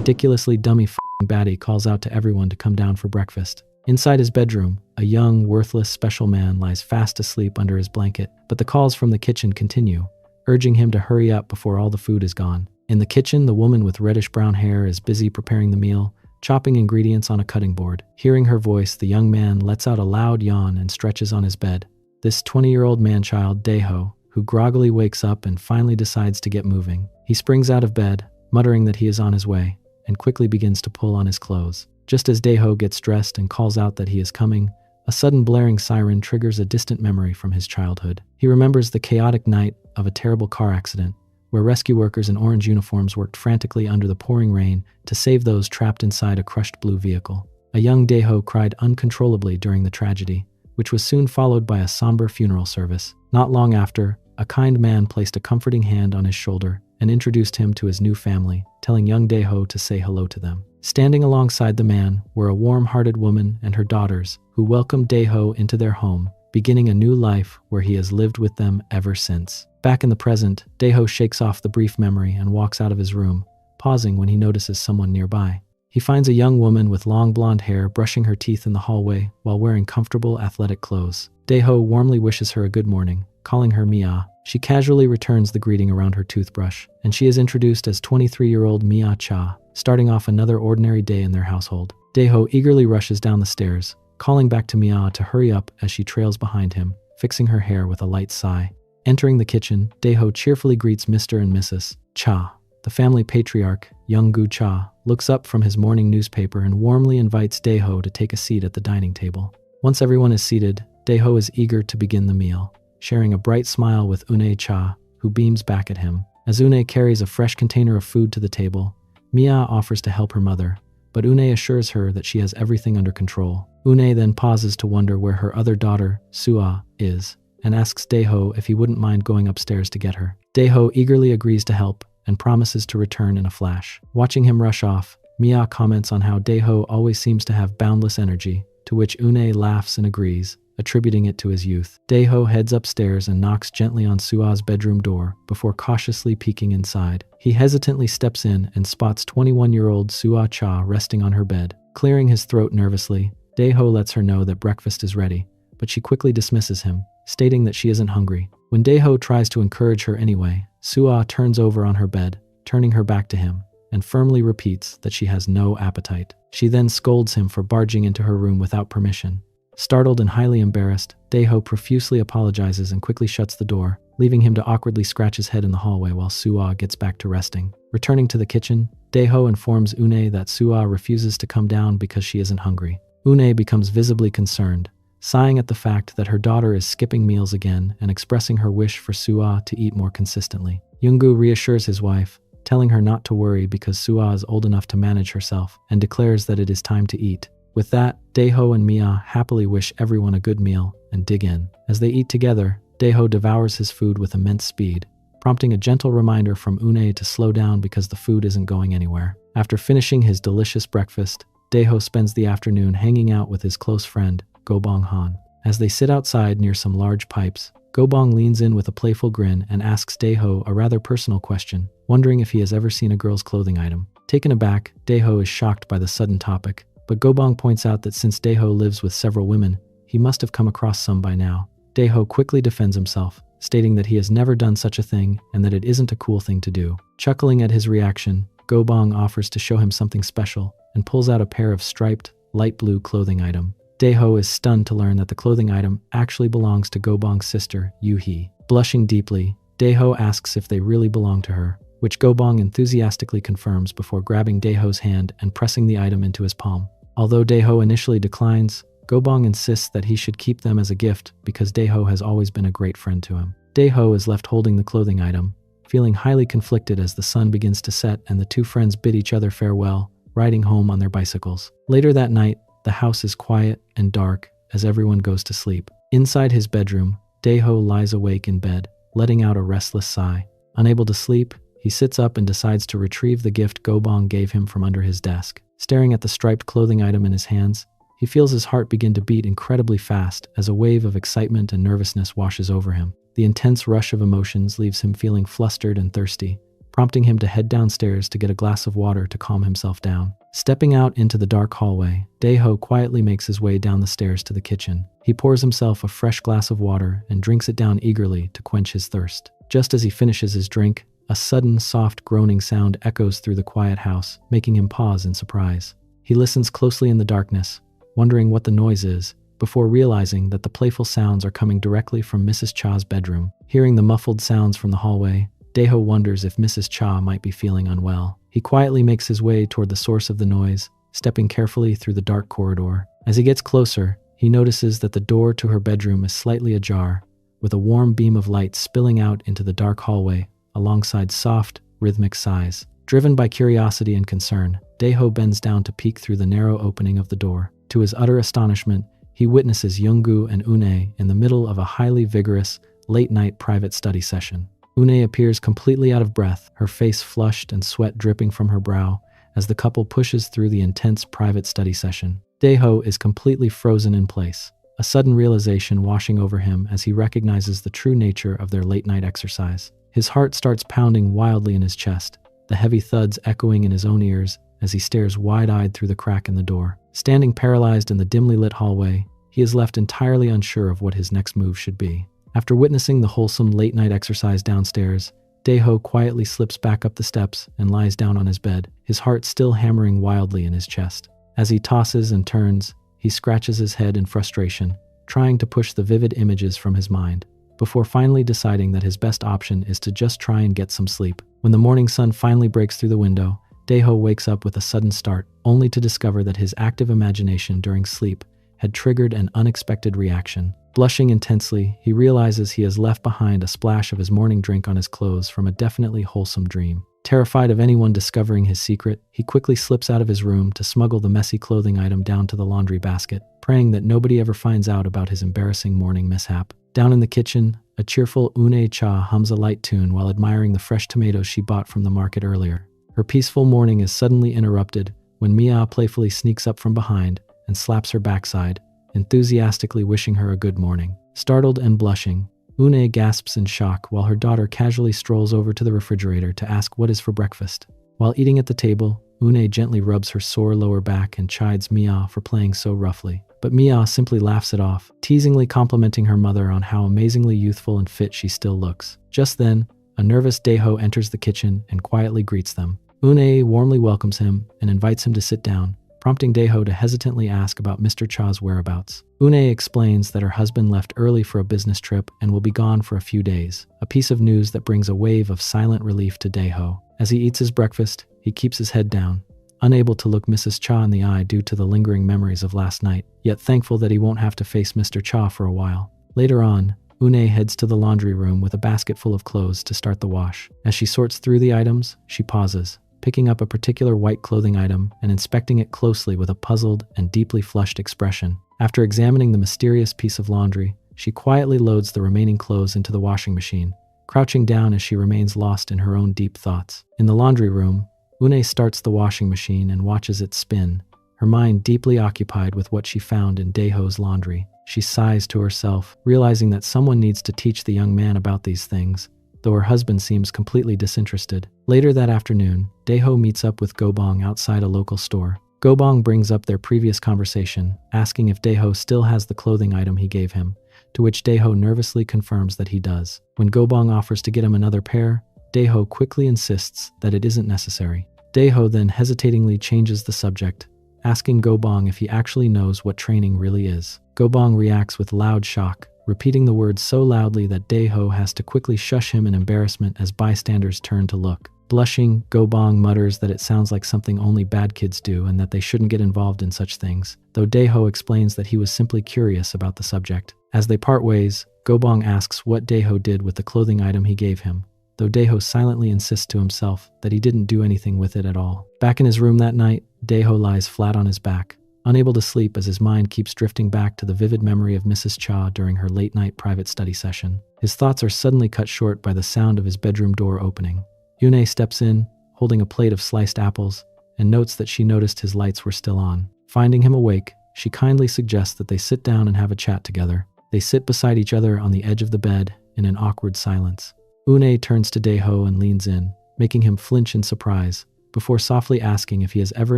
ridiculously dummy f***ing baddie calls out to everyone to come down for breakfast. Inside his bedroom, a young, worthless special man lies fast asleep under his blanket, but the calls from the kitchen continue, urging him to hurry up before all the food is gone. In the kitchen, the woman with reddish-brown hair is busy preparing the meal, chopping ingredients on a cutting board. Hearing her voice, the young man lets out a loud yawn and stretches on his bed. This 20-year-old man-child, Daeho, who groggily wakes up and finally decides to get moving. He springs out of bed, muttering that he is on his way, and quickly begins to pull on his clothes. Just as Daeho gets dressed and calls out that he is coming, a sudden blaring siren triggers a distant memory from his childhood. He remembers the chaotic night of a terrible car accident, where rescue workers in orange uniforms worked frantically under the pouring rain to save those trapped inside a crushed blue vehicle. A young Daeho cried uncontrollably during the tragedy, which was soon followed by a somber funeral service. Not long after, a kind man placed a comforting hand on his shoulder and introduced him to his new family, telling young Daeho to say hello to them. Standing alongside the man were a warm-hearted woman and her daughters, who welcomed Daeho into their home, beginning a new life where he has lived with them ever since. Back in the present, Daeho shakes off the brief memory and walks out of his room, pausing when he notices someone nearby. He finds a young woman with long blonde hair brushing her teeth in the hallway while wearing comfortable athletic clothes. Daeho warmly wishes her a good morning, calling her Mia. She casually returns the greeting around her toothbrush, and she is introduced as 23-year-old Mia Cha, starting off another ordinary day in their household. Daeho eagerly rushes down the stairs, calling back to Mia to hurry up as she trails behind him, fixing her hair with a light sigh. Entering the kitchen, Daeho cheerfully greets Mr. and Mrs. Cha. The family patriarch, Young-gu Cha, looks up from his morning newspaper and warmly invites Daeho to take a seat at the dining table. Once everyone is seated, Daeho is eager to begin the meal, sharing a bright smile with Une Cha, who beams back at him. As Une carries a fresh container of food to the table, Mia offers to help her mother, but Une assures her that she has everything under control. Une then pauses to wonder where her other daughter, Sua, is, and asks Daeho if he wouldn't mind going upstairs to get her. Daeho eagerly agrees to help and promises to return in a flash. Watching him rush off, Mia comments on how Daeho always seems to have boundless energy, to which Une laughs and agrees, attributing it to his youth. Daeho heads upstairs and knocks gently on Sua's bedroom door before cautiously peeking inside. He hesitantly steps in and spots 21-year-old Sua Cha resting on her bed. Clearing his throat nervously, Daeho lets her know that breakfast is ready, but she quickly dismisses him, stating that she isn't hungry. When Daeho tries to encourage her anyway, Sua turns over on her bed, turning her back to him, and firmly repeats that she has no appetite. She then scolds him for barging into her room without permission. Startled and highly embarrassed, Daeho profusely apologizes and quickly shuts the door, leaving him to awkwardly scratch his head in the hallway while Sua gets back to resting. Returning to the kitchen, Daeho informs Une that Sua refuses to come down because she isn't hungry. Une becomes visibly concerned, sighing at the fact that her daughter is skipping meals again and expressing her wish for Sua to eat more consistently. Young-gu reassures his wife, telling her not to worry because Sua is old enough to manage herself, and declares that it is time to eat. With that, Daeho and Mia happily wish everyone a good meal and dig in. As they eat together, Daeho devours his food with immense speed, prompting a gentle reminder from Une to slow down because the food isn't going anywhere. After finishing his delicious breakfast, Daeho spends the afternoon hanging out with his close friend, Gobong Han. As they sit outside near some large pipes, Gobong leans in with a playful grin and asks Daeho a rather personal question, wondering if he has ever seen a girl's clothing item. Taken aback, Daeho is shocked by the sudden topic, but Gobong points out that since Daeho lives with several women, he must have come across some by now. Daeho quickly defends himself, stating that he has never done such a thing and that it isn't a cool thing to do. Chuckling at his reaction, Gobong offers to show him something special and pulls out a pair of striped, light blue clothing item. Daeho is stunned to learn that the clothing item actually belongs to Gobong's sister, Yu-hee. Blushing deeply, Daeho asks if they really belong to her, which Gobong enthusiastically confirms before grabbing Daeho's hand and pressing the item into his palm. Although Daeho initially declines, Gobong insists that he should keep them as a gift because Daeho has always been a great friend to him. Daeho is left holding the clothing item, feeling highly conflicted as the sun begins to set and the two friends bid each other farewell, riding home on their bicycles. Later that night, the house is quiet and dark as everyone goes to sleep. Inside his bedroom, Daeho lies awake in bed, letting out a restless sigh. Unable to sleep, he sits up and decides to retrieve the gift Gobong gave him from under his desk. Staring at the striped clothing item in his hands, he feels his heart begin to beat incredibly fast as a wave of excitement and nervousness washes over him. The intense rush of emotions leaves him feeling flustered and thirsty, prompting him to head downstairs to get a glass of water to calm himself down. Stepping out into the dark hallway, Dae-ho quietly makes his way down the stairs to the kitchen. He pours himself a fresh glass of water and drinks it down eagerly to quench his thirst. Just as he finishes his drink, a sudden, soft groaning sound echoes through the quiet house, making him pause in surprise. He listens closely in the darkness, wondering what the noise is, before realizing that the playful sounds are coming directly from Mrs. Cha's bedroom. Hearing the muffled sounds from the hallway, Dae-ho wonders if Mrs. Cha might be feeling unwell. He quietly makes his way toward the source of the noise, stepping carefully through the dark corridor. As he gets closer, he notices that the door to her bedroom is slightly ajar, with a warm beam of light spilling out into the dark hallway, alongside soft, rhythmic sighs. Driven by curiosity and concern, Dae-ho bends down to peek through the narrow opening of the door. To his utter astonishment, he witnesses Yoongu and Une in the middle of a highly vigorous, late-night private study session. Une appears completely out of breath, her face flushed and sweat dripping from her brow as the couple pushes through the intense private study session. Dae-ho is completely frozen in place, a sudden realization washing over him as he recognizes the true nature of their late-night exercise. His heart starts pounding wildly in his chest, the heavy thuds echoing in his own ears as he stares wide-eyed through the crack in the door. Standing paralyzed in the dimly lit hallway, he is left entirely unsure of what his next move should be. After witnessing the wholesome late-night exercise downstairs, Dae-ho quietly slips back up the steps and lies down on his bed, his heart still hammering wildly in his chest. As he tosses and turns, he scratches his head in frustration, trying to push the vivid images from his mind, before finally deciding that his best option is to just try and get some sleep. When the morning sun finally breaks through the window, Dae-ho wakes up with a sudden start, only to discover that his active imagination during sleep had triggered an unexpected reaction. Blushing intensely, he realizes he has left behind a splash of his morning drink on his clothes from a definitely wholesome dream. Terrified of anyone discovering his secret, he quickly slips out of his room to smuggle the messy clothing item down to the laundry basket, praying that nobody ever finds out about his embarrassing morning mishap. Down in the kitchen, a cheerful Une Cha hums a light tune while admiring the fresh tomatoes she bought from the market earlier. Her peaceful morning is suddenly interrupted when Mia playfully sneaks up from behind and slaps her backside, enthusiastically wishing her a good morning. Startled and blushing, Une gasps in shock while her daughter casually strolls over to the refrigerator to ask what is for breakfast. While eating at the table, Une gently rubs her sore lower back and chides Mia for playing so roughly. But Mia simply laughs it off, teasingly complimenting her mother on how amazingly youthful and fit she still looks. Just then, a nervous Dae-ho enters the kitchen and quietly greets them. Une warmly welcomes him and invites him to sit down, prompting Dae-ho to hesitantly ask about Mr. Cha's whereabouts. Une explains that her husband left early for a business trip and will be gone for a few days, a piece of news that brings a wave of silent relief to Dae-ho. As he eats his breakfast, he keeps his head down, unable to look Mrs. Cha in the eye due to the lingering memories of last night, yet thankful that he won't have to face Mr. Cha for a while. Later on, Une heads to the laundry room with a basket full of clothes to start the wash. As she sorts through the items, she pauses, picking up a particular white clothing item and inspecting it closely with a puzzled and deeply flushed expression. After examining the mysterious piece of laundry, she quietly loads the remaining clothes into the washing machine, crouching down as she remains lost in her own deep thoughts. In the laundry room, Une starts the washing machine and watches it spin, her mind deeply occupied with what she found in Dae-ho's laundry. She sighs to herself, realizing that someone needs to teach the young man about these things, though her husband seems completely disinterested. Later that afternoon, Dae-ho meets up with Go-bong outside a local store. Go-bong brings up their previous conversation, asking if Dae-ho still has the clothing item he gave him, to which Dae-ho nervously confirms that he does. When Go-bong offers to get him another pair, Dae-ho quickly insists that it isn't necessary. Dae-ho then hesitatingly changes the subject, asking Go-bong if he actually knows what training really is. Go-bong reacts with loud shock, repeating the words so loudly that Dae-ho has to quickly shush him in embarrassment as bystanders turn to look. Blushing, Go-bong mutters that it sounds like something only bad kids do and that they shouldn't get involved in such things, though Dae-ho explains that he was simply curious about the subject. As they part ways, Go-bong asks what Dae-ho did with the clothing item he gave him, though Dae-ho silently insists to himself that he didn't do anything with it at all. Back in his room that night, Dae-ho lies flat on his back, unable to sleep as his mind keeps drifting back to the vivid memory of Mrs. Cha during her late-night private study session. His thoughts are suddenly cut short by the sound of his bedroom door opening. Une steps in, holding a plate of sliced apples, and notes that she noticed his lights were still on. Finding him awake, she kindly suggests that they sit down and have a chat together. They sit beside each other on the edge of the bed in an awkward silence. Une turns to Dae-ho and leans in, making him flinch in surprise, before softly asking if he has ever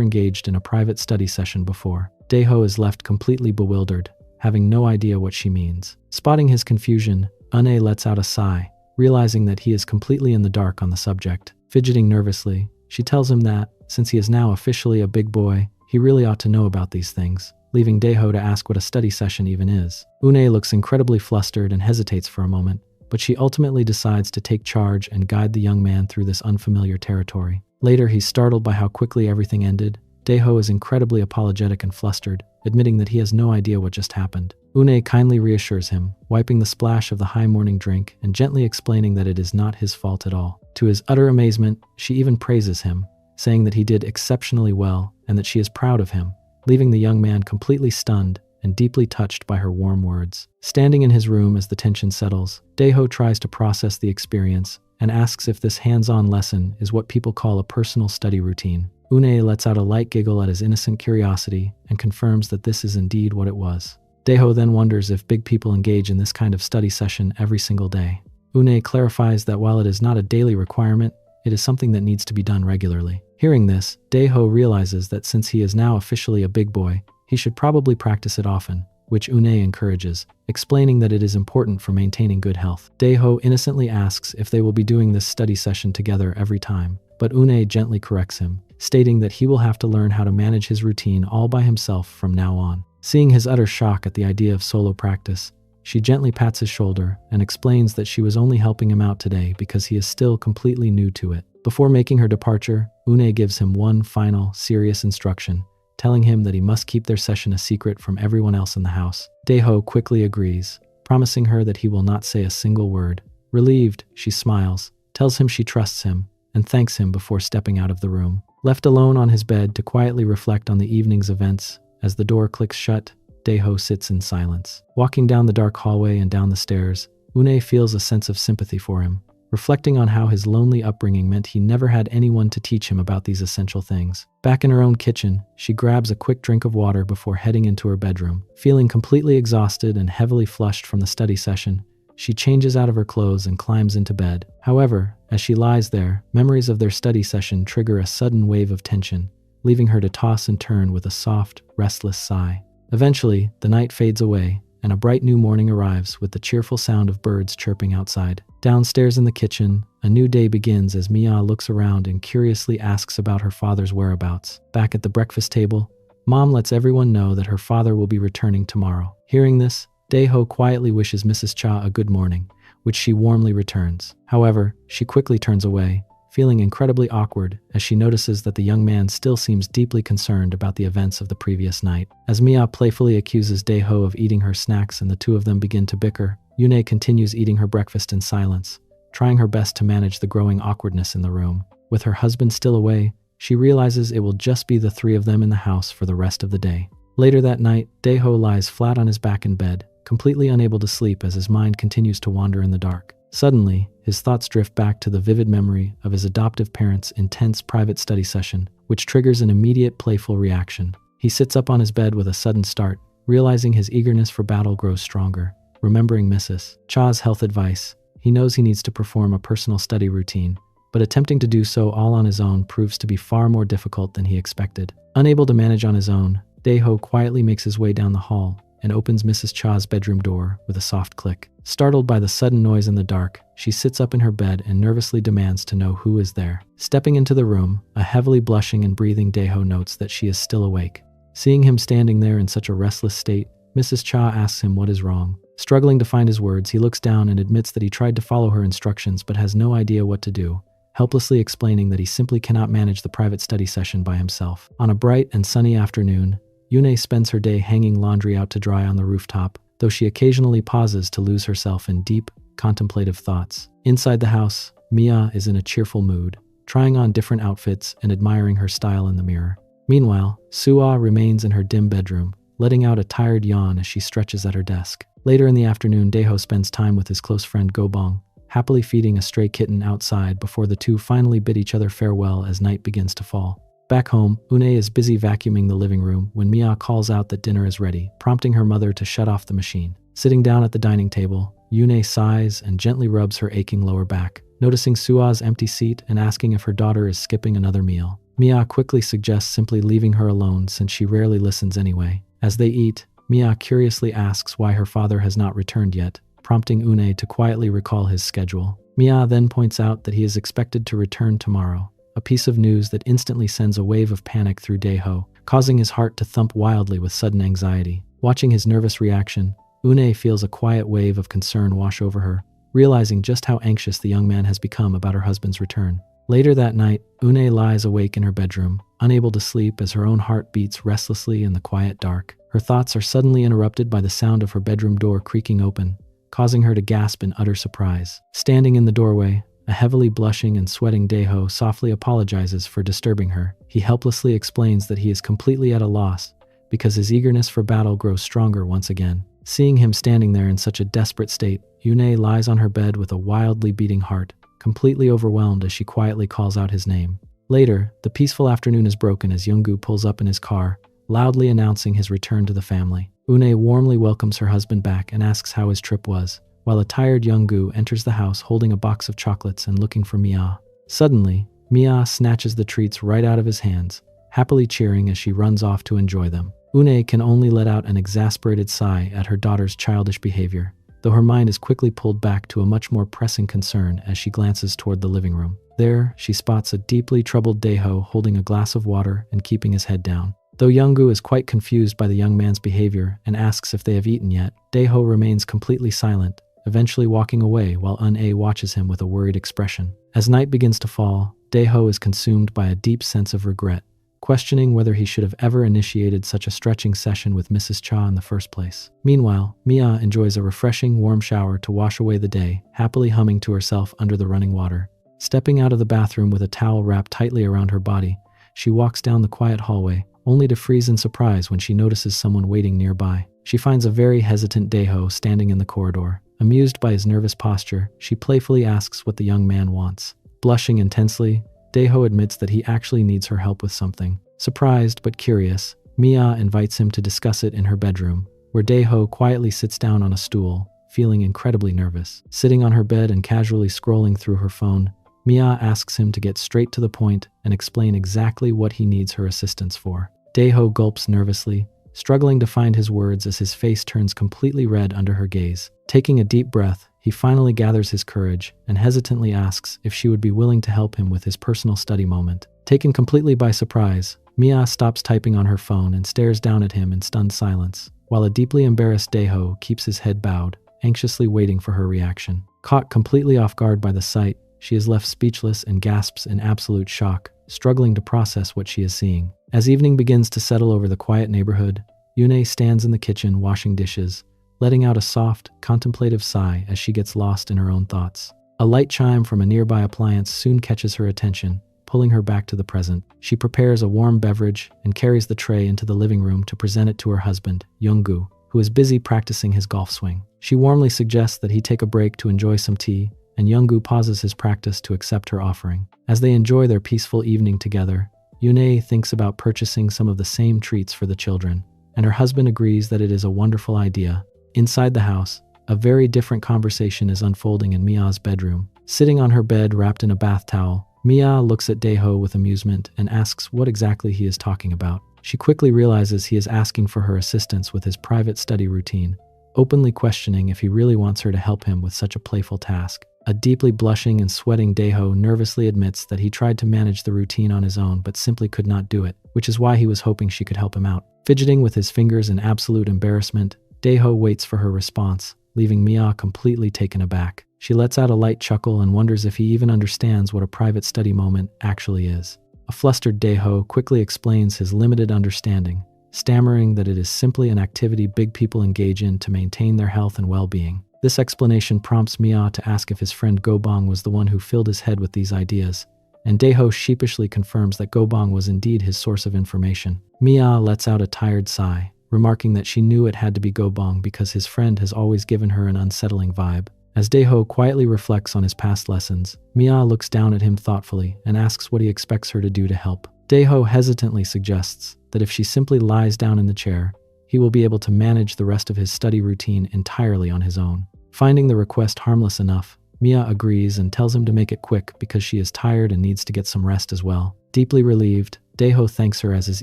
engaged in a private study session before. Daeho is left completely bewildered, having no idea what she means. Spotting his confusion, Une lets out a sigh, realizing that he is completely in the dark on the subject. Fidgeting nervously, she tells him that, since he is now officially a big boy, he really ought to know about these things, leaving Daeho to ask what a study session even is. Une looks incredibly flustered and hesitates for a moment, but she ultimately decides to take charge and guide the young man through this unfamiliar territory. Later, he's startled by how quickly everything ended. Daeho is incredibly apologetic and flustered, admitting that he has no idea what just happened. Une kindly reassures him, wiping the splash of the high morning drink and gently explaining that it is not his fault at all. To his utter amazement, she even praises him, saying that he did exceptionally well and that she is proud of him, leaving the young man completely stunned and deeply touched by her warm words. Standing in his room as the tension settles, Daeho tries to process the experience and asks if this hands-on lesson is what people call a personal study routine. Une lets out a light giggle at his innocent curiosity and confirms that this is indeed what it was. Daeho then wonders if big people engage in this kind of study session every single day. Une clarifies that while it is not a daily requirement, it is something that needs to be done regularly. Hearing this, Daeho realizes that since he is now officially a big boy, he should probably practice it often, which Une encourages, explaining that it is important for maintaining good health. Daeho innocently asks if they will be doing this study session together every time, but Une gently corrects him, stating that he will have to learn how to manage his routine all by himself from now on. Seeing his utter shock at the idea of solo practice, she gently pats his shoulder and explains that she was only helping him out today because he is still completely new to it. Before making her departure, Une gives him one final, serious instruction, telling him that he must keep their session a secret from everyone else in the house. Daeho quickly agrees, promising her that he will not say a single word. Relieved, she smiles, tells him she trusts him, and thanks him before stepping out of the room. Left alone on his bed to quietly reflect on the evening's events, as the door clicks shut, Daeho sits in silence. Walking down the dark hallway and down the stairs, Une feels a sense of sympathy for him, reflecting on how his lonely upbringing meant he never had anyone to teach him about these essential things. Back in her own kitchen, she grabs a quick drink of water before heading into her bedroom. Feeling completely exhausted and heavily flushed from the study session, she changes out of her clothes and climbs into bed. However, as she lies there, memories of their study session trigger a sudden wave of tension, leaving her to toss and turn with a soft, restless sigh. Eventually, the night fades away, and a bright new morning arrives with the cheerful sound of birds chirping outside. Downstairs in the kitchen, a new day begins as Mia looks around and curiously asks about her father's whereabouts. Back at the breakfast table, Mom lets everyone know that her father will be returning tomorrow. Hearing this, Daeho quietly wishes Mrs. Cha a good morning, which she warmly returns. However, she quickly turns away, feeling incredibly awkward as she notices that the young man still seems deeply concerned about the events of the previous night. As Mia playfully accuses Daeho of eating her snacks and the two of them begin to bicker, Une continues eating her breakfast in silence, trying her best to manage the growing awkwardness in the room. With her husband still away, she realizes it will just be the three of them in the house for the rest of the day. Later that night, Daeho lies flat on his back in bed, completely unable to sleep as his mind continues to wander in the dark. Suddenly, his thoughts drift back to the vivid memory of his adoptive parents' intense private study session, which triggers an immediate playful reaction. He sits up on his bed with a sudden start, realizing his eagerness for battle grows stronger. Remembering Mrs. Cha's health advice, he knows he needs to perform a personal study routine, but attempting to do so all on his own proves to be far more difficult than he expected. Unable to manage on his own, Daeho quietly makes his way down the hall and opens Mrs. Cha's bedroom door with a soft click. Startled by the sudden noise in the dark, she sits up in her bed and nervously demands to know who is there. Stepping into the room, a heavily blushing and breathing Daeho notes that she is still awake. Seeing him standing there in such a restless state, Mrs. Cha asks him what is wrong. Struggling to find his words, he looks down and admits that he tried to follow her instructions but has no idea what to do, helplessly explaining that he simply cannot manage the private study session by himself. On a bright and sunny afternoon, Une spends her day hanging laundry out to dry on the rooftop, though she occasionally pauses to lose herself in deep, contemplative thoughts. Inside the house, Mia is in a cheerful mood, trying on different outfits and admiring her style in the mirror. Meanwhile, Suah remains in her dim bedroom, letting out a tired yawn as she stretches at her desk. Later in the afternoon, Daeho spends time with his close friend Gobong, happily feeding a stray kitten outside before the two finally bid each other farewell as night begins to fall. Back home, Une is busy vacuuming the living room when Mia calls out that dinner is ready, prompting her mother to shut off the machine. Sitting down at the dining table, Une sighs and gently rubs her aching lower back, noticing Sua's empty seat and asking if her daughter is skipping another meal. Mia quickly suggests simply leaving her alone since she rarely listens anyway. As they eat, Mia curiously asks why her father has not returned yet, prompting Une to quietly recall his schedule. Mia then points out that he is expected to return tomorrow, a piece of news that instantly sends a wave of panic through Daeho, causing his heart to thump wildly with sudden anxiety. Watching his nervous reaction, Une feels a quiet wave of concern wash over her, realizing just how anxious the young man has become about her husband's return. Later that night, Une lies awake in her bedroom, unable to sleep as her own heart beats restlessly in the quiet dark. Her thoughts are suddenly interrupted by the sound of her bedroom door creaking open, causing her to gasp in utter surprise. Standing in the doorway, a heavily blushing and sweating Daeho softly apologizes for disturbing her. He helplessly explains that he is completely at a loss because his eagerness for battle grows stronger once again. Seeing him standing there in such a desperate state, Une lies on her bed with a wildly beating heart, completely overwhelmed as she quietly calls out his name. Later, the peaceful afternoon is broken as Younggu pulls up in his car, loudly announcing his return to the family. Une warmly welcomes her husband back and asks how his trip was, while a tired Younggu enters the house holding a box of chocolates and looking for Mia. Suddenly, Mia snatches the treats right out of his hands, happily cheering as she runs off to enjoy them. Une can only let out an exasperated sigh at her daughter's childish behavior, though her mind is quickly pulled back to a much more pressing concern as she glances toward the living room. There, she spots a deeply troubled Daeho holding a glass of water and keeping his head down. Though Younggu is quite confused by the young man's behavior and asks if they have eaten yet, Daeho remains completely silent, eventually walking away while Un-A watches him with a worried expression. As night begins to fall, Daeho is consumed by a deep sense of regret, questioning whether he should have ever initiated such a stretching session with Mrs. Cha in the first place. Meanwhile, Mia enjoys a refreshing warm shower to wash away the day, happily humming to herself under the running water. Stepping out of the bathroom with a towel wrapped tightly around her body, she walks down the quiet hallway, only to freeze in surprise when she notices someone waiting nearby. She finds a very hesitant Daeho standing in the corridor. Amused by his nervous posture, she playfully asks what the young man wants. Blushing intensely, Daeho admits that he actually needs her help with something. Surprised but curious, Mia invites him to discuss it in her bedroom, where Daeho quietly sits down on a stool, feeling incredibly nervous. Sitting on her bed and casually scrolling through her phone, Mia asks him to get straight to the point and explain exactly what he needs her assistance for. Daeho gulps nervously, struggling to find his words as his face turns completely red under her gaze. Taking a deep breath, he finally gathers his courage and hesitantly asks if she would be willing to help him with his personal study moment. Taken completely by surprise, Mia stops typing on her phone and stares down at him in stunned silence, while a deeply embarrassed Daeho keeps his head bowed, anxiously waiting for her reaction. Caught completely off guard by the sight, she is left speechless and gasps in absolute shock, struggling to process what she is seeing. As evening begins to settle over the quiet neighborhood, Une stands in the kitchen washing dishes, letting out a soft, contemplative sigh as she gets lost in her own thoughts. A light chime from a nearby appliance soon catches her attention, pulling her back to the present. She prepares a warm beverage and carries the tray into the living room to present it to her husband, Younggu, who is busy practicing his golf swing. She warmly suggests that he take a break to enjoy some tea, and Younggu pauses his practice to accept her offering. As they enjoy their peaceful evening together, Une thinks about purchasing some of the same treats for the children, and her husband agrees that it is a wonderful idea. Inside the house, a very different conversation is unfolding in Mia's bedroom. Sitting on her bed wrapped in a bath towel, Mia looks at Daeho with amusement and asks what exactly he is talking about. She quickly realizes he is asking for her assistance with his private study routine, openly questioning if he really wants her to help him with such a playful task. A deeply blushing and sweating Daeho nervously admits that he tried to manage the routine on his own but simply could not do it, which is why he was hoping she could help him out. Fidgeting with his fingers in absolute embarrassment, Daeho waits for her response, leaving Mia completely taken aback. She lets out a light chuckle and wonders if he even understands what a private study moment actually is. A flustered Daeho quickly explains his limited understanding, stammering that it is simply an activity big people engage in to maintain their health and well-being. This explanation prompts Mia to ask if his friend Gobong was the one who filled his head with these ideas, and Daeho sheepishly confirms that Gobong was indeed his source of information. Mia lets out a tired sigh, remarking that she knew it had to be Gobong because his friend has always given her an unsettling vibe. As Daeho quietly reflects on his past lessons, Mia looks down at him thoughtfully and asks what he expects her to do to help. Daeho hesitantly suggests that if she simply lies down in the chair, he will be able to manage the rest of his study routine entirely on his own. Finding the request harmless enough, Mia agrees and tells him to make it quick because she is tired and needs to get some rest as well. Deeply relieved, Daeho thanks her as his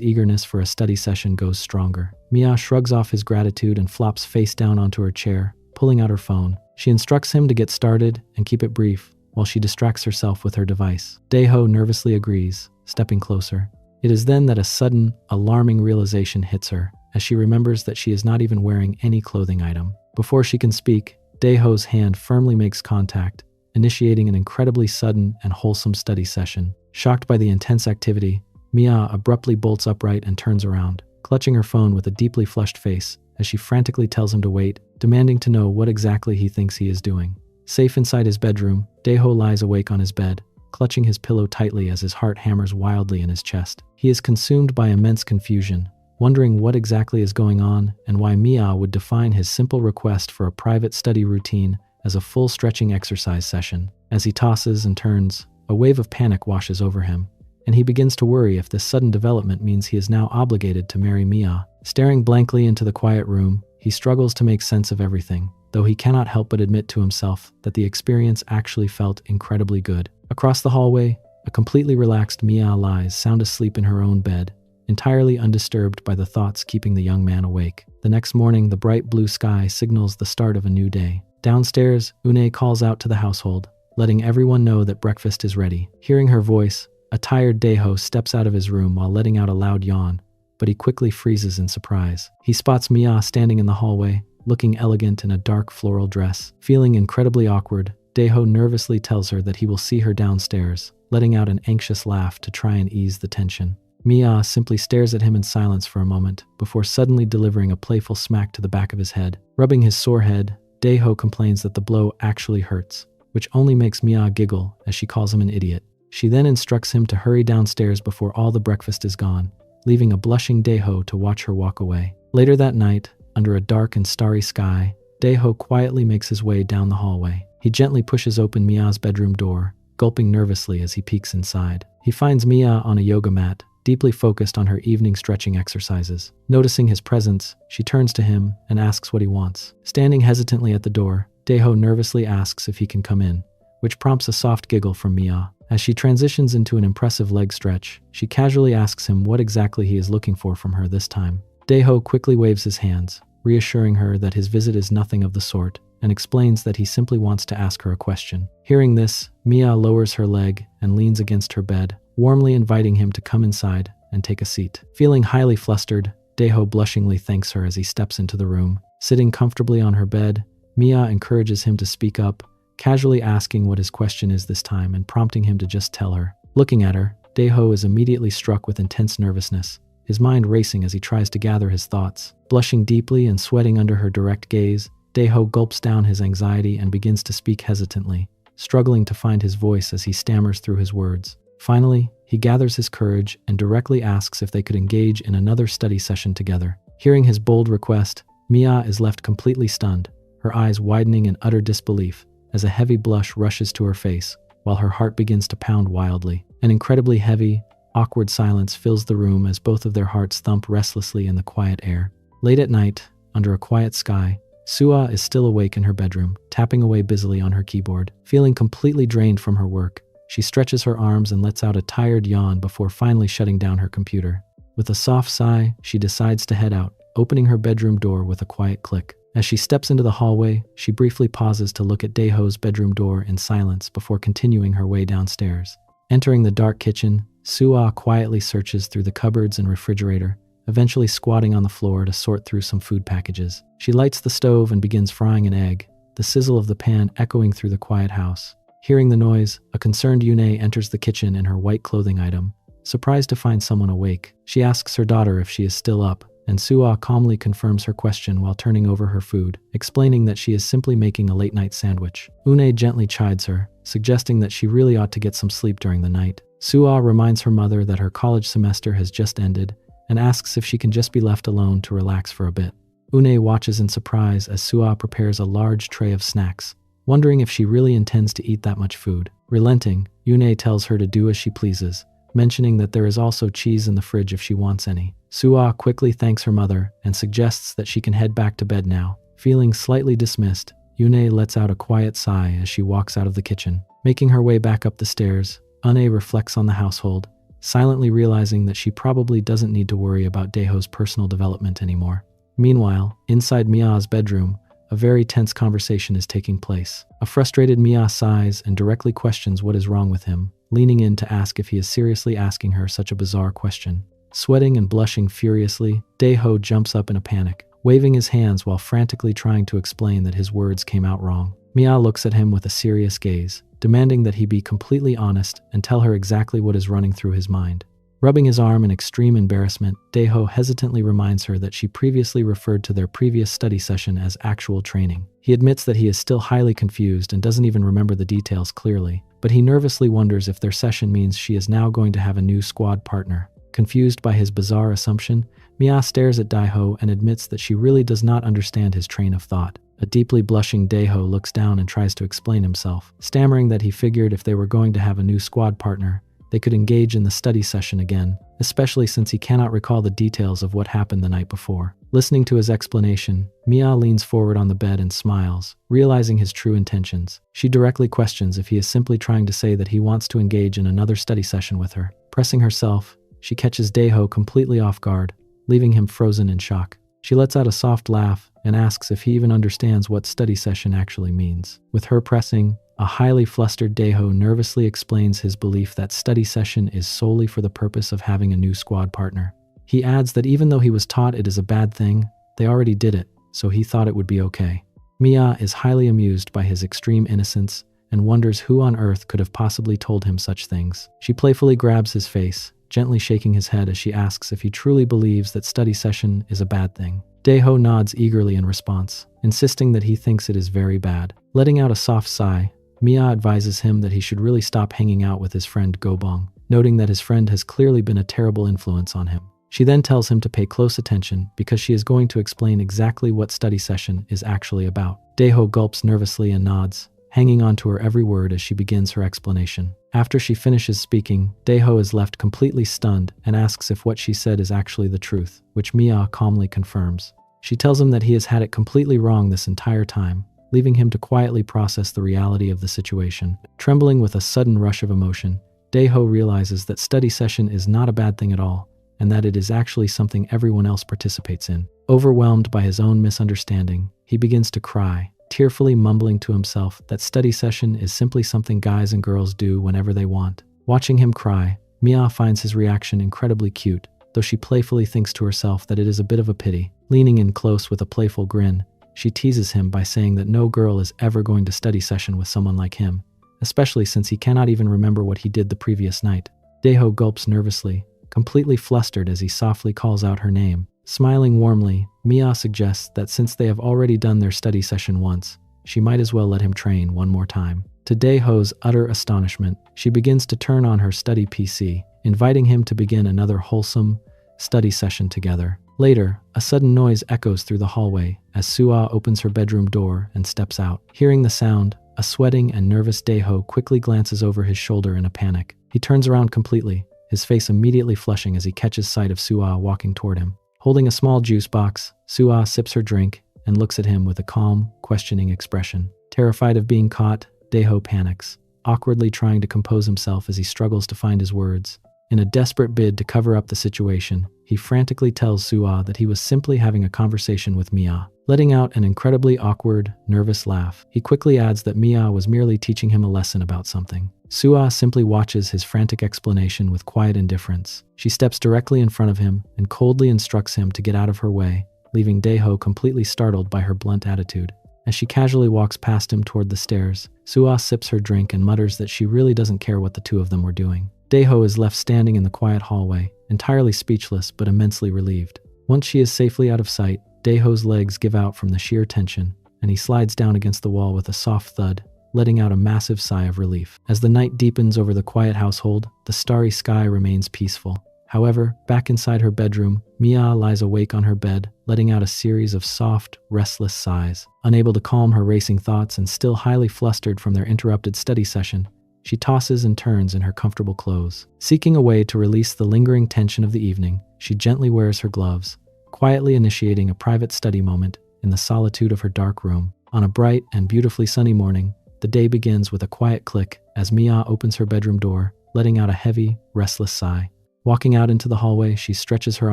eagerness for a study session goes stronger. Mia shrugs off his gratitude and flops face down onto her chair, pulling out her phone. She instructs him to get started and keep it brief, while she distracts herself with her device. Daeho nervously agrees, stepping closer. It is then that a sudden, alarming realization hits her, as she remembers that she is not even wearing any clothing item. Before she can speak, Daeho's hand firmly makes contact, initiating an incredibly sudden and wholesome study session. Shocked by the intense activity, Mia abruptly bolts upright and turns around, clutching her phone with a deeply flushed face, as she frantically tells him to wait, demanding to know what exactly he thinks he is doing. Safe inside his bedroom, Daeho lies awake on his bed, clutching his pillow tightly as his heart hammers wildly in his chest. He is consumed by immense confusion, wondering what exactly is going on and why Mia would define his simple request for a private study routine as a full stretching exercise session. As he tosses and turns, a wave of panic washes over him, and he begins to worry if this sudden development means he is now obligated to marry Mia. Staring blankly into the quiet room, he struggles to make sense of everything, though he cannot help but admit to himself that the experience actually felt incredibly good. Across the hallway, a completely relaxed Mia lies sound asleep in her own bed, entirely undisturbed by the thoughts keeping the young man awake. The next morning, the bright blue sky signals the start of a new day. Downstairs, Une calls out to the household, letting everyone know that breakfast is ready. Hearing her voice, a tired Daeho steps out of his room while letting out a loud yawn, but he quickly freezes in surprise. He spots Mia standing in the hallway, looking elegant in a dark floral dress. Feeling incredibly awkward, Daeho nervously tells her that he will see her downstairs, letting out an anxious laugh to try and ease the tension. Mia simply stares at him in silence for a moment, before suddenly delivering a playful smack to the back of his head. Rubbing his sore head, Daeho complains that the blow actually hurts, which only makes Mia giggle as she calls him an idiot. She then instructs him to hurry downstairs before all the breakfast is gone, leaving a blushing Daeho to watch her walk away. Later that night, under a dark and starry sky, Daeho quietly makes his way down the hallway. He gently pushes open Mia's bedroom door, gulping nervously as he peeks inside. He finds Mia on a yoga mat, deeply focused on her evening stretching exercises. Noticing his presence, she turns to him and asks what he wants. Standing hesitantly at the door, Daeho nervously asks if he can come in, which prompts a soft giggle from Mia. As she transitions into an impressive leg stretch, she casually asks him what exactly he is looking for from her this time. Daeho quickly waves his hands, reassuring her that his visit is nothing of the sort, and explains that he simply wants to ask her a question. Hearing this, Mia lowers her leg and leans against her bed, warmly inviting him to come inside and take a seat. Feeling highly flustered, Daeho blushingly thanks her as he steps into the room. Sitting comfortably on her bed, Mia encourages him to speak up, casually asking what his question is this time and prompting him to just tell her. Looking at her, Daeho is immediately struck with intense nervousness, his mind racing as he tries to gather his thoughts. Blushing deeply and sweating under her direct gaze, Daeho gulps down his anxiety and begins to speak hesitantly, struggling to find his voice as he stammers through his words. Finally, he gathers his courage and directly asks if they could engage in another study session together. Hearing his bold request, Mia is left completely stunned, her eyes widening in utter disbelief as a heavy blush rushes to her face, while her heart begins to pound wildly. An incredibly heavy, awkward silence fills the room as both of their hearts thump restlessly in the quiet air. Late at night, under a quiet sky, Sua is still awake in her bedroom, tapping away busily on her keyboard. Feeling completely drained from her work, she stretches her arms and lets out a tired yawn before finally shutting down her computer. With a soft sigh, she decides to head out, opening her bedroom door with a quiet click. As she steps into the hallway, she briefly pauses to look at Daeho's bedroom door in silence before continuing her way downstairs. Entering the dark kitchen, Sua quietly searches through the cupboards and refrigerator, eventually squatting on the floor to sort through some food packages. She lights the stove and begins frying an egg, the sizzle of the pan echoing through the quiet house. Hearing the noise, a concerned Yune enters the kitchen in her white clothing item, surprised to find someone awake. She asks her daughter if she is still up, and Sua calmly confirms her question while turning over her food, explaining that she is simply making a late-night sandwich. Une gently chides her, suggesting that she really ought to get some sleep during the night. Sua reminds her mother that her college semester has just ended, and asks if she can just be left alone to relax for a bit. Une watches in surprise as Sua prepares a large tray of snacks, wondering if she really intends to eat that much food. Relenting, Une tells her to do as she pleases, mentioning that there is also cheese in the fridge if she wants any. Sua quickly thanks her mother and suggests that she can head back to bed now. Feeling slightly dismissed, Yune lets out a quiet sigh as she walks out of the kitchen. Making her way back up the stairs, Une reflects on the household, silently realizing that she probably doesn't need to worry about Daeho's personal development anymore. Meanwhile, inside Mia's bedroom, a very tense conversation is taking place. A frustrated Mia sighs and directly questions what is wrong with him, leaning in to ask if he is seriously asking her such a bizarre question. Sweating and blushing furiously, Daeho jumps up in a panic, waving his hands while frantically trying to explain that his words came out wrong. Mia looks at him with a serious gaze, demanding that he be completely honest and tell her exactly what is running through his mind. Rubbing his arm in extreme embarrassment, Daeho hesitantly reminds her that she previously referred to their previous study session as actual training. He admits that he is still highly confused and doesn't even remember the details clearly, but he nervously wonders if their session means she is now going to have a new squad partner. Confused by his bizarre assumption, Mia stares at Daeho and admits that she really does not understand his train of thought. A deeply blushing Daeho looks down and tries to explain himself, stammering that he figured if they were going to have a new squad partner, they could engage in the study session again, especially since he cannot recall the details of what happened the night before. Listening to his explanation, Mia leans forward on the bed and smiles, realizing his true intentions. She directly questions if he is simply trying to say that he wants to engage in another study session with her. Pressing herself, she catches Daeho completely off guard, leaving him frozen in shock. She lets out a soft laugh and asks if he even understands what study session actually means. With her pressing, a highly flustered Daeho nervously explains his belief that study session is solely for the purpose of having a new squad partner. He adds that even though he was taught it is a bad thing, they already did it, so he thought it would be okay. Mia is highly amused by his extreme innocence and wonders who on earth could have possibly told him such things. She playfully grabs his face, gently shaking his head as she asks if he truly believes that study session is a bad thing. Daeho nods eagerly in response, insisting that he thinks it is very bad. Letting out a soft sigh, Mia advises him that he should really stop hanging out with his friend Gobong, noting that his friend has clearly been a terrible influence on him. She then tells him to pay close attention because she is going to explain exactly what study session is actually about. Daeho gulps nervously and nods, hanging on to her every word as she begins her explanation. After she finishes speaking, Daeho is left completely stunned and asks if what she said is actually the truth, which Mia calmly confirms. She tells him that he has had it completely wrong this entire time, leaving him to quietly process the reality of the situation. Trembling with a sudden rush of emotion, Daeho realizes that study session is not a bad thing at all, and that it is actually something everyone else participates in. Overwhelmed by his own misunderstanding, he begins to cry, tearfully mumbling to himself that study session is simply something guys and girls do whenever they want. Watching him cry, Mia finds his reaction incredibly cute, though she playfully thinks to herself that it is a bit of a pity. Leaning in close with a playful grin, she teases him by saying that no girl is ever going to study session with someone like him, especially since he cannot even remember what he did the previous night. Daeho gulps nervously, completely flustered as he softly calls out her name. Smiling warmly, Mia suggests that since they have already done their study session once, she might as well let him train one more time. To Daeho's utter astonishment, she begins to turn on her study PC, inviting him to begin another wholesome study session together. Later, a sudden noise echoes through the hallway as Suah opens her bedroom door and steps out. Hearing the sound, a sweating and nervous Daeho quickly glances over his shoulder in a panic. He turns around completely, his face immediately flushing as he catches sight of Suah walking toward him. Holding a small juice box, Suah sips her drink and looks at him with a calm, questioning expression. Terrified of being caught, Daeho panics, awkwardly trying to compose himself as he struggles to find his words. In a desperate bid to cover up the situation, he frantically tells Suah that he was simply having a conversation with Mia. Letting out an incredibly awkward, nervous laugh, he quickly adds that Mia was merely teaching him a lesson about something. Suah simply watches his frantic explanation with quiet indifference. She steps directly in front of him and coldly instructs him to get out of her way, leaving Daeho completely startled by her blunt attitude. As she casually walks past him toward the stairs, Suah sips her drink and mutters that she really doesn't care what the two of them were doing. Daeho is left standing in the quiet hallway, entirely speechless but immensely relieved. Once she is safely out of sight, Daeho's legs give out from the sheer tension, and he slides down against the wall with a soft thud, letting out a massive sigh of relief. As the night deepens over the quiet household, the starry sky remains peaceful. However, back inside her bedroom, Mia lies awake on her bed, letting out a series of soft, restless sighs. Unable to calm her racing thoughts and still highly flustered from their interrupted study session, she tosses and turns in her comfortable clothes. Seeking a way to release the lingering tension of the evening, she gently wears her gloves, quietly initiating a private study moment in the solitude of her dark room. On a bright and beautifully sunny morning, the day begins with a quiet click as Mia opens her bedroom door, letting out a heavy, restless sigh. Walking out into the hallway, she stretches her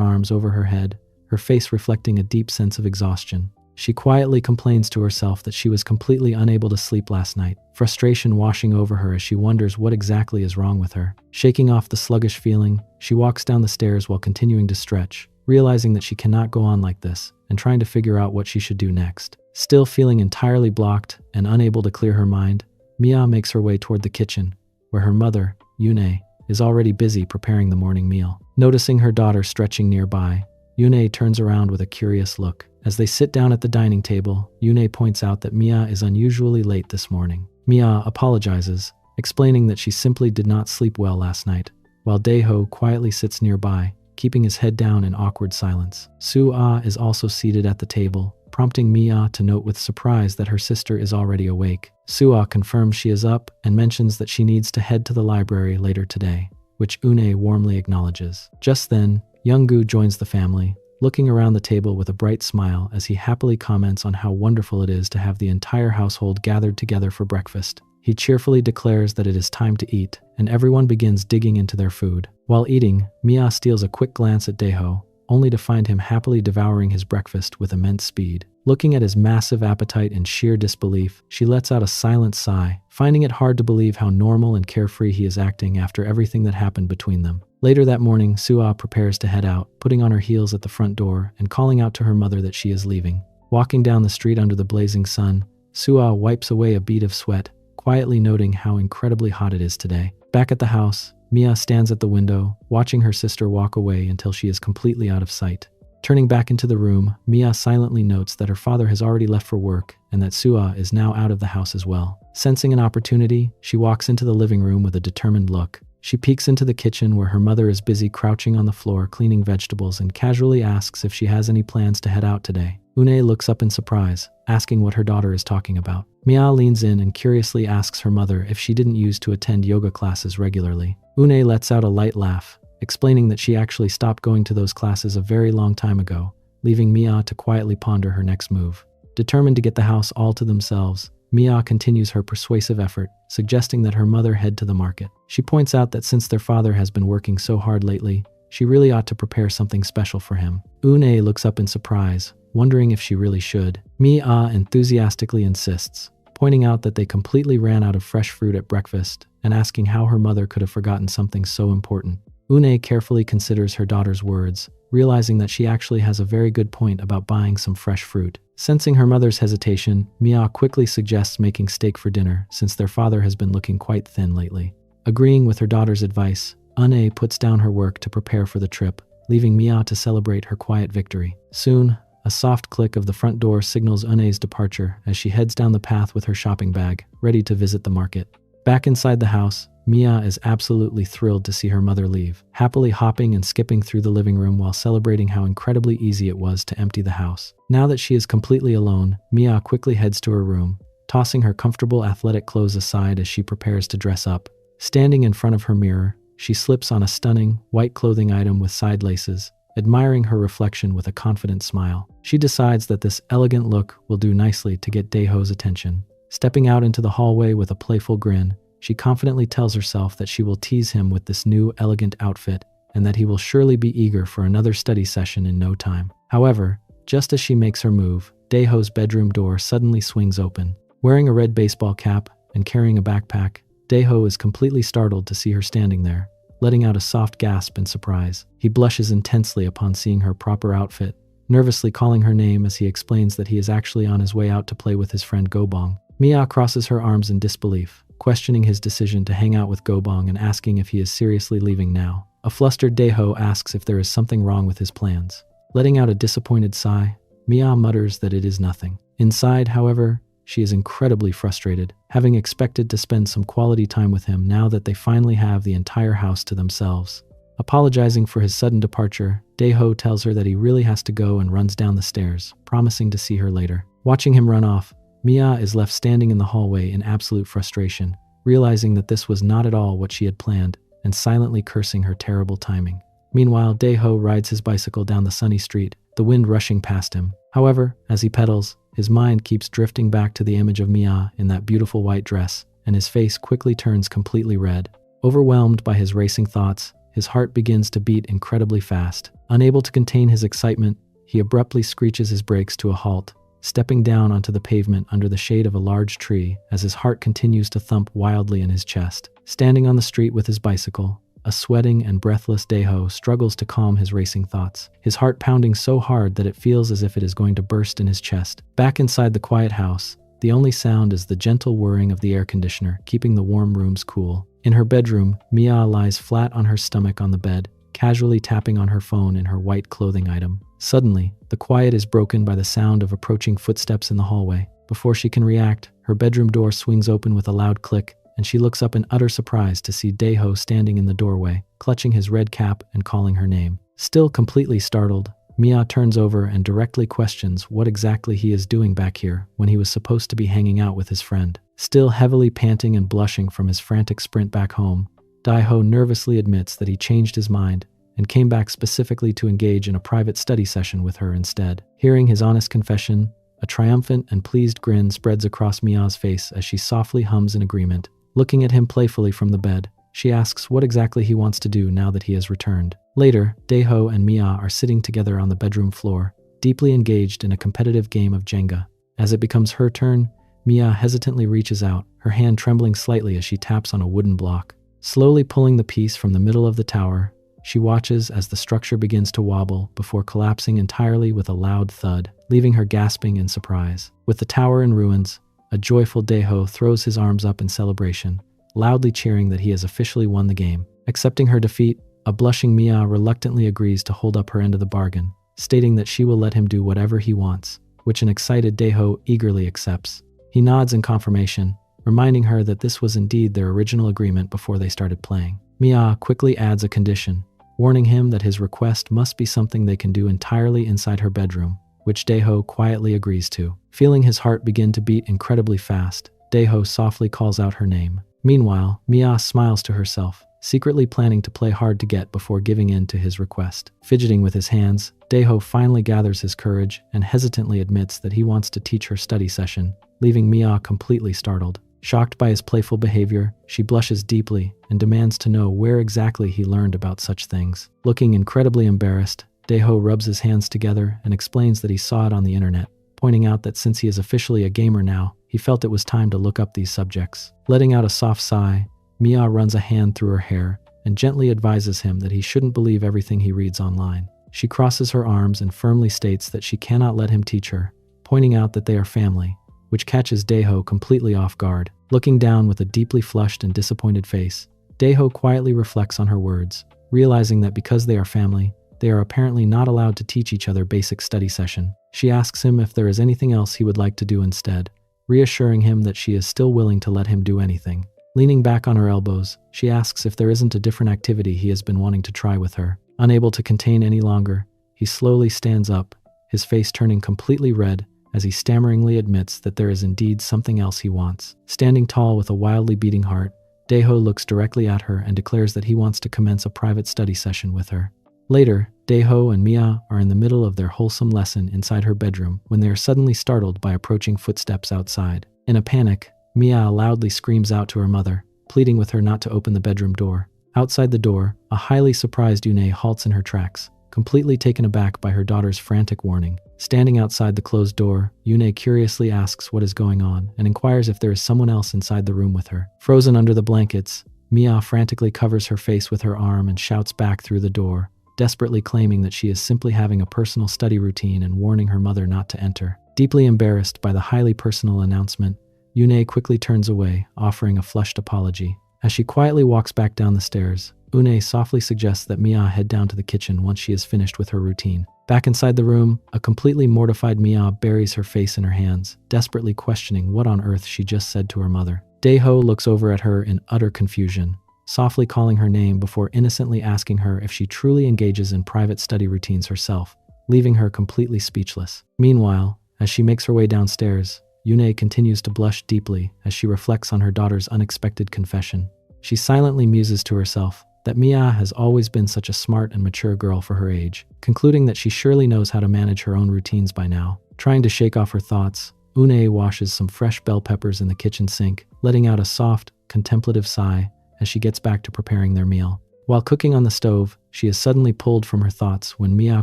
arms over her head, her face reflecting a deep sense of exhaustion. She quietly complains to herself that she was completely unable to sleep last night, frustration washing over her as she wonders what exactly is wrong with her. Shaking off the sluggish feeling, she walks down the stairs while continuing to stretch, realizing that she cannot go on like this, and trying to figure out what she should do next. Still feeling entirely blocked and unable to clear her mind, Mia makes her way toward the kitchen, where her mother, Yune, is already busy preparing the morning meal. Noticing her daughter stretching nearby, Yune turns around with a curious look. As they sit down at the dining table, Yune points out that Mia is unusually late this morning. Mia apologizes, explaining that she simply did not sleep well last night, while Daeho quietly sits nearby, keeping his head down in awkward silence. Soo-ah is also seated at the table, prompting Mia to note with surprise that her sister is already awake. Soo-ah confirms she is up and mentions that she needs to head to the library later today, which Une warmly acknowledges. Just then, Young-gu joins the family, looking around the table with a bright smile as he happily comments on how wonderful it is to have the entire household gathered together for breakfast. He cheerfully declares that it is time to eat, and everyone begins digging into their food. While eating, Mia steals a quick glance at Daeho, only to find him happily devouring his breakfast with immense speed. Looking at his massive appetite in sheer disbelief, she lets out a silent sigh, finding it hard to believe how normal and carefree he is acting after everything that happened between them. Later that morning, Soo-ah prepares to head out, putting on her heels at the front door and calling out to her mother that she is leaving. Walking down the street under the blazing sun, Soo-ah wipes away a bead of sweat, quietly noting how incredibly hot it is today. Back at the house, Mia stands at the window, watching her sister walk away until she is completely out of sight. Turning back into the room, Mia silently notes that her father has already left for work and that Soo-ah is now out of the house as well. Sensing an opportunity, she walks into the living room with a determined look. She peeks into the kitchen where her mother is busy crouching on the floor cleaning vegetables and casually asks if she has any plans to head out today. Une looks up in surprise, asking what her daughter is talking about. Mia leans in and curiously asks her mother if she didn't used to attend yoga classes regularly. Une lets out a light laugh, explaining that she actually stopped going to those classes a very long time ago, leaving Mia to quietly ponder her next move. Determined to get the house all to themselves, Mia continues her persuasive effort, suggesting that her mother head to the market. She points out that since their father has been working so hard lately, she really ought to prepare something special for him. Une looks up in surprise, wondering if she really should. Mia enthusiastically insists, pointing out that they completely ran out of fresh fruit at breakfast and asking how her mother could have forgotten something so important. Une carefully considers her daughter's words, realizing that she actually has a very good point about buying some fresh fruit. Sensing her mother's hesitation, Mia quickly suggests making steak for dinner since their father has been looking quite thin lately. Agreeing with her daughter's advice, Une puts down her work to prepare for the trip, leaving Mia to celebrate her quiet victory. Soon, a soft click of the front door signals Une's departure as she heads down the path with her shopping bag, ready to visit the market. Back inside the house, Mia is absolutely thrilled to see her mother leave, happily hopping and skipping through the living room while celebrating how incredibly easy it was to empty the house. Now that she is completely alone, Mia quickly heads to her room, tossing her comfortable athletic clothes aside as she prepares to dress up. Standing in front of her mirror, she slips on a stunning, white clothing item with side laces, admiring her reflection with a confident smile. She decides that this elegant look will do nicely to get Daeho's attention. Stepping out into the hallway with a playful grin, she confidently tells herself that she will tease him with this new, elegant outfit and that he will surely be eager for another study session in no time. However, just as she makes her move, Daeho's bedroom door suddenly swings open. Wearing a red baseball cap and carrying a backpack, Daeho is completely startled to see her standing there, letting out a soft gasp in surprise. He blushes intensely upon seeing her proper outfit, nervously calling her name as he explains that he is actually on his way out to play with his friend Gobong. Mia crosses her arms in disbelief, questioning his decision to hang out with Gobong and asking if he is seriously leaving now. A flustered Daeho asks if there is something wrong with his plans. Letting out a disappointed sigh, Mia mutters that it is nothing. Inside, however, she is incredibly frustrated, having expected to spend some quality time with him now that they finally have the entire house to themselves. Apologizing for his sudden departure, Daeho tells her that he really has to go and runs down the stairs, promising to see her later. Watching him run off, Mia is left standing in the hallway in absolute frustration, realizing that this was not at all what she had planned, and silently cursing her terrible timing. Meanwhile, Daeho rides his bicycle down the sunny street, the wind rushing past him. However, as he pedals, his mind keeps drifting back to the image of Mia in that beautiful white dress, and his face quickly turns completely red. Overwhelmed by his racing thoughts, his heart begins to beat incredibly fast. Unable to contain his excitement, he abruptly screeches his brakes to a halt, stepping down onto the pavement under the shade of a large tree as his heart continues to thump wildly in his chest. Standing on the street with his bicycle, a sweating and breathless Daeho struggles to calm his racing thoughts, his heart pounding so hard that it feels as if it is going to burst in his chest. Back inside the quiet house, the only sound is the gentle whirring of the air conditioner, keeping the warm rooms cool. In her bedroom, Mia lies flat on her stomach on the bed, casually tapping on her phone in her white clothing item. Suddenly, the quiet is broken by the sound of approaching footsteps in the hallway. Before she can react, her bedroom door swings open with a loud click, and she looks up in utter surprise to see Daeho standing in the doorway, clutching his red cap and calling her name. Still completely startled, Mia turns over and directly questions what exactly he is doing back here when he was supposed to be hanging out with his friend. Still heavily panting and blushing from his frantic sprint back home, Daeho nervously admits that he changed his mind and came back specifically to engage in a private study session with her instead. Hearing his honest confession, a triumphant and pleased grin spreads across Mia's face as she softly hums in agreement. Looking at him playfully from the bed, she asks what exactly he wants to do now that he has returned. Later, Daeho and Mia are sitting together on the bedroom floor, deeply engaged in a competitive game of Jenga. As it becomes her turn, Mia hesitantly reaches out, her hand trembling slightly as she taps on a wooden block. Slowly pulling the piece from the middle of the tower, she watches as the structure begins to wobble before collapsing entirely with a loud thud, leaving her gasping in surprise. With the tower in ruins, a joyful Daeho throws his arms up in celebration, loudly cheering that he has officially won the game. Accepting her defeat, a blushing Mia reluctantly agrees to hold up her end of the bargain, stating that she will let him do whatever he wants, which an excited Daeho eagerly accepts. He nods in confirmation, reminding her that this was indeed their original agreement before they started playing. Mia quickly adds a condition, warning him that his request must be something they can do entirely inside her bedroom, which Daeho quietly agrees to. Feeling his heart begin to beat incredibly fast, Daeho softly calls out her name. Meanwhile, Mia smiles to herself, secretly planning to play hard to get before giving in to his request. Fidgeting with his hands, Daeho finally gathers his courage and hesitantly admits that he wants to teach her study session, leaving Mia completely startled. Shocked by his playful behavior, she blushes deeply and demands to know where exactly he learned about such things. Looking incredibly embarrassed, Daeho rubs his hands together and explains that he saw it on the internet, pointing out that since he is officially a gamer now, he felt it was time to look up these subjects. Letting out a soft sigh, Mia runs a hand through her hair and gently advises him that he shouldn't believe everything he reads online. She crosses her arms and firmly states that she cannot let him teach her, pointing out that they are family, which catches Daeho completely off guard. Looking down with a deeply flushed and disappointed face, Daeho quietly reflects on her words, realizing that because they are family, they are apparently not allowed to teach each other basic study session. She asks him if there is anything else he would like to do instead, reassuring him that she is still willing to let him do anything. Leaning back on her elbows, she asks if there isn't a different activity he has been wanting to try with her. Unable to contain any longer, he slowly stands up, his face turning completely red as he stammeringly admits that there is indeed something else he wants. Standing tall with a wildly beating heart, Daeho looks directly at her and declares that he wants to commence a private study session with her. Later, Daeho and Mia are in the middle of their wholesome lesson inside her bedroom when they are suddenly startled by approaching footsteps outside. In a panic, Mia loudly screams out to her mother, pleading with her not to open the bedroom door. Outside the door, a highly surprised Yune halts in her tracks, completely taken aback by her daughter's frantic warning. Standing outside the closed door, Yune curiously asks what is going on and inquires if there is someone else inside the room with her. Frozen under the blankets, Mia frantically covers her face with her arm and shouts back through the door, desperately claiming that she is simply having a personal study routine and warning her mother not to enter. Deeply embarrassed by the highly personal announcement, Yune quickly turns away, offering a flushed apology. As she quietly walks back down the stairs, Une softly suggests that Mia head down to the kitchen once she is finished with her routine. Back inside the room, a completely mortified Mia buries her face in her hands, desperately questioning what on earth she just said to her mother. Daeho looks over at her in utter confusion, softly calling her name before innocently asking her if she truly engages in private study routines herself, leaving her completely speechless. Meanwhile, as she makes her way downstairs, Yune continues to blush deeply as she reflects on her daughter's unexpected confession. She silently muses to herself, that Mia has always been such a smart and mature girl for her age, concluding that she surely knows how to manage her own routines by now. Trying to shake off her thoughts, Une washes some fresh bell peppers in the kitchen sink, letting out a soft, contemplative sigh as she gets back to preparing their meal. While cooking on the stove, she is suddenly pulled from her thoughts when Mia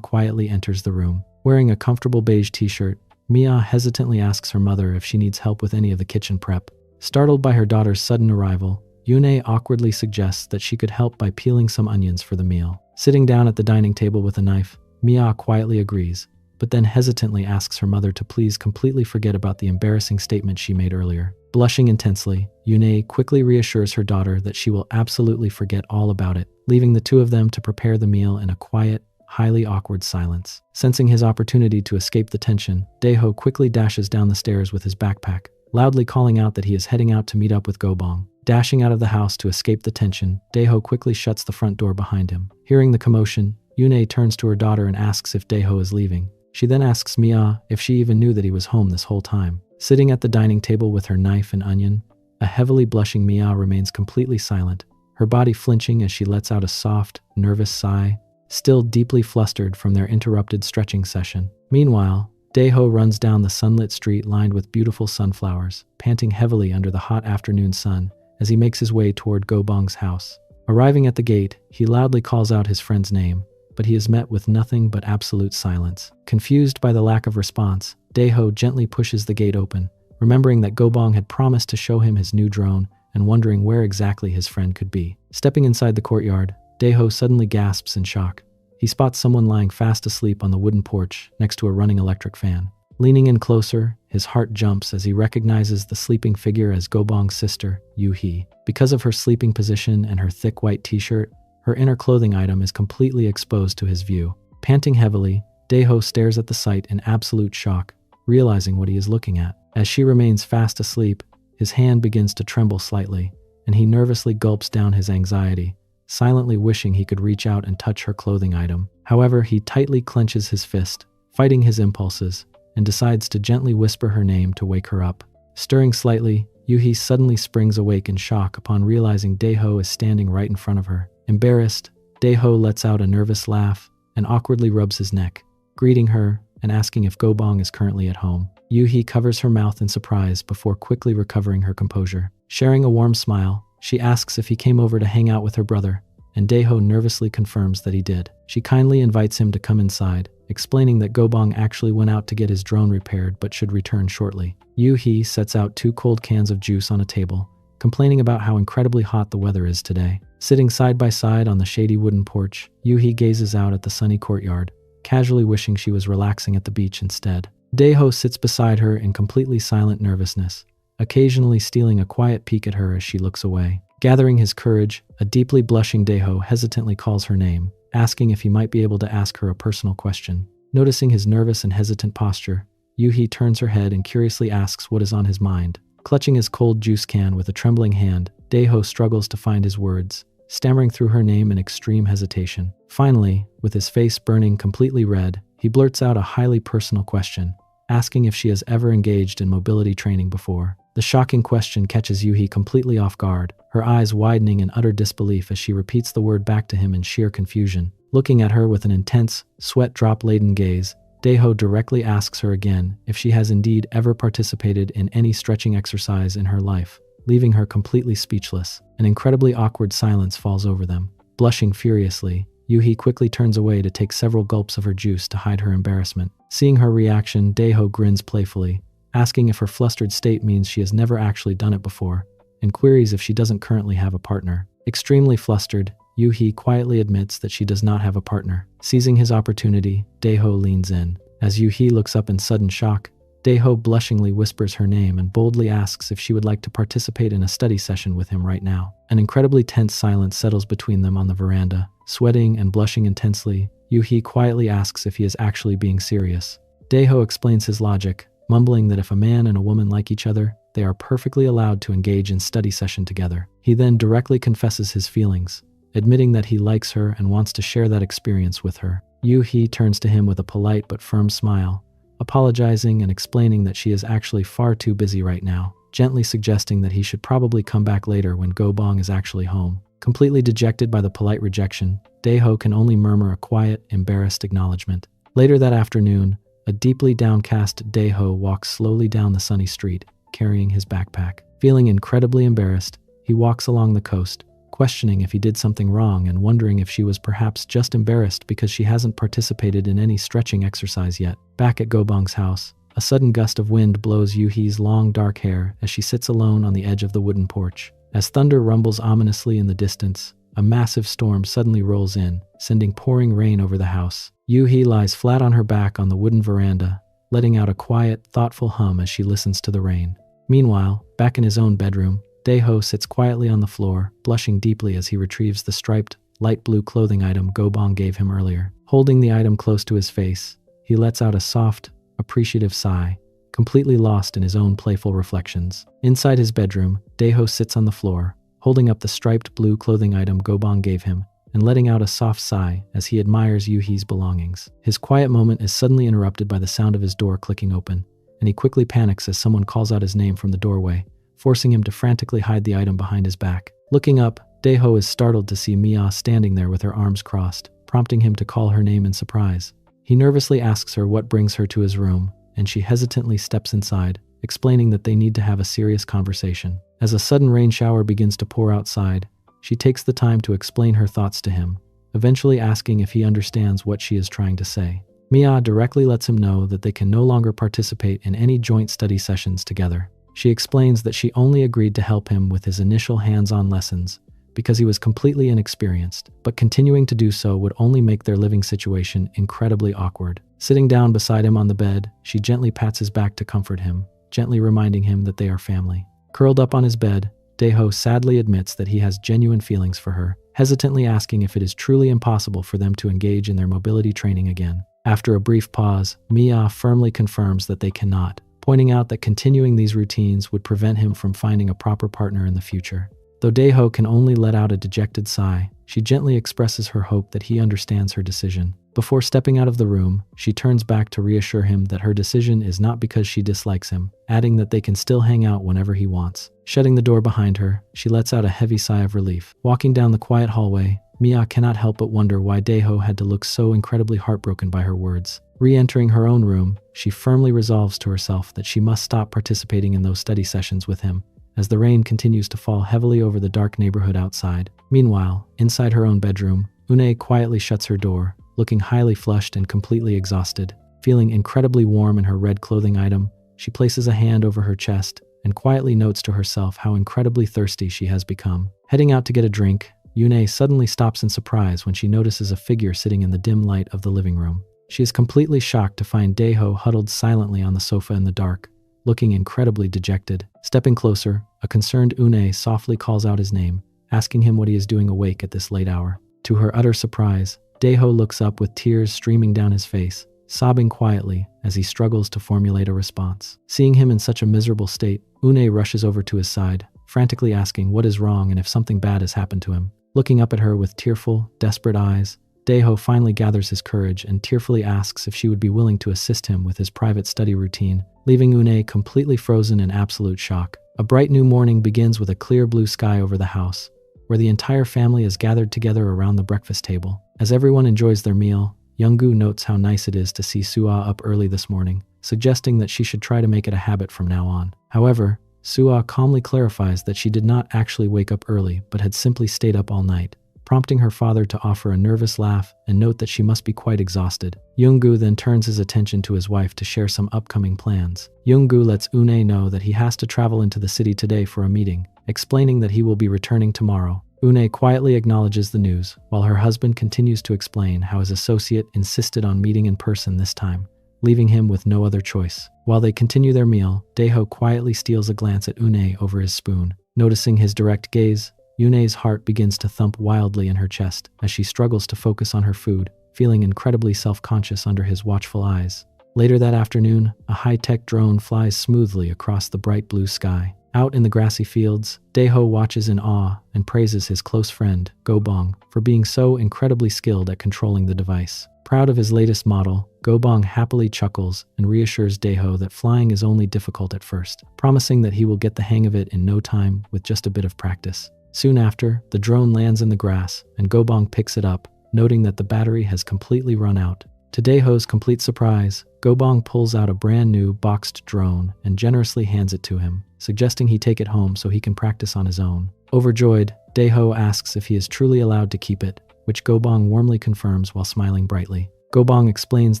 quietly enters the room. Wearing a comfortable beige t-shirt, Mia hesitantly asks her mother if she needs help with any of the kitchen prep. Startled by her daughter's sudden arrival, Yune awkwardly suggests that she could help by peeling some onions for the meal. Sitting down at the dining table with a knife, Mia quietly agrees, but then hesitantly asks her mother to please completely forget about the embarrassing statement she made earlier. Blushing intensely, Yune quickly reassures her daughter that she will absolutely forget all about it, leaving the two of them to prepare the meal in a quiet, highly awkward silence. Sensing his opportunity to escape the tension, Daeho quickly dashes down the stairs with his backpack, loudly calling out that he is heading out to meet up with Gobong. Dashing out of the house to escape the tension, Daeho quickly shuts the front door behind him. Hearing the commotion, Yune turns to her daughter and asks if Daeho is leaving. She then asks Mia if she even knew that he was home this whole time. Sitting at the dining table with her knife and onion, a heavily blushing Mia remains completely silent, her body flinching as she lets out a soft, nervous sigh, still deeply flustered from their interrupted stretching session. Meanwhile, Daeho runs down the sunlit street lined with beautiful sunflowers, panting heavily under the hot afternoon sun as he makes his way toward Gobong's house. Arriving at the gate, he loudly calls out his friend's name, but he is met with nothing but absolute silence. Confused by the lack of response, Daeho gently pushes the gate open, remembering that Gobong had promised to show him his new drone and wondering where exactly his friend could be. Stepping inside the courtyard, Daeho suddenly gasps in shock. He spots someone lying fast asleep on the wooden porch next to a running electric fan. Leaning in closer, his heart jumps as he recognizes the sleeping figure as Gobong's sister, Yu-hee. Because of her sleeping position and her thick white t-shirt, her inner clothing item is completely exposed to his view. Panting heavily, Daeho stares at the sight in absolute shock, realizing what he is looking at. As she remains fast asleep, his hand begins to tremble slightly, and he nervously gulps down his anxiety, silently wishing he could reach out and touch her clothing item. However, he tightly clenches his fist, fighting his impulses, and decides to gently whisper her name to wake her up. Stirring slightly, Yu-hee suddenly springs awake in shock upon realizing Daeho is standing right in front of her. Embarrassed, Daeho lets out a nervous laugh and awkwardly rubs his neck, greeting her and asking if Gobong is currently at home. Yu-hee covers her mouth in surprise before quickly recovering her composure. Sharing a warm smile, she asks if he came over to hang out with her brother, and Daeho nervously confirms that he did. She kindly invites him to come inside, explaining that Gobong actually went out to get his drone repaired but should return shortly. Yu-hee sets out 2 cold cans of juice on a table, complaining about how incredibly hot the weather is today. Sitting side by side on the shady wooden porch, Yu-hee gazes out at the sunny courtyard, casually wishing she was relaxing at the beach instead. Daeho sits beside her in completely silent nervousness, occasionally stealing a quiet peek at her as she looks away. Gathering his courage, a deeply blushing Daeho hesitantly calls her name, asking if he might be able to ask her a personal question. Noticing his nervous and hesitant posture, Yu-hee turns her head and curiously asks what is on his mind. Clutching his cold juice can with a trembling hand, Daeho struggles to find his words, stammering through her name in extreme hesitation. Finally, with his face burning completely red, he blurts out a highly personal question, asking if she has ever engaged in mobility training before. The shocking question catches Yu-hee completely off guard, her eyes widening in utter disbelief as she repeats the word back to him in sheer confusion. Looking at her with an intense, sweat-drop-laden gaze, Daeho directly asks her again if she has indeed ever participated in any stretching exercise in her life, leaving her completely speechless. An incredibly awkward silence falls over them. Blushing furiously, Yu-hee quickly turns away to take several gulps of her juice to hide her embarrassment. Seeing her reaction, Daeho grins playfully, asking if her flustered state means she has never actually done it before, and queries if she doesn't currently have a partner. Extremely flustered, Yu-hee quietly admits that she does not have a partner. Seizing his opportunity, Daeho leans in. As Yu-hee looks up in sudden shock, Daeho blushingly whispers her name and boldly asks if she would like to participate in a study session with him right now. An incredibly tense silence settles between them on the veranda. Sweating and blushing intensely, Yu-hee quietly asks if he is actually being serious. Daeho explains his logic, mumbling that if a man and a woman like each other, they are perfectly allowed to engage in study session together. He then directly confesses his feelings, admitting that he likes her and wants to share that experience with her. Yu-hee turns to him with a polite but firm smile, apologizing and explaining that she is actually far too busy right now. gently suggesting that he should probably come back later when Go-bong is actually home. Completely dejected by the polite rejection, Dae-ho can only murmur a quiet, embarrassed acknowledgement. Later that afternoon, a deeply downcast Dae-ho walks slowly down the sunny street, carrying his backpack. Feeling incredibly embarrassed, he walks along the coast, questioning if he did something wrong and wondering if she was perhaps just embarrassed because she hasn't participated in any stretching exercise yet. Back at Go-bong's house, a sudden gust of wind blows Yoo-hee's long dark hair as she sits alone on the edge of the wooden porch. As thunder rumbles ominously in the distance, a massive storm suddenly rolls in, sending pouring rain over the house. Yoo-hee lies flat on her back on the wooden veranda, letting out a quiet, thoughtful hum as she listens to the rain. Meanwhile, back in his own bedroom, Dae-ho sits quietly on the floor, blushing deeply as he retrieves the striped, light blue clothing item Go-bong gave him earlier. Holding the item close to his face, he lets out a soft, appreciative sigh, completely lost in his own playful reflections. Inside his bedroom, Dae-ho sits on the floor, holding up the striped blue clothing item Go-bong gave him, and letting out a soft sigh as he admires Yoo-hee's belongings. His quiet moment is suddenly interrupted by the sound of his door clicking open, and he quickly panics as someone calls out his name from the doorway, forcing him to frantically hide the item behind his back. Looking up, Dae-ho is startled to see Mia standing there with her arms crossed, prompting him to call her name in surprise. He nervously asks her what brings her to his room, and she hesitantly steps inside, explaining that they need to have a serious conversation. As a sudden rain shower begins to pour outside, she takes the time to explain her thoughts to him, eventually asking if he understands what she is trying to say. Mia directly lets him know that they can no longer participate in any joint study sessions together. She explains that she only agreed to help him with his initial hands-on lessons because he was completely inexperienced, but continuing to do so would only make their living situation incredibly awkward. Sitting down beside him on the bed, she gently pats his back to comfort him, gently reminding him that they are family. Curled up on his bed, Dae-ho sadly admits that he has genuine feelings for her, hesitantly asking if it is truly impossible for them to engage in their mobility training again. After a brief pause, Mia firmly confirms that they cannot, pointing out that continuing these routines would prevent him from finding a proper partner in the future. Though Dae-ho can only let out a dejected sigh, she gently expresses her hope that he understands her decision. Before stepping out of the room, she turns back to reassure him that her decision is not because she dislikes him, adding that they can still hang out whenever he wants. Shutting the door behind her, she lets out a heavy sigh of relief. Walking down the quiet hallway, Mia cannot help but wonder why Dae-ho had to look so incredibly heartbroken by her words. Re-entering her own room, she firmly resolves to herself that she must stop participating in those study sessions with him, as the rain continues to fall heavily over the dark neighborhood outside. Meanwhile, inside her own bedroom, Une quietly shuts her door, looking highly flushed and completely exhausted. Feeling incredibly warm in her red clothing item, she places a hand over her chest and quietly notes to herself how incredibly thirsty she has become. Heading out to get a drink, Une suddenly stops in surprise when she notices a figure sitting in the dim light of the living room. She is completely shocked to find Dae-ho huddled silently on the sofa in the dark, looking incredibly dejected. Stepping closer, a concerned Une softly calls out his name, asking him what he is doing awake at this late hour. To her utter surprise, Dae-ho looks up with tears streaming down his face, sobbing quietly as he struggles to formulate a response. Seeing him in such a miserable state, Une rushes over to his side, frantically asking what is wrong and if something bad has happened to him. Looking up at her with tearful, desperate eyes, Dae-ho finally gathers his courage and tearfully asks if she would be willing to assist him with his private study routine, leaving Une completely frozen in absolute shock. A bright new morning begins with a clear blue sky over the house, where the entire family is gathered together around the breakfast table. As everyone enjoys their meal, Young-gu notes how nice it is to see Sua up early this morning, suggesting that she should try to make it a habit from now on. However, Sua calmly clarifies that she did not actually wake up early but had simply stayed up all night, prompting her father to offer a nervous laugh and note that she must be quite exhausted. Young-gu then turns his attention to his wife to share some upcoming plans. Young-gu lets Une know that he has to travel into the city today for a meeting, explaining that he will be returning tomorrow. Une quietly acknowledges the news, while her husband continues to explain how his associate insisted on meeting in person this time, leaving him with no other choice. While they continue their meal, Dae-ho quietly steals a glance at Une over his spoon. Noticing his direct gaze, Une's heart begins to thump wildly in her chest as she struggles to focus on her food, feeling incredibly self-conscious under his watchful eyes. Later that afternoon, a high-tech drone flies smoothly across the bright blue sky. Out in the grassy fields, Dae-ho watches in awe and praises his close friend, Go-bong, for being so incredibly skilled at controlling the device. Proud of his latest model, Gobong happily chuckles and reassures Daeho that flying is only difficult at first, promising that he will get the hang of it in no time with just a bit of practice. Soon after, the drone lands in the grass, and Gobong picks it up, noting that the battery has completely run out. To Daeho's complete surprise, Gobong pulls out a brand new boxed drone and generously hands it to him, suggesting he take it home so he can practice on his own. Overjoyed, Daeho asks if he is truly allowed to keep it, which Gobong warmly confirms while smiling brightly. Gobong explains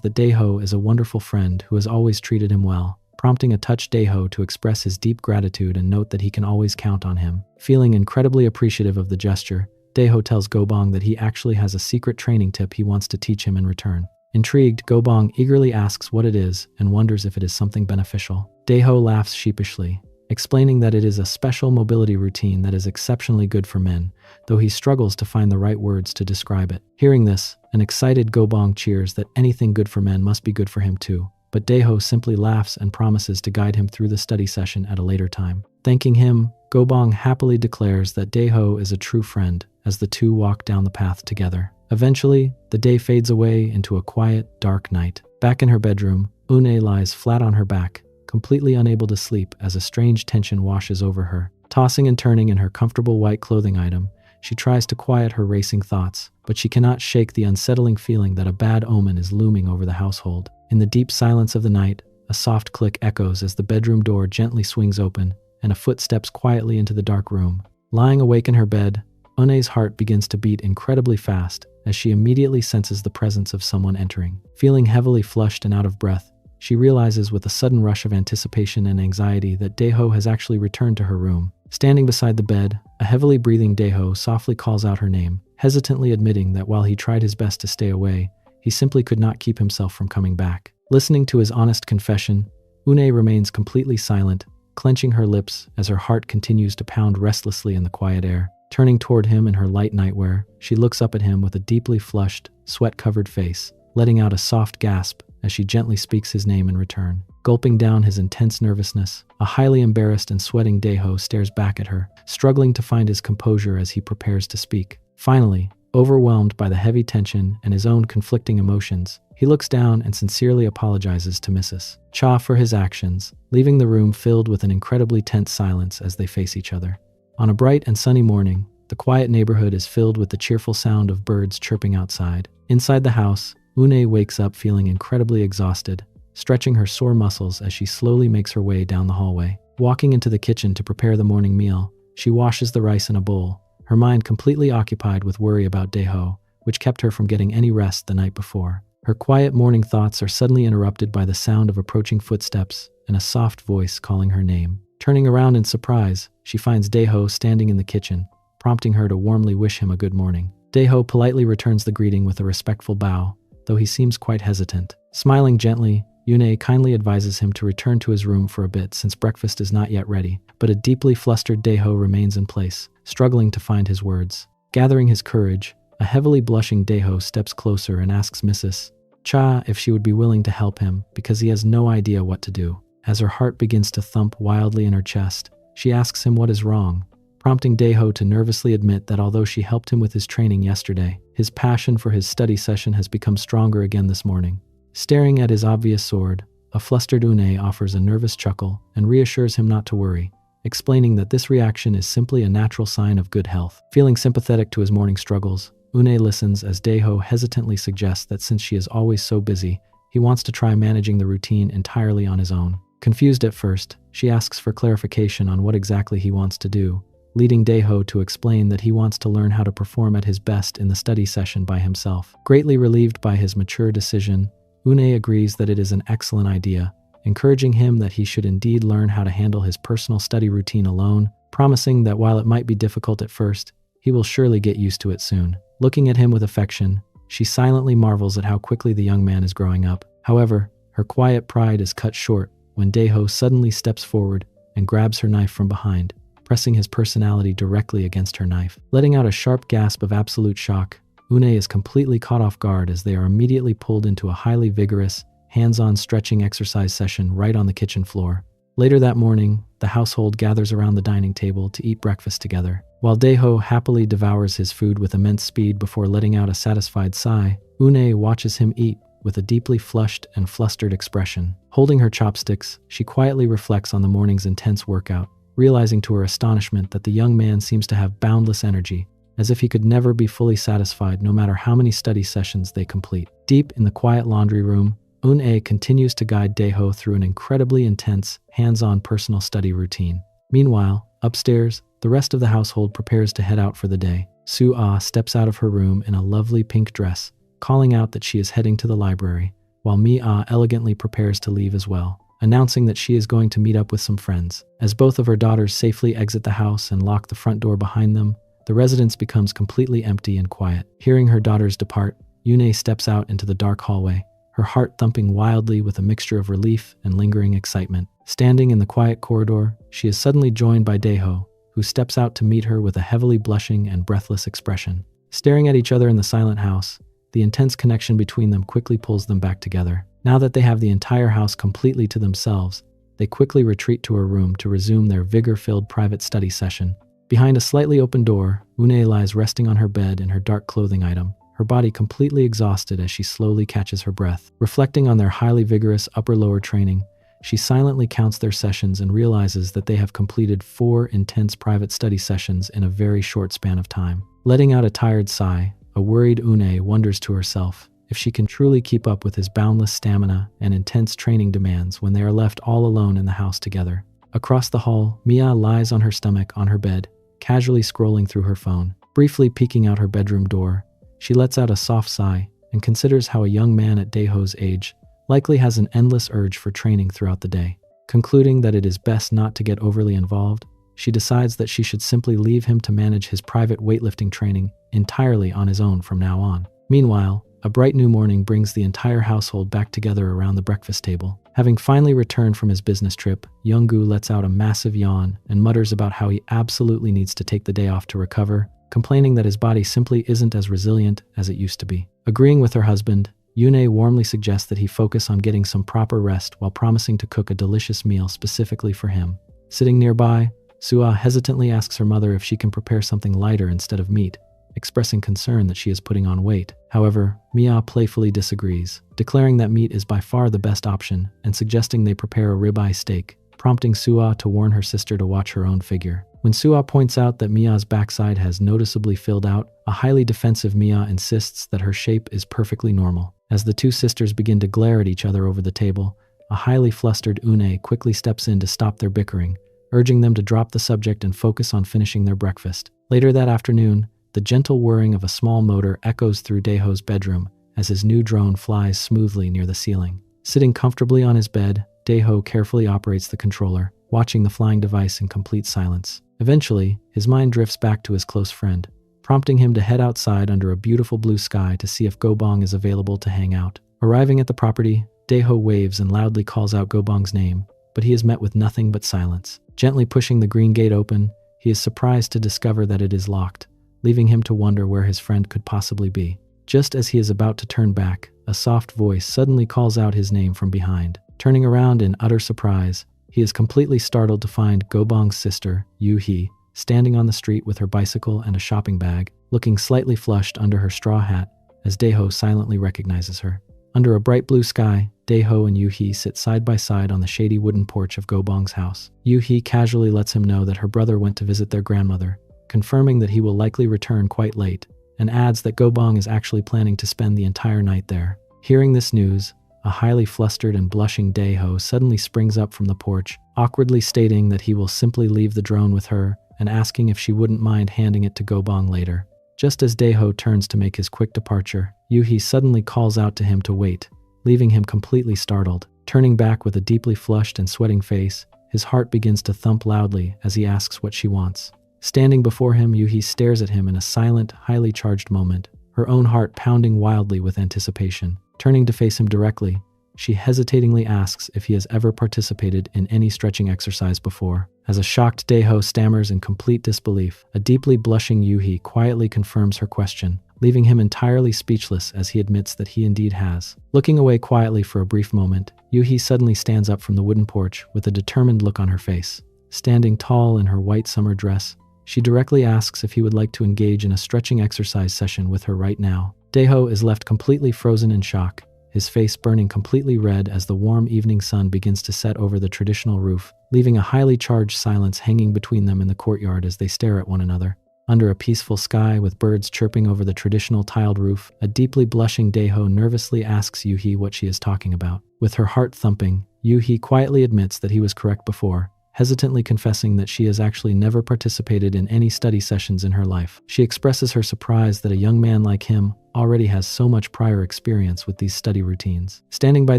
that Daeho is a wonderful friend who has always treated him well, prompting a touched Daeho to express his deep gratitude and note that he can always count on him. Feeling incredibly appreciative of the gesture, Daeho tells Gobong that he actually has a secret training tip he wants to teach him in return. Intrigued, Gobong eagerly asks what it is and wonders if it is something beneficial. Daeho laughs sheepishly, explaining that it is a special mobility routine that is exceptionally good for men, though he struggles to find the right words to describe it. Hearing this, an excited Gobong cheers that anything good for men must be good for him too, but Daeho simply laughs and promises to guide him through the study session at a later time. Thanking him, Gobong happily declares that Daeho is a true friend as the two walk down the path together. Eventually, the day fades away into a quiet, dark night. Back in her bedroom, Une lies flat on her back, completely unable to sleep as a strange tension washes over her. Tossing and turning in her comfortable white clothing item, she tries to quiet her racing thoughts, but she cannot shake the unsettling feeling that a bad omen is looming over the household. In the deep silence of the night, a soft click echoes as the bedroom door gently swings open, and a foot steps quietly into the dark room. Lying awake in her bed, Une's heart begins to beat incredibly fast as she immediately senses the presence of someone entering. Feeling heavily flushed and out of breath, she realizes with a sudden rush of anticipation and anxiety that Daeho has actually returned to her room. Standing beside the bed, a heavily breathing Daeho softly calls out her name, hesitantly admitting that while he tried his best to stay away, he simply could not keep himself from coming back. Listening to his honest confession, Une remains completely silent, clenching her lips as her heart continues to pound restlessly in the quiet air. Turning toward him in her light nightwear, she looks up at him with a deeply flushed, sweat-covered face, letting out a soft gasp as she gently speaks his name in return. Gulping down his intense nervousness, a highly embarrassed and sweating Daeho stares back at her, struggling to find his composure as he prepares to speak. Finally, overwhelmed by the heavy tension and his own conflicting emotions, he looks down and sincerely apologizes to Mrs. Cha for his actions, leaving the room filled with an incredibly tense silence as they face each other. On a bright and sunny morning, the quiet neighborhood is filled with the cheerful sound of birds chirping outside. Inside the house, Une wakes up feeling incredibly exhausted, stretching her sore muscles as she slowly makes her way down the hallway. Walking into the kitchen to prepare the morning meal, she washes the rice in a bowl, her mind completely occupied with worry about Daeho, which kept her from getting any rest the night before. Her quiet morning thoughts are suddenly interrupted by the sound of approaching footsteps and a soft voice calling her name. Turning around in surprise, she finds Daeho standing in the kitchen, prompting her to warmly wish him a good morning. Daeho politely returns the greeting with a respectful bow, though he seems quite hesitant. Smiling gently, Une kindly advises him to return to his room for a bit since breakfast is not yet ready, but a deeply flustered Daeho remains in place, struggling to find his words. Gathering his courage, a heavily blushing Daeho steps closer and asks Mrs. Cha if she would be willing to help him because he has no idea what to do. As her heart begins to thump wildly in her chest, she asks him what is wrong, prompting Daeho to nervously admit that although she helped him with his training yesterday, his passion for his study session has become stronger again this morning. Staring at his obvious sword, a flustered Une offers a nervous chuckle and reassures him not to worry, explaining that this reaction is simply a natural sign of good health. Feeling sympathetic to his morning struggles, Une listens as Daeho hesitantly suggests that since she is always so busy, he wants to try managing the routine entirely on his own. Confused at first, she asks for clarification on what exactly he wants to do, leading Daeho to explain that he wants to learn how to perform at his best in the study session by himself. Greatly relieved by his mature decision, Une agrees that it is an excellent idea, encouraging him that he should indeed learn how to handle his personal study routine alone, promising that while it might be difficult at first, he will surely get used to it soon. Looking at him with affection, she silently marvels at how quickly the young man is growing up. However, her quiet pride is cut short when Daeho suddenly steps forward and grabs her knife from behind, pressing his personality directly against her knife. Letting out a sharp gasp of absolute shock, Une is completely caught off guard as they are immediately pulled into a highly vigorous, hands-on stretching exercise session right on the kitchen floor. Later that morning, the household gathers around the dining table to eat breakfast together. While Daeho happily devours his food with immense speed before letting out a satisfied sigh, Une watches him eat with a deeply flushed and flustered expression. Holding her chopsticks, she quietly reflects on the morning's intense workout, realizing to her astonishment that the young man seems to have boundless energy, as if he could never be fully satisfied no matter how many study sessions they complete. Deep in the quiet laundry room, Une continues to guide Daeho through an incredibly intense, hands-on personal study routine. Meanwhile, upstairs, the rest of the household prepares to head out for the day. Su-ah steps out of her room in a lovely pink dress, calling out that she is heading to the library, while Mi-ah elegantly prepares to leave as well, announcing that she is going to meet up with some friends. As both of her daughters safely exit the house and lock the front door behind them, the residence becomes completely empty and quiet. Hearing her daughters depart, Une steps out into the dark hallway, her heart thumping wildly with a mixture of relief and lingering excitement. Standing in the quiet corridor, she is suddenly joined by Daeho, who steps out to meet her with a heavily blushing and breathless expression. Staring at each other in the silent house, the intense connection between them quickly pulls them back together. Now that they have the entire house completely to themselves, they quickly retreat to her room to resume their vigor-filled private study session. Behind a slightly open door, Une lies resting on her bed in her dark clothing item, her body completely exhausted as she slowly catches her breath. Reflecting on their highly vigorous upper-lower training, she silently counts their sessions and realizes that they have completed 4 intense private study sessions in a very short span of time. Letting out a tired sigh, a worried Une wonders to herself if she can truly keep up with his boundless stamina and intense training demands when they are left all alone in the house together. Across the hall, Mia lies on her stomach on her bed, casually scrolling through her phone. Briefly peeking out her bedroom door, she lets out a soft sigh and considers how a young man at Daeho's age likely has an endless urge for training throughout the day. Concluding that it is best not to get overly involved, she decides that she should simply leave him to manage his private weightlifting training entirely on his own from now on. Meanwhile, a bright new morning brings the entire household back together around the breakfast table. Having finally returned from his business trip, Young-gu lets out a massive yawn and mutters about how he absolutely needs to take the day off to recover, complaining that his body simply isn't as resilient as it used to be. Agreeing with her husband, Yune warmly suggests that he focus on getting some proper rest while promising to cook a delicious meal specifically for him. Sitting nearby, Sua hesitantly asks her mother if she can prepare something lighter instead of meat, expressing concern that she is putting on weight. However, Mia playfully disagrees, declaring that meat is by far the best option and suggesting they prepare a ribeye steak, prompting Sua to warn her sister to watch her own figure. When Sua points out that Mia's backside has noticeably filled out, a highly defensive Mia insists that her shape is perfectly normal. As the two sisters begin to glare at each other over the table, a highly flustered Une quickly steps in to stop their bickering, urging them to drop the subject and focus on finishing their breakfast. Later that afternoon, the gentle whirring of a small motor echoes through Daeho's bedroom as his new drone flies smoothly near the ceiling. Sitting comfortably on his bed, Daeho carefully operates the controller, watching the flying device in complete silence. Eventually, his mind drifts back to his close friend, prompting him to head outside under a beautiful blue sky to see if Gobong is available to hang out. Arriving at the property, Daeho waves and loudly calls out Gobong's name, but he is met with nothing but silence. Gently pushing the green gate open, he is surprised to discover that it is locked, leaving him to wonder where his friend could possibly be. Just as he is about to turn back, a soft voice suddenly calls out his name from behind. Turning around in utter surprise, he is completely startled to find Gobong's sister, Yu-hee, standing on the street with her bicycle and a shopping bag, looking slightly flushed under her straw hat as Daeho silently recognizes her. Under a bright blue sky, Daeho and Yu-hee sit side by side on the shady wooden porch of Gobong's house. Yu-hee casually lets him know that her brother went to visit their grandmother, confirming that he will likely return quite late, and adds that Gobong is actually planning to spend the entire night there. Hearing this news, a highly flustered and blushing Daeho suddenly springs up from the porch, awkwardly stating that he will simply leave the drone with her and asking if she wouldn't mind handing it to Gobong later. Just as Daeho turns to make his quick departure, Yu-hee suddenly calls out to him to wait, leaving him completely startled. Turning back with a deeply flushed and sweating face, his heart begins to thump loudly as he asks what she wants. Standing before him, Yu-hee stares at him in a silent, highly charged moment, her own heart pounding wildly with anticipation. Turning to face him directly, she hesitatingly asks if he has ever participated in any stretching exercise before. As a shocked Daeho stammers in complete disbelief, a deeply blushing Yu-hee quietly confirms her question, leaving him entirely speechless as he admits that he indeed has. Looking away quietly for a brief moment, Yuhi suddenly stands up from the wooden porch with a determined look on her face. Standing tall in her white summer dress, she directly asks if he would like to engage in a stretching exercise session with her right now. Daeho is left completely frozen in shock, his face burning completely red as the warm evening sun begins to set over the traditional roof, leaving a highly charged silence hanging between them in the courtyard as they stare at one another. Under a peaceful sky with birds chirping over the traditional tiled roof, a deeply blushing Daeho nervously asks Yuhi what she is talking about. With her heart thumping, Yuhi quietly admits that he was correct before, hesitantly confessing that she has actually never participated in any study sessions in her life. She expresses her surprise that a young man like him already has so much prior experience with these study routines. Standing by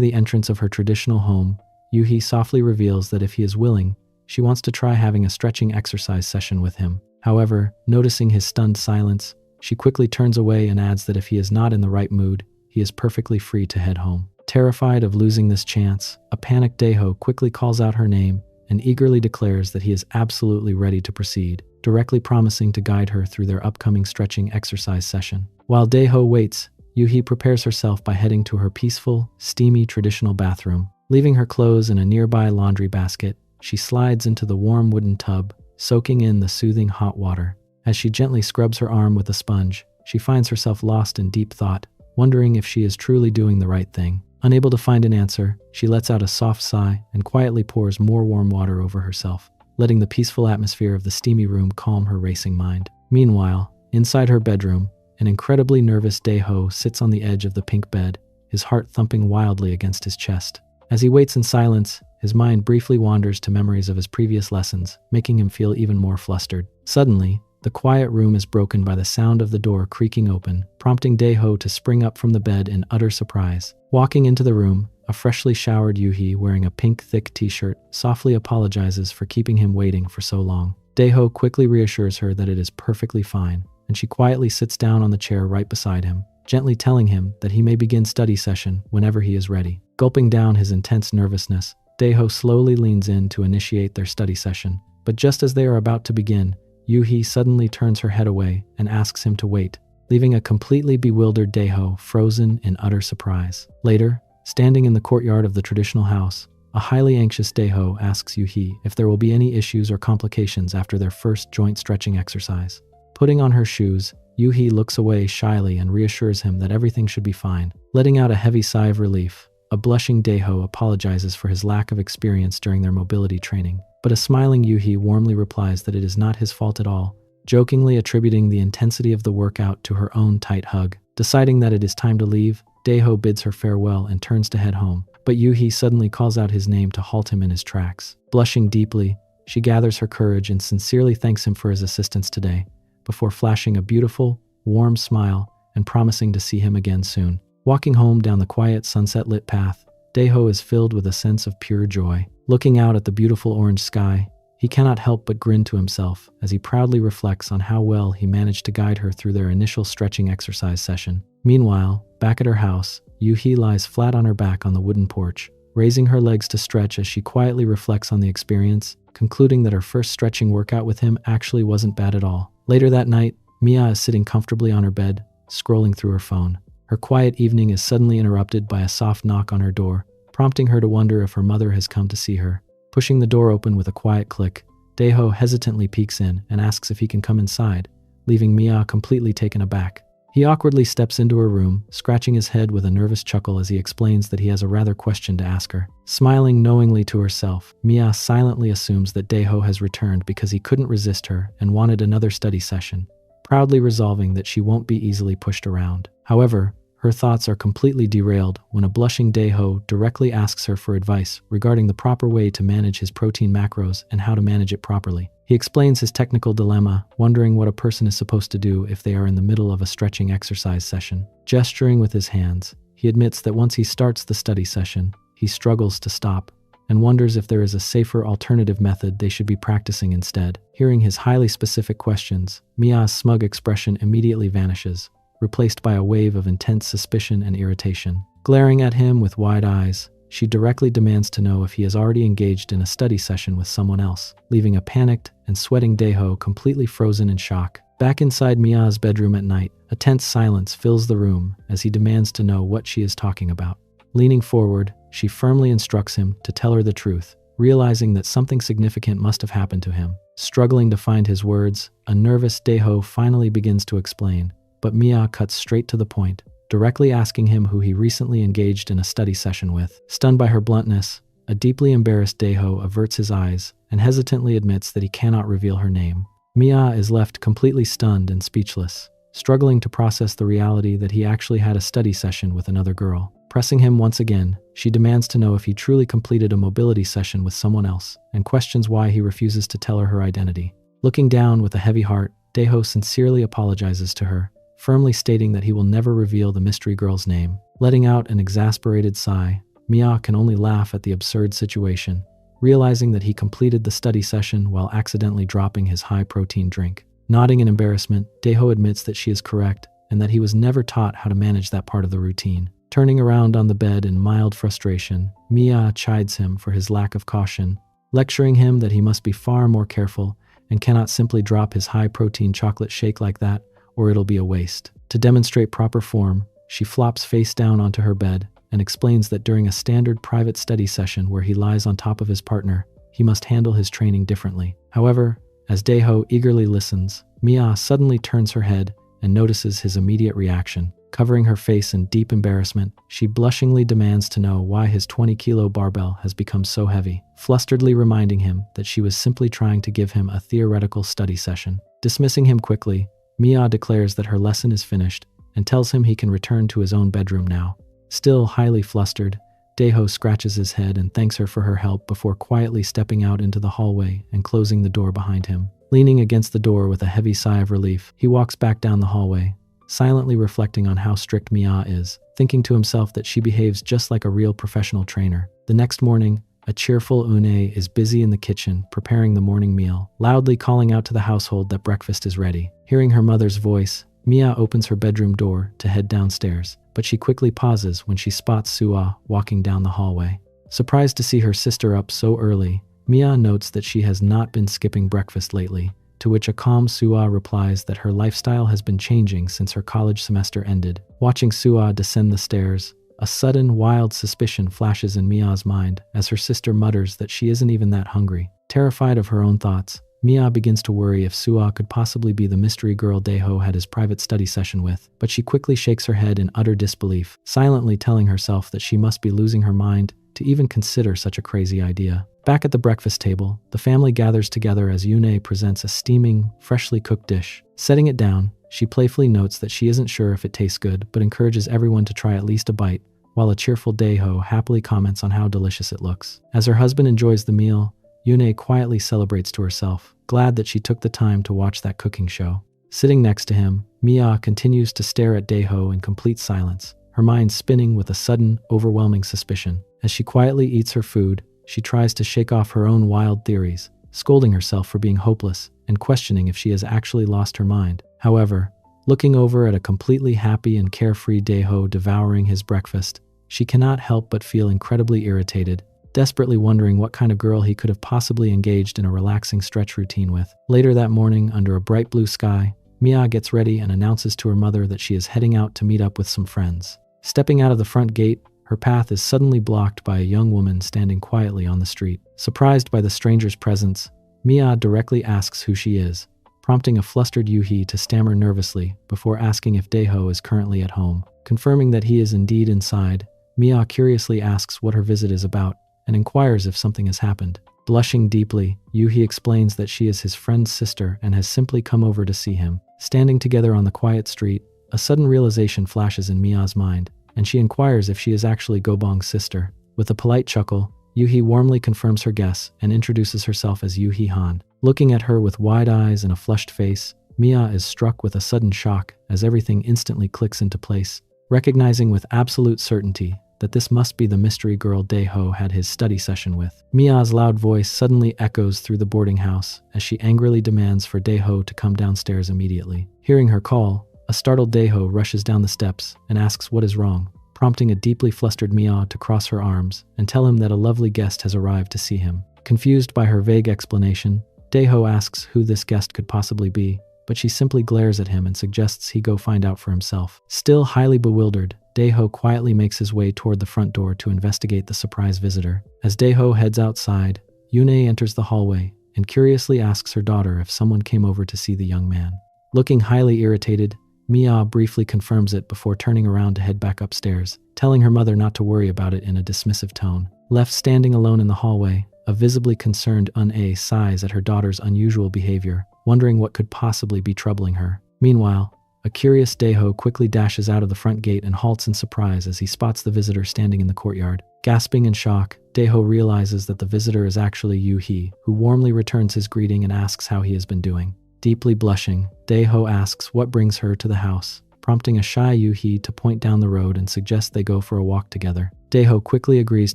the entrance of her traditional home, Yuhi softly reveals that if he is willing, she wants to try having a stretching exercise session with him. However, noticing his stunned silence, she quickly turns away and adds that if he is not in the right mood, he is perfectly free to head home. Terrified of losing this chance, a panicked Daeho quickly calls out her name and eagerly declares that he is absolutely ready to proceed, directly promising to guide her through their upcoming stretching exercise session. While Daeho waits, Yuhi prepares herself by heading to her peaceful, steamy traditional bathroom. Leaving her clothes in a nearby laundry basket, she slides into the warm wooden tub, soaking in the soothing hot water. As she gently scrubs her arm with a sponge, she finds herself lost in deep thought, wondering if she is truly doing the right thing. Unable to find an answer, she lets out a soft sigh and quietly pours more warm water over herself, letting the peaceful atmosphere of the steamy room calm her racing mind. Meanwhile, inside her bedroom, an incredibly nervous Daeho sits on the edge of the pink bed, his heart thumping wildly against his chest. As he waits in silence, his mind briefly wanders to memories of his previous lessons, making him feel even more flustered. Suddenly, the quiet room is broken by the sound of the door creaking open, prompting Daeho to spring up from the bed in utter surprise. Walking into the room, a freshly showered Yuhi wearing a pink thick t-shirt softly apologizes for keeping him waiting for so long. Daeho quickly reassures her that it is perfectly fine, and she quietly sits down on the chair right beside him, gently telling him that he may begin study session whenever he is ready. Gulping down his intense nervousness, Daeho slowly leans in to initiate their study session, but just as they are about to begin, Yuhi suddenly turns her head away and asks him to wait, leaving a completely bewildered Daeho frozen in utter surprise. Later, standing in the courtyard of the traditional house, a highly anxious Daeho asks Yuhi if there will be any issues or complications after their first joint stretching exercise. Putting on her shoes, Yuhi looks away shyly and reassures him that everything should be fine. Letting out a heavy sigh of relief, a blushing Daeho apologizes for his lack of experience during their mobility training, but a smiling Yuhi warmly replies that it is not his fault at all, jokingly attributing the intensity of the workout to her own tight hug. Deciding that it is time to leave, Daeho bids her farewell and turns to head home, but Yuhi suddenly calls out his name to halt him in his tracks. Blushing deeply, she gathers her courage and sincerely thanks him for his assistance today, before flashing a beautiful, warm smile and promising to see him again soon. Walking home down the quiet sunset-lit path, Daeho is filled with a sense of pure joy. Looking out at the beautiful orange sky, he cannot help but grin to himself as he proudly reflects on how well he managed to guide her through their initial stretching exercise session. Meanwhile, back at her house, Yuhi lies flat on her back on the wooden porch, raising her legs to stretch as she quietly reflects on the experience, concluding that her first stretching workout with him actually wasn't bad at all. Later that night, Mia is sitting comfortably on her bed, scrolling through her phone. Her quiet evening is suddenly interrupted by a soft knock on her door, prompting her to wonder if her mother has come to see her. Pushing the door open with a quiet click, Daeho hesitantly peeks in and asks if he can come inside, leaving Mia completely taken aback. He awkwardly steps into her room, scratching his head with a nervous chuckle as he explains that he has a rather question to ask her. Smiling knowingly to herself, Mia silently assumes that Daeho has returned because he couldn't resist her and wanted another study session, proudly resolving that she won't be easily pushed around. However, her thoughts are completely derailed when a blushing Daeho directly asks her for advice regarding the proper way to manage his protein macros and how to manage it properly. He explains his technical dilemma, wondering what a person is supposed to do if they are in the middle of a stretching exercise session. Gesturing with his hands, he admits that once he starts the study session, he struggles to stop and wonders if there is a safer alternative method they should be practicing instead. Hearing his highly specific questions, Mia's smug expression immediately vanishes, replaced by a wave of intense suspicion and irritation. Glaring at him with wide eyes, she directly demands to know if he has already engaged in a study session with someone else, leaving a panicked and sweating Daeho completely frozen in shock. Back inside Mia's bedroom at night, a tense silence fills the room as he demands to know what she is talking about. Leaning forward, she firmly instructs him to tell her the truth, realizing that something significant must have happened to him. Struggling to find his words, a nervous Daeho finally begins to explain, but Mia cuts straight to the point, directly asking him who he recently engaged in a study session with. Stunned by her bluntness, a deeply embarrassed Daeho averts his eyes and hesitantly admits that he cannot reveal her name. Mia is left completely stunned and speechless, struggling to process the reality that he actually had a study session with another girl. Pressing him once again, she demands to know if he truly completed a mobility session with someone else, and questions why he refuses to tell her identity. Looking down with a heavy heart, Daeho sincerely apologizes to her, firmly stating that he will never reveal the mystery girl's name. Letting out an exasperated sigh, Mia can only laugh at the absurd situation, realizing that he completed the study session while accidentally dropping his high-protein drink. Nodding in embarrassment, Daeho admits that she is correct and that he was never taught how to manage that part of the routine. Turning around on the bed in mild frustration, Mia chides him for his lack of caution, lecturing him that he must be far more careful and cannot simply drop his high-protein chocolate shake like that, or it'll be a waste. To demonstrate proper form, she flops face down onto her bed and explains that during a standard private study session where he lies on top of his partner, he must handle his training differently. However, as Daeho eagerly listens, Mia suddenly turns her head and notices his immediate reaction. Covering her face in deep embarrassment, she blushingly demands to know why his 20-kilo barbell has become so heavy, flusteredly reminding him that she was simply trying to give him a theoretical study session. Dismissing him quickly, Mia declares that her lesson is finished and tells him he can return to his own bedroom now. Still highly flustered, Daeho scratches his head and thanks her for her help before quietly stepping out into the hallway and closing the door behind him. Leaning against the door with a heavy sigh of relief, he walks back down the hallway, silently reflecting on how strict Mia is, thinking to himself that she behaves just like a real professional trainer. The next morning, a cheerful Une is busy in the kitchen preparing the morning meal, loudly calling out to the household that breakfast is ready. Hearing her mother's voice, Mia opens her bedroom door to head downstairs, but she quickly pauses when she spots Sua walking down the hallway. Surprised to see her sister up so early, Mia notes that she has not been skipping breakfast lately, to which a calm Sua replies that her lifestyle has been changing since her college semester ended. Watching Sua descend the stairs, a sudden, wild suspicion flashes in Mia's mind as her sister mutters that she isn't even that hungry. Terrified of her own thoughts, Mia begins to worry if Sua could possibly be the mystery girl Daeho had his private study session with, but she quickly shakes her head in utter disbelief, silently telling herself that she must be losing her mind to even consider such a crazy idea. Back at the breakfast table, the family gathers together as Yune presents a steaming, freshly cooked dish. Setting it down, she playfully notes that she isn't sure if it tastes good, but encourages everyone to try at least a bite, while a cheerful Daeho happily comments on how delicious it looks. As her husband enjoys the meal, Yune quietly celebrates to herself, glad that she took the time to watch that cooking show. Sitting next to him, Mia continues to stare at Daeho in complete silence, her mind spinning with a sudden, overwhelming suspicion. As she quietly eats her food, she tries to shake off her own wild theories, scolding herself for being hopeless and questioning if she has actually lost her mind. However, looking over at a completely happy and carefree Daeho devouring his breakfast, she cannot help but feel incredibly irritated, desperately wondering what kind of girl he could have possibly engaged in a relaxing stretch routine with. Later that morning, under a bright blue sky, Mia gets ready and announces to her mother that she is heading out to meet up with some friends. Stepping out of the front gate, her path is suddenly blocked by a young woman standing quietly on the street. Surprised by the stranger's presence, Mia directly asks who she is, prompting a flustered Yuhi to stammer nervously before asking if Daeho is currently at home. Confirming that he is indeed inside, Mia curiously asks what her visit is about and inquires if something has happened. Blushing deeply, Yuhi explains that she is his friend's sister and has simply come over to see him. Standing together on the quiet street, a sudden realization flashes in Mia's mind, and she inquires if she is actually Gobong's sister. With a polite chuckle, Yuhi warmly confirms her guess and introduces herself as Yuhi Han. Looking at her with wide eyes and a flushed face, Mia is struck with a sudden shock as everything instantly clicks into place, recognizing with absolute certainty that this must be the mystery girl Daeho had his study session with. Mia's loud voice suddenly echoes through the boarding house as she angrily demands for Daeho to come downstairs immediately. Hearing her call, a startled Daeho rushes down the steps and asks what is wrong, prompting a deeply flustered Mia to cross her arms and tell him that a lovely guest has arrived to see him. Confused by her vague explanation, Daeho asks who this guest could possibly be, but she simply glares at him and suggests he go find out for himself. Still highly bewildered, Daeho quietly makes his way toward the front door to investigate the surprise visitor. As Daeho heads outside, Yune enters the hallway and curiously asks her daughter if someone came over to see the young man. Looking highly irritated, Mia briefly confirms it before turning around to head back upstairs, telling her mother not to worry about it in a dismissive tone. Left standing alone in the hallway, a visibly concerned Une sighs at her daughter's unusual behavior, wondering what could possibly be troubling her. Meanwhile, a curious Daeho quickly dashes out of the front gate and halts in surprise as he spots the visitor standing in the courtyard. Gasping in shock, Daeho realizes that the visitor is actually Yu-hee, who warmly returns his greeting and asks how he has been doing. Deeply blushing, Daeho asks what brings her to the house, prompting a shy Yu-hee to point down the road and suggest they go for a walk together. Daeho quickly agrees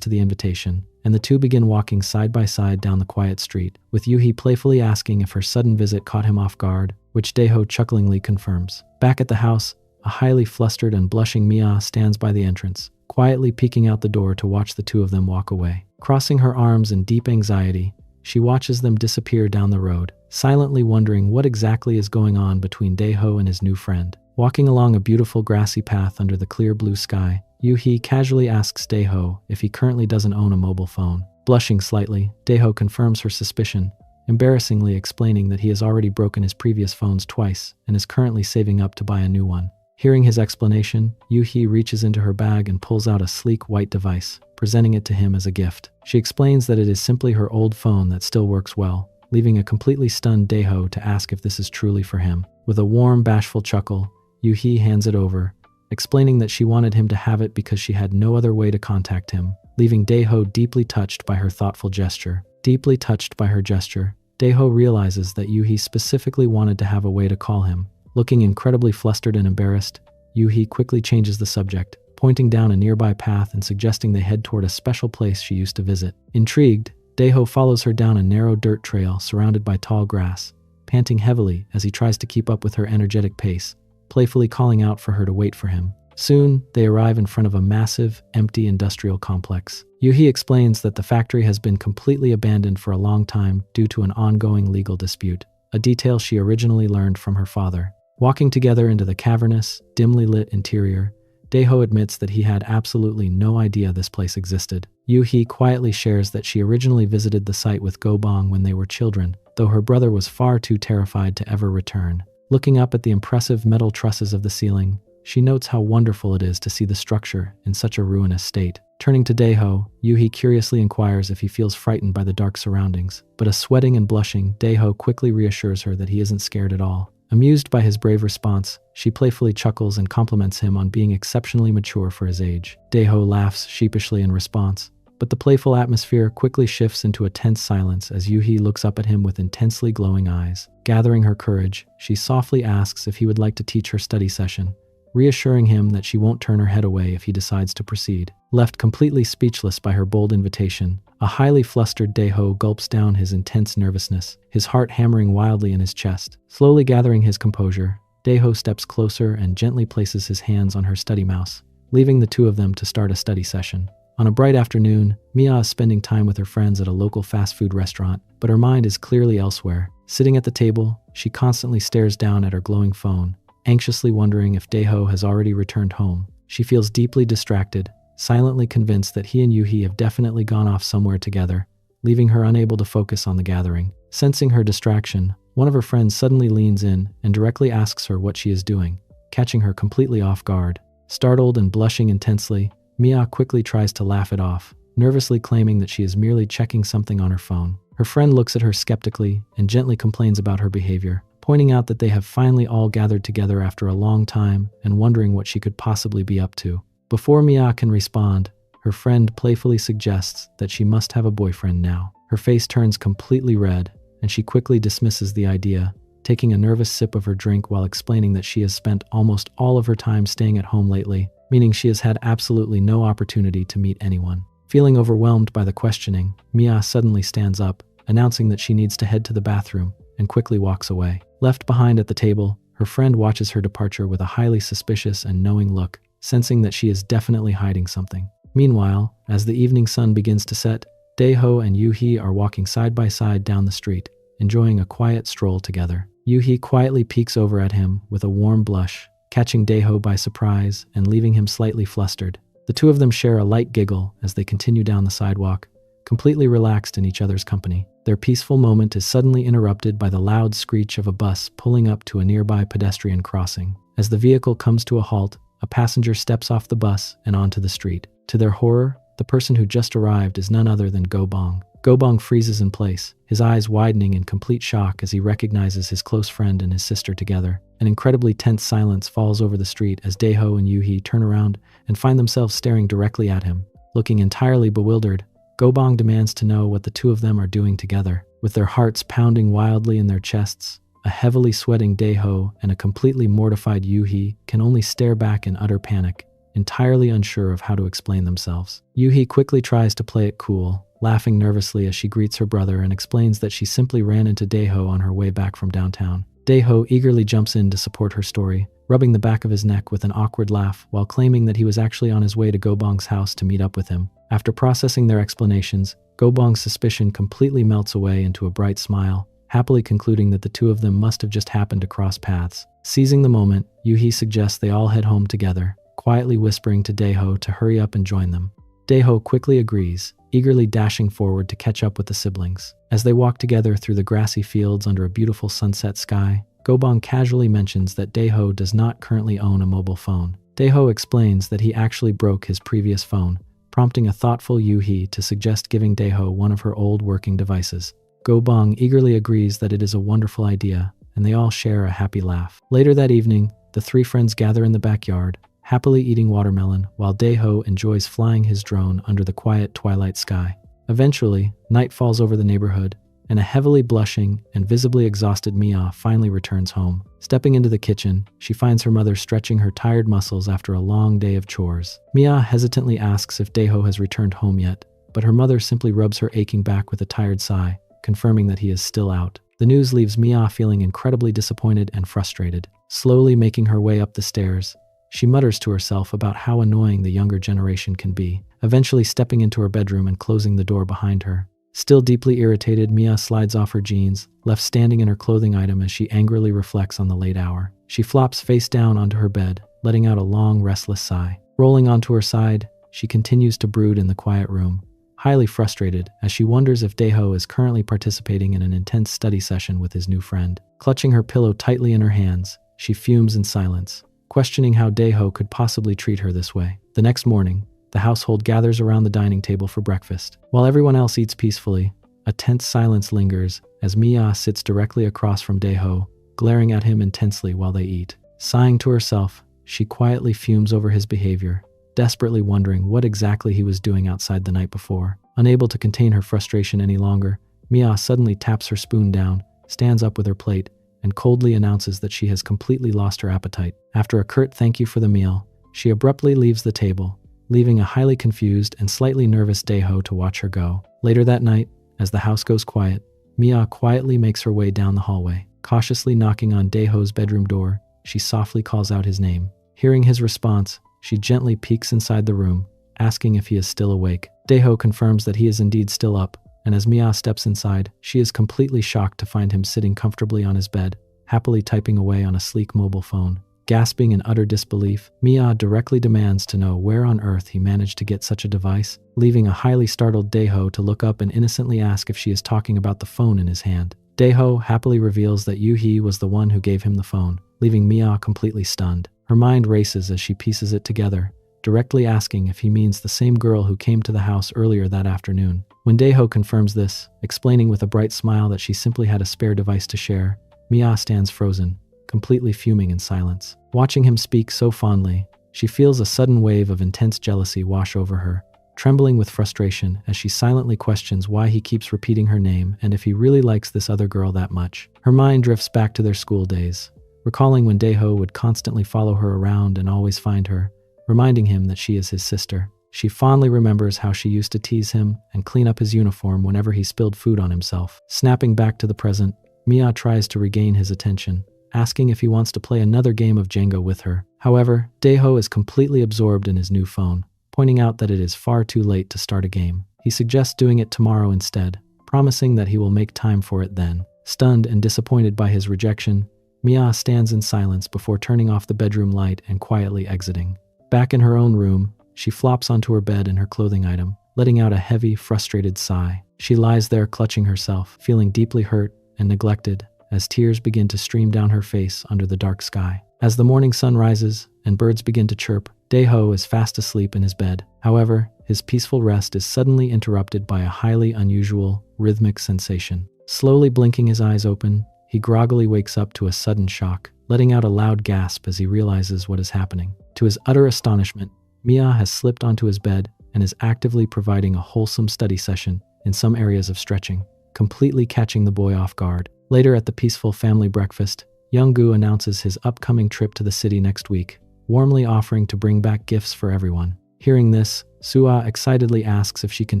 to the invitation, and the two begin walking side by side down the quiet street, with Yu-hee playfully asking if her sudden visit caught him off guard, which Daeho chucklingly confirms. Back at the house, a highly flustered and blushing Mia stands by the entrance, quietly peeking out the door to watch the two of them walk away. Crossing her arms in deep anxiety, she watches them disappear down the road, silently wondering what exactly is going on between Daeho and his new friend. Walking along a beautiful grassy path under the clear blue sky, Yu-hee casually asks Daeho if he currently doesn't own a mobile phone. Blushing slightly, Daeho confirms her suspicion, embarrassingly explaining that he has already broken his previous phones twice and is currently saving up to buy a new one. Hearing his explanation, Yu-hee reaches into her bag and pulls out a sleek white device, presenting it to him as a gift. She explains that it is simply her old phone that still works well, leaving a completely stunned Daeho to ask if this is truly for him. With a warm, bashful chuckle, Yu-hee hands it over, explaining that she wanted him to have it because she had no other way to contact him, leaving Daeho deeply touched by her thoughtful gesture. Deeply touched by her gesture, Daeho realizes that Yu-hee specifically wanted to have a way to call him. Looking incredibly flustered and embarrassed, Yu-hee quickly changes the subject, pointing down a nearby path and suggesting they head toward a special place she used to visit. Intrigued, Daeho follows her down a narrow dirt trail surrounded by tall grass, panting heavily as he tries to keep up with her energetic pace, playfully calling out for her to wait for him. Soon, they arrive in front of a massive, empty industrial complex. Yu-hee explains that the factory has been completely abandoned for a long time due to an ongoing legal dispute, a detail she originally learned from her father. Walking together into the cavernous, dimly lit interior, Daeho admits that he had absolutely no idea this place existed. Yu-hee quietly shares that she originally visited the site with Gobong when they were children, though her brother was far too terrified to ever return. Looking up at the impressive metal trusses of the ceiling, she notes how wonderful it is to see the structure in such a ruinous state. Turning to Daeho, Yu-hee curiously inquires if he feels frightened by the dark surroundings, but a sweating and blushing Daeho quickly reassures her that he isn't scared at all. Amused by his brave response, she playfully chuckles and compliments him on being exceptionally mature for his age. Daeho laughs sheepishly in response, but the playful atmosphere quickly shifts into a tense silence as Yu-hee looks up at him with intensely glowing eyes. Gathering her courage, she softly asks if he would like to teach her study session, reassuring him that she won't turn her head away if he decides to proceed. Left completely speechless by her bold invitation, a highly flustered Daeho gulps down his intense nervousness, his heart hammering wildly in his chest. Slowly gathering his composure, Daeho steps closer and gently places his hands on her study mouse, leaving the two of them to start a study session. On a bright afternoon, Mia is spending time with her friends at a local fast food restaurant, but her mind is clearly elsewhere. Sitting at the table, she constantly stares down at her glowing phone, anxiously wondering if Daeho has already returned home. She feels deeply distracted, silently convinced that he and Yu-hee have definitely gone off somewhere together, leaving her unable to focus on the gathering. Sensing her distraction, one of her friends suddenly leans in and directly asks her what she is doing, catching her completely off guard. Startled and blushing intensely, Mia quickly tries to laugh it off, nervously claiming that she is merely checking something on her phone. Her friend looks at her skeptically and gently complains about her behavior, pointing out that they have finally all gathered together after a long time and wondering what she could possibly be up to. Before Mia can respond, her friend playfully suggests that she must have a boyfriend now. Her face turns completely red, and she quickly dismisses the idea, taking a nervous sip of her drink while explaining that she has spent almost all of her time staying at home lately, meaning she has had absolutely no opportunity to meet anyone. Feeling overwhelmed by the questioning, Mia suddenly stands up, announcing that she needs to head to the bathroom, and quickly walks away. Left behind at the table, her friend watches her departure with a highly suspicious and knowing look, sensing that she is definitely hiding something. Meanwhile, as the evening sun begins to set, Daeho and Yu-hee are walking side by side down the street, enjoying a quiet stroll together. Yu-hee quietly peeks over at him with a warm blush, catching Daeho by surprise and leaving him slightly flustered. The two of them share a light giggle as they continue down the sidewalk, completely relaxed in each other's company. Their peaceful moment is suddenly interrupted by the loud screech of a bus pulling up to a nearby pedestrian crossing. As the vehicle comes to a halt, a passenger steps off the bus and onto the street. To their horror, the person who just arrived is none other than Go-bong. Go-bong freezes in place, his eyes widening in complete shock as he recognizes his close friend and his sister together. An incredibly tense silence falls over the street as Daeho and Yoo-hee turn around and find themselves staring directly at him. Looking entirely bewildered, Go-bong demands to know what the two of them are doing together. With their hearts pounding wildly in their chests, a heavily sweating Daeho and a completely mortified Yoo-hee can only stare back in utter panic, entirely unsure of how to explain themselves. Yoo-hee quickly tries to play it cool, laughing nervously as she greets her brother and explains that she simply ran into Daeho on her way back from downtown. Daeho eagerly jumps in to support her story, rubbing the back of his neck with an awkward laugh while claiming that he was actually on his way to Go-bong's house to meet up with him. After processing their explanations, Go-bong's suspicion completely melts away into a bright smile, happily concluding that the two of them must have just happened to cross paths. Seizing the moment, Yoo-hee suggests they all head home together, quietly whispering to Daeho to hurry up and join them. Daeho quickly agrees, eagerly dashing forward to catch up with the siblings. As they walk together through the grassy fields under a beautiful sunset sky, Go-bong casually mentions that Daeho does not currently own a mobile phone. Daeho explains that he actually broke his previous phone, prompting a thoughtful Yoo-hee to suggest giving Daeho one of her old working devices. Go-bong eagerly agrees that it is a wonderful idea, and they all share a happy laugh. Later that evening, the three friends gather in the backyard, happily eating watermelon, while Daeho enjoys flying his drone under the quiet twilight sky. Eventually, night falls over the neighborhood, and a heavily blushing and visibly exhausted Mia finally returns home. Stepping into the kitchen, she finds her mother stretching her tired muscles after a long day of chores. Mia hesitantly asks if Daeho has returned home yet, but her mother simply rubs her aching back with a tired sigh, confirming that he is still out. The news leaves Mia feeling incredibly disappointed and frustrated. Slowly making her way up the stairs, she mutters to herself about how annoying the younger generation can be, eventually stepping into her bedroom and closing the door behind her. Still deeply irritated, Mia slides off her jeans, left standing in her clothing item as she angrily reflects on the late hour. She flops face down onto her bed, letting out a long, restless sigh. Rolling onto her side, she continues to brood in the quiet room, highly frustrated as she wonders if Daeho is currently participating in an intense study session with his new friend. Clutching her pillow tightly in her hands, she fumes in silence, questioning how Daeho could possibly treat her this way. The next morning, the household gathers around the dining table for breakfast. While everyone else eats peacefully, a tense silence lingers as Mia sits directly across from Daeho, glaring at him intensely while they eat. Sighing to herself, she quietly fumes over his behavior, desperately wondering what exactly he was doing outside the night before. Unable to contain her frustration any longer, Mia suddenly taps her spoon down, stands up with her plate, and coldly announces that she has completely lost her appetite. After a curt thank you for the meal, she abruptly leaves the table, leaving a highly confused and slightly nervous Daeho to watch her go. Later that night, as the house goes quiet, Mia quietly makes her way down the hallway. Cautiously knocking on Daeho's bedroom door, she softly calls out his name. Hearing his response, she gently peeks inside the room, asking if he is still awake. Daeho confirms that he is indeed still up, and as Mia steps inside, she is completely shocked to find him sitting comfortably on his bed, happily typing away on a sleek mobile phone. Gasping in utter disbelief, Mia directly demands to know where on earth he managed to get such a device, leaving a highly startled Daeho to look up and innocently ask if she is talking about the phone in his hand. Daeho happily reveals that Yoo-hee was the one who gave him the phone, leaving Mia completely stunned. Her mind races as she pieces it together, directly asking if he means the same girl who came to the house earlier that afternoon. When Daeho confirms this, explaining with a bright smile that she simply had a spare device to share, Mia stands frozen, completely fuming in silence. Watching him speak so fondly, she feels a sudden wave of intense jealousy wash over her, trembling with frustration as she silently questions why he keeps repeating her name and if he really likes this other girl that much. Her mind drifts back to their school days, recalling when Daeho would constantly follow her around and always find her, reminding him that she is his sister. She fondly remembers how she used to tease him and clean up his uniform whenever he spilled food on himself. Snapping back to the present, Mia tries to regain his attention, asking if he wants to play another game of Jenga with her. However, Daeho is completely absorbed in his new phone, pointing out that it is far too late to start a game. He suggests doing it tomorrow instead, promising that he will make time for it then. Stunned and disappointed by his rejection, Mia stands in silence before turning off the bedroom light and quietly exiting. Back in her own room, she flops onto her bed in her clothing item, letting out a heavy, frustrated sigh. She lies there clutching herself, feeling deeply hurt and neglected as tears begin to stream down her face under the dark sky. As the morning sun rises and birds begin to chirp, Dae-ho is fast asleep in his bed. However, his peaceful rest is suddenly interrupted by a highly unusual, rhythmic sensation. Slowly blinking his eyes open, he groggily wakes up to a sudden shock, letting out a loud gasp as he realizes what is happening. To his utter astonishment, Mia has slipped onto his bed and is actively providing a wholesome study session in some areas of stretching, completely catching the boy off guard. Later at the peaceful family breakfast, Young-gu announces his upcoming trip to the city next week, warmly offering to bring back gifts for everyone. Hearing this, Sua excitedly asks if she can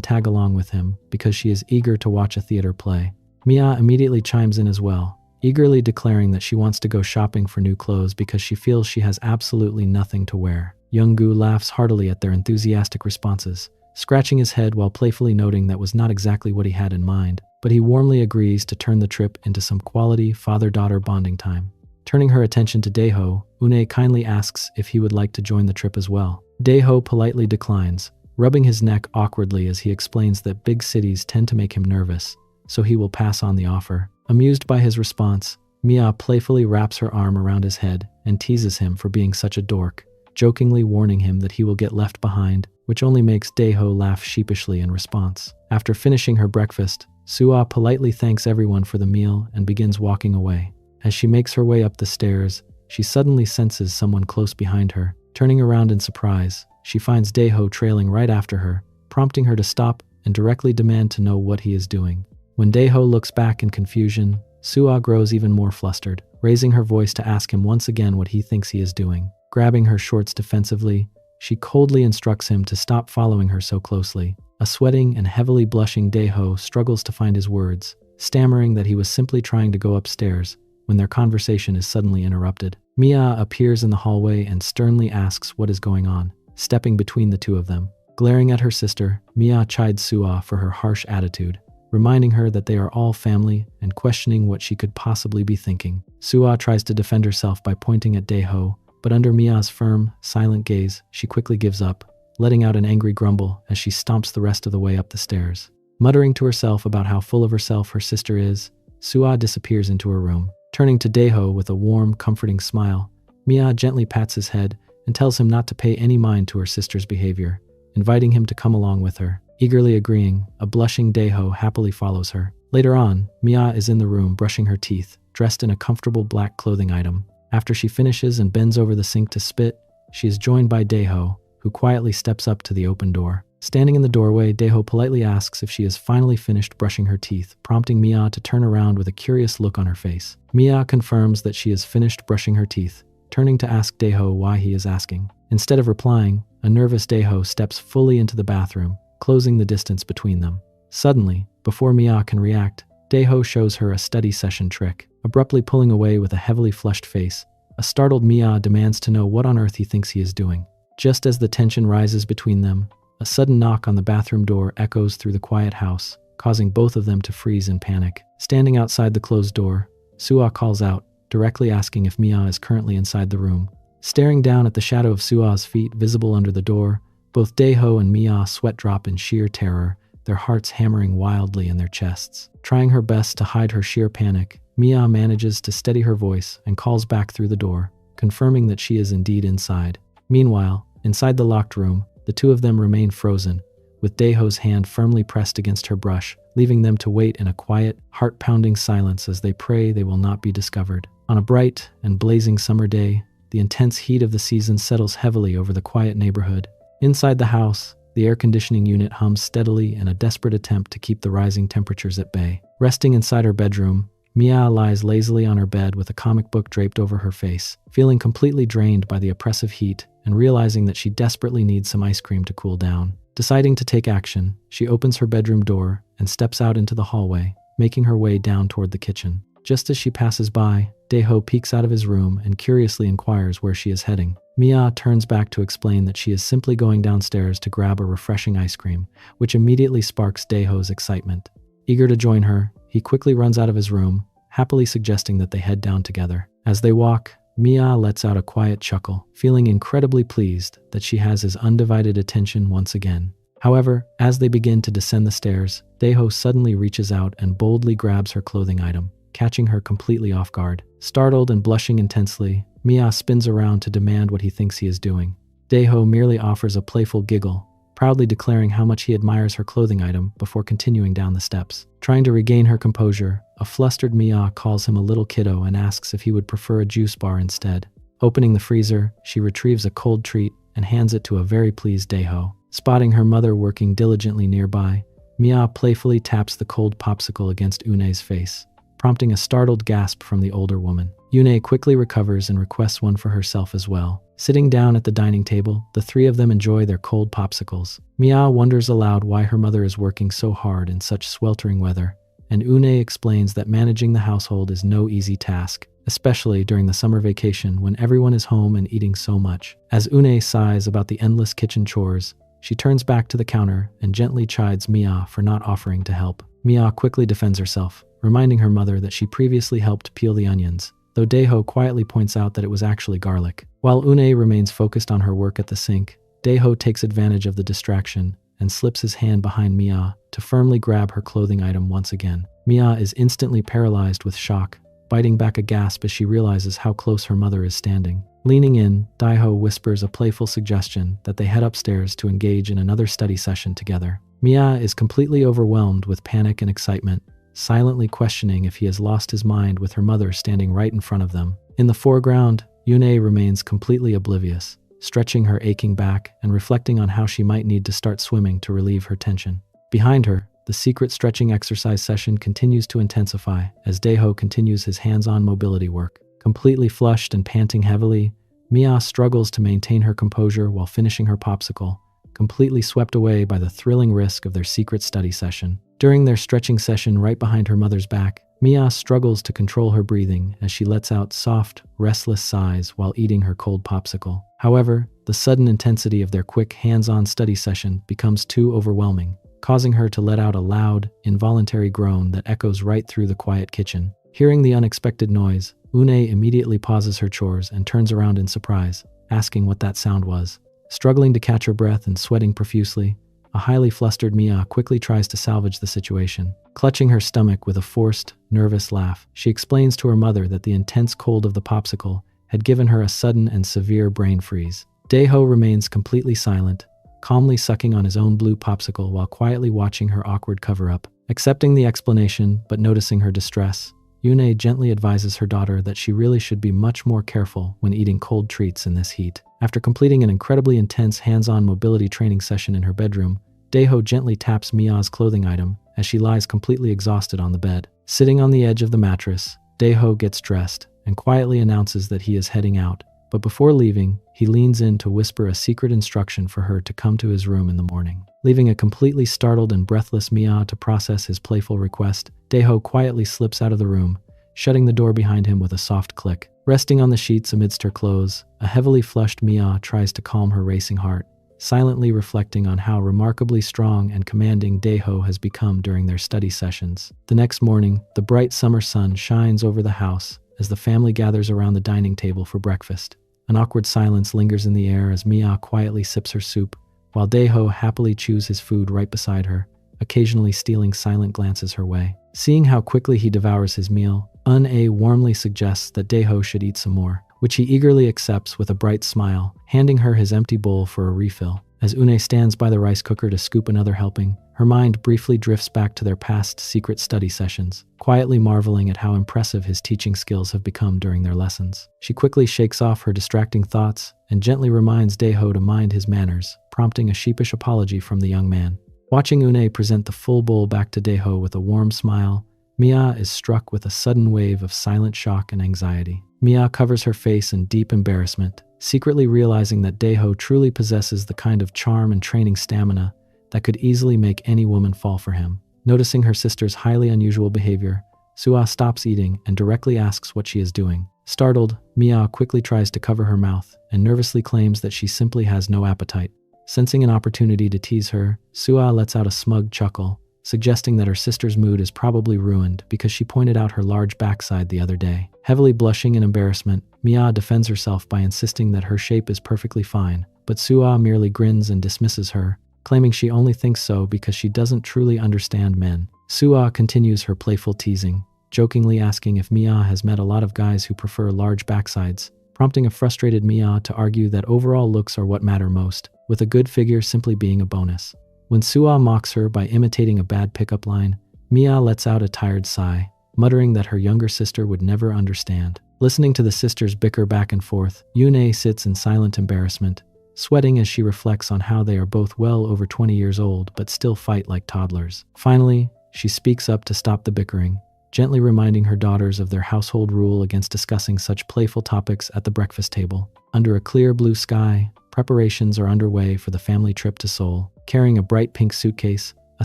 tag along with him because she is eager to watch a theater play. Mia immediately chimes in as well, eagerly declaring that she wants to go shopping for new clothes because she feels she has absolutely nothing to wear. Young-gu laughs heartily at their enthusiastic responses, scratching his head while playfully noting that was not exactly what he had in mind, but he warmly agrees to turn the trip into some quality father-daughter bonding time. Turning her attention to Dae-ho, Une kindly asks if he would like to join the trip as well. Dae-ho politely declines, rubbing his neck awkwardly as he explains that big cities tend to make him nervous, so he will pass on the offer. Amused by his response, Mia playfully wraps her arm around his head and teases him for being such a dork, jokingly warning him that he will get left behind, which only makes Dae-ho laugh sheepishly in response. After finishing her breakfast, Sua politely thanks everyone for the meal and begins walking away. As she makes her way up the stairs, she suddenly senses someone close behind her. Turning around in surprise, she finds Dae-ho trailing right after her, prompting her to stop and directly demand to know what he is doing. When Dae-ho looks back in confusion, Sua grows even more flustered, raising her voice to ask him once again what he thinks he is doing. Grabbing her shorts defensively, she coldly instructs him to stop following her so closely. A sweating and heavily blushing Dae-ho struggles to find his words, stammering that he was simply trying to go upstairs when their conversation is suddenly interrupted. Mia appears in the hallway and sternly asks what is going on, stepping between the two of them. Glaring at her sister, Mia chides Sua for her harsh attitude, reminding her that they are all family and questioning what she could possibly be thinking. Sua tries to defend herself by pointing at Dae-ho, but under Mia's firm, silent gaze, she quickly gives up, letting out an angry grumble as she stomps the rest of the way up the stairs. Muttering to herself about how full of herself her sister is, Sua disappears into her room. Turning to Dae-ho with a warm, comforting smile, Mia gently pats his head and tells him not to pay any mind to her sister's behavior, inviting him to come along with her. Eagerly agreeing, a blushing Dae-ho happily follows her. Later on, Mia is in the room brushing her teeth, dressed in a comfortable black clothing item. After she finishes and bends over the sink to spit, she is joined by Dae-ho, who quietly steps up to the open door. Standing in the doorway, Dae-ho politely asks if she has finally finished brushing her teeth, prompting Mia to turn around with a curious look on her face. Mia confirms that she has finished brushing her teeth, turning to ask Dae-ho why he is asking. Instead of replying, a nervous Dae-ho steps fully into the bathroom, closing the distance between them. Suddenly, before Mia can react, Dae-ho shows her a study session trick. Abruptly pulling away with a heavily flushed face, a startled Mia demands to know what on earth he thinks he is doing. Just as the tension rises between them, a sudden knock on the bathroom door echoes through the quiet house, causing both of them to freeze in panic. Standing outside the closed door, Sua calls out, directly asking if Mia is currently inside the room. Staring down at the shadow of Sua's feet visible under the door, both Dae-ho and Mia sweat drop in sheer terror, their hearts hammering wildly in their chests. Trying her best to hide her sheer panic, Mia manages to steady her voice and calls back through the door, confirming that she is indeed inside. Meanwhile, inside the locked room, the two of them remain frozen, with Dae-ho's hand firmly pressed against her brush, leaving them to wait in a quiet, heart-pounding silence as they pray they will not be discovered. On a bright and blazing summer day, the intense heat of the season settles heavily over the quiet neighborhood. Inside the house, the air conditioning unit hums steadily in a desperate attempt to keep the rising temperatures at bay. Resting inside her bedroom, Mia lies lazily on her bed with a comic book draped over her face, feeling completely drained by the oppressive heat and realizing that she desperately needs some ice cream to cool down. Deciding to take action, she opens her bedroom door and steps out into the hallway, making her way down toward the kitchen. Just as she passes by, Dae-ho peeks out of his room and curiously inquires where she is heading. Mia turns back to explain that she is simply going downstairs to grab a refreshing ice cream, which immediately sparks Dae-ho's excitement. Eager to join her, he quickly runs out of his room, happily suggesting that they head down together. As they walk, Mia lets out a quiet chuckle, feeling incredibly pleased that she has his undivided attention once again. However, as they begin to descend the stairs, Daeho suddenly reaches out and boldly grabs her clothing item, catching her completely off guard. Startled and blushing intensely, Mia spins around to demand what he thinks he is doing. Daeho merely offers a playful giggle, proudly declaring how much he admires her clothing item before continuing down the steps. Trying to regain her composure, a flustered Mia calls him a little kiddo and asks if he would prefer a juice bar instead. Opening the freezer, she retrieves a cold treat and hands it to a very pleased Daeho. Spotting her mother working diligently nearby, Mia playfully taps the cold popsicle against Une's face, prompting a startled gasp from the older woman. Une quickly recovers and requests one for herself as well. Sitting down at the dining table, the three of them enjoy their cold popsicles. Mia wonders aloud why her mother is working so hard in such sweltering weather, and Une explains that managing the household is no easy task, especially during the summer vacation when everyone is home and eating so much. As Une sighs about the endless kitchen chores, she turns back to the counter and gently chides Mia for not offering to help. Mia quickly defends herself, reminding her mother that she previously helped peel the onions, though Daeho quietly points out that it was actually garlic. While Une remains focused on her work at the sink, Daeho takes advantage of the distraction and slips his hand behind Mia to firmly grab her clothing item once again. Mia is instantly paralyzed with shock, biting back a gasp as she realizes how close her mother is standing. Leaning in, Daeho whispers a playful suggestion that they head upstairs to engage in another study session together. Mia is completely overwhelmed with panic and excitement, silently questioning if he has lost his mind with her mother standing right in front of them. In the foreground, Une remains completely oblivious, stretching her aching back and reflecting on how she might need to start swimming to relieve her tension. Behind her, the secret stretching exercise session continues to intensify as Daeho continues his hands-on mobility work. Completely flushed and panting heavily, Mia struggles to maintain her composure while finishing her popsicle, completely swept away by the thrilling risk of their secret study session. During their stretching session right behind her mother's back, Mia struggles to control her breathing as she lets out soft, restless sighs while eating her cold popsicle. However, the sudden intensity of their quick hands-on study session becomes too overwhelming, causing her to let out a loud, involuntary groan that echoes right through the quiet kitchen. Hearing the unexpected noise, Une immediately pauses her chores and turns around in surprise, asking what that sound was. Struggling to catch her breath and sweating profusely, a highly flustered Mia quickly tries to salvage the situation. Clutching her stomach with a forced, nervous laugh, she explains to her mother that the intense cold of the popsicle had given her a sudden and severe brain freeze. Daeho remains completely silent, calmly sucking on his own blue popsicle while quietly watching her awkward cover-up. Accepting the explanation but noticing her distress, Une gently advises her daughter that she really should be much more careful when eating cold treats in this heat. After completing an incredibly intense hands-on mobility training session in her bedroom, Daeho gently taps Mia's clothing item as she lies completely exhausted on the bed. Sitting on the edge of the mattress, Daeho gets dressed and quietly announces that he is heading out, but before leaving, he leans in to whisper a secret instruction for her to come to his room in the morning. Leaving a completely startled and breathless Mia to process his playful request, Daeho quietly slips out of the room, shutting the door behind him with a soft click. Resting on the sheets amidst her clothes, a heavily flushed Mia tries to calm her racing heart, silently reflecting on how remarkably strong and commanding Daeho has become during their study sessions. The next morning, the bright summer sun shines over the house as the family gathers around the dining table for breakfast. An awkward silence lingers in the air as Mia quietly sips her soup, while Daeho happily chews his food right beside her, occasionally stealing silent glances her way. Seeing how quickly he devours his meal, Une warmly suggests that Daeho should eat some more, which he eagerly accepts with a bright smile, handing her his empty bowl for a refill. As Une stands by the rice cooker to scoop another helping, her mind briefly drifts back to their past secret study sessions, quietly marveling at how impressive his teaching skills have become during their lessons. She quickly shakes off her distracting thoughts and gently reminds Daeho to mind his manners, prompting a sheepish apology from the young man. Watching Une present the full bowl back to Daeho with a warm smile, Mia is struck with a sudden wave of silent shock and anxiety. Mia covers her face in deep embarrassment, secretly realizing that Daeho truly possesses the kind of charm and training stamina that could easily make any woman fall for him. Noticing her sister's highly unusual behavior, Sua stops eating and directly asks what she is doing. Startled, Mia quickly tries to cover her mouth and nervously claims that she simply has no appetite. Sensing an opportunity to tease her, Sua lets out a smug chuckle, suggesting that her sister's mood is probably ruined because she pointed out her large backside the other day. Heavily blushing in embarrassment, Mia defends herself by insisting that her shape is perfectly fine, but Sua merely grins and dismisses her, claiming she only thinks so because she doesn't truly understand men. Sua continues her playful teasing, jokingly asking if Mia has met a lot of guys who prefer large backsides, prompting a frustrated Mia to argue that overall looks are what matter most, with a good figure simply being a bonus. When Sua mocks her by imitating a bad pickup line, Mia lets out a tired sigh, muttering that her younger sister would never understand. Listening to the sisters bicker back and forth, Yune sits in silent embarrassment, sweating as she reflects on how they are both well over 20 years old but still fight like toddlers. Finally, she speaks up to stop the bickering, gently reminding her daughters of their household rule against discussing such playful topics at the breakfast table. Under a clear blue sky, preparations are underway for the family trip to Seoul. Carrying a bright pink suitcase, a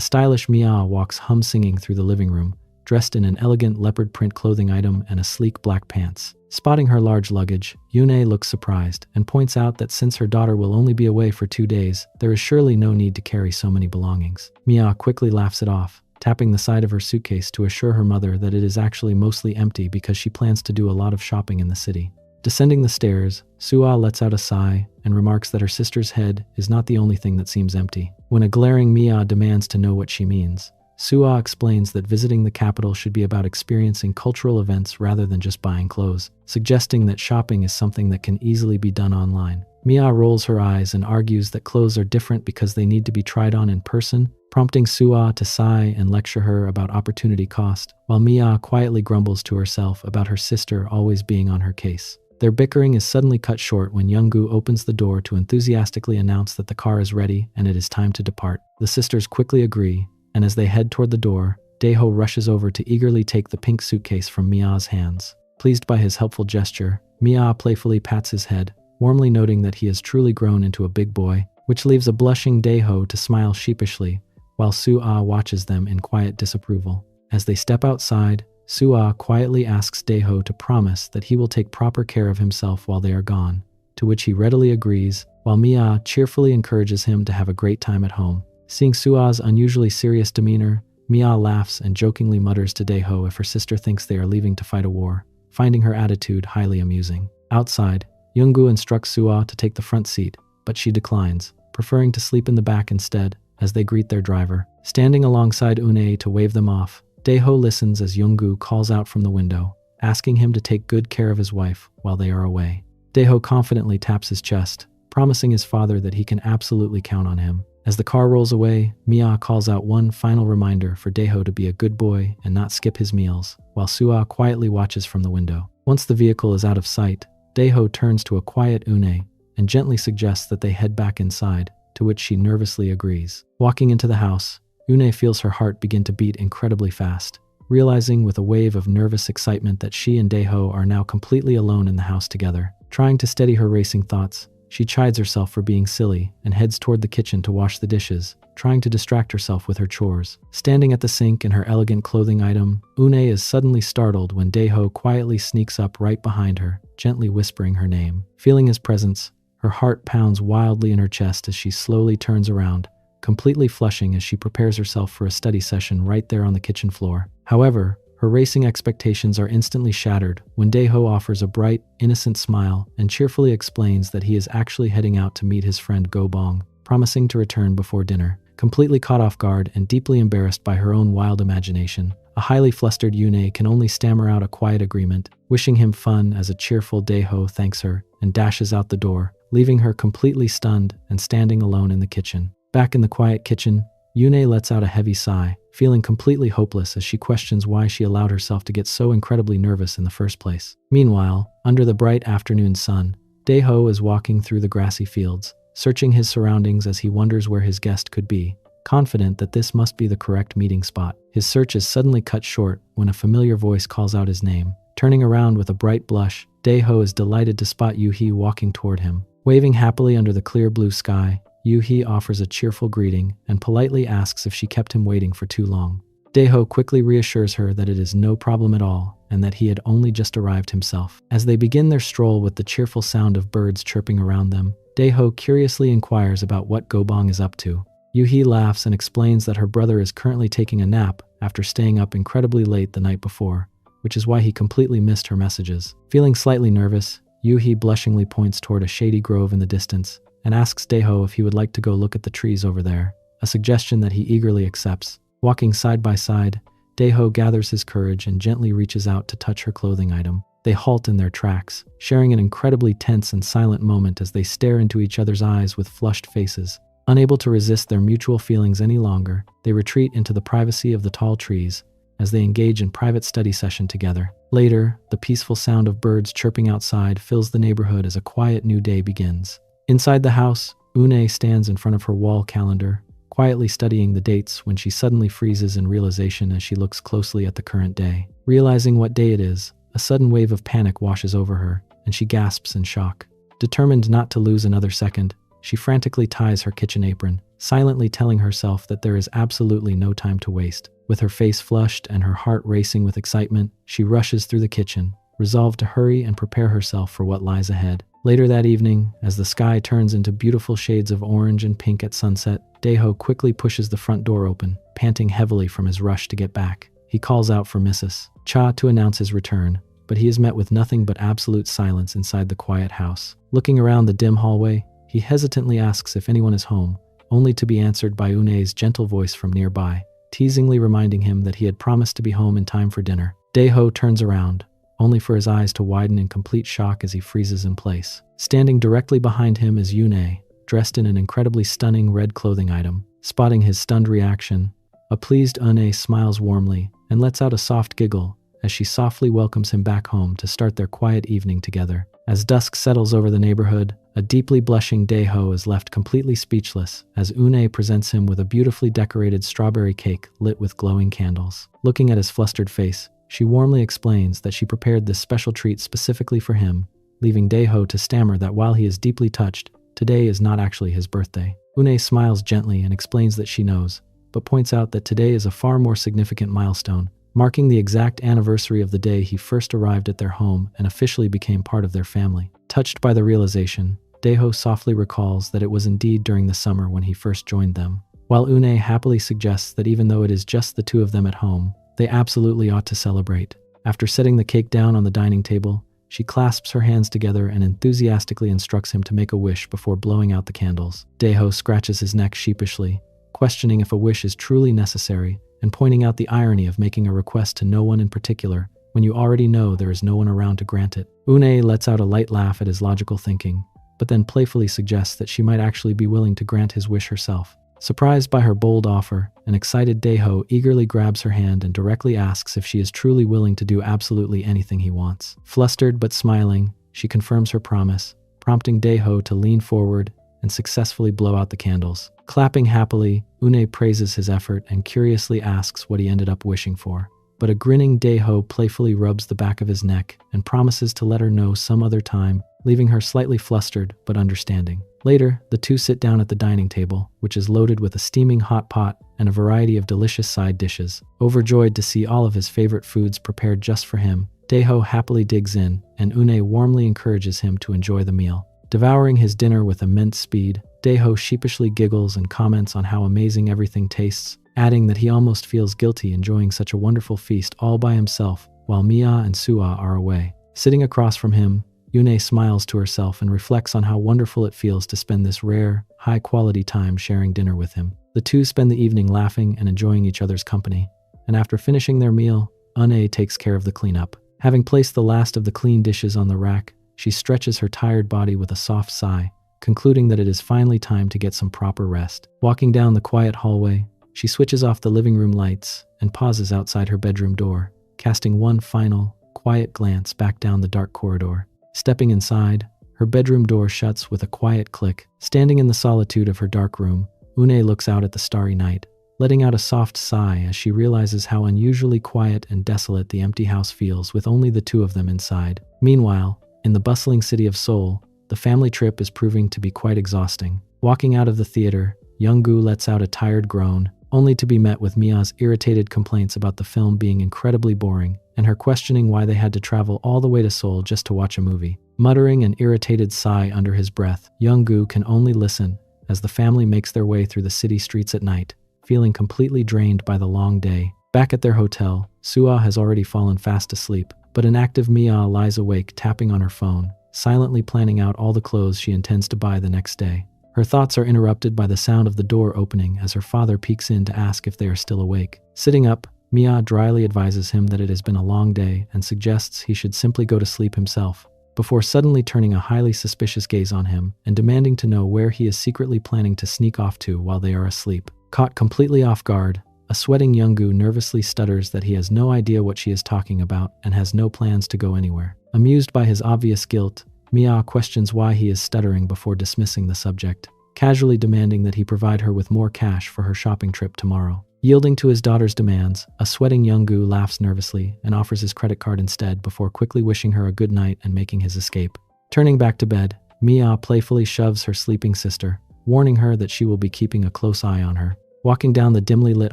stylish Mia walks hum-singing through the living room, dressed in an elegant leopard print clothing item and a sleek black pants. Spotting her large luggage, Yune looks surprised and points out that since her daughter will only be away for 2 days, there is surely no need to carry so many belongings. Mia quickly laughs it off, tapping the side of her suitcase to assure her mother that it is actually mostly empty because she plans to do a lot of shopping in the city. Descending the stairs, Sua lets out a sigh and remarks that her sister's head is not the only thing that seems empty. When a glaring Mia demands to know what she means, Sua explains that visiting the capital should be about experiencing cultural events rather than just buying clothes, suggesting that shopping is something that can easily be done online. Mia rolls her eyes and argues that clothes are different because they need to be tried on in person, prompting Sua to sigh and lecture her about opportunity cost, while Mia quietly grumbles to herself about her sister always being on her case. Their bickering is suddenly cut short when Younggu opens the door to enthusiastically announce that the car is ready and it is time to depart. The sisters quickly agree, and as they head toward the door, Daeho rushes over to eagerly take the pink suitcase from Mia's hands. Pleased by his helpful gesture, Mia playfully pats his head, warmly noting that he has truly grown into a big boy, which leaves a blushing Daeho to smile sheepishly, while Sua watches them in quiet disapproval. As they step outside, Sua quietly asks Daeho to promise that he will take proper care of himself while they are gone, to which he readily agrees, while Mia cheerfully encourages him to have a great time at home. Seeing Sua's unusually serious demeanor, Mia laughs and jokingly mutters to Daeho if her sister thinks they are leaving to fight a war, finding her attitude highly amusing. Outside, Younggu instructs Sua to take the front seat, but she declines, preferring to sleep in the back instead as they greet their driver. Standing alongside Une to wave them off, Daeho listens as Younggu calls out from the window, asking him to take good care of his wife while they are away. Daeho confidently taps his chest, promising his father that he can absolutely count on him. As the car rolls away, Mia calls out one final reminder for Daeho to be a good boy and not skip his meals, while Sua quietly watches from the window. Once the vehicle is out of sight, Daeho turns to a quiet Une and gently suggests that they head back inside, to which she nervously agrees. Walking into the house, Une feels her heart begin to beat incredibly fast, realizing with a wave of nervous excitement that she and Daeho are now completely alone in the house together. Trying to steady her racing thoughts, she chides herself for being silly and heads toward the kitchen to wash the dishes, trying to distract herself with her chores. Standing at the sink in her elegant clothing item, Une is suddenly startled when Daeho quietly sneaks up right behind her, gently whispering her name. Feeling his presence, her heart pounds wildly in her chest as she slowly turns around, completely flushing as she prepares herself for a study session right there on the kitchen floor. However, her racing expectations are instantly shattered when Daeho offers a bright, innocent smile and cheerfully explains that he is actually heading out to meet his friend Go Bong, promising to return before dinner. Completely caught off guard and deeply embarrassed by her own wild imagination, a highly flustered Yune can only stammer out a quiet agreement, wishing him fun as a cheerful Daeho thanks her and dashes out the door, leaving her completely stunned and standing alone in the kitchen. Back in the quiet kitchen, Yune lets out a heavy sigh, feeling completely hopeless as she questions why she allowed herself to get so incredibly nervous in the first place. Meanwhile, under the bright afternoon sun, Daeho is walking through the grassy fields, searching his surroundings as he wonders where his guest could be, confident that this must be the correct meeting spot. His search is suddenly cut short when a familiar voice calls out his name. Turning around with a bright blush, Daeho is delighted to spot Yuhi walking toward him. Waving happily under the clear blue sky, Yuhi offers a cheerful greeting and politely asks if she kept him waiting for too long. Daeho quickly reassures her that it is no problem at all and that he had only just arrived himself. As they begin their stroll with the cheerful sound of birds chirping around them, Daeho curiously inquires about what Gobong is up to, Yoo-hee laughs and explains that her brother is currently taking a nap after staying up incredibly late the night before, which is why he completely missed her messages. Feeling slightly nervous, Yoo-hee blushingly points toward a shady grove in the distance and asks Dae-ho if he would like to go look at the trees over there, a suggestion that he eagerly accepts. Walking side by side, Dae-ho gathers his courage and gently reaches out to touch her clothing item. They halt in their tracks, sharing an incredibly tense and silent moment as they stare into each other's eyes with flushed faces. Unable to resist their mutual feelings any longer, they retreat into the privacy of the tall trees as they engage in private study session together. Later, the peaceful sound of birds chirping outside fills the neighborhood as a quiet new day begins. Inside the house, Une stands in front of her wall calendar, quietly studying the dates when she suddenly freezes in realization as she looks closely at the current day. Realizing what day it is, a sudden wave of panic washes over her, and she gasps in shock. Determined not to lose another second, she frantically ties her kitchen apron, silently telling herself that there is absolutely no time to waste. With her face flushed and her heart racing with excitement, she rushes through the kitchen, resolved to hurry and prepare herself for what lies ahead. Later that evening, as the sky turns into beautiful shades of orange and pink at sunset, Dae-ho quickly pushes the front door open, panting heavily from his rush to get back. He calls out for Mrs. Cha to announce his return, but he is met with nothing but absolute silence inside the quiet house. Looking around the dim hallway, he hesitantly asks if anyone is home, only to be answered by Une's gentle voice from nearby, teasingly reminding him that he had promised to be home in time for dinner. Dae-ho turns around, only for his eyes to widen in complete shock as he freezes in place. Standing directly behind him is Une, dressed in an incredibly stunning red clothing item. Spotting his stunned reaction, a pleased Une smiles warmly and lets out a soft giggle as she softly welcomes him back home to start their quiet evening together. As dusk settles over the neighborhood, a deeply blushing Dae-ho is left completely speechless as Une presents him with a beautifully decorated strawberry cake lit with glowing candles. Looking at his flustered face, she warmly explains that she prepared this special treat specifically for him, leaving Dae-ho to stammer that while he is deeply touched, today is not actually his birthday. Une smiles gently and explains that she knows, but points out that today is a far more significant milestone, marking the exact anniversary of the day he first arrived at their home and officially became part of their family. Touched by the realization, Dae-ho softly recalls that it was indeed during the summer when he first joined them, while Une happily suggests that even though it is just the two of them at home, they absolutely ought to celebrate. After setting the cake down on the dining table, she clasps her hands together and enthusiastically instructs him to make a wish before blowing out the candles. Dae-ho scratches his neck sheepishly, questioning if a wish is truly necessary and pointing out the irony of making a request to no one in particular when you already know there is no one around to grant it. Une lets out a light laugh at his logical thinking, but then playfully suggests that she might actually be willing to grant his wish herself. Surprised by her bold offer, an excited Dae-ho eagerly grabs her hand and directly asks if she is truly willing to do absolutely anything he wants. Flustered but smiling, she confirms her promise, prompting Dae-ho to lean forward and successfully blow out the candles. Clapping happily, Une praises his effort and curiously asks what he ended up wishing for. But a grinning Dae-ho playfully rubs the back of his neck and promises to let her know some other time, leaving her slightly flustered but understanding. Later, the two sit down at the dining table, which is loaded with a steaming hot pot and a variety of delicious side dishes. Overjoyed to see all of his favorite foods prepared just for him, Dae-ho happily digs in, and Une warmly encourages him to enjoy the meal. Devouring his dinner with immense speed, Dae-ho sheepishly giggles and comments on how amazing everything tastes, adding that he almost feels guilty enjoying such a wonderful feast all by himself while Mia and Sua are away. Sitting across from him, Une smiles to herself and reflects on how wonderful it feels to spend this rare, high-quality time sharing dinner with him. The two spend the evening laughing and enjoying each other's company, and after finishing their meal, Une takes care of the cleanup. Having placed the last of the clean dishes on the rack, she stretches her tired body with a soft sigh, concluding that it is finally time to get some proper rest. Walking down the quiet hallway, she switches off the living room lights and pauses outside her bedroom door, casting one final, quiet glance back down the dark corridor. Stepping inside, her bedroom door shuts with a quiet click. Standing in the solitude of her dark room, Une looks out at the starry night, letting out a soft sigh as she realizes how unusually quiet and desolate the empty house feels with only the two of them inside. Meanwhile, in the bustling city of Seoul, the family trip is proving to be quite exhausting. Walking out of the theater, Young-gu lets out a tired groan, only to be met with Mia's irritated complaints about the film being incredibly boring and her questioning why they had to travel all the way to Seoul just to watch a movie. Muttering an irritated sigh under his breath, Young-gu can only listen as the family makes their way through the city streets at night, feeling completely drained by the long day. Back at their hotel, Sua has already fallen fast asleep, but an active Mia lies awake tapping on her phone, silently planning out all the clothes she intends to buy the next day. Her thoughts are interrupted by the sound of the door opening as her father peeks in to ask if they are still awake. Sitting up, Mia dryly advises him that it has been a long day and suggests he should simply go to sleep himself, before suddenly turning a highly suspicious gaze on him and demanding to know where he is secretly planning to sneak off to while they are asleep. Caught completely off guard, a sweating Younggu nervously stutters that he has no idea what she is talking about and has no plans to go anywhere. Amused by his obvious guilt, Mia questions why he is stuttering before dismissing the subject, casually demanding that he provide her with more cash for her shopping trip tomorrow. Yielding to his daughter's demands, a sweating Younggu laughs nervously and offers his credit card instead before quickly wishing her a good night and making his escape. Turning back to bed, Mia playfully shoves her sleeping sister, warning her that she will be keeping a close eye on her. Walking down the dimly lit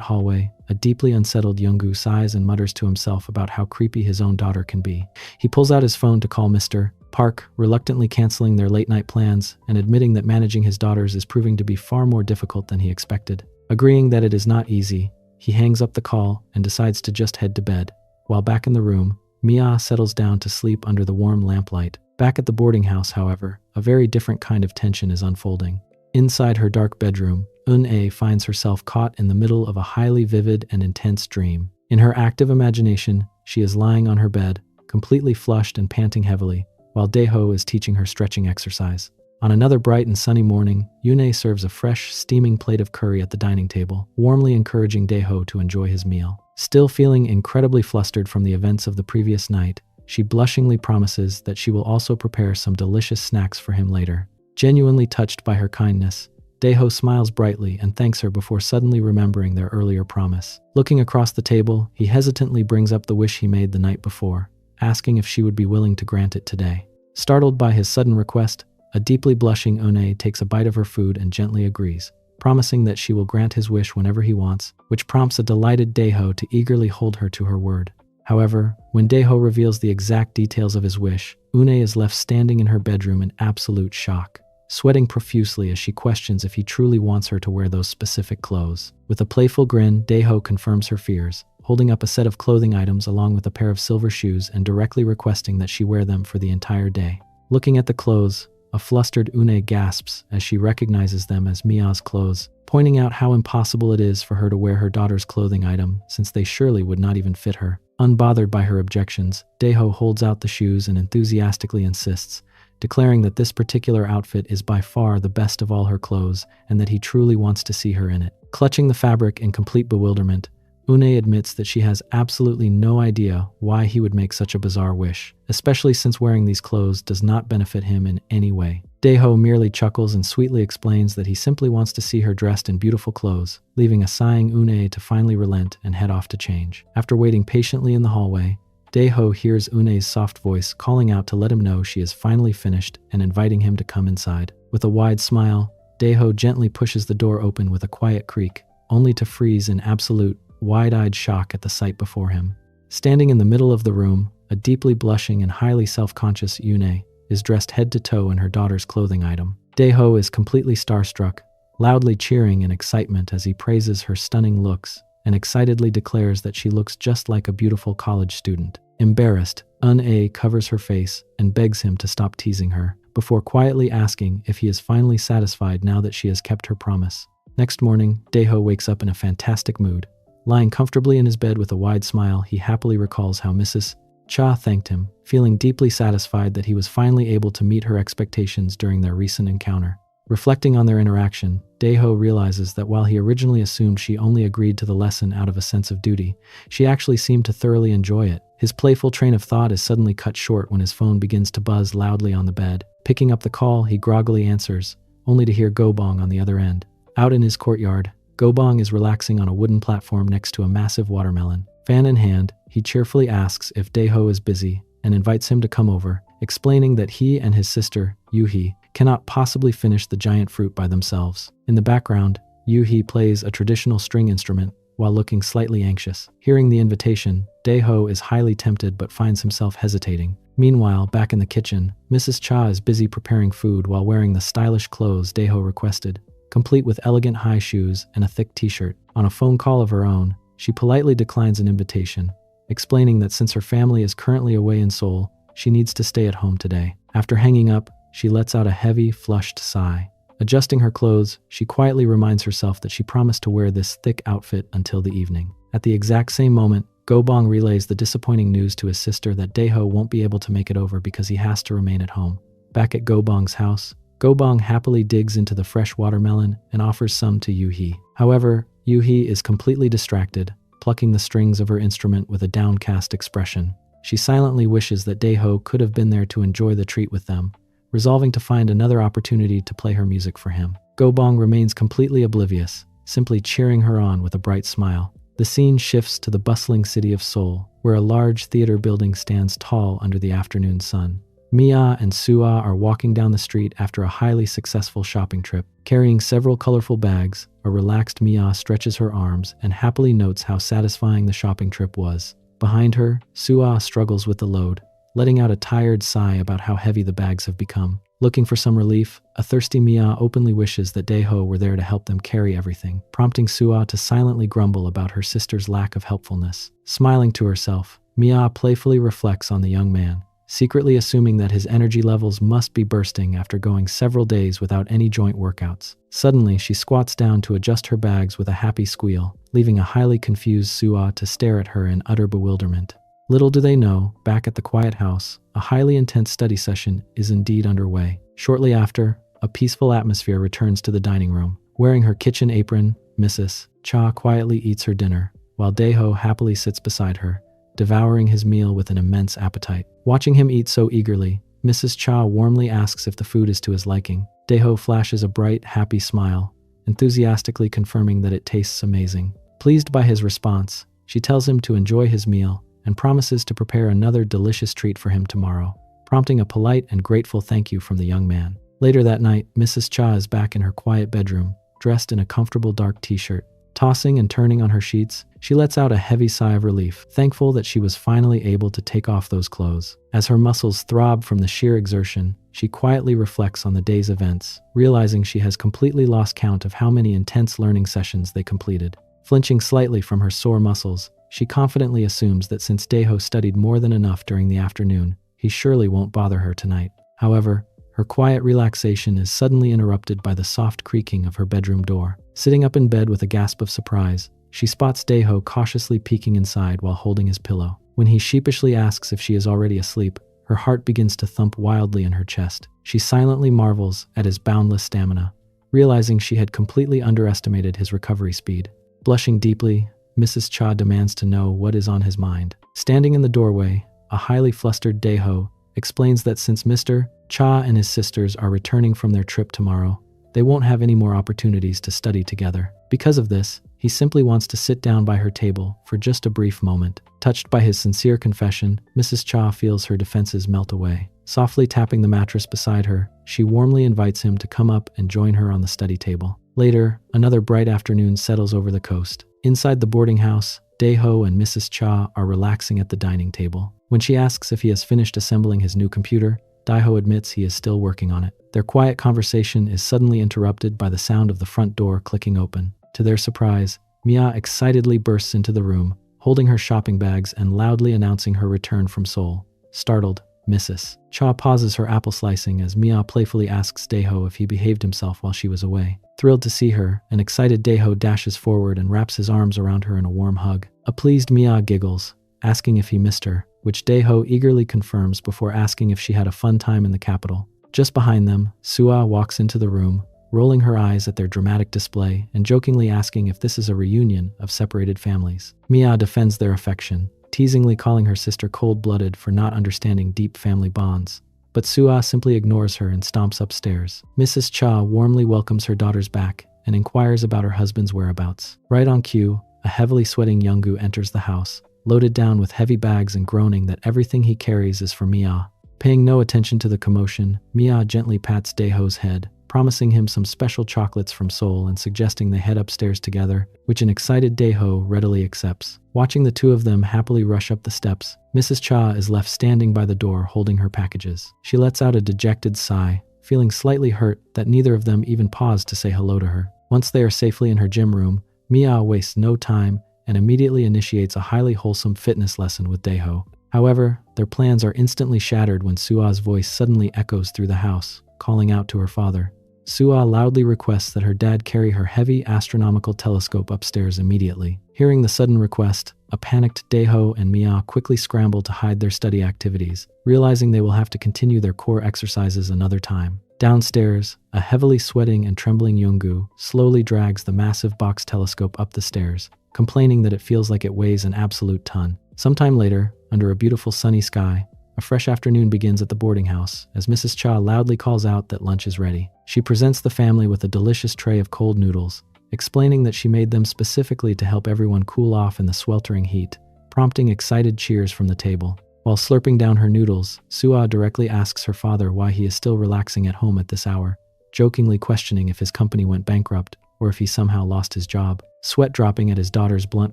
hallway, a deeply unsettled Younggu sighs and mutters to himself about how creepy his own daughter can be. He pulls out his phone to call Mr. Park, reluctantly canceling their late-night plans and admitting that managing his daughters is proving to be far more difficult than he expected. Agreeing that it is not easy, he hangs up the call and decides to just head to bed. While back in the room, Mia settles down to sleep under the warm lamplight. Back at the boarding house, however, a very different kind of tension is unfolding. Inside her dark bedroom, Un-A finds herself caught in the middle of a highly vivid and intense dream. In her active imagination, she is lying on her bed, completely flushed and panting heavily, while Daeho is teaching her stretching exercise. On another bright and sunny morning, Yune serves a fresh, steaming plate of curry at the dining table, warmly encouraging Daeho to enjoy his meal. Still feeling incredibly flustered from the events of the previous night, she blushingly promises that she will also prepare some delicious snacks for him later. Genuinely touched by her kindness, Daeho smiles brightly and thanks her before suddenly remembering their earlier promise. Looking across the table, he hesitantly brings up the wish he made the night before, asking if she would be willing to grant it today. Startled by his sudden request, a deeply blushing Une takes a bite of her food and gently agrees, promising that she will grant his wish whenever he wants, which prompts a delighted Daeho to eagerly hold her to her word. However, when Daeho reveals the exact details of his wish, Une is left standing in her bedroom in absolute shock, sweating profusely as she questions if he truly wants her to wear those specific clothes. With a playful grin, Daeho confirms her fears, holding up a set of clothing items along with a pair of silver shoes and directly requesting that she wear them for the entire day. Looking at the clothes, a flustered Une gasps as she recognizes them as Mia's clothes, pointing out how impossible it is for her to wear her daughter's clothing item since they surely would not even fit her. Unbothered by her objections, Daeho holds out the shoes and enthusiastically insists, declaring that this particular outfit is by far the best of all her clothes and that he truly wants to see her in it. Clutching the fabric in complete bewilderment, Une admits that she has absolutely no idea why he would make such a bizarre wish, especially since wearing these clothes does not benefit him in any way. Daeho merely chuckles and sweetly explains that he simply wants to see her dressed in beautiful clothes, leaving a sighing Une to finally relent and head off to change. After waiting patiently in the hallway, Daeho hears Une's soft voice calling out to let him know she is finally finished and inviting him to come inside. With a wide smile, Daeho gently pushes the door open with a quiet creak, only to freeze in absolute, wide-eyed shock at the sight before him. Standing in the middle of the room, a deeply blushing and highly self-conscious Une is dressed head to toe in her daughter's clothing item. Daeho is completely starstruck, loudly cheering in excitement as he praises her stunning looks and excitedly declares that she looks just like a beautiful college student. Embarrassed, Un-A covers her face and begs him to stop teasing her, before quietly asking if he is finally satisfied now that she has kept her promise. Next morning, Daeho wakes up in a fantastic mood. Lying comfortably in his bed with a wide smile, he happily recalls how Mrs. Cha thanked him, feeling deeply satisfied that he was finally able to meet her expectations during their recent encounter. Reflecting on their interaction, Daeho realizes that while he originally assumed she only agreed to the lesson out of a sense of duty, she actually seemed to thoroughly enjoy it. His playful train of thought is suddenly cut short when his phone begins to buzz loudly on the bed. Picking up the call, he groggily answers, only to hear Gobong on the other end. Out in his courtyard, Gobong is relaxing on a wooden platform next to a massive watermelon. Fan in hand, he cheerfully asks if Daeho is busy and invites him to come over, explaining that he and his sister, Yuhi, cannot possibly finish the giant fruit by themselves. In the background, Yuhi plays a traditional string instrument while looking slightly anxious. Hearing the invitation, Daeho is highly tempted but finds himself hesitating. Meanwhile, back in the kitchen, Mrs. Cha is busy preparing food while wearing the stylish clothes Daeho requested. complete with elegant high shoes and a thick t-shirt. On a phone call of her own, she politely declines an invitation, explaining that since her family is currently away in Seoul, she needs to stay at home today. After hanging up, she lets out a heavy, flushed sigh. Adjusting her clothes, she quietly reminds herself that she promised to wear this thick outfit until the evening. At the exact same moment, Go-bong relays the disappointing news to his sister that Dae-ho won't be able to make it over because he has to remain at home. Back at Go-bong's house, Go-bong happily digs into the fresh watermelon and offers some to Yoo-hee. However, Yoo-hee is completely distracted, plucking the strings of her instrument with a downcast expression. She silently wishes that Dae-ho could have been there to enjoy the treat with them, resolving to find another opportunity to play her music for him. Go-bong remains completely oblivious, simply cheering her on with a bright smile. The scene shifts to the bustling city of Seoul, where a large theater building stands tall under the afternoon sun. Mia and Sua are walking down the street after a highly successful shopping trip. Carrying several colorful bags, a relaxed Mia stretches her arms and happily notes how satisfying the shopping trip was. Behind her, Sua struggles with the load, letting out a tired sigh about how heavy the bags have become. Looking for some relief, a thirsty Mia openly wishes that Dae-ho were there to help them carry everything, prompting Sua to silently grumble about her sister's lack of helpfulness. Smiling to herself, Mia playfully reflects on the young man, secretly assuming that his energy levels must be bursting after going several days without any joint workouts. Suddenly, she squats down to adjust her bags with a happy squeal, leaving a highly confused Sua to stare at her in utter bewilderment. Little do they know, back at the quiet house, a highly intense study session is indeed underway. Shortly after, a peaceful atmosphere returns to the dining room. Wearing her kitchen apron, Mrs. Cha quietly eats her dinner, while Dae-ho happily sits beside her, devouring his meal with an immense appetite. Watching him eat so eagerly, Mrs. Cha warmly asks if the food is to his liking. Dae-ho flashes a bright, happy smile, enthusiastically confirming that it tastes amazing. Pleased by his response, she tells him to enjoy his meal and promises to prepare another delicious treat for him tomorrow, prompting a polite and grateful thank you from the young man. Later that night, Mrs. Cha is back in her quiet bedroom, dressed in a comfortable dark t-shirt. Tossing and turning on her sheets, she lets out a heavy sigh of relief, thankful that she was finally able to take off those clothes. As her muscles throb from the sheer exertion, she quietly reflects on the day's events, realizing she has completely lost count of how many intense learning sessions they completed. Flinching slightly from her sore muscles, she confidently assumes that since Dae-ho studied more than enough during the afternoon, he surely won't bother her tonight. However, her quiet relaxation is suddenly interrupted by the soft creaking of her bedroom door. Sitting up in bed with a gasp of surprise, she spots Dae-ho cautiously peeking inside while holding his pillow. When he sheepishly asks if she is already asleep, her heart begins to thump wildly in her chest. She silently marvels at his boundless stamina, realizing she had completely underestimated his recovery speed. Blushing deeply, Mrs. Cha demands to know what is on his mind. Standing in the doorway, a highly flustered Dae-ho explains that since Mr. Cha and his sisters are returning from their trip tomorrow, they won't have any more opportunities to study together. Because of this, he simply wants to sit down by her table for just a brief moment. Touched by his sincere confession, Mrs. Cha feels her defenses melt away. Softly tapping the mattress beside her, she warmly invites him to come up and join her on the study table. Later, another bright afternoon settles over the coast. Inside the boarding house, Dae-ho and Mrs. Cha are relaxing at the dining table. When she asks if he has finished assembling his new computer, Dae-ho admits he is still working on it. Their quiet conversation is suddenly interrupted by the sound of the front door clicking open. To their surprise, Mia excitedly bursts into the room, holding her shopping bags and loudly announcing her return from Seoul. Startled, Mrs. Cha pauses her apple slicing as Mia playfully asks Dae-ho if he behaved himself while she was away. Thrilled to see her, an excited Dae-ho dashes forward and wraps his arms around her in a warm hug. A pleased Mia giggles, asking if he missed her, which Dae-ho eagerly confirms before asking if she had a fun time in the capital. Just behind them, Sua walks into the room, rolling her eyes at their dramatic display and jokingly asking if this is a reunion of separated families. Mia defends their affection, teasingly calling her sister cold-blooded for not understanding deep family bonds. But Sua simply ignores her and stomps upstairs. Mrs. Cha warmly welcomes her daughters back and inquires about her husband's whereabouts. Right on cue, a heavily sweating Younggu enters the house, loaded down with heavy bags and groaning that everything he carries is for Mia. Paying no attention to the commotion, Mia gently pats Dae-ho's head, promising him some special chocolates from Seoul and suggesting they head upstairs together, which an excited Dae-ho readily accepts. Watching the two of them happily rush up the steps, Mrs. Cha is left standing by the door holding her packages. She lets out a dejected sigh, feeling slightly hurt that neither of them even paused to say hello to her. Once they are safely in her gym room, Mia wastes no time and immediately initiates a highly wholesome fitness lesson with Daeho. However, their plans are instantly shattered when Sua's voice suddenly echoes through the house, calling out to her father. Sua loudly requests that her dad carry her heavy astronomical telescope upstairs immediately. Hearing the sudden request, a panicked Daeho and Mia quickly scramble to hide their study activities, realizing they will have to continue their core exercises another time. Downstairs, a heavily sweating and trembling Yoongu slowly drags the massive box telescope up the stairs, complaining that it feels like it weighs an absolute ton. Sometime later, under a beautiful sunny sky, a fresh afternoon begins at the boarding house as Mrs. Cha loudly calls out that lunch is ready. She presents the family with a delicious tray of cold noodles, explaining that she made them specifically to help everyone cool off in the sweltering heat, prompting excited cheers from the table. While slurping down her noodles, Sua directly asks her father why he is still relaxing at home at this hour, jokingly questioning if his company went bankrupt or if he somehow lost his job. Sweat dropping at his daughter's blunt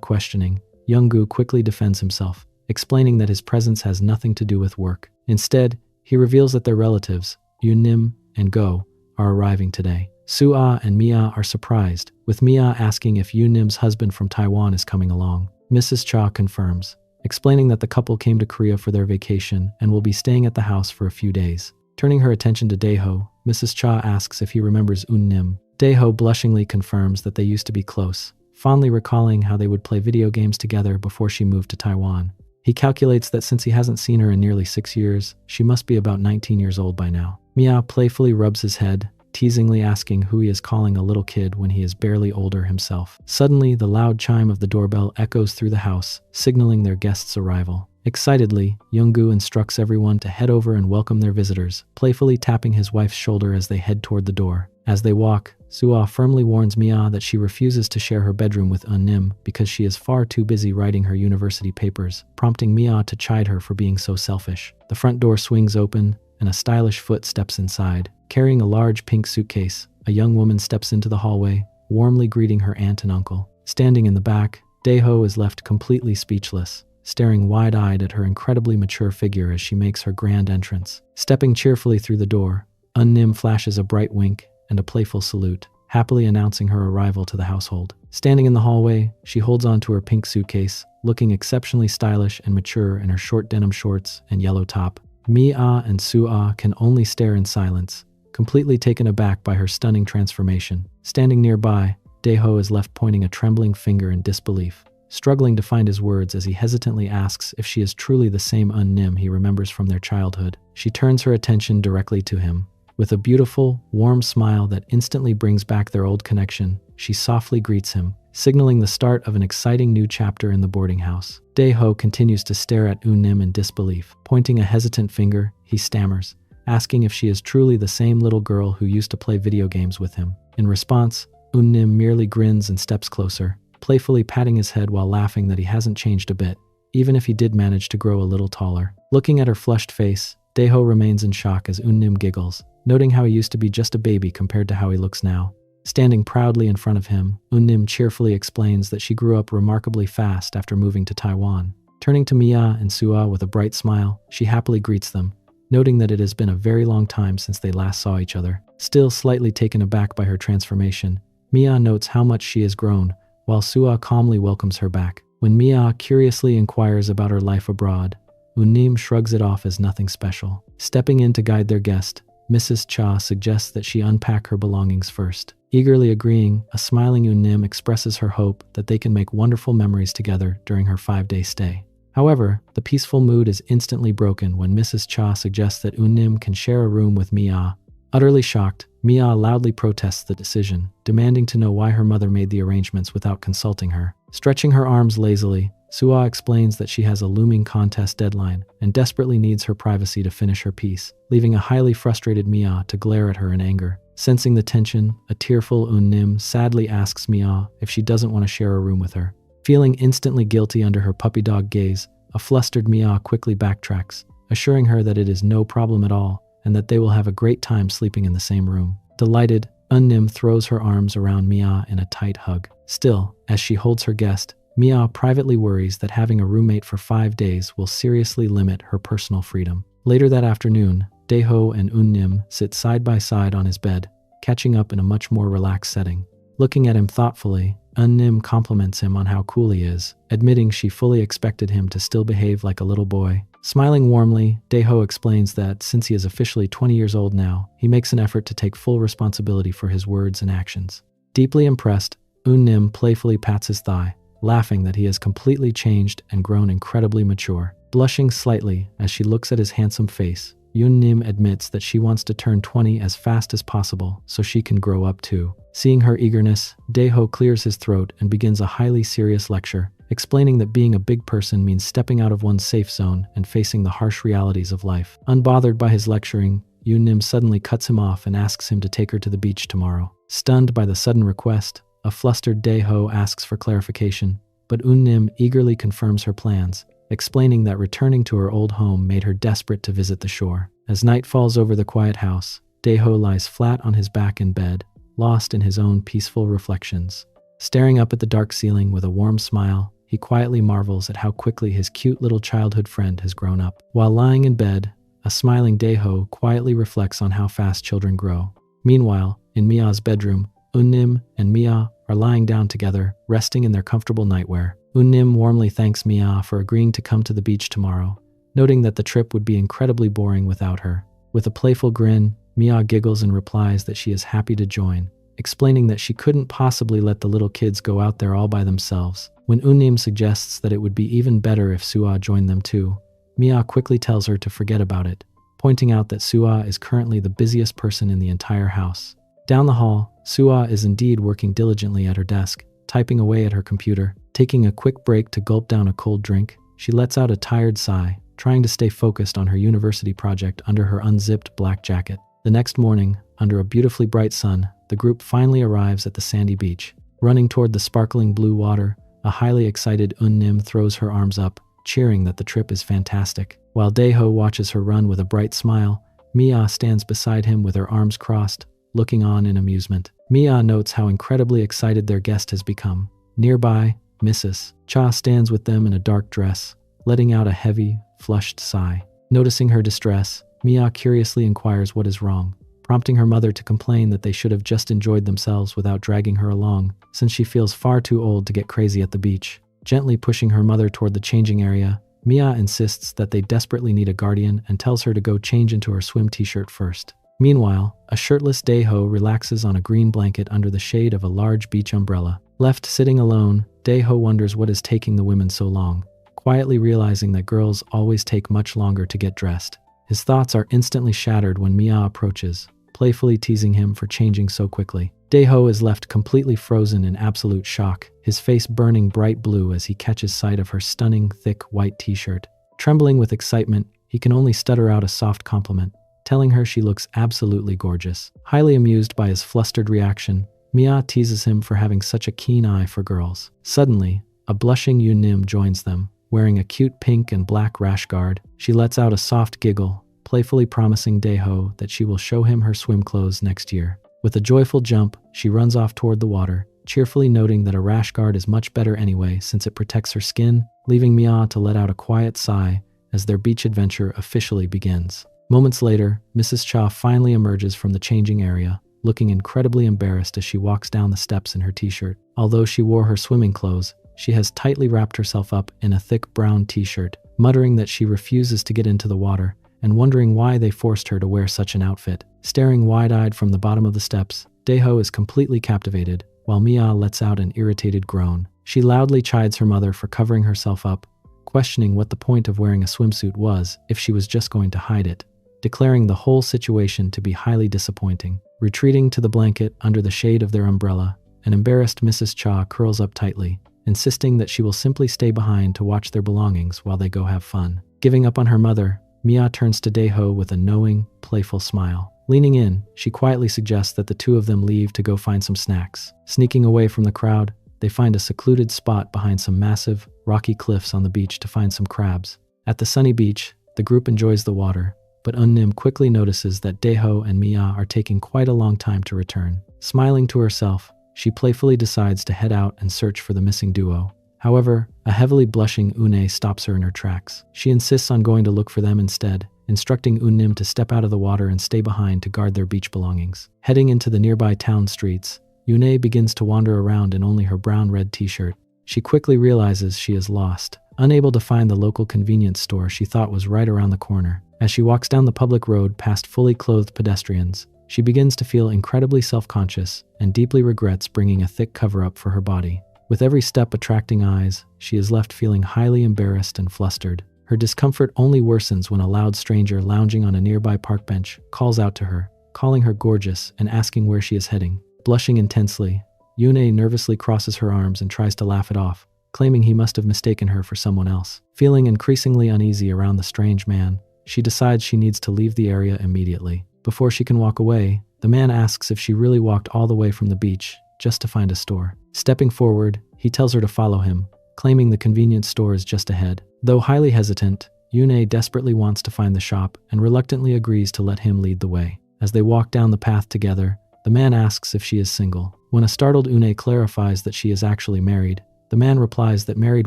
questioning, Yoongu quickly defends himself, explaining that his presence has nothing to do with work. Instead, he reveals that their relatives, Yoon-nim and Go, are arriving today. Sua and Mia are surprised, with Mia asking if Yoon-nim's husband from Taiwan is coming along. Mrs. Cha confirms, explaining that the couple came to Korea for their vacation and will be staying at the house for a few days. Turning her attention to Daeho, Mrs. Cha asks if he remembers Yoon-nim. Daeho blushingly confirms that they used to be close, fondly recalling how they would play video games together before she moved to Taiwan. He calculates that since he hasn't seen her in nearly 6 years, she must be about 19 years old by now. Mia playfully rubs his head, teasingly asking who he is calling a little kid when he is barely older himself. Suddenly, the loud chime of the doorbell echoes through the house, signaling their guest's arrival. Excitedly, Yoongu instructs everyone to head over and welcome their visitors, playfully tapping his wife's shoulder as they head toward the door. As they walk, Sua firmly warns Mia that she refuses to share her bedroom with Eun-nim because she is far too busy writing her university papers, prompting Mia to chide her for being so selfish. The front door swings open, and a stylish foot steps inside. Carrying a large pink suitcase, a young woman steps into the hallway, warmly greeting her aunt and uncle. Standing in the back, Daeho is left completely speechless, staring wide-eyed at her incredibly mature figure as she makes her grand entrance. Stepping cheerfully through the door, Eun-nim flashes a bright wink and a playful salute, happily announcing her arrival to the household. Standing in the hallway, she holds on to her pink suitcase, looking exceptionally stylish and mature in her short denim shorts and yellow top. Mia and Sua can only stare in silence, completely taken aback by her stunning transformation. Standing nearby, Daeho is left pointing a trembling finger in disbelief, struggling to find his words as he hesitantly asks if she is truly the same Eun-nim he remembers from their childhood. She turns her attention directly to him. With a beautiful, warm smile that instantly brings back their old connection, she softly greets him, signaling the start of an exciting new chapter in the boarding house. Daeho continues to stare at Eun-nim in disbelief. Pointing a hesitant finger, he stammers, asking if she is truly the same little girl who used to play video games with him. In response, Eun-nim merely grins and steps closer, playfully patting his head while laughing that he hasn't changed a bit, even if he did manage to grow a little taller. Looking at her flushed face, Daeho remains in shock as Eun-nim giggles, noting how he used to be just a baby compared to how he looks now. Standing proudly in front of him, Eun-nim cheerfully explains that she grew up remarkably fast after moving to Taiwan. Turning to Mia and Sua with a bright smile, she happily greets them, noting that it has been a very long time since they last saw each other. Still slightly taken aback by her transformation, Mia notes how much she has grown, while Sua calmly welcomes her back. When Mia curiously inquires about her life abroad, Eun-nim shrugs it off as nothing special. Stepping in to guide their guest, Mrs. Cha suggests that she unpack her belongings first. Eagerly agreeing, a smiling Eun-nim expresses her hope that they can make wonderful memories together during her 5-day stay. However, the peaceful mood is instantly broken when Mrs. Cha suggests that Eun-nim can share a room with Mia. Utterly shocked, Mia loudly protests the decision, demanding to know why her mother made the arrangements without consulting her. Stretching her arms lazily, Sua explains that she has a looming contest deadline and desperately needs her privacy to finish her piece, leaving a highly frustrated Mia to glare at her in anger. Sensing the tension, a tearful Eun-nim sadly asks Mia if she doesn't want to share a room with her. Feeling instantly guilty under her puppy dog gaze, a flustered Mia quickly backtracks, assuring her that it is no problem at all and that they will have a great time sleeping in the same room. Delighted, Eun-nim throws her arms around Mia in a tight hug. Still, as she holds her guest, Mia privately worries that having a roommate for 5 days will seriously limit her personal freedom. Later that afternoon, Daeho and Unnim sit side by side on his bed, catching up in a much more relaxed setting. Looking at him thoughtfully, Unnim compliments him on how cool he is, admitting she fully expected him to still behave like a little boy. Smiling warmly, Daeho explains that since he is officially 20 years old now, he makes an effort to take full responsibility for his words and actions. Deeply impressed, Unnim playfully pats his thigh, laughing that he has completely changed and grown incredibly mature. Blushing slightly as she looks at his handsome face, Unnim admits that she wants to turn 20 as fast as possible so she can grow up too. Seeing her eagerness, Daeho clears his throat and begins a highly serious lecture, explaining that being a big person means stepping out of one's safe zone and facing the harsh realities of life. Unbothered by his lecturing, Unnim suddenly cuts him off and asks him to take her to the beach tomorrow. Stunned by the sudden request, a flustered Daeho asks for clarification, but Unnim eagerly confirms her plans, explaining that returning to her old home made her desperate to visit the shore. As night falls over the quiet house, Daeho lies flat on his back in bed, lost in his own peaceful reflections. Staring up at the dark ceiling with a warm smile, he quietly marvels at how quickly his cute little childhood friend has grown up. While lying in bed, a smiling Daeho quietly reflects on how fast children grow. Meanwhile, in Mia's bedroom, Unnim and Mia are lying down together, resting in their comfortable nightwear. Unnim warmly thanks Mia for agreeing to come to the beach tomorrow, noting that the trip would be incredibly boring without her. With a playful grin, Mia giggles and replies that she is happy to join, explaining that she couldn't possibly let the little kids go out there all by themselves. When Unnim suggests that it would be even better if Sua joined them too, Mia quickly tells her to forget about it, pointing out that Sua is currently the busiest person in the entire house. Down the hall, Sua is indeed working diligently at her desk, typing away at her computer. Taking a quick break to gulp down a cold drink, she lets out a tired sigh, trying to stay focused on her university project under her unzipped black jacket. The next morning, under a beautifully bright sun, the group finally arrives at the sandy beach. Running toward the sparkling blue water, a highly excited Unnim throws her arms up, cheering that the trip is fantastic. While Daeho watches her run with a bright smile, Mia stands beside him with her arms crossed, looking on in amusement. Mia notes how incredibly excited their guest has become. Nearby, Mrs. Cha stands with them in a dark dress, letting out a heavy, flushed sigh. Noticing her distress, Mia curiously inquires what is wrong, prompting her mother to complain that they should have just enjoyed themselves without dragging her along, since she feels far too old to get crazy at the beach. Gently pushing her mother toward the changing area, Mia insists that they desperately need a guardian and tells her to go change into her swim t-shirt first. Meanwhile, a shirtless Daeho relaxes on a green blanket under the shade of a large beach umbrella. Left sitting alone, Daeho wonders what is taking the women so long, quietly realizing that girls always take much longer to get dressed. His thoughts are instantly shattered when Mia approaches, playfully teasing him for changing so quickly. Daeho is left completely frozen in absolute shock, his face burning bright blue as he catches sight of her stunning, thick white t-shirt. Trembling with excitement, he can only stutter out a soft compliment, telling her she looks absolutely gorgeous. Highly amused by his flustered reaction, Mia teases him for having such a keen eye for girls. Suddenly, a blushing Unnim joins them, wearing a cute pink and black rash guard. She lets out a soft giggle, playfully promising Daeho that she will show him her swim clothes next year. With a joyful jump, she runs off toward the water, cheerfully noting that a rash guard is much better anyway since it protects her skin, leaving Mia to let out a quiet sigh as their beach adventure officially begins. Moments later, Mrs. Cha finally emerges from the changing area, looking incredibly embarrassed as she walks down the steps in her t-shirt. Although she wore her swimming clothes, she has tightly wrapped herself up in a thick brown t-shirt, muttering that she refuses to get into the water and wondering why they forced her to wear such an outfit. Staring wide-eyed from the bottom of the steps, Daeho is completely captivated, while Mia lets out an irritated groan. She loudly chides her mother for covering herself up, questioning what the point of wearing a swimsuit was if she was just going to hide it, declaring the whole situation to be highly disappointing. Retreating to the blanket under the shade of their umbrella, an embarrassed Mrs. Cha curls up tightly, insisting that she will simply stay behind to watch their belongings while they go have fun. Giving up on her mother, Mia turns to Daeho with a knowing, playful smile. Leaning in, she quietly suggests that the two of them leave to go find some snacks. Sneaking away from the crowd, they find a secluded spot behind some massive, rocky cliffs on the beach to find some crabs. At the sunny beach, the group enjoys the water, but Unnim quickly notices that Daeho and Mia are taking quite a long time to return. Smiling to herself, she playfully decides to head out and search for the missing duo. However, a heavily blushing Une stops her in her tracks. She insists on going to look for them instead, instructing Unnim to step out of the water and stay behind to guard their beach belongings. Heading into the nearby town streets, Yune begins to wander around in only her brown-red t-shirt. She quickly realizes she is lost, unable to find the local convenience store she thought was right around the corner. As she walks down the public road past fully clothed pedestrians, she begins to feel incredibly self-conscious and deeply regrets bringing a thick cover-up for her body. With every step attracting eyes, she is left feeling highly embarrassed and flustered. Her discomfort only worsens when a loud stranger lounging on a nearby park bench calls out to her, calling her gorgeous and asking where she is heading. Blushing intensely, Yune nervously crosses her arms and tries to laugh it off, claiming he must have mistaken her for someone else. Feeling increasingly uneasy around the strange man, she decides she needs to leave the area immediately. Before she can walk away, the man asks if she really walked all the way from the beach just to find a store. Stepping forward, he tells her to follow him, claiming the convenience store is just ahead. Though highly hesitant, Yune desperately wants to find the shop and reluctantly agrees to let him lead the way. As they walk down the path together, the man asks if she is single. When a startled Une clarifies that she is actually married, the man replies that married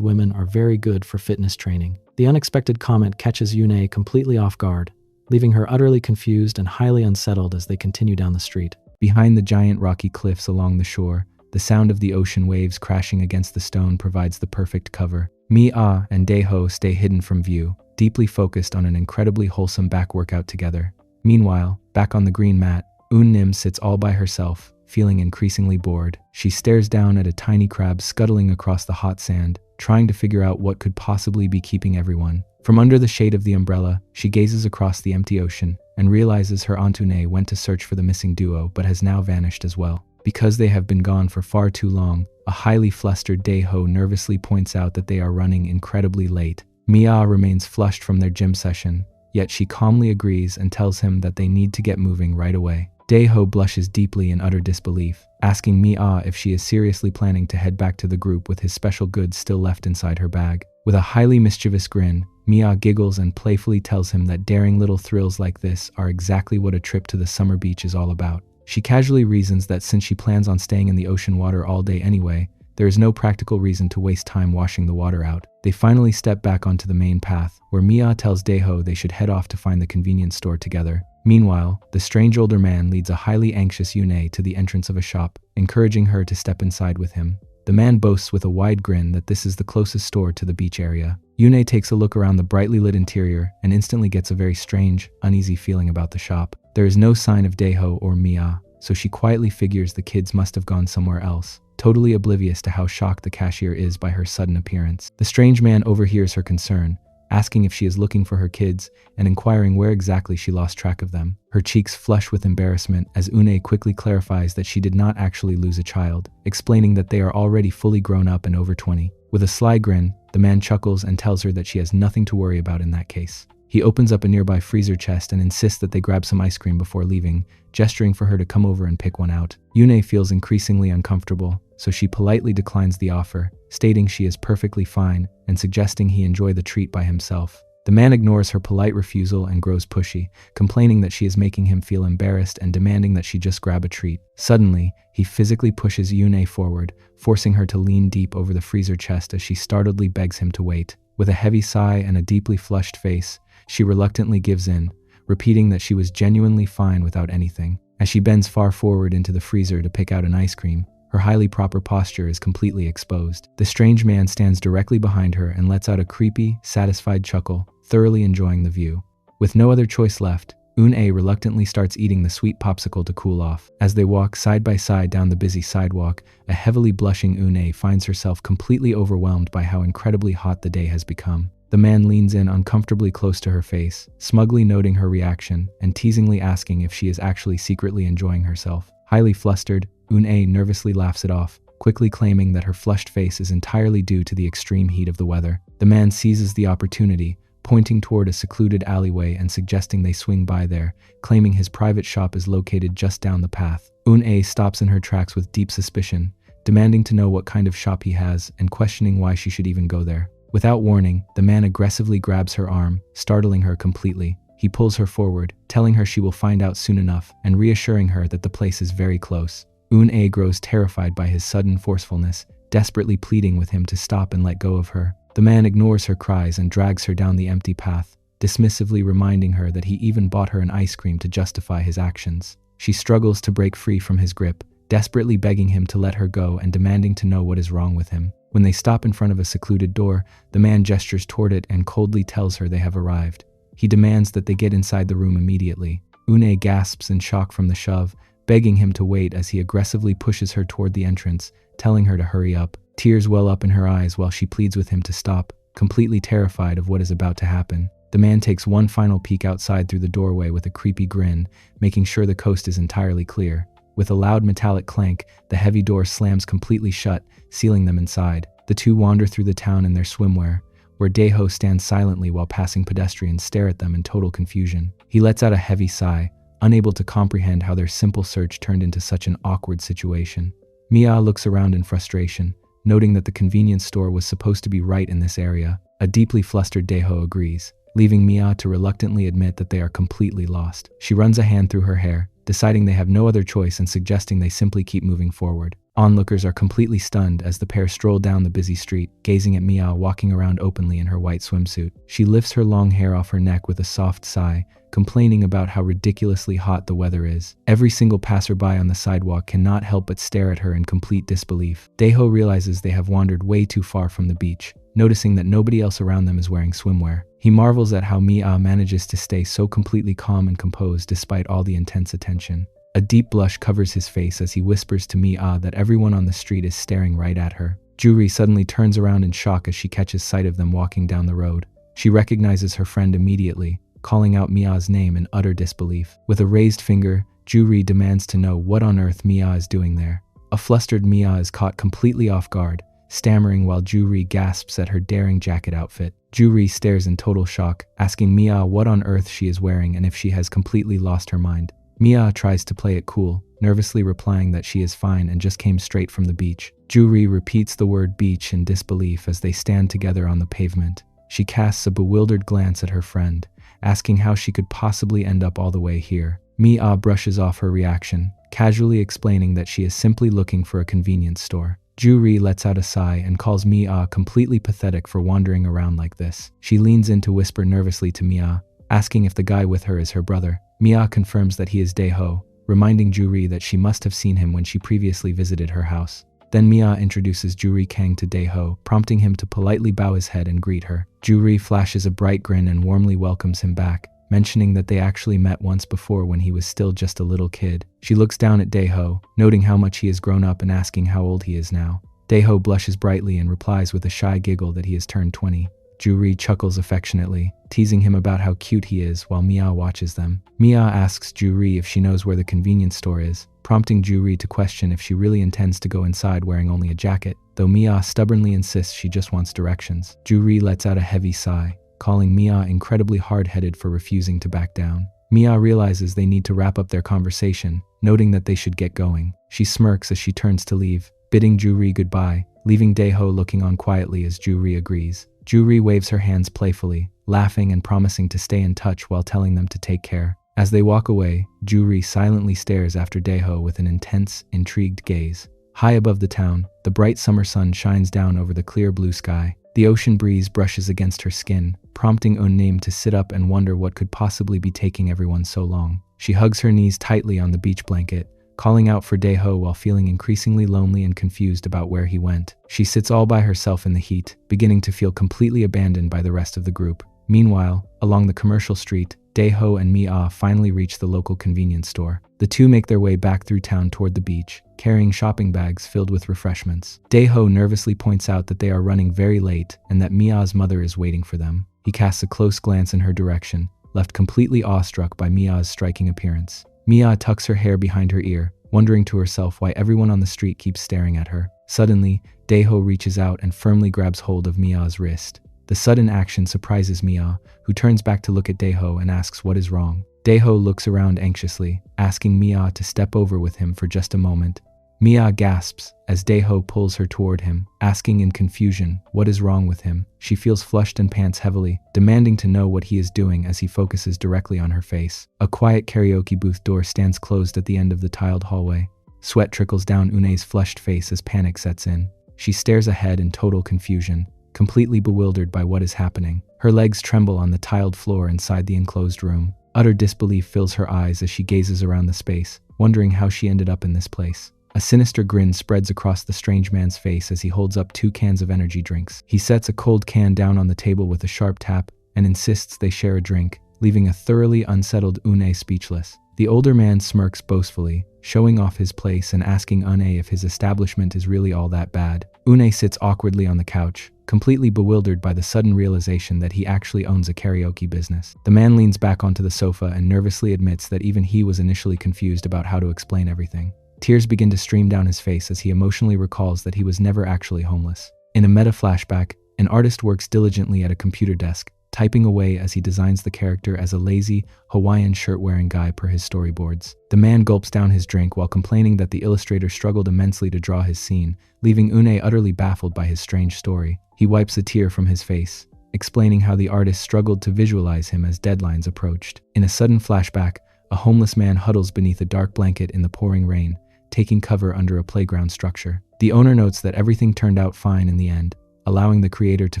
women are very good for fitness training. The unexpected comment catches Yune completely off guard, leaving her utterly confused and highly unsettled as they continue down the street. Behind the giant rocky cliffs along the shore, the sound of the ocean waves crashing against the stone provides the perfect cover. Mi-ah and Daeho stay hidden from view, deeply focused on an incredibly wholesome back workout together. Meanwhile, back on the green mat, Unnim sits all by herself, feeling increasingly bored. She stares down at a tiny crab scuttling across the hot sand, trying to figure out what could possibly be keeping everyone. From under the shade of the umbrella, she gazes across the empty ocean and realizes her Antune went to search for the missing duo but has now vanished as well. Because they have been gone for far too long, a highly flustered Daeho nervously points out that they are running incredibly late. Mia remains flushed from their gym session, yet she calmly agrees and tells him that they need to get moving right away. Daeho blushes deeply in utter disbelief, asking Mia if she is seriously planning to head back to the group with his special goods still left inside her bag. With a highly mischievous grin, Mia giggles and playfully tells him that daring little thrills like this are exactly what a trip to the summer beach is all about. She casually reasons that since she plans on staying in the ocean water all day anyway, there is no practical reason to waste time washing the water out. They finally step back onto the main path, where Mia tells Daeho they should head off to find the convenience store together. Meanwhile, the strange older man leads a highly anxious Yune to the entrance of a shop, encouraging her to step inside with him. The man boasts with a wide grin that this is the closest store to the beach area. Yune takes a look around the brightly lit interior and instantly gets a very strange, uneasy feeling about the shop. There is no sign of Daeho or Mia, so she quietly figures the kids must have gone somewhere else, totally oblivious to how shocked the cashier is by her sudden appearance. The strange man overhears her concern, asking if she is looking for her kids and inquiring where exactly she lost track of them. Her cheeks flush with embarrassment as Une quickly clarifies that she did not actually lose a child, explaining that they are already fully grown up and over 20. With a sly grin, the man chuckles and tells her that she has nothing to worry about in that case. He opens up a nearby freezer chest and insists that they grab some ice cream before leaving, gesturing for her to come over and pick one out. Yune feels increasingly uncomfortable, so she politely declines the offer, stating she is perfectly fine and suggesting he enjoy the treat by himself. The man ignores her polite refusal and grows pushy, complaining that she is making him feel embarrassed and demanding that she just grab a treat. Suddenly, he physically pushes Yune forward, forcing her to lean deep over the freezer chest as she startledly begs him to wait. With a heavy sigh and a deeply flushed face, she reluctantly gives in, repeating that she was genuinely fine without anything. As she bends far forward into the freezer to pick out an ice cream, her highly proper posture is completely exposed. The strange man stands directly behind her and lets out a creepy, satisfied chuckle, thoroughly enjoying the view. With no other choice left, Une reluctantly starts eating the sweet popsicle to cool off. As they walk side by side down the busy sidewalk, a heavily blushing Une finds herself completely overwhelmed by how incredibly hot the day has become. The man leans in uncomfortably close to her face, smugly noting her reaction and teasingly asking if she is actually secretly enjoying herself. Highly flustered, Une nervously laughs it off, quickly claiming that her flushed face is entirely due to the extreme heat of the weather. The man seizes the opportunity, pointing toward a secluded alleyway and suggesting they swing by there, claiming his private shop is located just down the path. Une stops in her tracks with deep suspicion, demanding to know what kind of shop he has and questioning why she should even go there. Without warning, the man aggressively grabs her arm, startling her completely. He pulls her forward, telling her she will find out soon enough and reassuring her that the place is very close. Une grows terrified by his sudden forcefulness, desperately pleading with him to stop and let go of her. The man ignores her cries and drags her down the empty path, dismissively reminding her that he even bought her an ice cream to justify his actions. She struggles to break free from his grip, desperately begging him to let her go and demanding to know what is wrong with him. When they stop in front of a secluded door, the man gestures toward it and coldly tells her they have arrived. He demands that they get inside the room immediately. Une gasps in shock from the shove, begging him to wait as he aggressively pushes her toward the entrance, telling her to hurry up. Tears well up in her eyes while she pleads with him to stop, completely terrified of what is about to happen. The man takes one final peek outside through the doorway with a creepy grin, making sure the coast is entirely clear. With a loud metallic clank, the heavy door slams completely shut, sealing them inside. The two wander through the town in their swimwear, where Daeho stands silently while passing pedestrians stare at them in total confusion. He lets out a heavy sigh, unable to comprehend how their simple search turned into such an awkward situation. Mia looks around in frustration, noting that the convenience store was supposed to be right in this area. A deeply flustered Daeho agrees, leaving Mia to reluctantly admit that they are completely lost. She runs a hand through her hair, deciding they have no other choice and suggesting they simply keep moving forward. Onlookers are completely stunned as the pair stroll down the busy street, gazing at Mia walking around openly in her white swimsuit. She lifts her long hair off her neck with a soft sigh, complaining about how ridiculously hot the weather is. Every single passerby on the sidewalk cannot help but stare at her in complete disbelief. Daeho realizes they have wandered way too far from the beach, noticing that nobody else around them is wearing swimwear. He marvels at how Mia manages to stay so completely calm and composed despite all the intense attention. A deep blush covers his face as he whispers to Mia that everyone on the street is staring right at her. Juri suddenly turns around in shock as she catches sight of them walking down the road. She recognizes her friend immediately, calling out Mia's name in utter disbelief. With a raised finger, Juri demands to know what on earth Mia is doing there. A flustered Mia is caught completely off guard, stammering while Juri gasps at her daring jacket outfit. Juri stares in total shock, asking Mia what on earth she is wearing and if she has completely lost her mind. Mia tries to play it cool, nervously replying that she is fine and just came straight from the beach. Juri repeats the word beach in disbelief as they stand together on the pavement. She casts a bewildered glance at her friend, asking how she could possibly end up all the way here. Mia brushes off her reaction, casually explaining that she is simply looking for a convenience store. Juri lets out a sigh and calls Mia completely pathetic for wandering around like this. She leans in to whisper nervously to Mia, asking if the guy with her is her brother. Mia confirms that he is Daeho, reminding Juri that she must have seen him when she previously visited her house. Then Mia introduces Juri Kang to Daeho, prompting him to politely bow his head and greet her. Juri flashes a bright grin and warmly welcomes him back, mentioning that they actually met once before when he was still just a little kid. She looks down at Daeho, noting how much he has grown up and asking how old he is now. Daeho blushes brightly and replies with a shy giggle that he has turned 20. Juri chuckles affectionately, teasing him about how cute he is while Mia watches them. Mia asks Juri if she knows where the convenience store is, prompting Juri to question if she really intends to go inside wearing only a jacket, though Mia stubbornly insists she just wants directions. Juri lets out a heavy sigh, calling Mia incredibly hard-headed for refusing to back down. Mia realizes they need to wrap up their conversation, noting that they should get going. She smirks as she turns to leave, bidding Juri goodbye, leaving Daeho looking on quietly as Juri agrees. Juri waves her hands playfully, laughing and promising to stay in touch while telling them to take care. As they walk away, Juri silently stares after Daeho with an intense, intrigued gaze. High above the town, the bright summer sun shines down over the clear blue sky. The ocean breeze brushes against her skin, prompting Onim to sit up and wonder what could possibly be taking everyone so long. She hugs her knees tightly on the beach blanket, calling out for Daeho while feeling increasingly lonely and confused about where he went. She sits all by herself in the heat, beginning to feel completely abandoned by the rest of the group. Meanwhile, along the commercial street, Daeho and Mia finally reach the local convenience store. The two make their way back through town toward the beach, carrying shopping bags filled with refreshments. Daeho nervously points out that they are running very late and that Mia's mother is waiting for them. He casts a close glance in her direction, left completely awestruck by Mia's striking appearance. Mia tucks her hair behind her ear, wondering to herself why everyone on the street keeps staring at her. Suddenly, Daeho reaches out and firmly grabs hold of Mia's wrist. The sudden action surprises Mia, who turns back to look at Daeho and asks what is wrong. Daeho looks around anxiously, asking Mia to step over with him for just a moment. Mia gasps as Daeho pulls her toward him, asking in confusion what is wrong with him. She feels flushed and pants heavily, demanding to know what he is doing as he focuses directly on her face. A quiet karaoke booth door stands closed at the end of the tiled hallway. Sweat trickles down Une's flushed face as panic sets in. She stares ahead in total confusion, completely bewildered by what is happening. Her legs tremble on the tiled floor inside the enclosed room. Utter disbelief fills her eyes as she gazes around the space, wondering how she ended up in this place. A sinister grin spreads across the strange man's face as he holds up 2 cans of energy drinks. He sets a cold can down on the table with a sharp tap and insists they share a drink, leaving a thoroughly unsettled Une speechless. The older man smirks boastfully, showing off his place and asking Une if his establishment is really all that bad. Une sits awkwardly on the couch, completely bewildered by the sudden realization that he actually owns a karaoke business. The man leans back onto the sofa and nervously admits that even he was initially confused about how to explain everything. Tears begin to stream down his face as he emotionally recalls that he was never actually homeless. In a meta flashback, an artist works diligently at a computer desk, typing away as he designs the character as a lazy, Hawaiian shirt-wearing guy per his storyboards. The man gulps down his drink while complaining that the illustrator struggled immensely to draw his scene, leaving Une utterly baffled by his strange story. He wipes a tear from his face, explaining how the artist struggled to visualize him as deadlines approached. In a sudden flashback, a homeless man huddles beneath a dark blanket in the pouring rain, taking cover under a playground structure. The owner notes that everything turned out fine in the end, allowing the creator to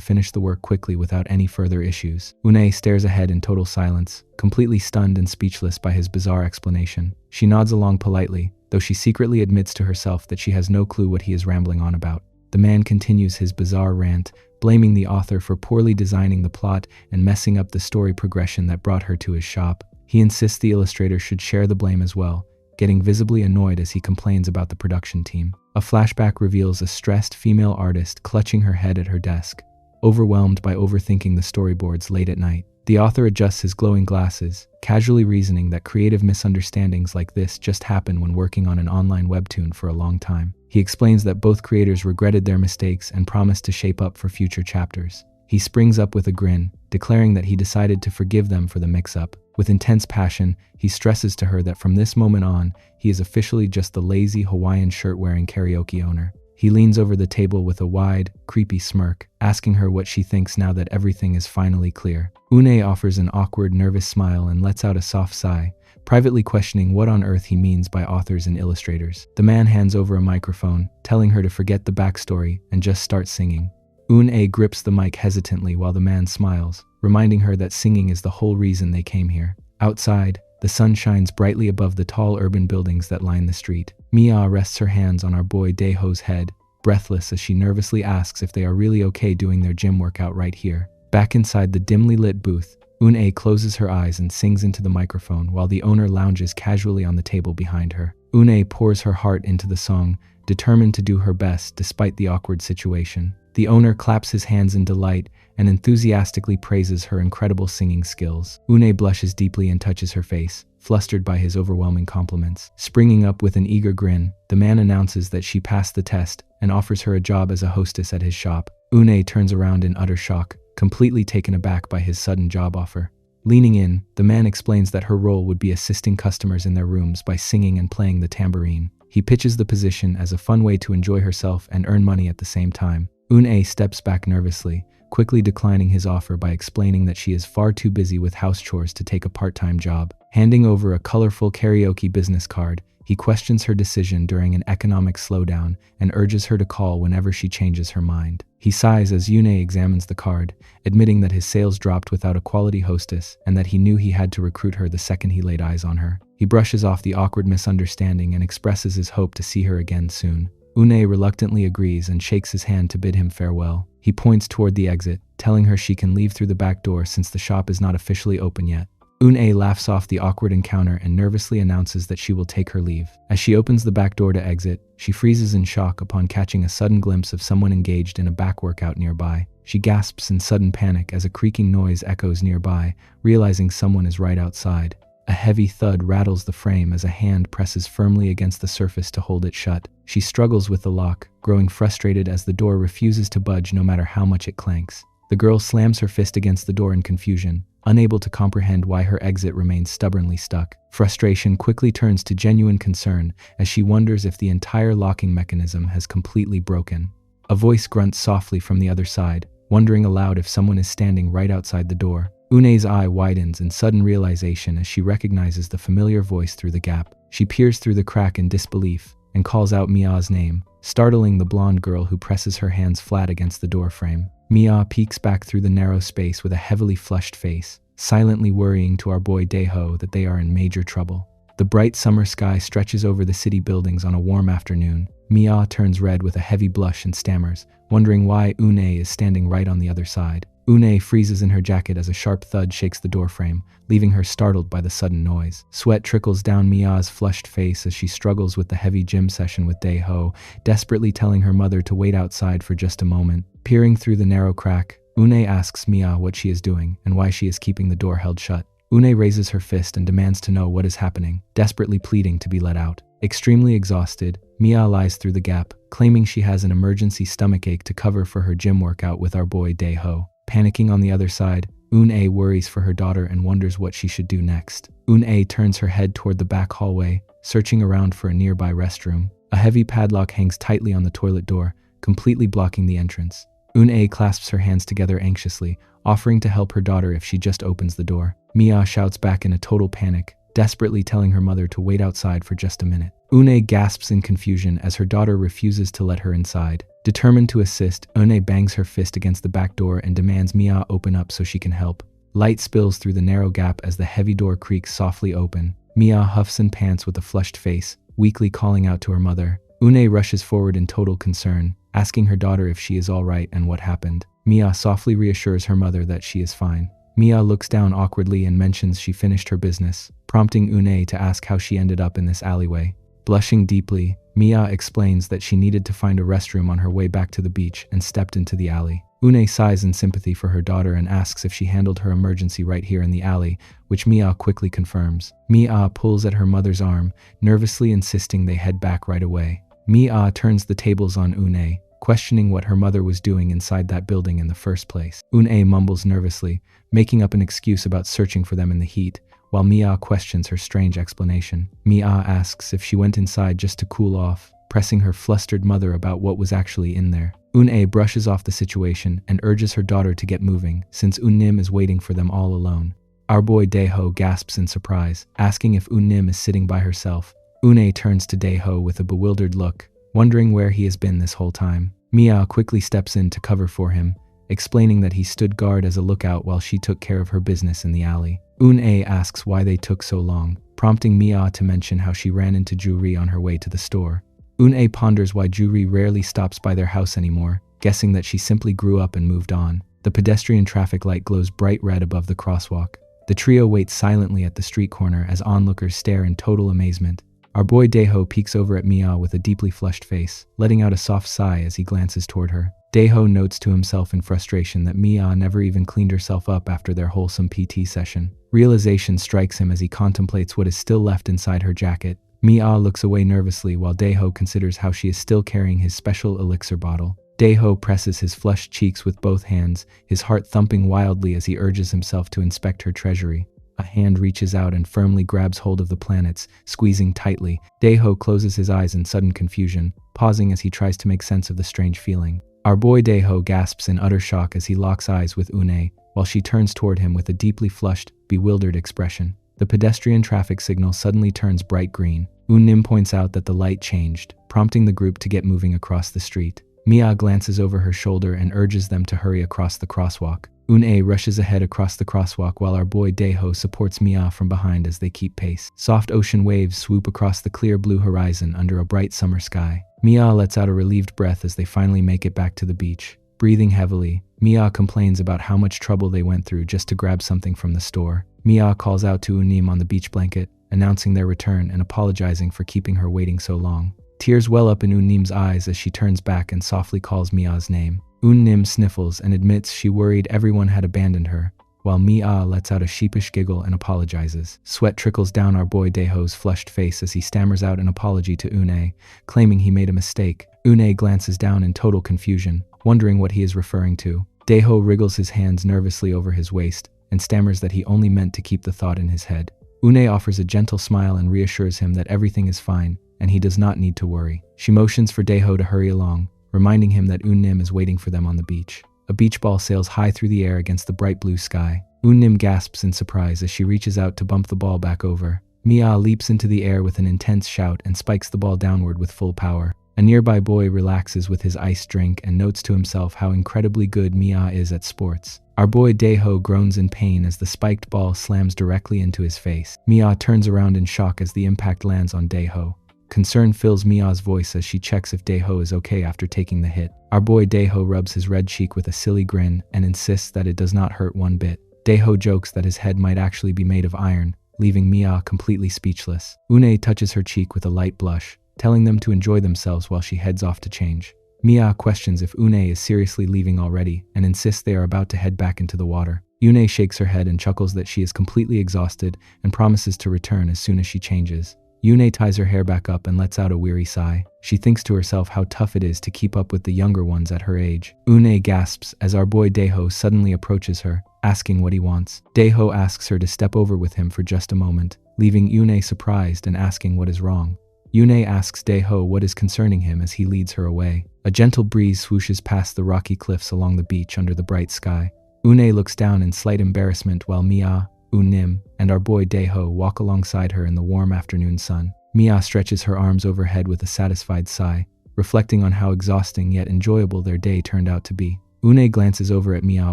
finish the work quickly without any further issues. Une stares ahead in total silence, completely stunned and speechless by his bizarre explanation. She nods along politely, though she secretly admits to herself that she has no clue what he is rambling on about. The man continues his bizarre rant, blaming the author for poorly designing the plot and messing up the story progression that brought her to his shop. He insists the illustrator should share the blame as well, getting visibly annoyed as he complains about the production team. A flashback reveals a stressed female artist clutching her head at her desk, overwhelmed by overthinking the storyboards late at night. The author adjusts his glowing glasses, casually reasoning that creative misunderstandings like this just happen when working on an online webtoon for a long time. He explains that both creators regretted their mistakes and promised to shape up for future chapters. He springs up with a grin, declaring that he decided to forgive them for the mix-up. With intense passion, he stresses to her that from this moment on, he is officially just the lazy Hawaiian shirt-wearing karaoke owner. He leans over the table with a wide, creepy smirk, asking her what she thinks now that everything is finally clear. Une offers an awkward, nervous smile and lets out a soft sigh, privately questioning what on earth he means by authors and illustrators. The man hands over a microphone, telling her to forget the backstory and just start singing. Une grips the mic hesitantly while the man smiles, reminding her that singing is the whole reason they came here. Outside, the sun shines brightly above the tall urban buildings that line the street. Mia rests her hands on our boy Daeho's head, breathless as she nervously asks if they are really okay doing their gym workout right here. Back inside the dimly lit booth, Une closes her eyes and sings into the microphone while the owner lounges casually on the table behind her. Une pours her heart into the song, determined to do her best despite the awkward situation. The owner claps his hands in delight and enthusiastically praises her incredible singing skills. Une blushes deeply and touches her face, flustered by his overwhelming compliments. Springing up with an eager grin, the man announces that she passed the test and offers her a job as a hostess at his shop. Une turns around in utter shock, completely taken aback by his sudden job offer. Leaning in, the man explains that her role would be assisting customers in their rooms by singing and playing the tambourine. He pitches the position as a fun way to enjoy herself and earn money at the same time. Une steps back nervously, quickly declining his offer by explaining that she is far too busy with house chores to take a part-time job. Handing over a colorful karaoke business card, he questions her decision during an economic slowdown and urges her to call whenever she changes her mind. He sighs as Une examines the card, admitting that his sales dropped without a quality hostess and that he knew he had to recruit her the second he laid eyes on her. He brushes off the awkward misunderstanding and expresses his hope to see her again soon. Une reluctantly agrees and shakes his hand to bid him farewell. He points toward the exit, telling her she can leave through the back door since the shop is not officially open yet. Une laughs off the awkward encounter and nervously announces that she will take her leave. As she opens the back door to exit, she freezes in shock upon catching a sudden glimpse of someone engaged in a back workout nearby. She gasps in sudden panic as a creaking noise echoes nearby, realizing someone is right outside. A heavy thud rattles the frame as a hand presses firmly against the surface to hold it shut. She struggles with the lock, growing frustrated as the door refuses to budge no matter how much it clanks. The girl slams her fist against the door in confusion, unable to comprehend why her exit remains stubbornly stuck. Frustration quickly turns to genuine concern as she wonders if the entire locking mechanism has completely broken. A voice grunts softly from the other side, wondering aloud if someone is standing right outside the door. Une's eye widens in sudden realization as she recognizes the familiar voice through the gap. She peers through the crack in disbelief, and calls out Mia's name, startling the blonde girl who presses her hands flat against the door frame. Mia peeks back through the narrow space with a heavily flushed face, silently worrying to our boy Daeho that they are in major trouble. The bright summer sky stretches over the city buildings on a warm afternoon. Mia turns red with a heavy blush and stammers, wondering why Une is standing right on the other side. Une freezes in her jacket as a sharp thud shakes the doorframe, leaving her startled by the sudden noise. Sweat trickles down Mia's flushed face as she struggles with the heavy gym session with Daeho, desperately telling her mother to wait outside for just a moment. Peering through the narrow crack, Une asks Mia what she is doing and why she is keeping the door held shut. Une raises her fist and demands to know what is happening, desperately pleading to be let out. Extremely exhausted, Mia lies through the gap, claiming she has an emergency stomachache to cover for her gym workout with our boy Daeho. Panicking on the other side, Une worries for her daughter and wonders what she should do next. Une turns her head toward the back hallway, searching around for a nearby restroom. A heavy padlock hangs tightly on the toilet door, completely blocking the entrance. Une clasps her hands together anxiously, offering to help her daughter if she just opens the door. Mia shouts back in a total panic, desperately telling her mother to wait outside for just a minute. Une gasps in confusion as her daughter refuses to let her inside. Determined to assist, Une bangs her fist against the back door and demands Mia open up so she can help. Light spills through the narrow gap as the heavy door creaks softly open. Mia huffs and pants with a flushed face, weakly calling out to her mother. Une rushes forward in total concern, asking her daughter if she is all right and what happened. Mia softly reassures her mother that she is fine. Mia looks down awkwardly and mentions she finished her business, prompting Une to ask how she ended up in this alleyway. Blushing deeply, Mia explains that she needed to find a restroom on her way back to the beach and stepped into the alley. Une sighs in sympathy for her daughter and asks if she handled her emergency right here in the alley, which Mia quickly confirms. Mia pulls at her mother's arm, nervously insisting they head back right away. Mia turns the tables on Une, questioning what her mother was doing inside that building in the first place. Une mumbles nervously, making up an excuse about searching for them in the heat, while Mia questions her strange explanation. Mia asks if she went inside just to cool off, pressing her flustered mother about what was actually in there. Une brushes off the situation and urges her daughter to get moving, since Unnim is waiting for them all alone. Our boy Daeho gasps in surprise, asking if Unnim is sitting by herself. Une turns to Daeho with a bewildered look, wondering where he has been this whole time. Mia quickly steps in to cover for him, explaining that he stood guard as a lookout while she took care of her business in the alley. Une asks why they took so long, prompting Mia to mention how she ran into Juri on her way to the store. Une ponders why Juri rarely stops by their house anymore, guessing that she simply grew up and moved on. The pedestrian traffic light glows bright red above the crosswalk. The trio waits silently at the street corner as onlookers stare in total amazement. Our boy Daeho peeks over at Mia with a deeply flushed face, letting out a soft sigh as he glances toward her. Daeho notes to himself in frustration that Mia never even cleaned herself up after their wholesome PT session. Realization strikes him as he contemplates what is still left inside her jacket. Mia looks away nervously while Daeho considers how she is still carrying his special elixir bottle. Daeho presses his flushed cheeks with both hands, his heart thumping wildly as he urges himself to inspect her treasury. A hand reaches out and firmly grabs hold of the planets, squeezing tightly. Daeho closes his eyes in sudden confusion, pausing as he tries to make sense of the strange feeling. Our boy Daeho gasps in utter shock as he locks eyes with Une, while she turns toward him with a deeply flushed, bewildered expression. The pedestrian traffic signal suddenly turns bright green. Unnim points out that the light changed, prompting the group to get moving across the street. Mia glances over her shoulder and urges them to hurry across the crosswalk. Une rushes ahead across the crosswalk while our boy Daeho supports Mia from behind as they keep pace. Soft ocean waves swoop across the clear blue horizon under a bright summer sky. Mia lets out a relieved breath as they finally make it back to the beach. Breathing heavily, Mia complains about how much trouble they went through just to grab something from the store. Mia calls out to Unnim on the beach blanket, announcing their return and apologizing for keeping her waiting so long. Tears well up in Unnim's eyes as she turns back and softly calls Mia's name. Unnim sniffles and admits she worried everyone had abandoned her, while Mia lets out a sheepish giggle and apologizes. Sweat trickles down our boy Daeho's flushed face as he stammers out an apology to Une, claiming he made a mistake. Une glances down in total confusion, wondering what he is referring to. Daeho wriggles his hands nervously over his waist and stammers that he only meant to keep the thought in his head. Une offers a gentle smile and reassures him that everything is fine and he does not need to worry. She motions for Daeho to hurry along, reminding him that Unnim is waiting for them on the beach. A beach ball sails high through the air against the bright blue sky. Unnim gasps in surprise as she reaches out to bump the ball back over, Mia leaps into the air with an intense shout and spikes the ball downward with full power. A nearby boy relaxes with his iced drink and notes to himself how incredibly good Mia is at sports. Our boy Daeho groans in pain as the spiked ball slams directly into his face. Mia turns around in shock as the impact lands on Daeho. Concern fills Mia's voice as she checks if Daeho is okay after taking the hit. Our boy Daeho rubs his red cheek with a silly grin and insists that it does not hurt one bit. Daeho jokes that his head might actually be made of iron, leaving Mia completely speechless. Une touches her cheek with a light blush, telling them to enjoy themselves while she heads off to change. Mia questions if Une is seriously leaving already and insists they are about to head back into the water. Une shakes her head and chuckles that she is completely exhausted and promises to return as soon as she changes. Une ties her hair back up and lets out a weary sigh. She thinks to herself how tough it is to keep up with the younger ones at her age. Une gasps as our boy Daeho suddenly approaches her, asking what he wants. Daeho asks her to step over with him for just a moment, leaving Une surprised and asking what is wrong. Une asks Daeho what is concerning him as he leads her away. A gentle breeze swooshes past the rocky cliffs along the beach under the bright sky. Une looks down in slight embarrassment while Mia, Unim, and our boy Daeho walk alongside her in the warm afternoon sun. Mia stretches her arms overhead with a satisfied sigh, reflecting on how exhausting yet enjoyable their day turned out to be. Une glances over at Mia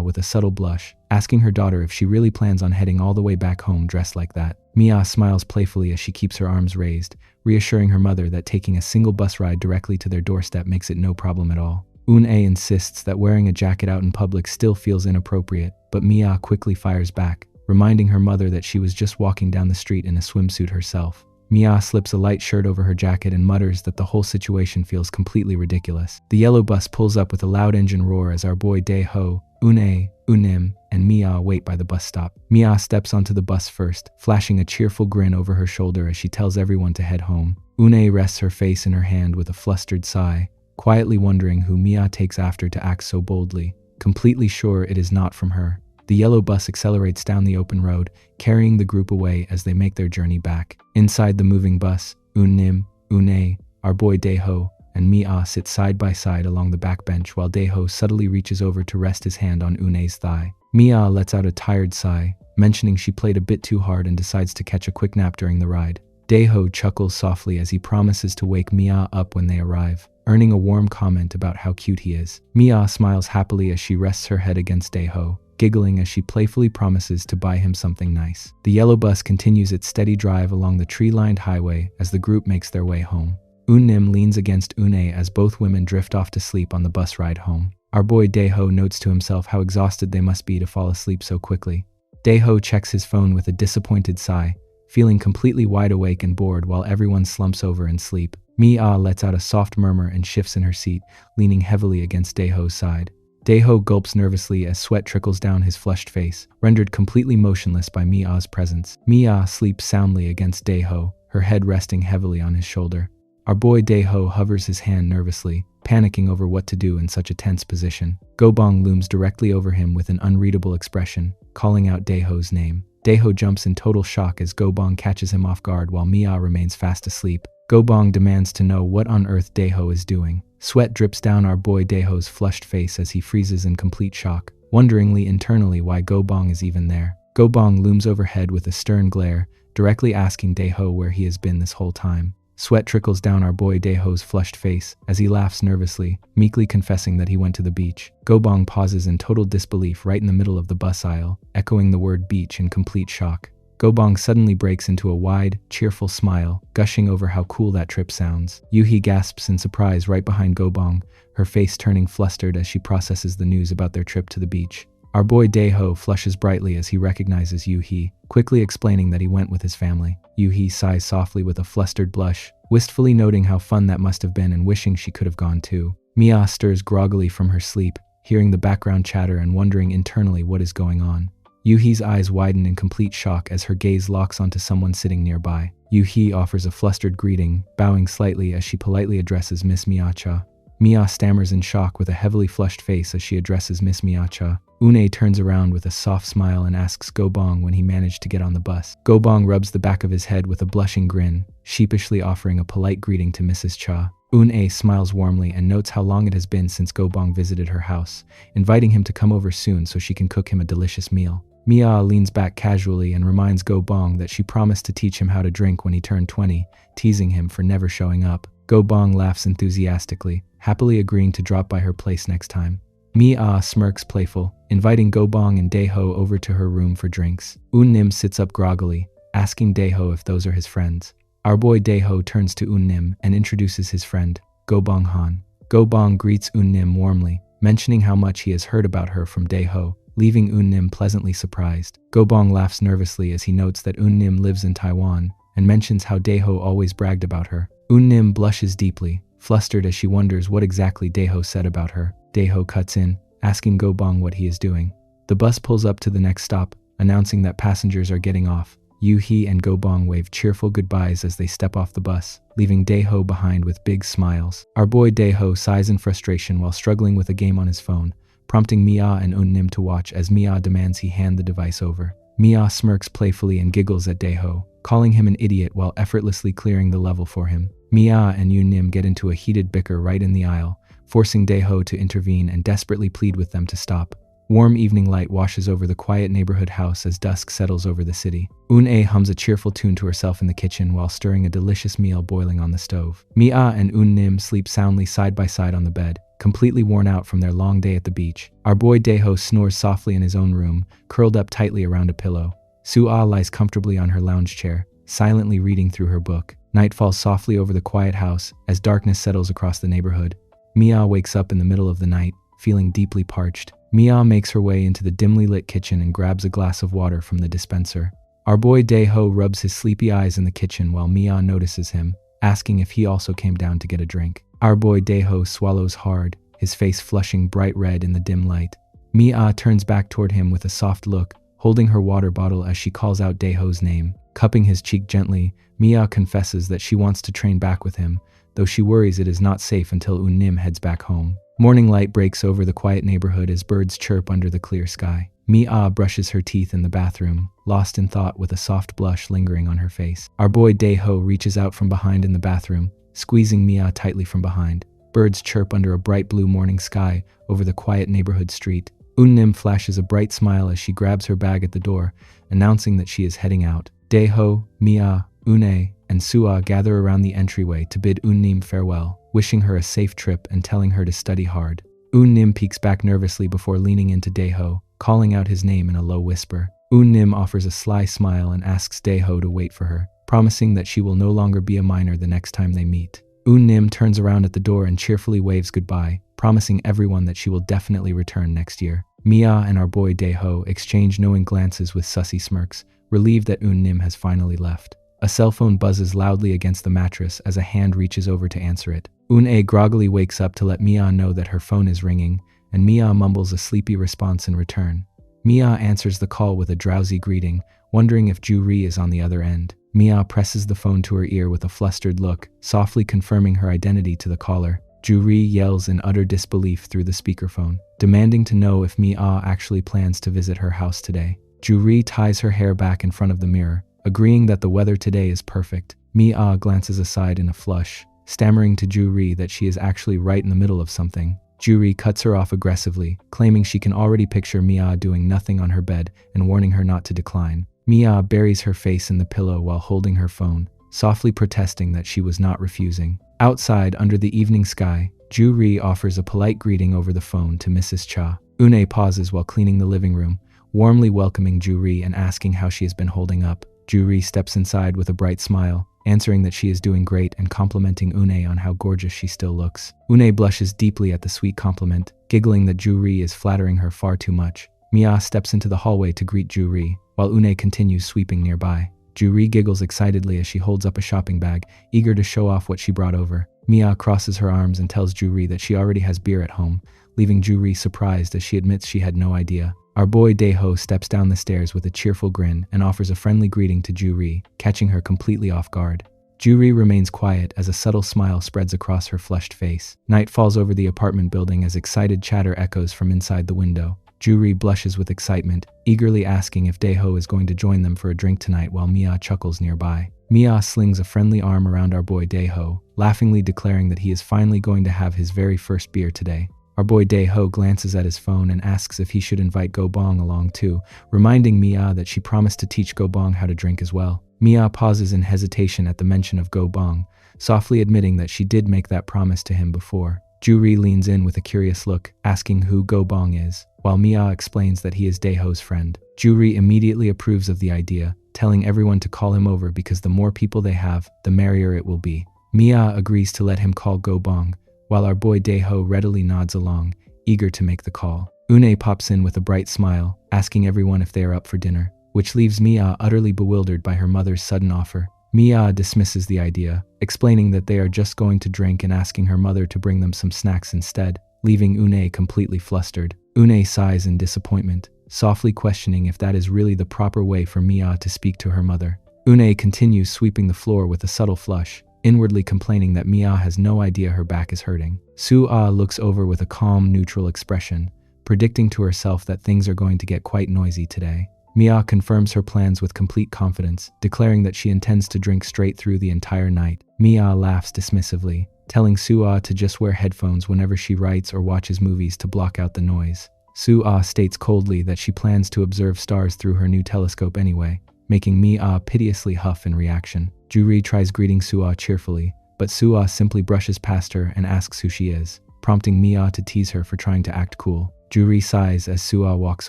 with a subtle blush, asking her daughter if she really plans on heading all the way back home dressed like that. Mia smiles playfully as she keeps her arms raised, reassuring her mother that taking a single bus ride directly to their doorstep makes it no problem at all. Une insists that wearing a jacket out in public still feels inappropriate, but Mia quickly fires back, reminding her mother that she was just walking down the street in a swimsuit herself. Mia slips a light shirt over her jacket and mutters that the whole situation feels completely ridiculous. The yellow bus pulls up with a loud engine roar as our boy Daeho, Une, Unim, and Mia wait by the bus stop. Mia steps onto the bus first, flashing a cheerful grin over her shoulder as she tells everyone to head home. Une rests her face in her hand with a flustered sigh, quietly wondering who Mia takes after to act so boldly, completely sure it is not from her. The yellow bus accelerates down the open road, carrying the group away as they make their journey back. Inside the moving bus, Unim, Une, our boy Daeho, and Mia sit side by side along the back bench while Daeho subtly reaches over to rest his hand on Une's thigh. Mia lets out a tired sigh, mentioning she played a bit too hard and decides to catch a quick nap during the ride. Daeho chuckles softly as he promises to wake Mia up when they arrive, earning a warm comment about how cute he is. Mia smiles happily as she rests her head against Daeho, giggling as she playfully promises to buy him something nice. The yellow bus continues its steady drive along the tree-lined highway as the group makes their way home. Unim leans against Une as both women drift off to sleep on the bus ride home. Our boy Daeho notes to himself how exhausted they must be to fall asleep so quickly. Daeho checks his phone with a disappointed sigh, feeling completely wide awake and bored while everyone slumps over in sleep. Mia lets out a soft murmur and shifts in her seat, leaning heavily against Daeho's side. Daeho gulps nervously as sweat trickles down his flushed face, rendered completely motionless by Mia's presence. Mia sleeps soundly against Daeho, her head resting heavily on his shoulder. Our boy Daeho hovers his hand nervously, panicking over what to do in such a tense position. Gobong looms directly over him with an unreadable expression, calling out Daeho's name. Daeho jumps in total shock as Gobong catches him off guard while Mia remains fast asleep. Gobong demands to know what on earth Daeho is doing. Sweat drips down our boy Daeho's flushed face as he freezes in complete shock, wonderingly internally why Gobong is even there. Gobong looms overhead with a stern glare, directly asking Daeho where he has been this whole time. Sweat trickles down our boy Daeho's flushed face as he laughs nervously, meekly confessing that he went to the beach. Gobong pauses in total disbelief right in the middle of the bus aisle, echoing the word beach in complete shock. Gobong suddenly breaks into a wide, cheerful smile, gushing over how cool that trip sounds. Yuhi gasps in surprise right behind Gobong, her face turning flustered as she processes the news about their trip to the beach. Our boy Daeho flushes brightly as he recognizes Yuhi, quickly explaining that he went with his family. Yuhi sighs softly with a flustered blush, wistfully noting how fun that must have been and wishing she could have gone too. Mia stirs groggily from her sleep, hearing the background chatter and wondering internally what is going on. Yuhi's eyes widen in complete shock as her gaze locks onto someone sitting nearby. Yuhi offers a flustered greeting, bowing slightly as she politely addresses Miss Miacha. Mia stammers in shock with a heavily flushed face as she addresses Miss Miacha. Une turns around with a soft smile and asks Gobong when he managed to get on the bus. Gobong rubs the back of his head with a blushing grin, sheepishly offering a polite greeting to Mrs. Cha. Une smiles warmly and notes how long it has been since Gobong visited her house, inviting him to come over soon so she can cook him a delicious meal. Mia leans back casually and reminds Go Bong that she promised to teach him how to drink when he turned 20, teasing him for never showing up. Go Bong laughs enthusiastically, happily agreeing to drop by her place next time. Mia smirks playful, inviting Go Bong and Daeho over to her room for drinks. Nim sits up groggily, asking Daeho if those are his friends. Our boy Daeho turns to Nim and introduces his friend, Go Bong Han. Go Bong greets Nim warmly, mentioning how much he has heard about her from Daeho, leaving Nim pleasantly surprised. Go Bong laughs nervously as he notes that Nim lives in Taiwan and mentions how Daeho always bragged about her. Nim blushes deeply, flustered as she wonders what exactly Daeho said about her. Daeho cuts in, asking Go Bong what he is doing. The bus pulls up to the next stop, announcing that passengers are getting off. Hee and Go Bong wave cheerful goodbyes as they step off the bus, leaving Daeho behind with big smiles. Our boy Daeho sighs in frustration while struggling with a game on his phone, prompting Mia and Nim to watch as Mia demands he hand the device over. Mia smirks playfully and giggles at Daeho, calling him an idiot while effortlessly clearing the level for him. Mia and Nim get into a heated bicker right in the aisle, forcing Daeho to intervene and desperately plead with them to stop. Warm evening light washes over the quiet neighborhood house as dusk settles over the city. Hums a cheerful tune to herself in the kitchen while stirring a delicious meal boiling on the stove. Mia and Nim sleep soundly side by side on the bed, completely worn out from their long day at the beach. Our boy Daeho snores softly in his own room, curled up tightly around a pillow. Sua lies comfortably on her lounge chair, silently reading through her book. Night falls softly over the quiet house as darkness settles across the neighborhood. Mia wakes up in the middle of the night, feeling deeply parched. Mia makes her way into the dimly lit kitchen and grabs a glass of water from the dispenser. Our boy Daeho rubs his sleepy eyes in the kitchen while Mia notices him, asking if he also came down to get a drink. Our boy Daeho swallows hard, his face flushing bright red in the dim light. Mia turns back toward him with a soft look, holding her water bottle as she calls out Daeho's name. Cupping his cheek gently, Mia confesses that she wants to train back with him, though she worries it is not safe until Nim heads back home. Morning light breaks over the quiet neighborhood as birds chirp under the clear sky. Mia brushes her teeth in the bathroom, lost in thought with a soft blush lingering on her face. Our boy Daeho reaches out from behind in the bathroom, squeezing Mia tightly from behind. Birds chirp under a bright blue morning sky over the quiet neighborhood street. Nim flashes a bright smile as she grabs her bag at the door, announcing that she is heading out. Daeho, Mia, Une, and Sua gather around the entryway to bid Nim farewell, wishing her a safe trip and telling her to study hard. Nim peeks back nervously before leaning into Daeho, calling out his name in a low whisper. Nim offers a sly smile and asks Daeho to wait for her, promising that she will no longer be a minor the next time they meet. Nim turns around at the door and cheerfully waves goodbye, promising everyone that she will definitely return next year. Mia and our boy Daeho exchange knowing glances with sussy smirks, relieved that Nim has finally left. A cell phone buzzes loudly against the mattress as a hand reaches over to answer it. Une groggily wakes up to let Mia know that her phone is ringing, and Mia mumbles a sleepy response in return. Mia answers the call with a drowsy greeting, wondering if Ju-ri is on the other end. Mia presses the phone to her ear with a flustered look, softly confirming her identity to the caller. Ju-ri yells in utter disbelief through the speakerphone, demanding to know if Mia actually plans to visit her house today. Ju-ri ties her hair back in front of the mirror, agreeing that the weather today is perfect. Mia glances aside in a flush, stammering to Ju-ri that she is actually right in the middle of something. Ju-ri cuts her off aggressively, claiming she can already picture Mia doing nothing on her bed and warning her not to decline. Mia buries her face in the pillow while holding her phone, softly protesting that she was not refusing. Outside, under the evening sky, Ju-ri offers a polite greeting over the phone to Mrs. Cha. Une pauses while cleaning the living room, warmly welcoming Ju-ri and asking how she has been holding up. Ju-ri steps inside with a bright smile, answering that she is doing great and complimenting Une on how gorgeous she still looks. Une blushes deeply at the sweet compliment, giggling that Ju-ri is flattering her far too much. Mia steps into the hallway to greet Ju-ri, while Une continues sweeping nearby. Ju-ri giggles excitedly as she holds up a shopping bag, eager to show off what she brought over. Mia crosses her arms and tells Ju-ri that she already has beer at home, leaving Ju-ri surprised as she admits she had no idea. Our boy Daeho steps down the stairs with a cheerful grin and offers a friendly greeting to Ju-ri, catching her completely off guard. Ju-ri remains quiet as a subtle smile spreads across her flushed face. Night falls over the apartment building as excited chatter echoes from inside the window. Ju-ri blushes with excitement, eagerly asking if Daeho is going to join them for a drink tonight while Mia chuckles nearby. Mia slings a friendly arm around our boy Daeho, laughingly declaring that he is finally going to have his very first beer today. Our boy Dae-ho glances at his phone and asks if he should invite Go-bong along too, reminding Mia that she promised to teach Go-bong how to drink as well. Mia pauses in hesitation at the mention of Go-bong, softly admitting that she did make that promise to him before. Ju-ri leans in with a curious look, asking who Go-bong is, while Mia explains that he is Dae-ho's friend. Ju-ri immediately approves of the idea, telling everyone to call him over because the more people they have, the merrier it will be. Mia agrees to let him call Go-bong, while our boy Dae-ho readily nods along, eager to make the call. Une pops in with a bright smile, asking everyone if they are up for dinner, which leaves Mia utterly bewildered by her mother's sudden offer. Mia dismisses the idea, explaining that they are just going to drink and asking her mother to bring them some snacks instead, leaving Une completely flustered. Une sighs in disappointment, softly questioning if that is really the proper way for Mia to speak to her mother. Une continues sweeping the floor with a subtle flush, inwardly complaining that Mia has no idea her back is hurting. Su-ah looks over with a calm, neutral expression, predicting to herself that things are going to get quite noisy today. Mia confirms her plans with complete confidence, declaring that she intends to drink straight through the entire night. Mia laughs dismissively, telling Su-ah to just wear headphones whenever she writes or watches movies to block out the noise. Su-ah states coldly that she plans to observe stars through her new telescope anyway, making Mia piteously huff in reaction. Ju-ri tries greeting Su-ah cheerfully, but Su-ah simply brushes past her and asks who she is, prompting Mia to tease her for trying to act cool. Ju-ri sighs as Su-ah walks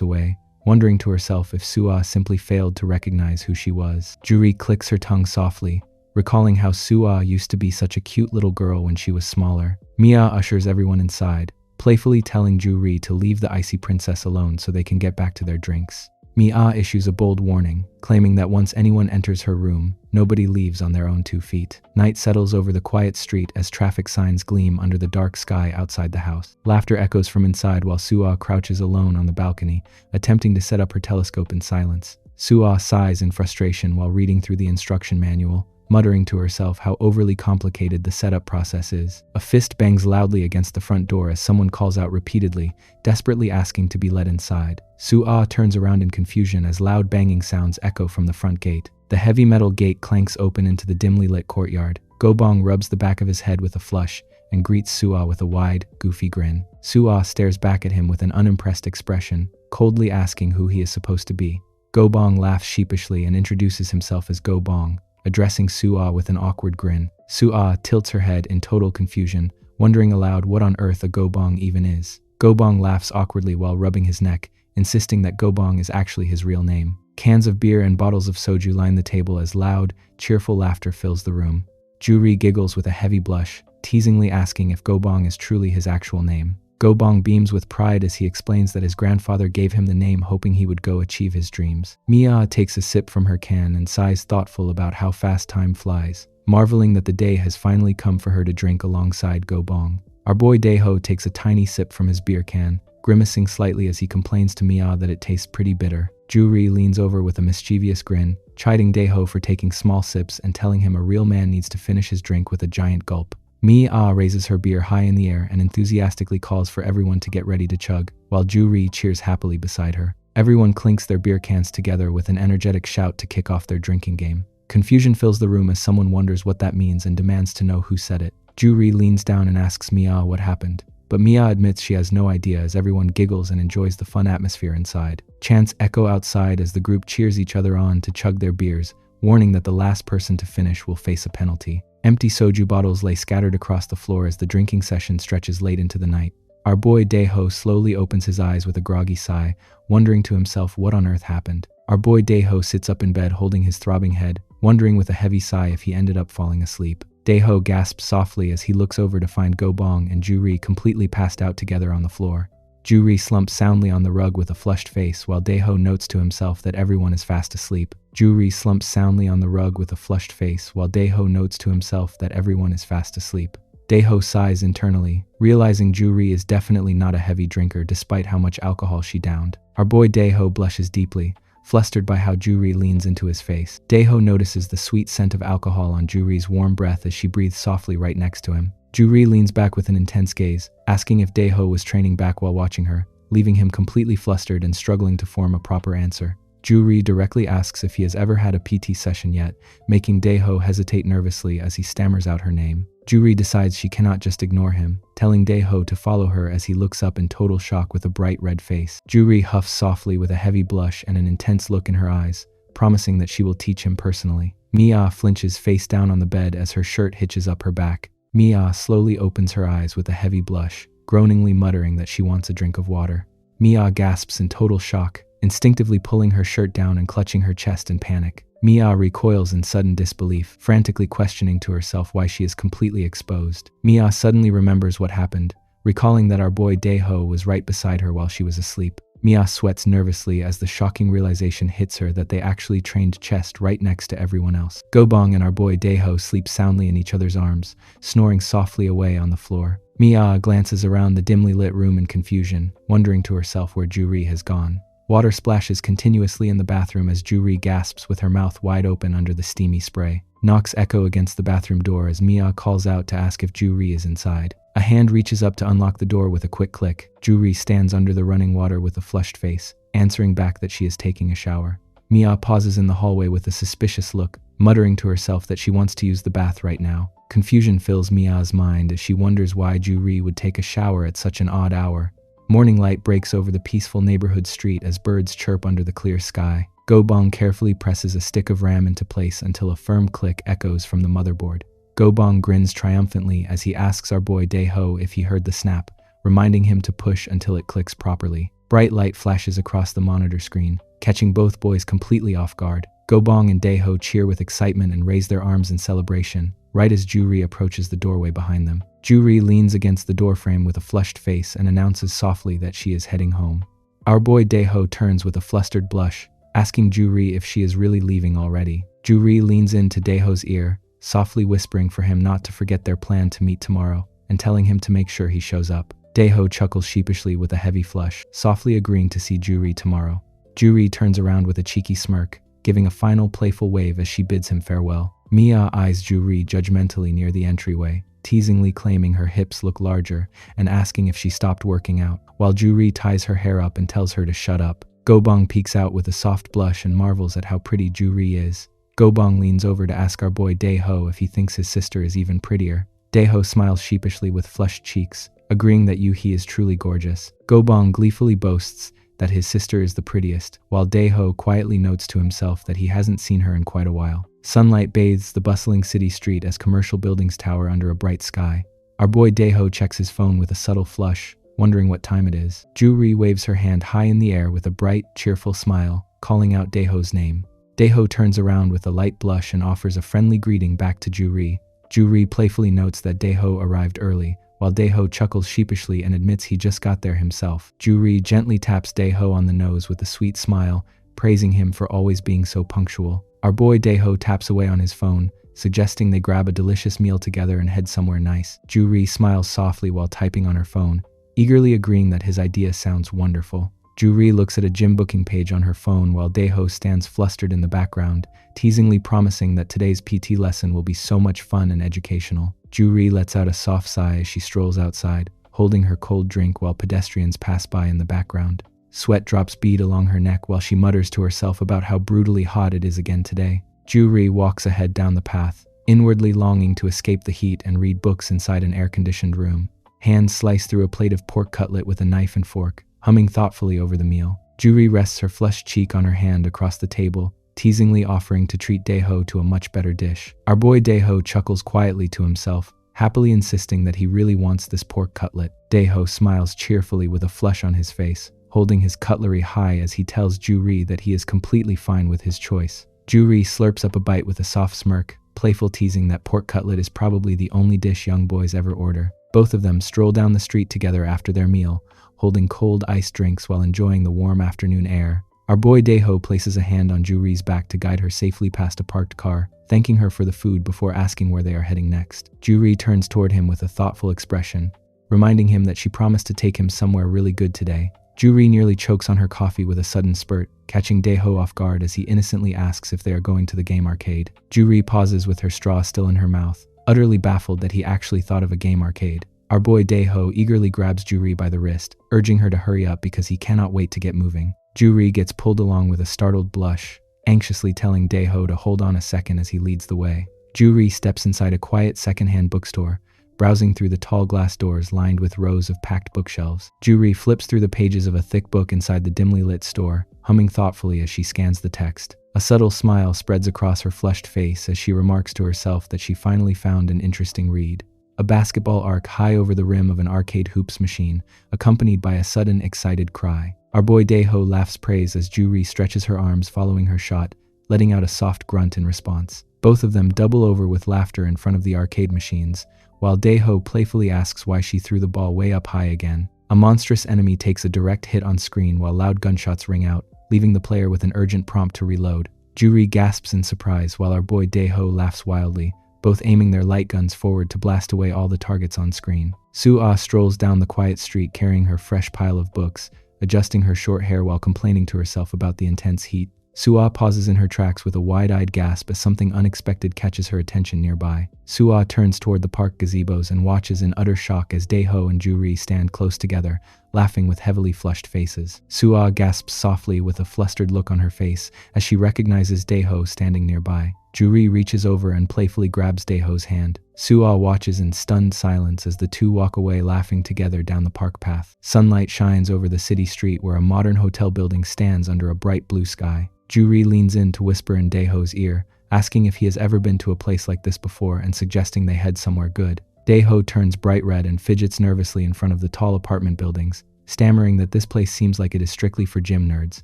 away, wondering to herself if Su-ah simply failed to recognize who she was. Ju-ri clicks her tongue softly, recalling how Su-ah used to be such a cute little girl when she was smaller. Mia ushers everyone inside, playfully telling Ju-ri to leave the icy princess alone so they can get back to their drinks. Mia issues a bold warning, claiming that once anyone enters her room, nobody leaves on their own 2 feet. Night settles over the quiet street as traffic signs gleam under the dark sky outside the house. Laughter echoes from inside while Su-ah crouches alone on the balcony, attempting to set up her telescope in silence. Su-ah sighs in frustration while reading through the instruction manual, muttering to herself how overly complicated the setup process is. A fist bangs loudly against the front door as someone calls out repeatedly, desperately asking to be let inside. Su-ah turns around in confusion as loud banging sounds echo from the front gate. The heavy metal gate clanks open into the dimly lit courtyard. Go-bong rubs the back of his head with a flush and greets Su-ah with a wide, goofy grin. Su-ah stares back at him with an unimpressed expression, coldly asking who he is supposed to be. Go-bong laughs sheepishly and introduces himself as Go-bong, addressing Su-ah with an awkward grin. Su-ah tilts her head in total confusion, wondering aloud what on earth a Go-bong even is. Go-bong laughs awkwardly while rubbing his neck, insisting that Go-bong is actually his real name. Cans of beer and bottles of soju line the table as loud, cheerful laughter fills the room. Ju-ri giggles with a heavy blush, teasingly asking if Go-bong is truly his actual name. Go-bong beams with pride as he explains that his grandfather gave him the name hoping he would go achieve his dreams. Mia takes a sip from her can and sighs thoughtful about how fast time flies, marveling that the day has finally come for her to drink alongside Go-bong. Our boy Dae-ho takes a tiny sip from his beer can, grimacing slightly as he complains to Mia that it tastes pretty bitter. Ju-ri leans over with a mischievous grin, chiding Dae-ho for taking small sips and telling him a real man needs to finish his drink with a giant gulp. Mia raises her beer high in the air and enthusiastically calls for everyone to get ready to chug, while Ju-ri cheers happily beside her. Everyone clinks their beer cans together with an energetic shout to kick off their drinking game. Confusion fills the room as someone wonders what that means and demands to know who said it. Ju-ri leans down and asks Mia what happened, but Mia admits she has no idea as everyone giggles and enjoys the fun atmosphere inside. Chants echo outside as the group cheers each other on to chug their beers, warning that the last person to finish will face a penalty. Empty soju bottles lay scattered across the floor as the drinking session stretches late into the night. Our boy Dae-ho slowly opens his eyes with a groggy sigh, wondering to himself what on earth happened. Our boy Dae-ho sits up in bed holding his throbbing head, wondering with a heavy sigh if he ended up falling asleep. Dae-ho gasps softly as he looks over to find Go-bong and Ju-ri completely passed out together on the floor. Ju-ri slumps soundly on the rug with a flushed face while Dae-ho notes to himself that everyone is fast asleep. Ju-ri slumps soundly on the rug with a flushed face while Dae-ho notes to himself that everyone is fast asleep. Dae-ho sighs internally, realizing Ju-ri is definitely not a heavy drinker despite how much alcohol she downed. Our boy Dae-ho blushes deeply, flustered by how Ju-ri leans into his face. Dae-ho notices the sweet scent of alcohol on Ju-ri's warm breath as she breathes softly right next to him. Ju-ri leans back with an intense gaze, asking if Dae-ho was training back while watching her, leaving him completely flustered and struggling to form a proper answer. Juri directly asks if he has ever had a PT session yet, making Daeho hesitate nervously as he stammers out her name. Juri decides she cannot just ignore him, telling Daeho to follow her as he looks up in total shock with a bright red face. Juri huffs softly with a heavy blush and an intense look in her eyes, promising that she will teach him personally. Mia flinches face down on the bed as her shirt hitches up her back. Mia slowly opens her eyes with a heavy blush, groaningly muttering that she wants a drink of water. Mia gasps in total shock, instinctively pulling her shirt down and clutching her chest in panic. Mia recoils in sudden disbelief, frantically questioning to herself why she is completely exposed. Mia suddenly remembers what happened, recalling that our boy Daeho was right beside her while she was asleep. Mia sweats nervously as the shocking realization hits her that they actually trained chest right next to everyone else. Gobong and our boy Daeho sleep soundly in each other's arms, snoring softly away on the floor. Mia glances around the dimly lit room in confusion, wondering to herself where Juri has gone. Water splashes continuously in the bathroom as Juri gasps with her mouth wide open under the steamy spray. Knocks echo against the bathroom door as Mia calls out to ask if Juri is inside. A hand reaches up to unlock the door with a quick click. Juri stands under the running water with a flushed face, answering back that she is taking a shower. Mia pauses in the hallway with a suspicious look, muttering to herself that she wants to use the bath right now. Confusion fills Mia's mind as she wonders why Juri would take a shower at such an odd hour. Morning light breaks over the peaceful neighborhood street as birds chirp under the clear sky. Gobong carefully presses a stick of RAM into place until a firm click echoes from the motherboard. Gobong grins triumphantly as he asks our boy Daeho if he heard the snap, reminding him to push until it clicks properly. Bright light flashes across the monitor screen, catching both boys completely off guard. Gobong and Daeho cheer with excitement and raise their arms in celebration, right as Juri approaches the doorway behind them. Juri leans against the doorframe with a flushed face and announces softly that she is heading home. Our boy Daeho turns with a flustered blush, asking Juri if she is really leaving already. Juri leans into Daeho's ear, softly whispering for him not to forget their plan to meet tomorrow, and telling him to make sure he shows up. Daeho chuckles sheepishly with a heavy flush, softly agreeing to see Juri tomorrow. Juri turns around with a cheeky smirk, giving a final playful wave as she bids him farewell. Mia eyes Juri judgmentally near the entryway, teasingly claiming her hips look larger and asking if she stopped working out, while Juri ties her hair up and tells her to shut up. Gobong peeks out with a soft blush and marvels at how pretty Juri is. Gobong leans over to ask our boy Daeho if he thinks his sister is even prettier. Daeho smiles sheepishly with flushed cheeks, agreeing that Yuhi is truly gorgeous. Gobong gleefully boasts that his sister is the prettiest, while Daeho quietly notes to himself that he hasn't seen her in quite a while. Sunlight bathes the bustling city street as commercial buildings tower under a bright sky. Our boy Daeho checks his phone with a subtle flush, wondering what time it is. Juri waves her hand high in the air with a bright, cheerful smile, calling out Daeho's name. Daeho turns around with a light blush and offers a friendly greeting back to Juri. Juri playfully notes that Daeho arrived early, while Daeho chuckles sheepishly and admits he just got there himself. Juri gently taps Daeho on the nose with a sweet smile, praising him for always being so punctual. Our boy Daeho taps away on his phone, suggesting they grab a delicious meal together and head somewhere nice. Juri smiles softly while typing on her phone, eagerly agreeing that his idea sounds wonderful. Juri looks at a gym booking page on her phone while Daeho stands flustered in the background, teasingly promising that today's PT lesson will be so much fun and educational. Juri lets out a soft sigh as she strolls outside, holding her cold drink while pedestrians pass by in the background. Sweat drops bead along her neck while she mutters to herself about how brutally hot it is again today. Juri walks ahead down the path, inwardly longing to escape the heat and read books inside an air-conditioned room. Hands slice through a plate of pork cutlet with a knife and fork, humming thoughtfully over the meal. Juri rests her flushed cheek on her hand across the table, teasingly offering to treat Daeho to a much better dish. Our boy Daeho chuckles quietly to himself, happily insisting that he really wants this pork cutlet. Daeho smiles cheerfully with a flush on his face, holding his cutlery high as he tells Juri that he is completely fine with his choice. Juri slurps up a bite with a soft smirk, playful teasing that pork cutlet is probably the only dish young boys ever order. Both of them stroll down the street together after their meal, holding cold iced drinks while enjoying the warm afternoon air. Our boy Daeho places a hand on Juri's back to guide her safely past a parked car, thanking her for the food before asking where they are heading next. Juri turns toward him with a thoughtful expression, reminding him that she promised to take him somewhere really good today. Juri nearly chokes on her coffee with a sudden spurt, catching Daeho off guard as he innocently asks if they are going to the game arcade. Juri pauses with her straw still in her mouth, utterly baffled that he actually thought of a game arcade. Our boy Daeho eagerly grabs Juri by the wrist, urging her to hurry up because he cannot wait to get moving. Juri gets pulled along with a startled blush, anxiously telling Daeho to hold on a second as he leads the way. Juri steps inside a quiet secondhand bookstore, browsing through the tall glass doors lined with rows of packed bookshelves. Juri flips through the pages of a thick book inside the dimly lit store, humming thoughtfully as she scans the text. A subtle smile spreads across her flushed face as she remarks to herself that she finally found an interesting read. A basketball arc high over the rim of an arcade hoops machine, accompanied by a sudden excited cry. Our boy Daeho laughs praise as Juri stretches her arms following her shot, letting out a soft grunt in response. Both of them double over with laughter in front of the arcade machines, while Daeho playfully asks why she threw the ball way up high again. A monstrous enemy takes a direct hit on screen while loud gunshots ring out, leaving the player with an urgent prompt to reload. Juri gasps in surprise while our boy Daeho laughs wildly, both aiming their light guns forward to blast away all the targets on screen. Soo-ah strolls down the quiet street carrying her fresh pile of books, adjusting her short hair while complaining to herself about the intense heat. Soo-ah pauses in her tracks with a wide-eyed gasp as something unexpected catches her attention nearby. Soo-ah turns toward the park gazebos and watches in utter shock as Daeho and Juri stand close together, laughing with heavily flushed faces. Soo-ah gasps softly with a flustered look on her face as she recognizes Daeho standing nearby. Juri reaches over and playfully grabs Daeho's hand. Soo-ah watches in stunned silence as the two walk away laughing together down the park path. Sunlight shines over the city street where a modern hotel building stands under a bright blue sky. Juri leans in to whisper in Daeho's ear, asking if he has ever been to a place like this before and suggesting they head somewhere good. Daeho turns bright red and fidgets nervously in front of the tall apartment buildings, stammering that this place seems like it is strictly for gym nerds.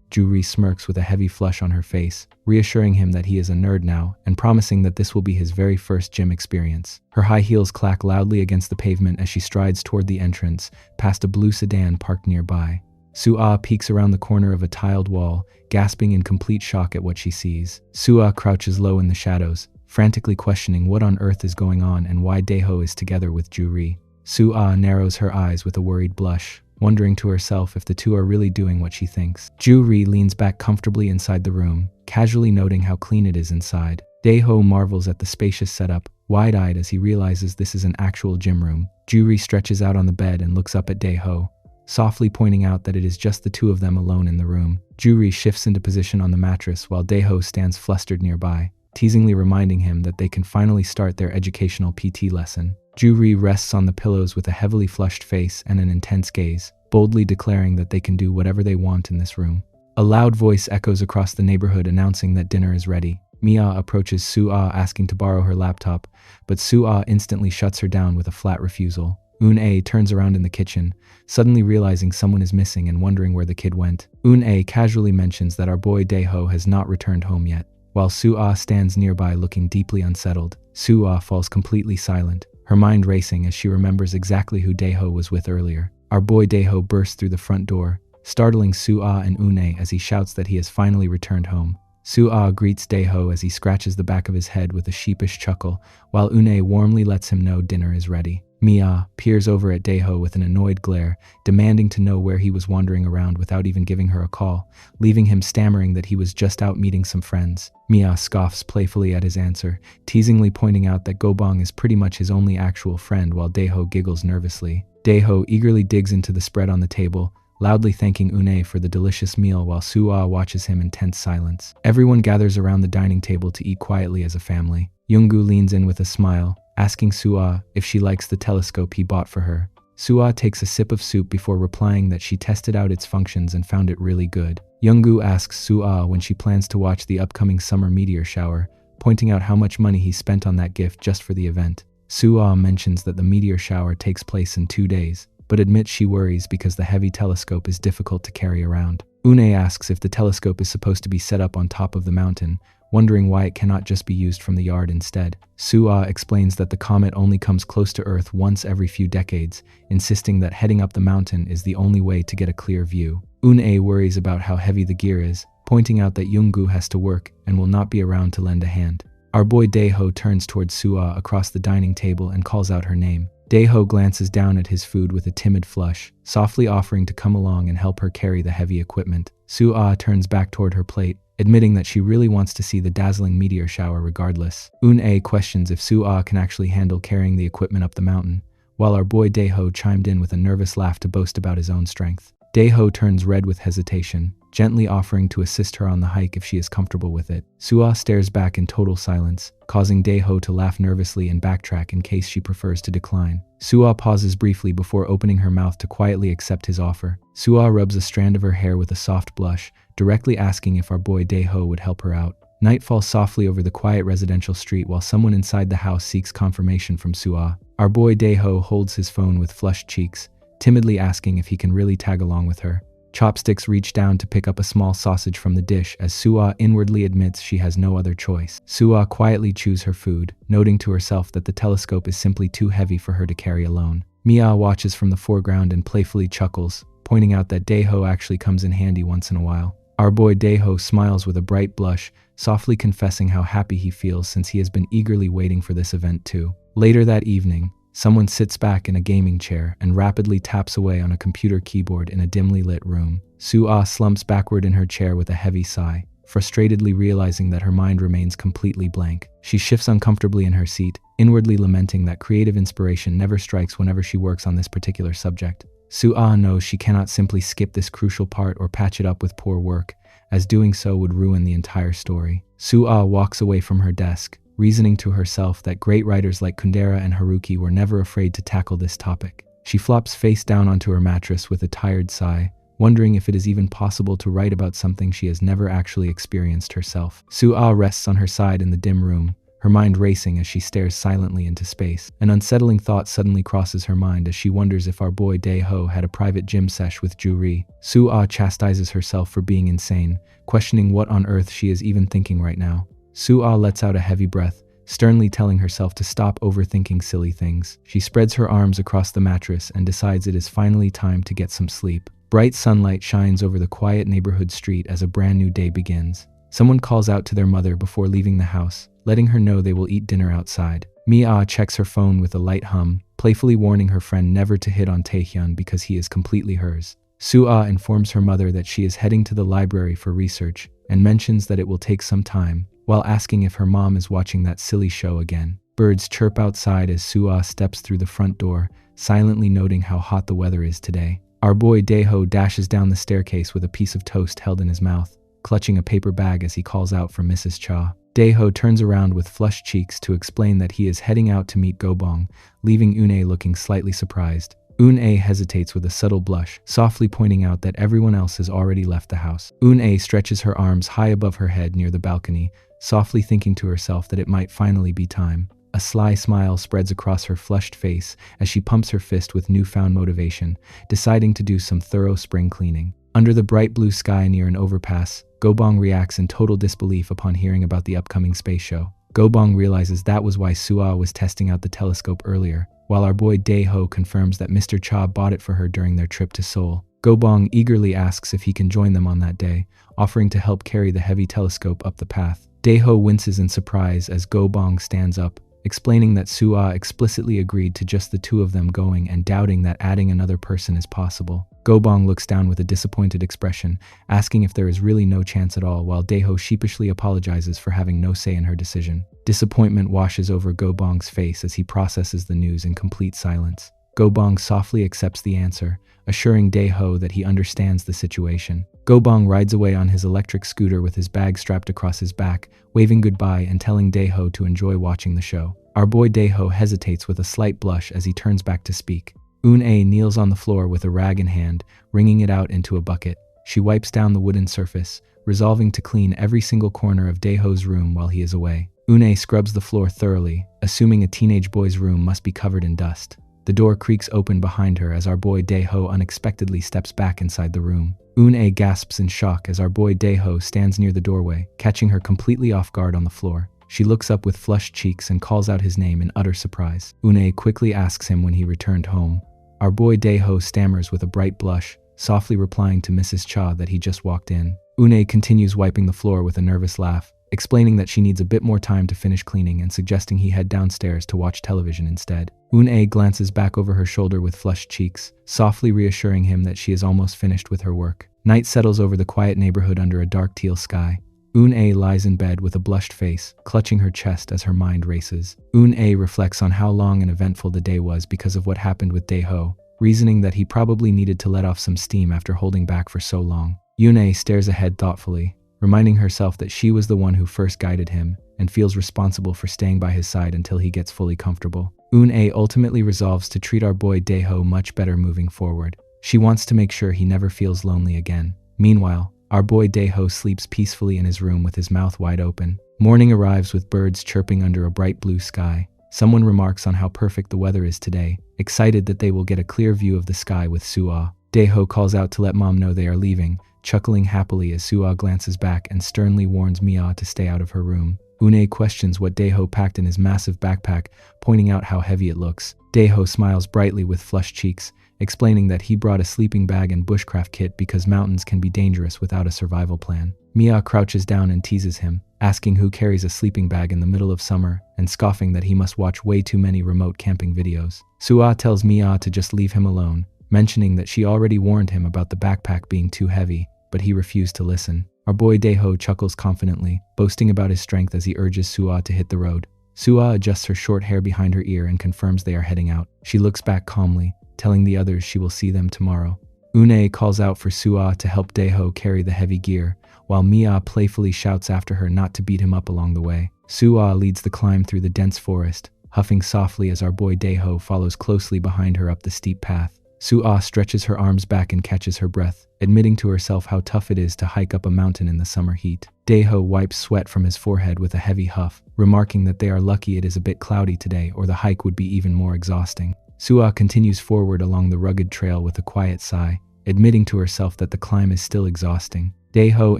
Juri smirks with a heavy flush on her face, reassuring him that he is a nerd now and promising that this will be his very first gym experience. Her high heels clack loudly against the pavement as she strides toward the entrance, past a blue sedan parked nearby. Soo-ah peeks around the corner of a tiled wall, gasping in complete shock at what she sees. Soo-ah crouches low in the shadows, frantically questioning what on earth is going on and why Daeho is together with Juri. Soo-ah narrows her eyes with a worried blush, wondering to herself if the two are really doing what she thinks. Juri leans back comfortably inside the room, casually noting how clean it is inside. Daeho marvels at the spacious setup, wide-eyed as he realizes this is an actual gym room. Juri stretches out on the bed and looks up at Daeho, softly pointing out that it is just the two of them alone in the room. Juri shifts into position on the mattress while Daeho stands flustered nearby, teasingly reminding him that they can finally start their educational PT lesson. Juri rests on the pillows with a heavily flushed face and an intense gaze, boldly declaring that they can do whatever they want in this room. A loud voice echoes across the neighborhood announcing that dinner is ready. Mia approaches Soo-ah asking to borrow her laptop, but Soo-ah instantly shuts her down with a flat refusal. Un-ae turns around in the kitchen, suddenly realizing someone is missing and wondering where the kid went. Un-ae casually mentions that our boy Daeho has not returned home yet. While Soo-ah stands nearby looking deeply unsettled, Soo-ah falls completely silent, her mind racing as she remembers exactly who Daeho was with earlier. Our boy Daeho bursts through the front door, startling Soo-ah and Un-ae as he shouts that he has finally returned home. Soo-ah greets Daeho as he scratches the back of his head with a sheepish chuckle, while Un-ae warmly lets him know dinner is ready. Mia peers over at Daeho with an annoyed glare, demanding to know where he was wandering around without even giving her a call, leaving him stammering that he was just out meeting some friends. Mia scoffs playfully at his answer, teasingly pointing out that Gobang is pretty much his only actual friend while Daeho giggles nervously. Daeho eagerly digs into the spread on the table, loudly thanking Un-ae for the delicious meal while Soo-ah watches him in tense silence. Everyone gathers around the dining table to eat quietly as a family. Yoongu leans in with a smile, asking Soo-ah if she likes the telescope he bought for her. Soo-ah takes a sip of soup before replying that she tested out its functions and found it really good. Yoongu asks Soo-ah when she plans to watch the upcoming summer meteor shower, pointing out how much money he spent on that gift just for the event. Soo-ah mentions that the meteor shower takes place in 2 days, but admits she worries because the heavy telescope is difficult to carry around. Un-ae asks if the telescope is supposed to be set up on top of the mountain, wondering why it cannot just be used from the yard instead. Soo-ah explains that the comet only comes close to Earth once every few decades, insisting that heading up the mountain is the only way to get a clear view. Un-ae worries about how heavy the gear is, pointing out that Yoongu has to work and will not be around to lend a hand. Our boy Daeho turns towards Soo-ah across the dining table and calls out her name. Daeho glances down at his food with a timid flush, softly offering to come along and help her carry the heavy equipment. Soo-ah turns back toward her plate, admitting that she really wants to see the dazzling meteor shower regardless. Un-ae questions if Soo-ah can actually handle carrying the equipment up the mountain, while our boy Daeho chimed in with a nervous laugh to boast about his own strength. Daeho turns red with hesitation, gently offering to assist her on the hike if she is comfortable with it. Suah stares back in total silence, causing Daeho to laugh nervously and backtrack in case she prefers to decline. Suah pauses briefly before opening her mouth to quietly accept his offer. Suah rubs a strand of her hair with a soft blush, directly asking if our boy Daeho would help her out. Night falls softly over the quiet residential street while someone inside the house seeks confirmation from Suah. Our boy Daeho holds his phone with flushed cheeks, timidly asking if he can really tag along with her. Chopsticks reach down to pick up a small sausage from the dish as Suah inwardly admits she has no other choice. Suah quietly chews her food, noting to herself that the telescope is simply too heavy for her to carry alone. Mia watches from the foreground and playfully chuckles, pointing out that Daeho actually comes in handy once in a while. Our boy Daeho smiles with a bright blush, softly confessing how happy he feels since he has been eagerly waiting for this event too. Later that evening, someone sits back in a gaming chair and rapidly taps away on a computer keyboard in a dimly lit room. Suah slumps backward in her chair with a heavy sigh, frustratedly realizing that her mind remains completely blank. She shifts uncomfortably in her seat, inwardly lamenting that creative inspiration never strikes whenever she works on this particular subject. Suah knows she cannot simply skip this crucial part or patch it up with poor work, as doing so would ruin the entire story. Suah walks away from her desk, reasoning to herself that great writers like Kundera and Haruki were never afraid to tackle this topic. She flops face down onto her mattress with a tired sigh, wondering if it is even possible to write about something she has never actually experienced herself. Suah rests on her side in the dim room, her mind racing as she stares silently into space. An unsettling thought suddenly crosses her mind as she wonders if our boy Daeho had a private gym sesh with Ju-ri. Suah chastises herself for being insane, questioning what on earth she is even thinking right now. Suah lets out a heavy breath, sternly telling herself to stop overthinking silly things. She spreads her arms across the mattress and decides it is finally time to get some sleep. Bright sunlight shines over the quiet neighborhood street as a brand new day begins. Someone calls out to their mother before leaving the house, letting her know they will eat dinner outside. Mia checks her phone with a light hum, playfully warning her friend never to hit on Taehyun because he is completely hers. Suah informs her mother that she is heading to the library for research and mentions that it will take some time, while asking if her mom is watching that silly show again. Birds chirp outside as Suah steps through the front door, silently noting how hot the weather is today. Our boy Daeho dashes down the staircase with a piece of toast held in his mouth, clutching a paper bag as he calls out for Mrs. Cha. Daeho turns around with flushed cheeks to explain that he is heading out to meet Gobong, leaving Une looking slightly surprised. Une hesitates with a subtle blush, softly pointing out that everyone else has already left the house. Une stretches her arms high above her head near the balcony, softly thinking to herself that it might finally be time. A sly smile spreads across her flushed face as she pumps her fist with newfound motivation, deciding to do some thorough spring cleaning. Under the bright blue sky near an overpass, Gobong reacts in total disbelief upon hearing about the upcoming space show. Gobong realizes that was why Suah was testing out the telescope earlier, while our boy Daeho confirms that Mr. Cha bought it for her during their trip to Seoul. Gobong eagerly asks if he can join them on that day, offering to help carry the heavy telescope up the path. Daeho winces in surprise as Gobong stands up, explaining that Suah explicitly agreed to just the two of them going and doubting that adding another person is possible. Gobong looks down with a disappointed expression, asking if there is really no chance at all, while Daeho sheepishly apologizes for having no say in her decision. Disappointment washes over Gobong's face as he processes the news in complete silence. Gobong softly accepts the answer, assuring Daeho that he understands the situation. Gobong rides away on his electric scooter with his bag strapped across his back, waving goodbye and telling Daeho to enjoy watching the show. Our boy Daeho hesitates with a slight blush as he turns back to speak. Une kneels on the floor with a rag in hand, wringing it out into a bucket. She wipes down the wooden surface, resolving to clean every single corner of Daeho's room while he is away. Une scrubs the floor thoroughly, assuming a teenage boy's room must be covered in dust. The door creaks open behind her as our boy Daeho unexpectedly steps back inside the room. Une gasps in shock as our boy Daeho stands near the doorway, catching her completely off guard on the floor. She looks up with flushed cheeks and calls out his name in utter surprise. Une quickly asks him when he returned home. Our boy Daeho stammers with a bright blush, softly replying to Mrs. Cha that he just walked in. Une continues wiping the floor with a nervous laugh, explaining that she needs a bit more time to finish cleaning and suggesting he head downstairs to watch television instead. Une glances back over her shoulder with flushed cheeks, softly reassuring him that she is almost finished with her work. Night settles over the quiet neighborhood under a dark teal sky. Une lies in bed with a blushed face, clutching her chest as her mind races. Une reflects on how long and eventful the day was because of what happened with Daeho, reasoning that he probably needed to let off some steam after holding back for so long. Yune stares ahead thoughtfully, reminding herself that she was the one who first guided him and feels responsible for staying by his side until he gets fully comfortable. Une ultimately resolves to treat our boy Daeho much better moving forward. She wants to make sure he never feels lonely again. Meanwhile, our boy Daeho sleeps peacefully in his room with his mouth wide open. Morning arrives with birds chirping under a bright blue sky. Someone remarks on how perfect the weather is today, excited that they will get a clear view of the sky with Suah. Daeho calls out to let mom know they are leaving, chuckling happily as Suah glances back and sternly warns Mia to stay out of her room. Une questions what Daeho packed in his massive backpack, pointing out how heavy it looks. Daeho smiles brightly with flushed cheeks, explaining that he brought a sleeping bag and bushcraft kit because mountains can be dangerous without a survival plan. Mia crouches down and teases him, asking who carries a sleeping bag in the middle of summer and scoffing that he must watch way too many remote camping videos. Suah tells Mia to just leave him alone, mentioning that she already warned him about the backpack being too heavy, but he refused to listen. Our boy Daeho chuckles confidently, boasting about his strength as he urges Suah to hit the road. Suah adjusts her short hair behind her ear and confirms they are heading out. She looks back calmly, telling the others she will see them tomorrow. Une calls out for Suah to help Daeho carry the heavy gear, while Mia playfully shouts after her not to beat him up along the way. Suah leads the climb through the dense forest, huffing softly as our boy Daeho follows closely behind her up the steep path. Suah stretches her arms back and catches her breath, admitting to herself how tough it is to hike up a mountain in the summer heat. Daeho wipes sweat from his forehead with a heavy huff, remarking that they are lucky it is a bit cloudy today or the hike would be even more exhausting. Suah continues forward along the rugged trail with a quiet sigh, admitting to herself that the climb is still exhausting. Daeho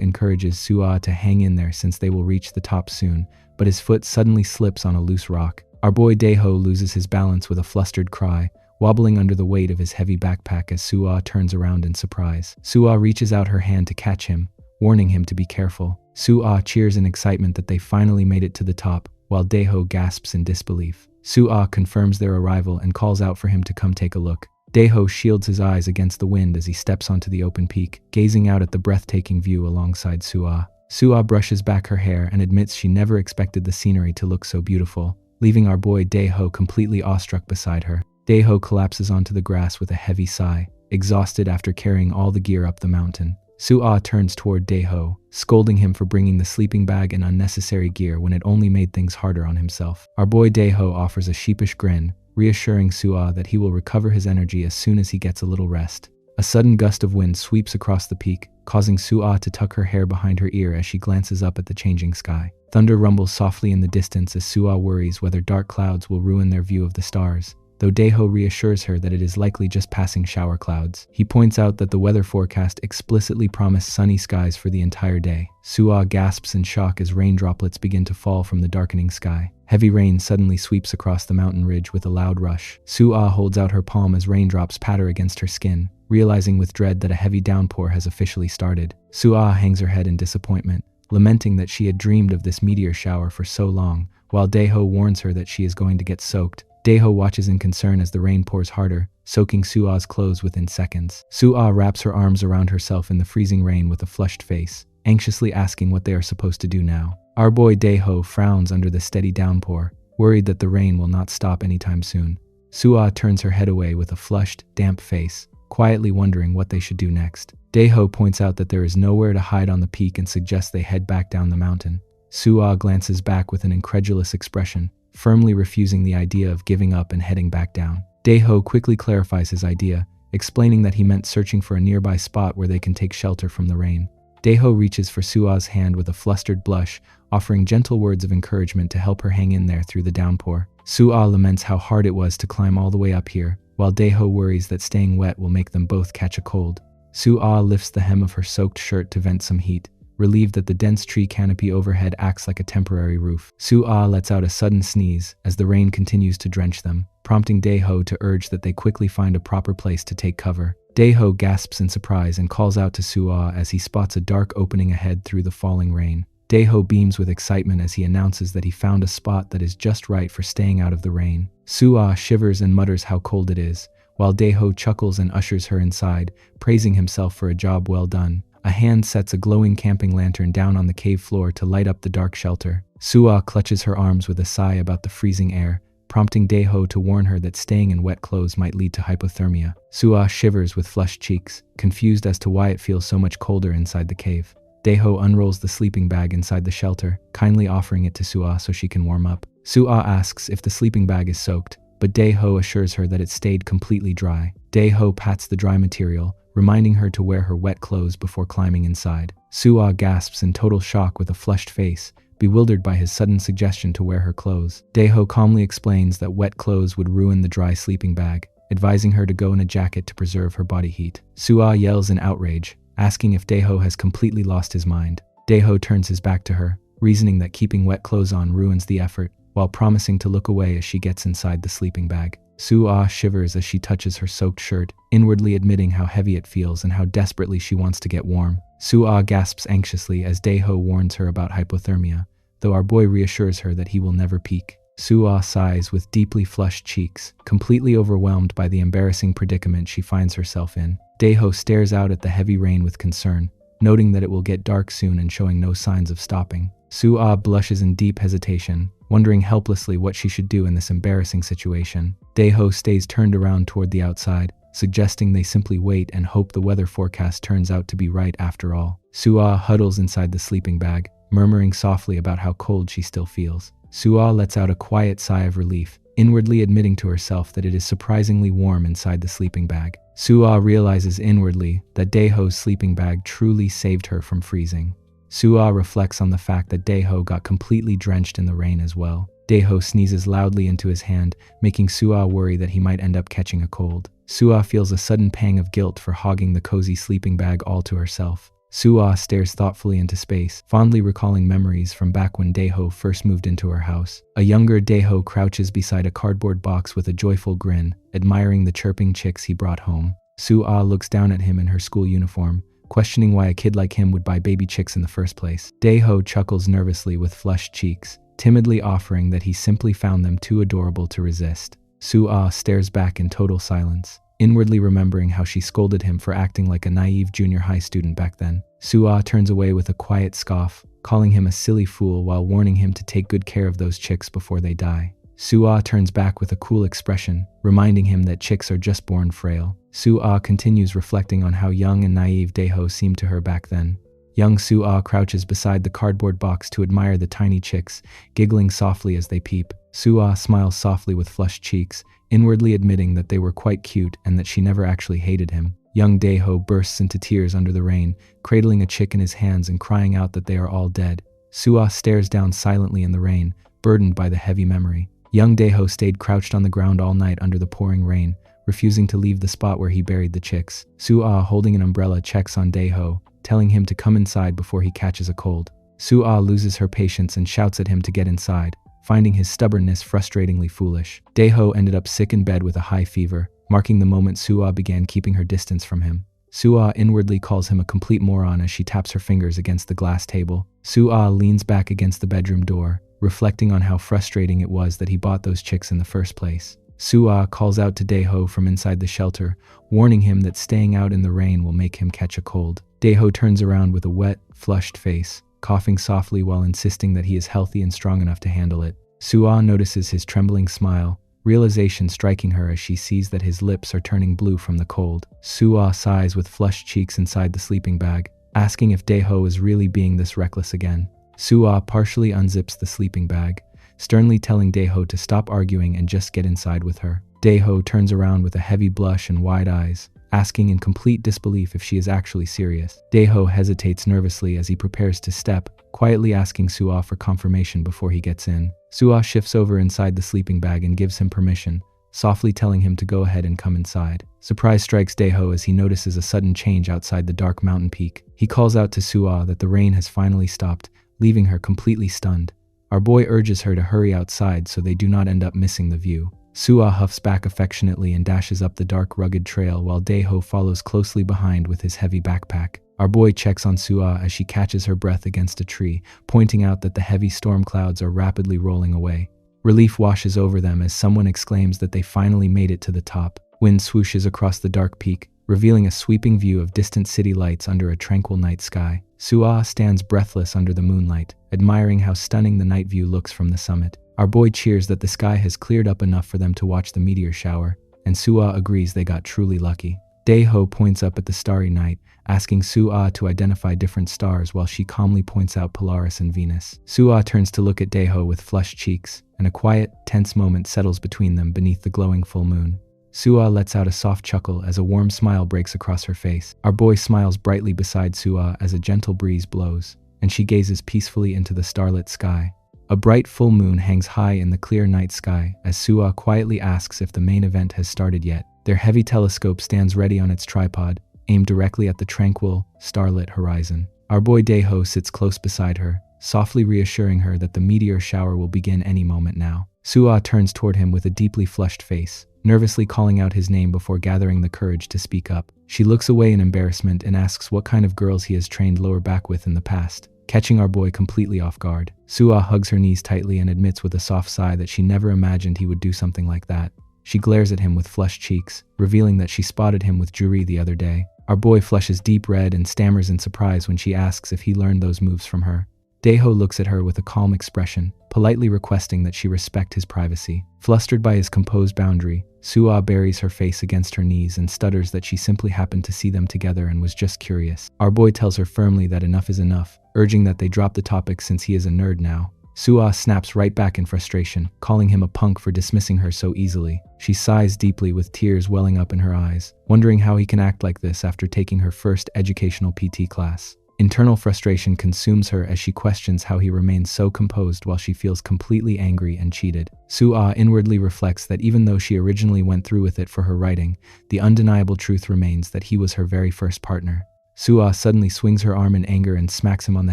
encourages Suah to hang in there since they will reach the top soon, but his foot suddenly slips on a loose rock. Our boy Daeho loses his balance with a flustered cry, wobbling under the weight of his heavy backpack as Suah turns around in surprise. Suah reaches out her hand to catch him, warning him to be careful. Suah cheers in excitement that they finally made it to the top, while Daeho gasps in disbelief. Suah confirms their arrival and calls out for him to come take a look. Daeho shields his eyes against the wind as he steps onto the open peak, gazing out at the breathtaking view alongside Suah. Suah brushes back her hair and admits she never expected the scenery to look so beautiful, leaving our boy Daeho completely awestruck beside her. Daeho collapses onto the grass with a heavy sigh, exhausted after carrying all the gear up the mountain. Suah turns toward Daeho, scolding him for bringing the sleeping bag and unnecessary gear when it only made things harder on himself. Our boy Daeho offers a sheepish grin, reassuring Suah that he will recover his energy as soon as he gets a little rest. A sudden gust of wind sweeps across the peak, causing Suah to tuck her hair behind her ear as she glances up at the changing sky. Thunder rumbles softly in the distance as Suah worries whether dark clouds will ruin their view of the stars, though Daeho reassures her that it is likely just passing shower clouds. He points out that the weather forecast explicitly promised sunny skies for the entire day. Suah gasps in shock as rain droplets begin to fall from the darkening sky. Heavy rain suddenly sweeps across the mountain ridge with a loud rush. Suah holds out her palm as raindrops patter against her skin, realizing with dread that a heavy downpour has officially started. Suah hangs her head in disappointment, lamenting that she had dreamed of this meteor shower for so long, while Daeho warns her that she is going to get soaked. Daeho watches in concern as the rain pours harder, soaking Suah's clothes within seconds. Suah wraps her arms around herself in the freezing rain with a flushed face, anxiously asking what they are supposed to do now. Our boy Daeho frowns under the steady downpour, worried that the rain will not stop anytime soon. Suah turns her head away with a flushed, damp face, quietly wondering what they should do next. Daeho points out that there is nowhere to hide on the peak and suggests they head back down the mountain. Suah glances back with an incredulous expression, firmly refusing the idea of giving up and heading back down. Daeho quickly clarifies his idea, explaining that he meant searching for a nearby spot where they can take shelter from the rain. Daeho reaches for Suah's hand with a flustered blush, offering gentle words of encouragement to help her hang in there through the downpour. Suah laments how hard it was to climb all the way up here, while Daeho worries that staying wet will make them both catch a cold. Suah lifts the hem of her soaked shirt to vent some heat, relieved that the dense tree canopy overhead acts like a temporary roof. Suah lets out a sudden sneeze as the rain continues to drench them, prompting Daeho to urge that they quickly find a proper place to take cover. Daeho gasps in surprise and calls out to Suah as he spots a dark opening ahead through the falling rain. Daeho beams with excitement as he announces that he found a spot that is just right for staying out of the rain. Suah shivers and mutters how cold it is, while Daeho chuckles and ushers her inside, praising himself for a job well done. A hand sets a glowing camping lantern down on the cave floor to light up the dark shelter. Suah clutches her arms with a sigh about the freezing air, prompting Daeho to warn her that staying in wet clothes might lead to hypothermia. Suah shivers with flushed cheeks, confused as to why it feels so much colder inside the cave. Daeho unrolls the sleeping bag inside the shelter, kindly offering it to Suah so she can warm up. Suah asks if the sleeping bag is soaked, but Daeho assures her that it stayed completely dry. Daeho pats the dry material, reminding her to wear her wet clothes before climbing inside. Suah gasps in total shock with a flushed face, bewildered by his sudden suggestion to wear her clothes. Daeho calmly explains that wet clothes would ruin the dry sleeping bag, advising her to go in a jacket to preserve her body heat. Suah yells in outrage, asking if Daeho has completely lost his mind. Daeho turns his back to her, reasoning that keeping wet clothes on ruins the effort, while promising to look away as she gets inside the sleeping bag. Suah shivers as she touches her soaked shirt, inwardly admitting how heavy it feels and how desperately she wants to get warm. Suah gasps anxiously as Daeho warns her about hypothermia, though our boy reassures her that he will never peak. Suah sighs with deeply flushed cheeks, completely overwhelmed by the embarrassing predicament she finds herself in. Daeho stares out at the heavy rain with concern, noting that it will get dark soon and showing no signs of stopping. Suah blushes in deep hesitation, wondering helplessly what she should do in this embarrassing situation. Daeho stays turned around toward the outside, suggesting they simply wait and hope the weather forecast turns out to be right after all. Suah huddles inside the sleeping bag, murmuring softly about how cold she still feels. Suah lets out a quiet sigh of relief, inwardly admitting to herself that it is surprisingly warm inside the sleeping bag. Suah realizes inwardly that Daeho's sleeping bag truly saved her from freezing. Suah reflects on the fact that Daeho got completely drenched in the rain as well. Daeho sneezes loudly into his hand, making Suah worry that he might end up catching a cold. Suah feels a sudden pang of guilt for hogging the cozy sleeping bag all to herself. Suah stares thoughtfully into space, fondly recalling memories from back when Daeho first moved into her house. A younger Daeho crouches beside a cardboard box with a joyful grin, admiring the chirping chicks he brought home. Suah looks down at him in her school uniform, questioning why a kid like him would buy baby chicks in the first place. Daeho chuckles nervously with flushed cheeks, timidly offering that he simply found them too adorable to resist. Suah stares back in total silence, inwardly remembering how she scolded him for acting like a naive junior high student back then. Suah turns away with a quiet scoff, calling him a silly fool while warning him to take good care of those chicks before they die. Suah turns back with a cool expression, reminding him that chicks are just born frail. Suah continues reflecting on how young and naive Daeho seemed to her back then. Young Suah crouches beside the cardboard box to admire the tiny chicks, giggling softly as they peep. Suah smiles softly with flushed cheeks, inwardly admitting that they were quite cute and that she never actually hated him. Young Daeho bursts into tears under the rain, cradling a chick in his hands and crying out that they are all dead. Suah stares down silently in the rain, burdened by the heavy memory. Young Daeho stayed crouched on the ground all night under the pouring rain, refusing to leave the spot where he buried the chicks. Suah, holding an umbrella, checks on Daeho, telling him to come inside before he catches a cold. Suah loses her patience and shouts at him to get inside, finding his stubbornness frustratingly foolish. Daeho ended up sick in bed with a high fever, marking the moment Suah began keeping her distance from him. Suah inwardly calls him a complete moron as she taps her fingers against the glass table. Suah leans back against the bedroom door, reflecting on how frustrating it was that he bought those chicks in the first place. Suah calls out to Daeho from inside the shelter, warning him that staying out in the rain will make him catch a cold. Daeho turns around with a wet, flushed face, coughing softly while insisting that he is healthy and strong enough to handle it. Suah notices his trembling smile, realization striking her as she sees that his lips are turning blue from the cold. Suah sighs with flushed cheeks inside the sleeping bag, asking if Daeho is really being this reckless again. Suah partially unzips the sleeping bag, sternly telling Daeho to stop arguing and just get inside with her. Daeho turns around with a heavy blush and wide eyes, asking in complete disbelief if she is actually serious. Daeho hesitates nervously as he prepares to step, quietly asking Suah for confirmation before he gets in. Suah shifts over inside the sleeping bag and gives him permission, softly telling him to go ahead and come inside. Surprise strikes Daeho as he notices a sudden change outside the dark mountain peak. He calls out to Suah that the rain has finally stopped, leaving her completely stunned. Our boy urges her to hurry outside so they do not end up missing the view. Suah huffs back affectionately and dashes up the dark, rugged trail while Daeho follows closely behind with his heavy backpack. Our boy checks on Suah as she catches her breath against a tree, pointing out that the heavy storm clouds are rapidly rolling away. Relief washes over them as someone exclaims that they finally made it to the top. Wind swooshes across the dark peak, revealing a sweeping view of distant city lights under a tranquil night sky. Suah stands breathless under the moonlight, admiring how stunning the night view looks from the summit. Our boy cheers that the sky has cleared up enough for them to watch the meteor shower, and Sua agrees they got truly lucky. Daeho points up at the starry night, asking Sua to identify different stars while she calmly points out Polaris and Venus. Sua turns to look at Daeho with flushed cheeks, and a quiet, tense moment settles between them beneath the glowing full moon. Sua lets out a soft chuckle as a warm smile breaks across her face. Our boy smiles brightly beside Sua as a gentle breeze blows, and she gazes peacefully into the starlit sky. A bright full moon hangs high in the clear night sky as Sua quietly asks if the main event has started yet. Their heavy telescope stands ready on its tripod, aimed directly at the tranquil, starlit horizon. Our boy Daeho sits close beside her, softly reassuring her that the meteor shower will begin any moment now. Sua turns toward him with a deeply flushed face, nervously calling out his name before gathering the courage to speak up. She looks away in embarrassment and asks what kind of girls he has trained lower back with in the past, catching our boy completely off guard. Sua hugs her knees tightly and admits with a soft sigh that she never imagined he would do something like that. She glares at him with flushed cheeks, revealing that she spotted him with Juri the other day. Our boy flushes deep red and stammers in surprise when she asks if he learned those moves from her. Daeho looks at her with a calm expression, politely requesting that she respect his privacy. Flustered by his composed boundary, Sua buries her face against her knees and stutters that she simply happened to see them together and was just curious. Our boy tells her firmly that enough is enough, urging that they drop the topic since he is a nerd now. Sua snaps right back in frustration, calling him a punk for dismissing her so easily. She sighs deeply with tears welling up in her eyes, wondering how he can act like this after taking her first educational PT class. Internal frustration consumes her as she questions how he remains so composed while she feels completely angry and cheated. Sua inwardly reflects that even though she originally went through with it for her writing, the undeniable truth remains that he was her very first partner. Sua suddenly swings her arm in anger and smacks him on the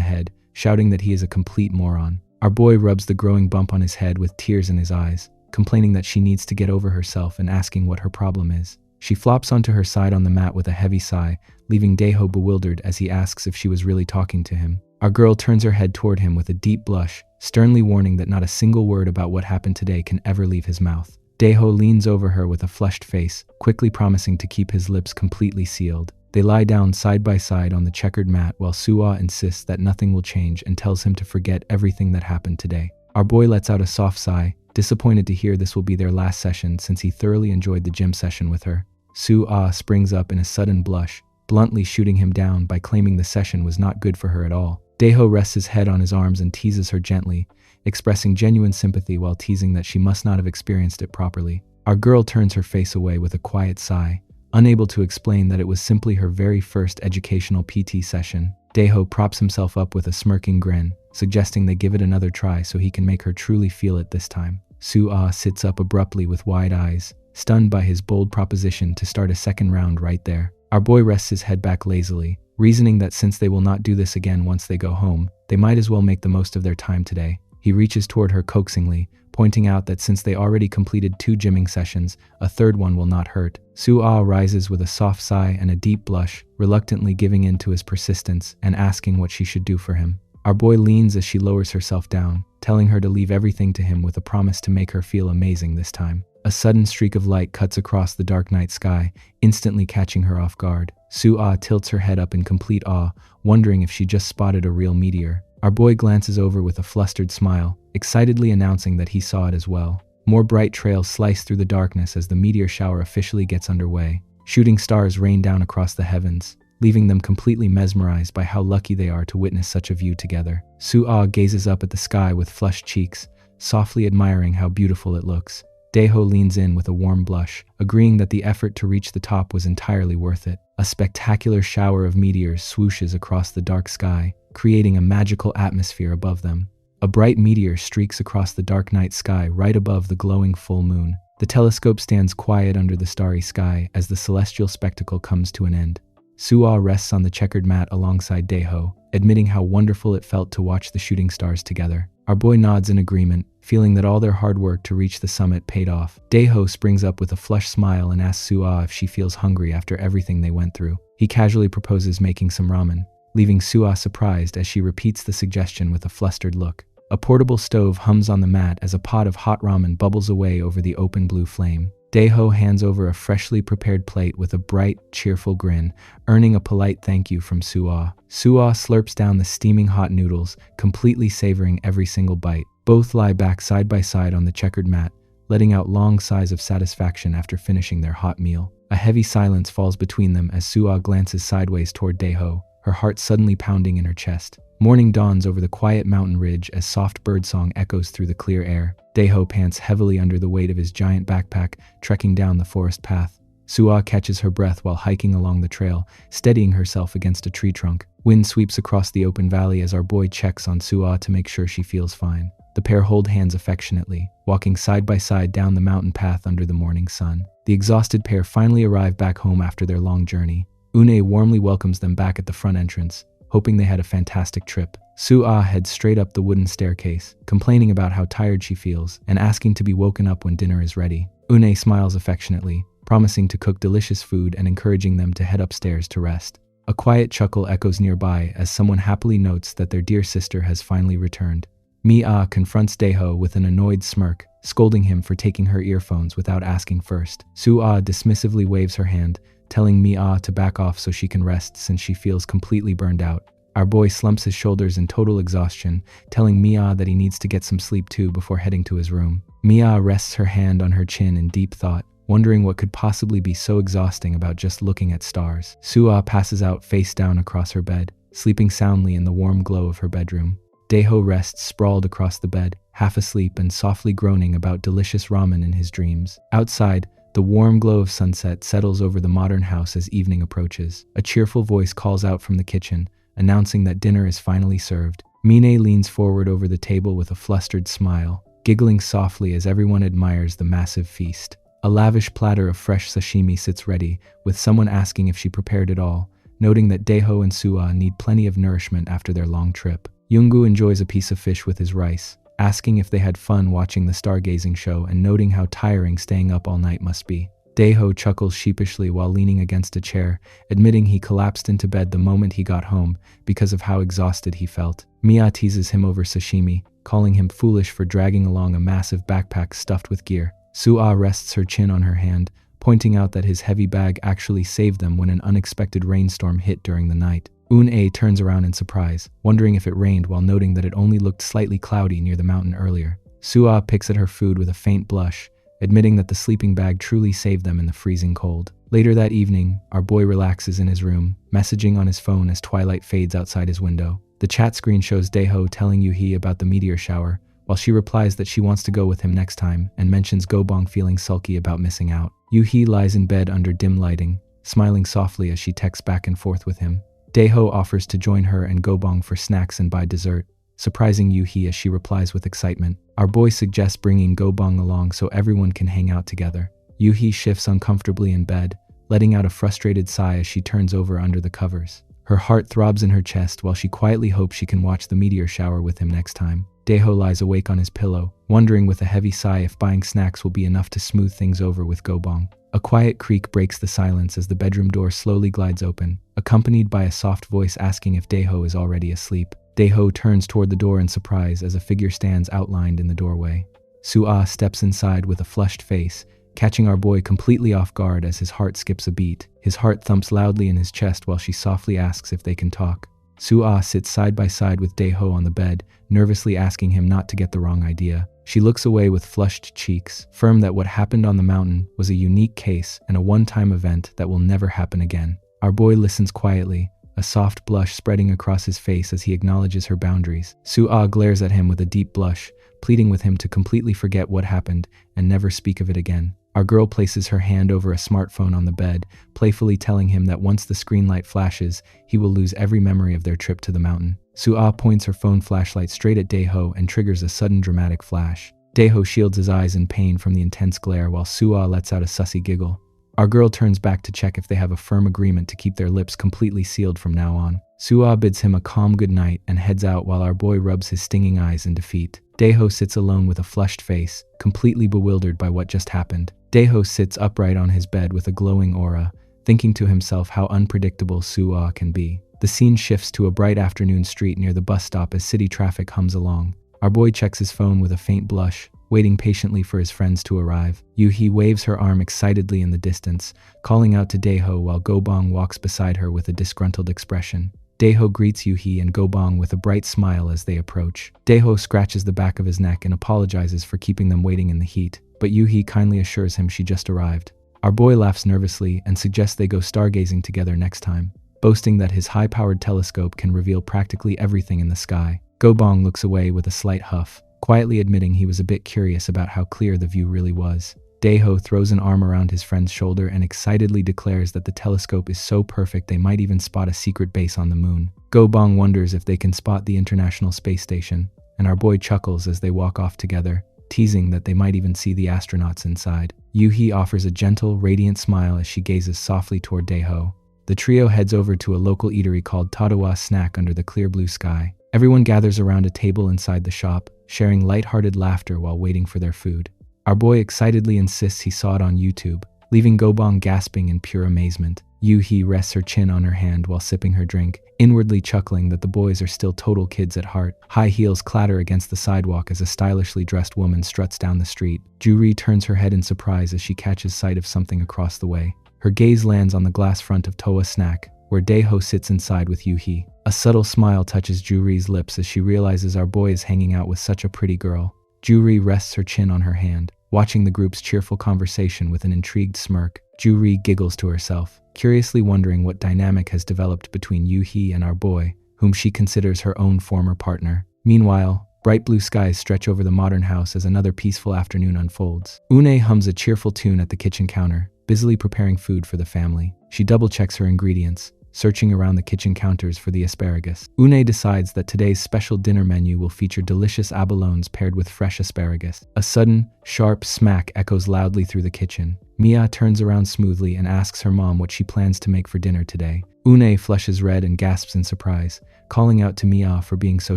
head, shouting that he is a complete moron. Our boy rubs the growing bump on his head with tears in his eyes, complaining that she needs to get over herself and asking what her problem is. She flops onto her side on the mat with a heavy sigh, leaving Daeho bewildered as he asks if she was really talking to him. Our girl turns her head toward him with a deep blush, sternly warning that not a single word about what happened today can ever leave his mouth. Daeho leans over her with a flushed face, quickly promising to keep his lips completely sealed. They lie down side by side on the checkered mat while Sua insists that nothing will change and tells him to forget everything that happened today. Our boy lets out a soft sigh, disappointed to hear this will be their last session since he thoroughly enjoyed the gym session with her. Sua springs up in a sudden blush, bluntly shooting him down by claiming the session was not good for her at all. Daeho rests his head on his arms and teases her gently, expressing genuine sympathy while teasing that she must not have experienced it properly. Our girl turns her face away with a quiet sigh, unable to explain that it was simply her very first educational PT session. Daeho props himself up with a smirking grin, suggesting they give it another try so he can make her truly feel it this time. Sua sits up abruptly with wide eyes, stunned by his bold proposition to start a second round right there. Our boy rests his head back lazily, reasoning that since they will not do this again once they go home, they might as well make the most of their time today. He reaches toward her coaxingly, pointing out that since they already completed 2 gymming sessions, a third one will not hurt. Sua rises with a soft sigh and a deep blush, reluctantly giving in to his persistence and asking what she should do for him. Our boy leans as she lowers herself down, telling her to leave everything to him with a promise to make her feel amazing this time. A sudden streak of light cuts across the dark night sky, instantly catching her off guard. Sua tilts her head up in complete awe, wondering if she just spotted a real meteor. Our boy glances over with a flustered smile, excitedly announcing that he saw it as well. More bright trails slice through the darkness as the meteor shower officially gets underway. Shooting stars rain down across the heavens, leaving them completely mesmerized by how lucky they are to witness such a view together. Sua gazes up at the sky with flushed cheeks, softly admiring how beautiful it looks. Daeho leans in with a warm blush, agreeing that the effort to reach the top was entirely worth it. A spectacular shower of meteors swooshes across the dark sky, creating a magical atmosphere above them. A bright meteor streaks across the dark night sky right above the glowing full moon. The telescope stands quiet under the starry sky as the celestial spectacle comes to an end. Sua rests on the checkered mat alongside Daeho, admitting how wonderful it felt to watch the shooting stars together. Our boy nods in agreement, feeling that all their hard work to reach the summit paid off. Daeho springs up with a flushed smile and asks Sua if she feels hungry after everything they went through. He casually proposes making some ramen, leaving Sua surprised as she repeats the suggestion with a flustered look. A portable stove hums on the mat as a pot of hot ramen bubbles away over the open blue flame. Daeho hands over a freshly prepared plate with a bright, cheerful grin, earning a polite thank you from Sua. Sua slurps down the steaming hot noodles, completely savoring every single bite. Both lie back side by side on the checkered mat, letting out long sighs of satisfaction after finishing their hot meal. A heavy silence falls between them as Suah glances sideways toward Daeho, her heart suddenly pounding in her chest. Morning dawns over the quiet mountain ridge as soft birdsong echoes through the clear air. Daeho pants heavily under the weight of his giant backpack, trekking down the forest path. Suah catches her breath while hiking along the trail, steadying herself against a tree trunk. Wind sweeps across the open valley as our boy checks on Suah to make sure she feels fine. The pair hold hands affectionately, walking side by side down the mountain path under the morning sun. The exhausted pair finally arrive back home after their long journey. Une warmly welcomes them back at the front entrance, hoping they had a fantastic trip. Suah heads straight up the wooden staircase, complaining about how tired she feels and asking to be woken up when dinner is ready. Une smiles affectionately, promising to cook delicious food and encouraging them to head upstairs to rest. A quiet chuckle echoes nearby as someone happily notes that their dear sister has finally returned. Mi-ah confronts Daeho with an annoyed smirk, scolding him for taking her earphones without asking first. Suah dismissively waves her hand, telling Mi-ah to back off so she can rest since she feels completely burned out. Our boy slumps his shoulders in total exhaustion, telling Mi-ah that he needs to get some sleep too before heading to his room. Mi-ah rests her hand on her chin in deep thought, wondering what could possibly be so exhausting about just looking at stars. Suah passes out face down across her bed, sleeping soundly in the warm glow of her bedroom. Daeho rests sprawled across the bed, half asleep and softly groaning about delicious ramen in his dreams. Outside, the warm glow of sunset settles over the modern house as evening approaches. A cheerful voice calls out from the kitchen, announcing that dinner is finally served. Mine leans forward over the table with a flustered smile, giggling softly as everyone admires the massive feast. A lavish platter of fresh sashimi sits ready, with someone asking if she prepared it all, noting that Daeho and Suah need plenty of nourishment after their long trip. Yoongu enjoys a piece of fish with his rice, asking if they had fun watching the stargazing show and noting how tiring staying up all night must be. Daeho chuckles sheepishly while leaning against a chair, admitting he collapsed into bed the moment he got home because of how exhausted he felt. Mia teases him over sashimi, calling him foolish for dragging along a massive backpack stuffed with gear. Suah rests her chin on her hand, pointing out that his heavy bag actually saved them when an unexpected rainstorm hit during the night. Un-ae turns around in surprise, wondering if it rained while noting that it only looked slightly cloudy near the mountain earlier. Suah picks at her food with a faint blush, admitting that the sleeping bag truly saved them in the freezing cold. Later that evening, our boy relaxes in his room, messaging on his phone as twilight fades outside his window. The chat screen shows Daeho telling Yuhee about the meteor shower, while she replies that she wants to go with him next time and mentions Gobong feeling sulky about missing out. Yuhee lies in bed under dim lighting, smiling softly as she texts back and forth with him. Daeho offers to join her and Gobong for snacks and buy dessert, surprising Yuhee as she replies with excitement. Our boy suggests bringing Gobong along so everyone can hang out together. Yuhee shifts uncomfortably in bed, letting out a frustrated sigh as she turns over under the covers. Her heart throbs in her chest while she quietly hopes she can watch the meteor shower with him next time. Daeho lies awake on his pillow, wondering with a heavy sigh if buying snacks will be enough to smooth things over with Gobong. A quiet creak breaks the silence as the bedroom door slowly glides open, accompanied by a soft voice asking if Daeho is already asleep. Daeho turns toward the door in surprise as a figure stands outlined in the doorway. Suah steps inside with a flushed face, catching our boy completely off guard as his heart skips a beat. His heart thumps loudly in his chest while she softly asks if they can talk. Suah sits side by side with Daeho on the bed, nervously asking him not to get the wrong idea. She looks away with flushed cheeks, firm that what happened on the mountain was a unique case and a one-time event that will never happen again. Our boy listens quietly, a soft blush spreading across his face as he acknowledges her boundaries. Suah glares at him with a deep blush, pleading with him to completely forget what happened and never speak of it again. Our girl places her hand over a smartphone on the bed, playfully telling him that once the screen light flashes, he will lose every memory of their trip to the mountain. Suah points her phone flashlight straight at Daeho and triggers a sudden dramatic flash. Daeho shields his eyes in pain from the intense glare while Suah lets out a sussy giggle. Our girl turns back to check if they have a firm agreement to keep their lips completely sealed from now on. Suah bids him a calm goodnight and heads out while our boy rubs his stinging eyes in defeat. Daeho sits alone with a flushed face, completely bewildered by what just happened. Daeho sits upright on his bed with a glowing aura, thinking to himself how unpredictable Suah can be. The scene shifts to a bright afternoon street near the bus stop as city traffic hums along. Our boy checks his phone with a faint blush, waiting patiently for his friends to arrive. Yuhee waves her arm excitedly in the distance, calling out to Daeho while Gobong walks beside her with a disgruntled expression. Daeho greets Yuhi and Gobong with a bright smile as they approach. Daeho scratches the back of his neck and apologizes for keeping them waiting in the heat, but Yuhi kindly assures him she just arrived. Our boy laughs nervously and suggests they go stargazing together next time, boasting that his high-powered telescope can reveal practically everything in the sky. Gobong looks away with a slight huff, quietly admitting he was a bit curious about how clear the view really was. Daeho throws an arm around his friend's shoulder and excitedly declares that the telescope is so perfect they might even spot a secret base on the moon. Gobong wonders if they can spot the International Space Station, and our boy chuckles as they walk off together, teasing that they might even see the astronauts inside. Yuhi offers a gentle, radiant smile as she gazes softly toward Daeho. The trio heads over to a local eatery called Tadawa Snack under the clear blue sky. Everyone gathers around a table inside the shop, sharing lighthearted laughter while waiting for their food. Our boy excitedly insists he saw it on YouTube, leaving Gobong gasping in pure amazement. Yuhi rests her chin on her hand while sipping her drink, inwardly chuckling that the boys are still total kids at heart. High heels clatter against the sidewalk as a stylishly dressed woman struts down the street. Juri turns her head in surprise as she catches sight of something across the way. Her gaze lands on the glass front of Toa Snack, where Daeho sits inside with Yuhi. A subtle smile touches Juri's lips as she realizes our boy is hanging out with such a pretty girl. Juri rests her chin on her hand, watching the group's cheerful conversation with an intrigued smirk. Juri giggles to herself, curiously wondering what dynamic has developed between Yuhi and our boy, whom she considers her own former partner. Meanwhile, bright blue skies stretch over the modern house as another peaceful afternoon unfolds. Une hums a cheerful tune at the kitchen counter, busily preparing food for the family. She double-checks her ingredients, searching around the kitchen counters for the asparagus. Une decides that today's special dinner menu will feature delicious abalones paired with fresh asparagus. A sudden, sharp smack echoes loudly through the kitchen. Mia turns around smoothly and asks her mom what she plans to make for dinner today. Une flushes red and gasps in surprise, calling out to Mia for being so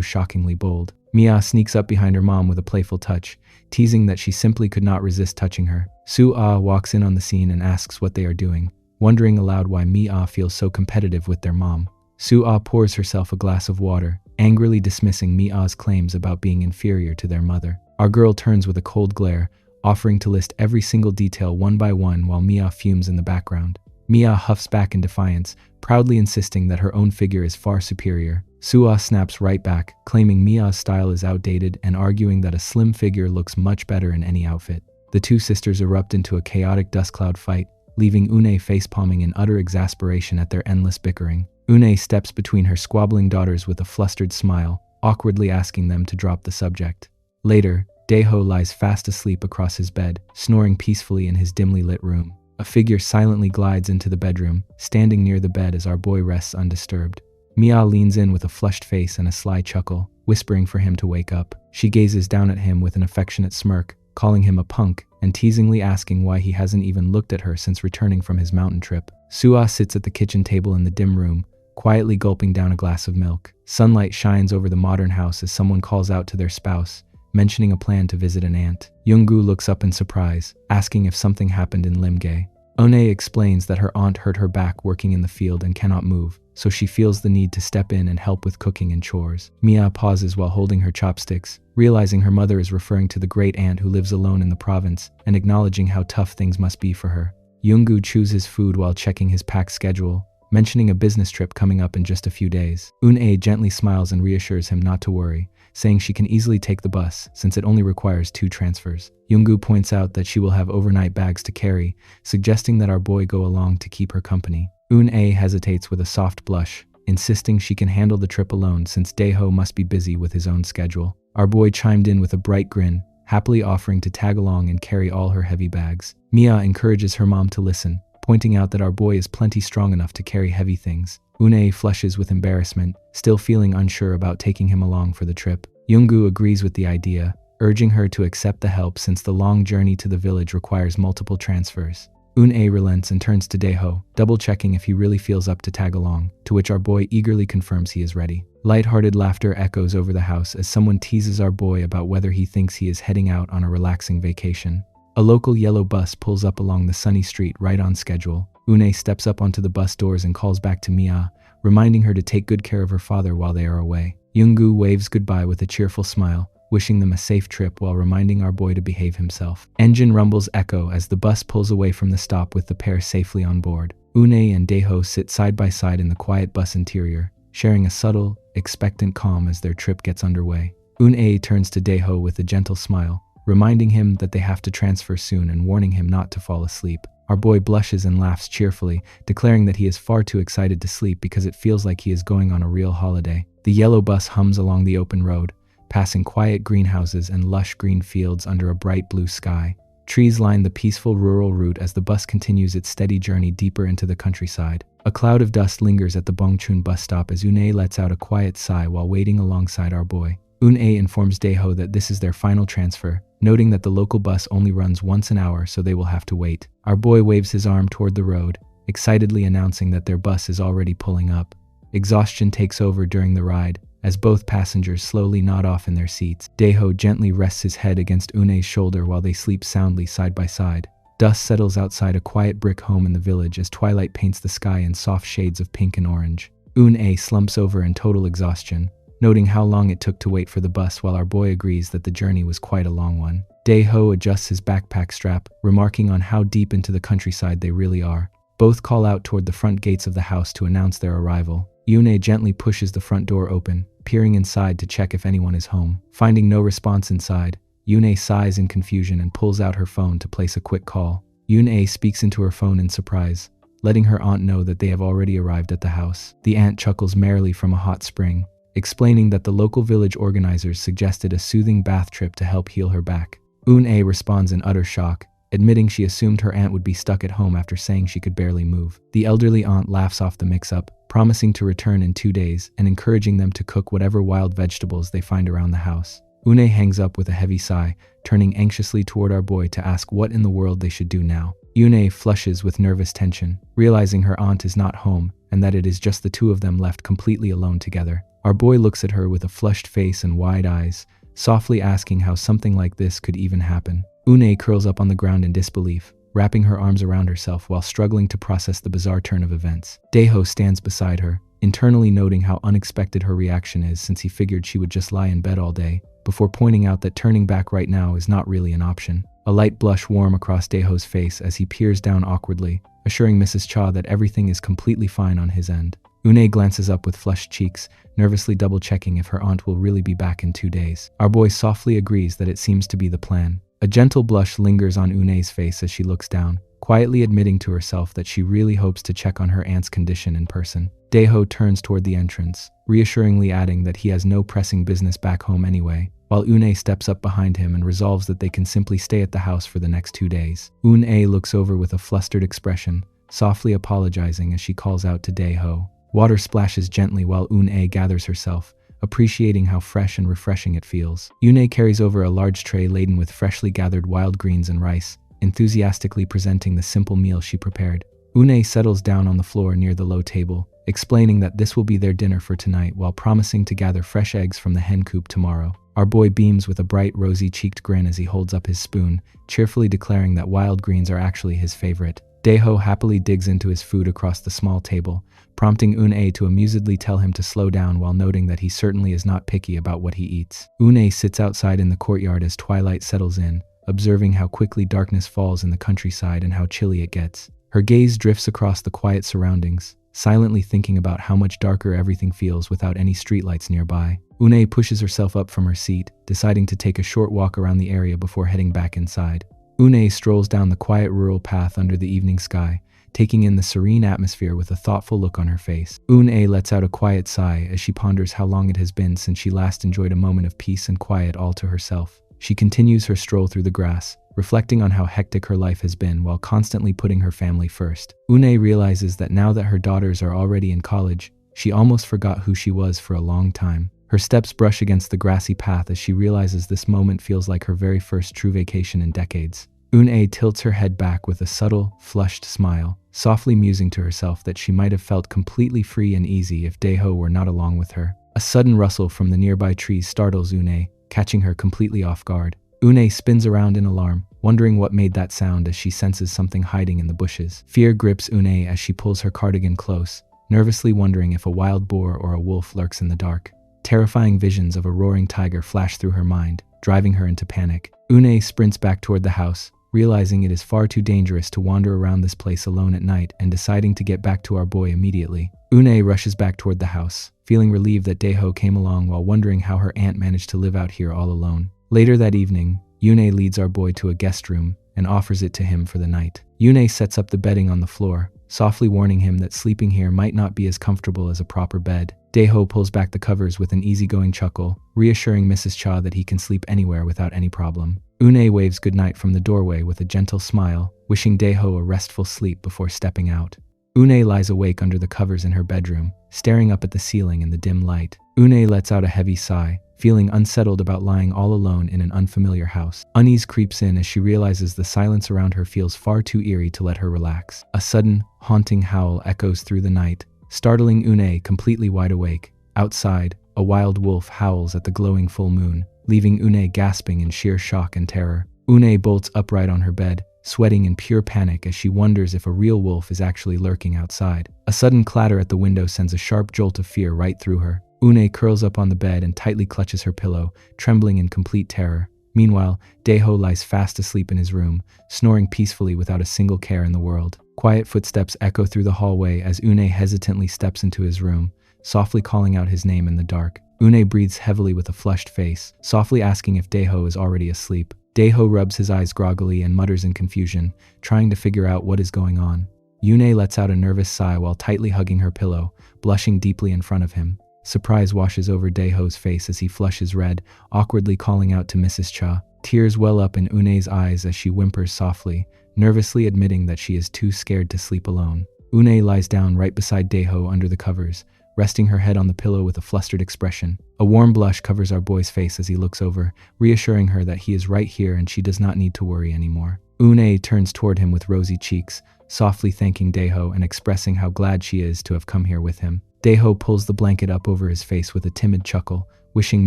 shockingly bold. Mia sneaks up behind her mom with a playful touch, teasing that she simply could not resist touching her. Su-ah walks in on the scene and asks what they are doing, wondering aloud why Mia feels so competitive with their mom. Su-ah pours herself a glass of water, angrily dismissing Mia's claims about being inferior to their mother. Our girl turns with a cold glare, offering to list every single detail one by one while Mia fumes in the background. Mia huffs back in defiance, proudly insisting that her own figure is far superior. Su-ah snaps right back, claiming Mia's style is outdated and arguing that a slim figure looks much better in any outfit. The two sisters erupt into a chaotic dust cloud fight, leaving Une facepalming in utter exasperation at their endless bickering. Une steps between her squabbling daughters with a flustered smile, awkwardly asking them to drop the subject. Later, Daeho lies fast asleep across his bed, snoring peacefully in his dimly lit room. A figure silently glides into the bedroom, standing near the bed as our boy rests undisturbed. Mia leans in with a flushed face and a sly chuckle, whispering for him to wake up. She gazes down at him with an affectionate smirk, calling him a punk, and teasingly asking why he hasn't even looked at her since returning from his mountain trip. Su-ah sits at the kitchen table in the dim room, quietly gulping down a glass of milk. Sunlight shines over the modern house as someone calls out to their spouse, mentioning a plan to visit an aunt. Yoongu looks up in surprise, asking if something happened in Limgae. One explains that her aunt hurt her back working in the field and cannot move, so she feels the need to step in and help with cooking and chores. Mia pauses while holding her chopsticks, realizing her mother is referring to the great aunt who lives alone in the province and acknowledging how tough things must be for her. Yoongu chews his food while checking his pack schedule, mentioning a business trip coming up in just a few days. Une gently smiles and reassures him not to worry, saying she can easily take the bus since it only requires 2 transfers. Yoongu points out that she will have overnight bags to carry, suggesting that our boy go along to keep her company. Une hesitates with a soft blush, insisting she can handle the trip alone since Daeho must be busy with his own schedule. Our boy chimed in with a bright grin, happily offering to tag along and carry all her heavy bags. Mia encourages her mom to listen, pointing out that our boy is plenty strong enough to carry heavy things. Une flushes with embarrassment, still feeling unsure about taking him along for the trip. Yoongu agrees with the idea, urging her to accept the help since the long journey to the village requires multiple transfers. Une relents and turns to Daeho, double-checking if he really feels up to tag along, to which our boy eagerly confirms he is ready. Light-hearted laughter echoes over the house as someone teases our boy about whether he thinks he is heading out on a relaxing vacation. A local yellow bus pulls up along the sunny street right on schedule. Une steps up onto the bus doors and calls back to Mia, reminding her to take good care of her father while they are away. Yoongu waves goodbye with a cheerful smile, wishing them a safe trip while reminding our boy to behave himself. Engine rumbles echo as the bus pulls away from the stop with the pair safely on board. Une and Daeho sit side by side in the quiet bus interior, sharing a subtle, expectant calm as their trip gets underway. Un-ae turns to Daeho with a gentle smile, reminding him that they have to transfer soon and warning him not to fall asleep. Our boy blushes and laughs cheerfully, declaring that he is far too excited to sleep because it feels like he is going on a real holiday. The yellow bus hums along the open road, passing quiet greenhouses and lush green fields under a bright blue sky. Trees line the peaceful rural route as the bus continues its steady journey deeper into the countryside. A cloud of dust lingers at the Bongchun bus stop as Un-ae lets out a quiet sigh while waiting alongside our boy. Un-ae informs Daeho that this is their final transfer, noting that the local bus only runs once an hour, so they will have to wait. Our boy waves his arm toward the road, excitedly announcing that their bus is already pulling up. Exhaustion takes over during the ride, as both passengers slowly nod off in their seats. Daeho gently rests his head against Un-ae's shoulder while they sleep soundly side by side. Dust settles outside a quiet brick home in the village as twilight paints the sky in soft shades of pink and orange. Un-ae slumps over in total exhaustion, noting how long it took to wait for the bus while our boy agrees that the journey was quite a long one. Daeho adjusts his backpack strap, remarking on how deep into the countryside they really are. Both call out toward the front gates of the house to announce their arrival. Un-ae gently pushes the front door open, peering inside to check if anyone is home. Finding no response inside, Un-ae sighs in confusion and pulls out her phone to place a quick call. Un-ae speaks into her phone in surprise, letting her aunt know that they have already arrived at the house. The aunt chuckles merrily from a hot spring, explaining that the local village organizers suggested a soothing bath trip to help heal her back. Un-ae responds in utter shock, admitting she assumed her aunt would be stuck at home after saying she could barely move. The elderly aunt laughs off the mix-up, promising to return in 2 days and encouraging them to cook whatever wild vegetables they find around the house. Un-ae hangs up with a heavy sigh, turning anxiously toward our boy to ask what in the world they should do now. Un-ae flushes with nervous tension, realizing her aunt is not home and that it is just the two of them left completely alone together. Our boy looks at her with a flushed face and wide eyes, softly asking how something like this could even happen. Un-ae curls up on the ground in disbelief, wrapping her arms around herself while struggling to process the bizarre turn of events. Daeho stands beside her, internally noting how unexpected her reaction is since he figured she would just lie in bed all day, before pointing out that turning back right now is not really an option. A light blush warms across Daeho's face as he peers down awkwardly, assuring Mrs. Cha that everything is completely fine on his end. Un-ae glances up with flushed cheeks, nervously double-checking if her aunt will really be back in 2 days. Our boy softly agrees that it seems to be the plan. A gentle blush lingers on Un-ae's face as she looks down, quietly admitting to herself that she really hopes to check on her aunt's condition in person. Daeho turns toward the entrance, reassuringly adding that he has no pressing business back home anyway, while Un-ae steps up behind him and resolves that they can simply stay at the house for the next 2 days. Un-ae looks over with a flustered expression, softly apologizing as she calls out to Daeho. Water splashes gently while Un-ae gathers herself, appreciating how fresh and refreshing it feels. Un-ae carries over a large tray laden with freshly gathered wild greens and rice, enthusiastically presenting the simple meal she prepared. Un-ae settles down on the floor near the low table, explaining that this will be their dinner for tonight while promising to gather fresh eggs from the hen coop tomorrow. Our boy beams with a bright, rosy-cheeked grin as he holds up his spoon, cheerfully declaring that wild greens are actually his favorite. Daeho happily digs into his food across the small table, prompting Un-ae to amusedly tell him to slow down while noting that he certainly is not picky about what he eats. Un-ae sits outside in the courtyard as twilight settles in, observing how quickly darkness falls in the countryside and how chilly it gets. Her gaze drifts across the quiet surroundings, silently thinking about how much darker everything feels without any streetlights nearby. Un-ae pushes herself up from her seat, deciding to take a short walk around the area before heading back inside. Un-ae strolls down the quiet rural path under the evening sky, taking in the serene atmosphere with a thoughtful look on her face. Un-ae lets out a quiet sigh as she ponders how long it has been since she last enjoyed a moment of peace and quiet all to herself. She continues her stroll through the grass, reflecting on how hectic her life has been while constantly putting her family first. Un-ae realizes that now that her daughters are already in college, she almost forgot who she was for a long time. Her steps brush against the grassy path as she realizes this moment feels like her very first true vacation in decades. Un-ae tilts her head back with a subtle, flushed smile, softly musing to herself that she might have felt completely free and easy if Daeho were not along with her. A sudden rustle from the nearby trees startles Un-ae, catching her completely off guard. Un-ae spins around in alarm, wondering what made that sound as she senses something hiding in the bushes. Fear grips Un-ae as she pulls her cardigan close, nervously wondering if a wild boar or a wolf lurks in the dark. Terrifying visions of a roaring tiger flash through her mind, driving her into panic. Un-ae sprints back toward the house, realizing it is far too dangerous to wander around this place alone at night and deciding to get back to our boy immediately. Une rushes back toward the house, feeling relieved that Daeho came along while wondering how her aunt managed to live out here all alone. Later that evening, Une leads our boy to a guest room and offers it to him for the night. Une sets up the bedding on the floor, softly warning him that sleeping here might not be as comfortable as a proper bed. Daeho pulls back the covers with an easygoing chuckle, reassuring Mrs. Cha that he can sleep anywhere without any problem. Une waves goodnight from the doorway with a gentle smile, wishing Daeho a restful sleep before stepping out. Une lies awake under the covers in her bedroom, staring up at the ceiling in the dim light. Une lets out a heavy sigh, feeling unsettled about lying all alone in an unfamiliar house. Unease creeps in as she realizes the silence around her feels far too eerie to let her relax. A sudden, haunting howl echoes through the night, startling Une completely wide awake. Outside, a wild wolf howls at the glowing full moon, leaving Une gasping in sheer shock and terror. Une bolts upright on her bed, sweating in pure panic as she wonders if a real wolf is actually lurking outside. A sudden clatter at the window sends a sharp jolt of fear right through her. Une curls up on the bed and tightly clutches her pillow, trembling in complete terror. Meanwhile, Daeho lies fast asleep in his room, snoring peacefully without a single care in the world. Quiet footsteps echo through the hallway as Une hesitantly steps into his room, softly calling out his name in the dark. Une breathes heavily with a flushed face, softly asking if Daeho is already asleep. Daeho rubs his eyes groggily and mutters in confusion, trying to figure out what is going on. Une lets out a nervous sigh while tightly hugging her pillow, blushing deeply in front of him. Surprise washes over Daeho's face as he flushes red, awkwardly calling out to Mrs. Cha. Tears well up in Une's eyes as she whimpers softly, nervously admitting that she is too scared to sleep alone. Une lies down right beside Daeho under the covers, resting her head on the pillow with a flustered expression. A warm blush covers our boy's face as he looks over, reassuring her that he is right here and she does not need to worry anymore. Une turns toward him with rosy cheeks, softly thanking Daeho and expressing how glad she is to have come here with him. Daeho pulls the blanket up over his face with a timid chuckle, wishing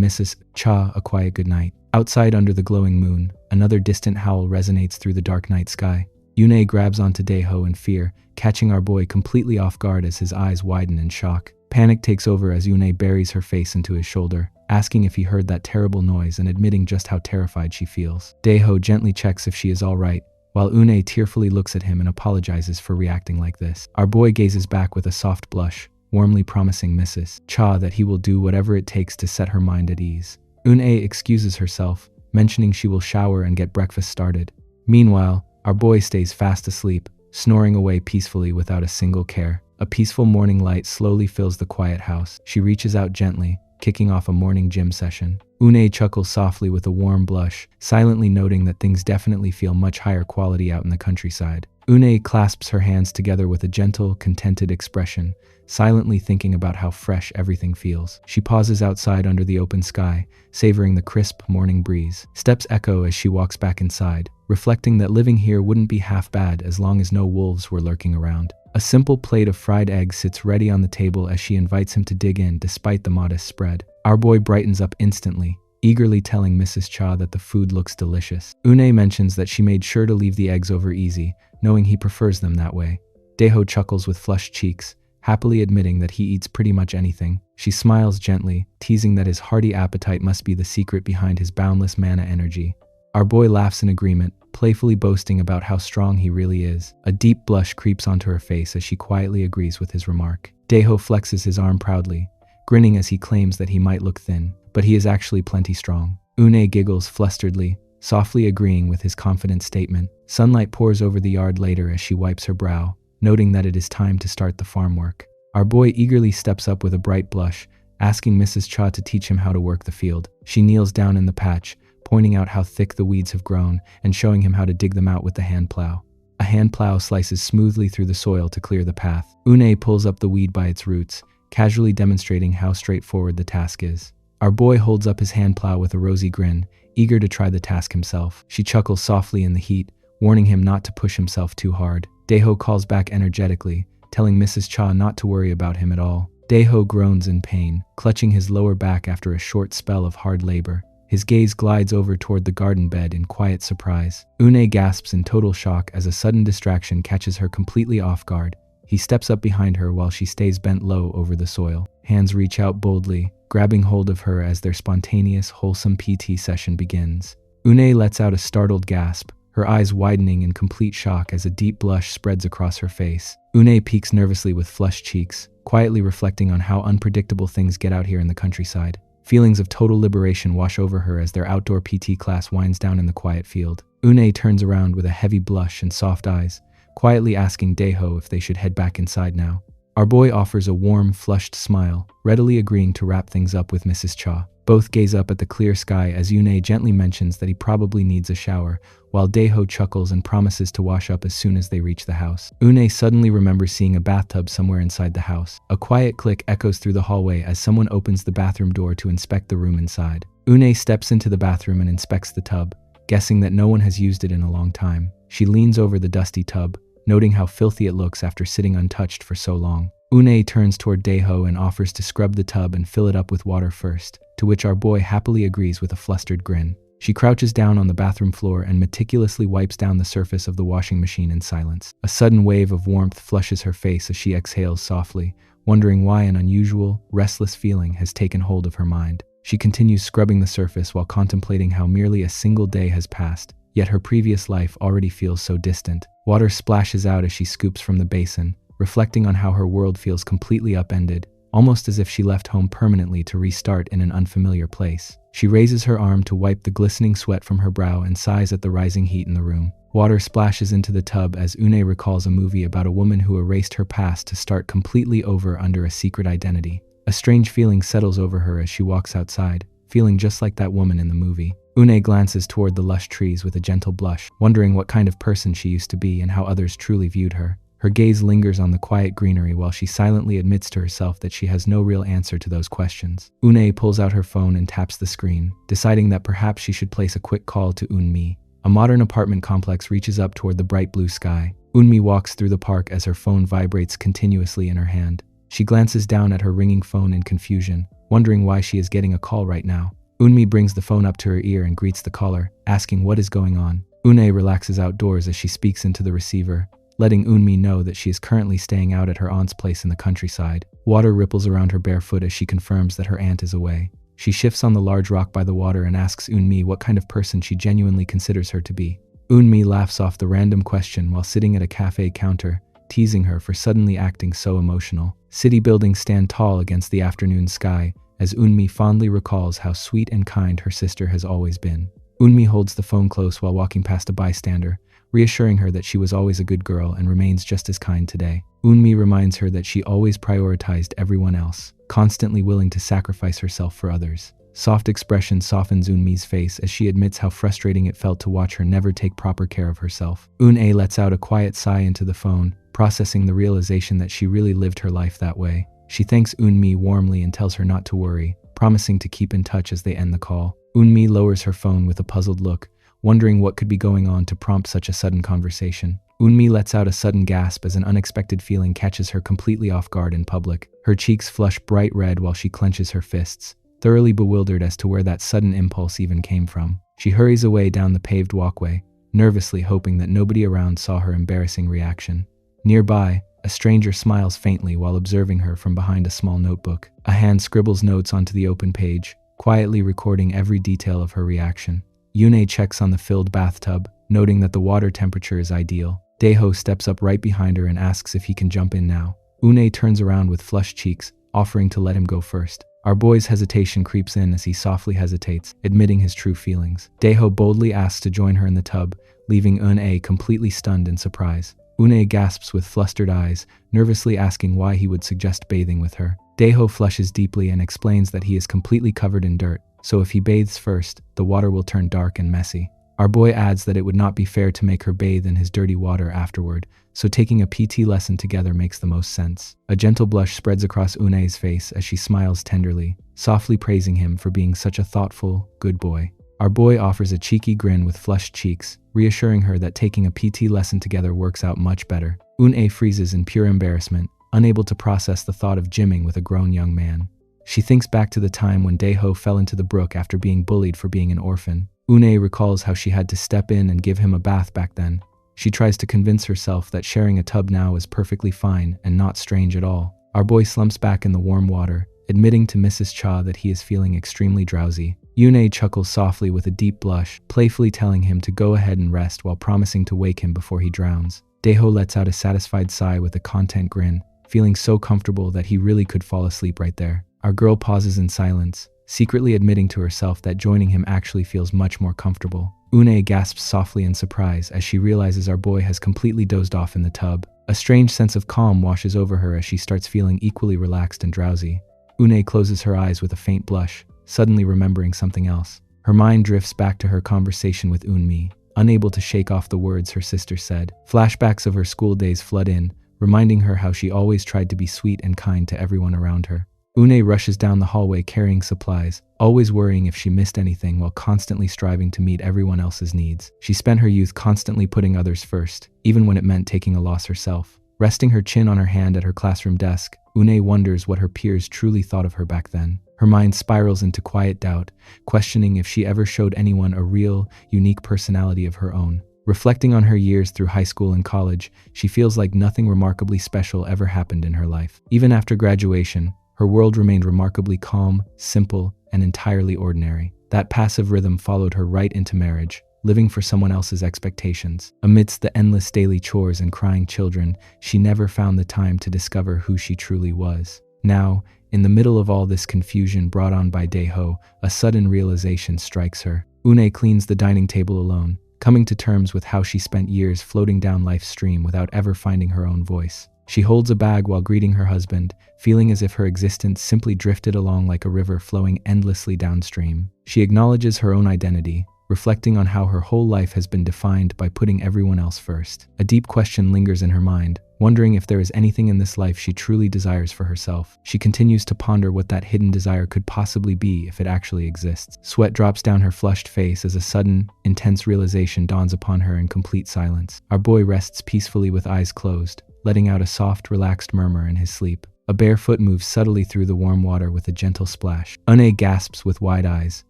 Mrs. Cha a quiet good night. Outside under the glowing moon, another distant howl resonates through the dark night sky. Une grabs onto Daeho in fear, catching our boy completely off guard as his eyes widen in shock. Panic takes over as Une buries her face into his shoulder, asking if he heard that terrible noise and admitting just how terrified she feels. Daeho gently checks if she is all right, while Une tearfully looks at him and apologizes for reacting like this. Our boy gazes back with a soft blush, warmly promising Mrs. Cha that he will do whatever it takes to set her mind at ease. Une excuses herself, mentioning she will shower and get breakfast started. Meanwhile, our boy stays fast asleep, snoring away peacefully without a single care. A peaceful morning light slowly fills the quiet house. She reaches out gently, kicking off a morning gym session. Une chuckles softly with a warm blush, silently noting that things definitely feel much higher quality out in the countryside. Une clasps her hands together with a gentle, contented expression, silently thinking about how fresh everything feels. She pauses outside under the open sky, savoring the crisp morning breeze. Steps echo as she walks back inside, reflecting that living here wouldn't be half bad as long as no wolves were lurking around. A simple plate of fried eggs sits ready on the table as she invites him to dig in despite the modest spread. Our boy brightens up instantly, eagerly telling Mrs. Cha that the food looks delicious. Une mentions that she made sure to leave the eggs over easy, knowing he prefers them that way. Daeho chuckles with flushed cheeks, happily admitting that he eats pretty much anything. She smiles gently, teasing that his hearty appetite must be the secret behind his boundless mana energy. Our boy laughs in agreement, playfully boasting about how strong he really is. A deep blush creeps onto her face as she quietly agrees with his remark. Daeho flexes his arm proudly, grinning as he claims that he might look thin, but he is actually plenty strong. Une giggles flusteredly, softly agreeing with his confident statement. Sunlight pours over the yard later as she wipes her brow, noting that it is time to start the farm work. Our boy eagerly steps up with a bright blush, asking Mrs. Cha to teach him how to work the field. She kneels down in the patch, pointing out how thick the weeds have grown and showing him how to dig them out with the hand plow. A hand plow slices smoothly through the soil to clear the path. Une pulls up the weed by its roots, casually demonstrating how straightforward the task is. Our boy holds up his hand plow with a rosy grin, eager to try the task himself. She chuckles softly in the heat, warning him not to push himself too hard. Daeho calls back energetically, telling Mrs. Cha not to worry about him at all. Daeho groans in pain, clutching his lower back after a short spell of hard labor. His gaze glides over toward the garden bed in quiet surprise. Une gasps in total shock as a sudden distraction catches her completely off guard. He steps up behind her while she stays bent low over the soil. Hands reach out boldly, grabbing hold of her as their spontaneous, wholesome PT session begins. Une lets out a startled gasp, her eyes widening in complete shock as a deep blush spreads across her face. Une peeks nervously with flushed cheeks, quietly reflecting on how unpredictable things get out here in the countryside. Feelings of total liberation wash over her as their outdoor PT class winds down in the quiet field. Une turns around with a heavy blush and soft eyes, quietly asking Daeho if they should head back inside now. Our boy offers a warm, flushed smile, readily agreeing to wrap things up with Mrs. Cha. Both gaze up at the clear sky as Une gently mentions that he probably needs a shower, while Daeho chuckles and promises to wash up as soon as they reach the house. Une suddenly remembers seeing a bathtub somewhere inside the house. A quiet click echoes through the hallway as someone opens the bathroom door to inspect the room inside. Une steps into the bathroom and inspects the tub, guessing that no one has used it in a long time. She leans over the dusty tub, noting how filthy it looks after sitting untouched for so long. Une turns toward Daeho and offers to scrub the tub and fill it up with water first, to which our boy happily agrees with a flustered grin. She crouches down on the bathroom floor and meticulously wipes down the surface of the washing machine in silence. A sudden wave of warmth flushes her face as she exhales softly, wondering why an unusual, restless feeling has taken hold of her mind. She continues scrubbing the surface while contemplating how merely a single day has passed, yet her previous life already feels so distant. Water splashes out as she scoops from the basin, reflecting on how her world feels completely upended, almost as if she left home permanently to restart in an unfamiliar place. She raises her arm to wipe the glistening sweat from her brow and sighs at the rising heat in the room. Water splashes into the tub as Une recalls a movie about a woman who erased her past to start completely over under a secret identity. A strange feeling settles over her as she walks outside, feeling just like that woman in the movie. Une glances toward the lush trees with a gentle blush, wondering what kind of person she used to be and how others truly viewed her. Her gaze lingers on the quiet greenery while she silently admits to herself that she has no real answer to those questions. Une pulls out her phone and taps the screen, deciding that perhaps she should place a quick call to Eunmi. A modern apartment complex reaches up toward the bright blue sky. Eunmi walks through the park as her phone vibrates continuously in her hand. She glances down at her ringing phone in confusion, wondering why she is getting a call right now. Eunmi brings the phone up to her ear and greets the caller, asking what is going on. Une relaxes outdoors as she speaks into the receiver, letting Eunmi know that she is currently staying out at her aunt's place in the countryside. Water ripples around her bare foot as she confirms that her aunt is away. She shifts on the large rock by the water and asks Eunmi what kind of person she genuinely considers her to be. Eunmi laughs off the random question while sitting at a cafe counter, teasing her for suddenly acting so emotional. City buildings stand tall against the afternoon sky, as Eunmi fondly recalls how sweet and kind her sister has always been. Eunmi holds the phone close while walking past a bystander, reassuring her that she was always a good girl and remains just as kind today. Eunmi reminds her that she always prioritized everyone else, constantly willing to sacrifice herself for others. Soft expression softens Eunmi's face as she admits how frustrating it felt to watch her never take proper care of herself. Eun-A lets out a quiet sigh into the phone, processing the realization that she really lived her life that way. She thanks Eunmi warmly and tells her not to worry, promising to keep in touch as they end the call. Eunmi lowers her phone with a puzzled look, wondering what could be going on to prompt such a sudden conversation. Eunmi lets out a sudden gasp as an unexpected feeling catches her completely off guard in public. Her cheeks flush bright red while she clenches her fists, thoroughly bewildered as to where that sudden impulse even came from. She hurries away down the paved walkway, nervously hoping that nobody around saw her embarrassing reaction. Nearby, a stranger smiles faintly while observing her from behind a small notebook. A hand scribbles notes onto the open page, quietly recording every detail of her reaction. Yune checks on the filled bathtub, noting that the water temperature is ideal. Daeho steps up right behind her and asks if he can jump in now. Une turns around with flushed cheeks, offering to let him go first. Our boy's hesitation creeps in as he softly hesitates, admitting his true feelings. Daeho boldly asks to join her in the tub, leaving Eun-A completely stunned in surprise. Eun-A gasps with flustered eyes, nervously asking why he would suggest bathing with her. Daeho flushes deeply and explains that he is completely covered in dirt, so if he bathes first, the water will turn dark and messy. Our boy adds that it would not be fair to make her bathe in his dirty water afterward, so taking a PT lesson together makes the most sense. A gentle blush spreads across Eun-A's face as she smiles tenderly, softly praising him for being such a thoughtful, good boy. Our boy offers a cheeky grin with flushed cheeks, reassuring her that taking a PT lesson together works out much better. Eun-A freezes in pure embarrassment, unable to process the thought of gymming with a grown young man. She thinks back to the time when Daeho fell into the brook after being bullied for being an orphan. Eun-A recalls how she had to step in and give him a bath back then. She tries to convince herself that sharing a tub now is perfectly fine and not strange at all. Our boy slumps back in the warm water, admitting to Mrs. Cha that he is feeling extremely drowsy. Une chuckles softly with a deep blush, playfully telling him to go ahead and rest while promising to wake him before he drowns. Daeho lets out a satisfied sigh with a content grin, feeling so comfortable that he really could fall asleep right there. Our girl pauses in silence, secretly admitting to herself that joining him actually feels much more comfortable. Une gasps softly in surprise as she realizes our boy has completely dozed off in the tub. A strange sense of calm washes over her as she starts feeling equally relaxed and drowsy. Une closes her eyes with a faint blush, suddenly remembering something else. Her mind drifts back to her conversation with Eunmi, unable to shake off the words her sister said. Flashbacks of her school days flood in, reminding her how she always tried to be sweet and kind to everyone around her. Une rushes down the hallway carrying supplies, always worrying if she missed anything while constantly striving to meet everyone else's needs. She spent her youth constantly putting others first, even when it meant taking a loss herself. Resting her chin on her hand at her classroom desk, Une wonders what her peers truly thought of her back then. Her mind spirals into quiet doubt, questioning if she ever showed anyone a real, unique personality of her own. Reflecting on her years through high school and college, she feels like nothing remarkably special ever happened in her life. Even after graduation, her world remained remarkably calm, simple, and entirely ordinary. That passive rhythm followed her right into marriage, living for someone else's expectations. Amidst the endless daily chores and crying children, she never found the time to discover who she truly was. Now, in the middle of all this confusion brought on by Daeho, a sudden realization strikes her. Une cleans the dining table alone, coming to terms with how she spent years floating down life's stream without ever finding her own voice. She holds a bag while greeting her husband, feeling as if her existence simply drifted along like a river flowing endlessly downstream. She acknowledges her own identity, reflecting on how her whole life has been defined by putting everyone else first. A deep question lingers in her mind, wondering if there is anything in this life she truly desires for herself. She continues to ponder what that hidden desire could possibly be if it actually exists. Sweat drops down her flushed face as a sudden, intense realization dawns upon her in complete silence. Our boy rests peacefully with eyes closed, letting out a soft, relaxed murmur in his sleep. A bare foot moves subtly through the warm water with a gentle splash. Une gasps with wide eyes,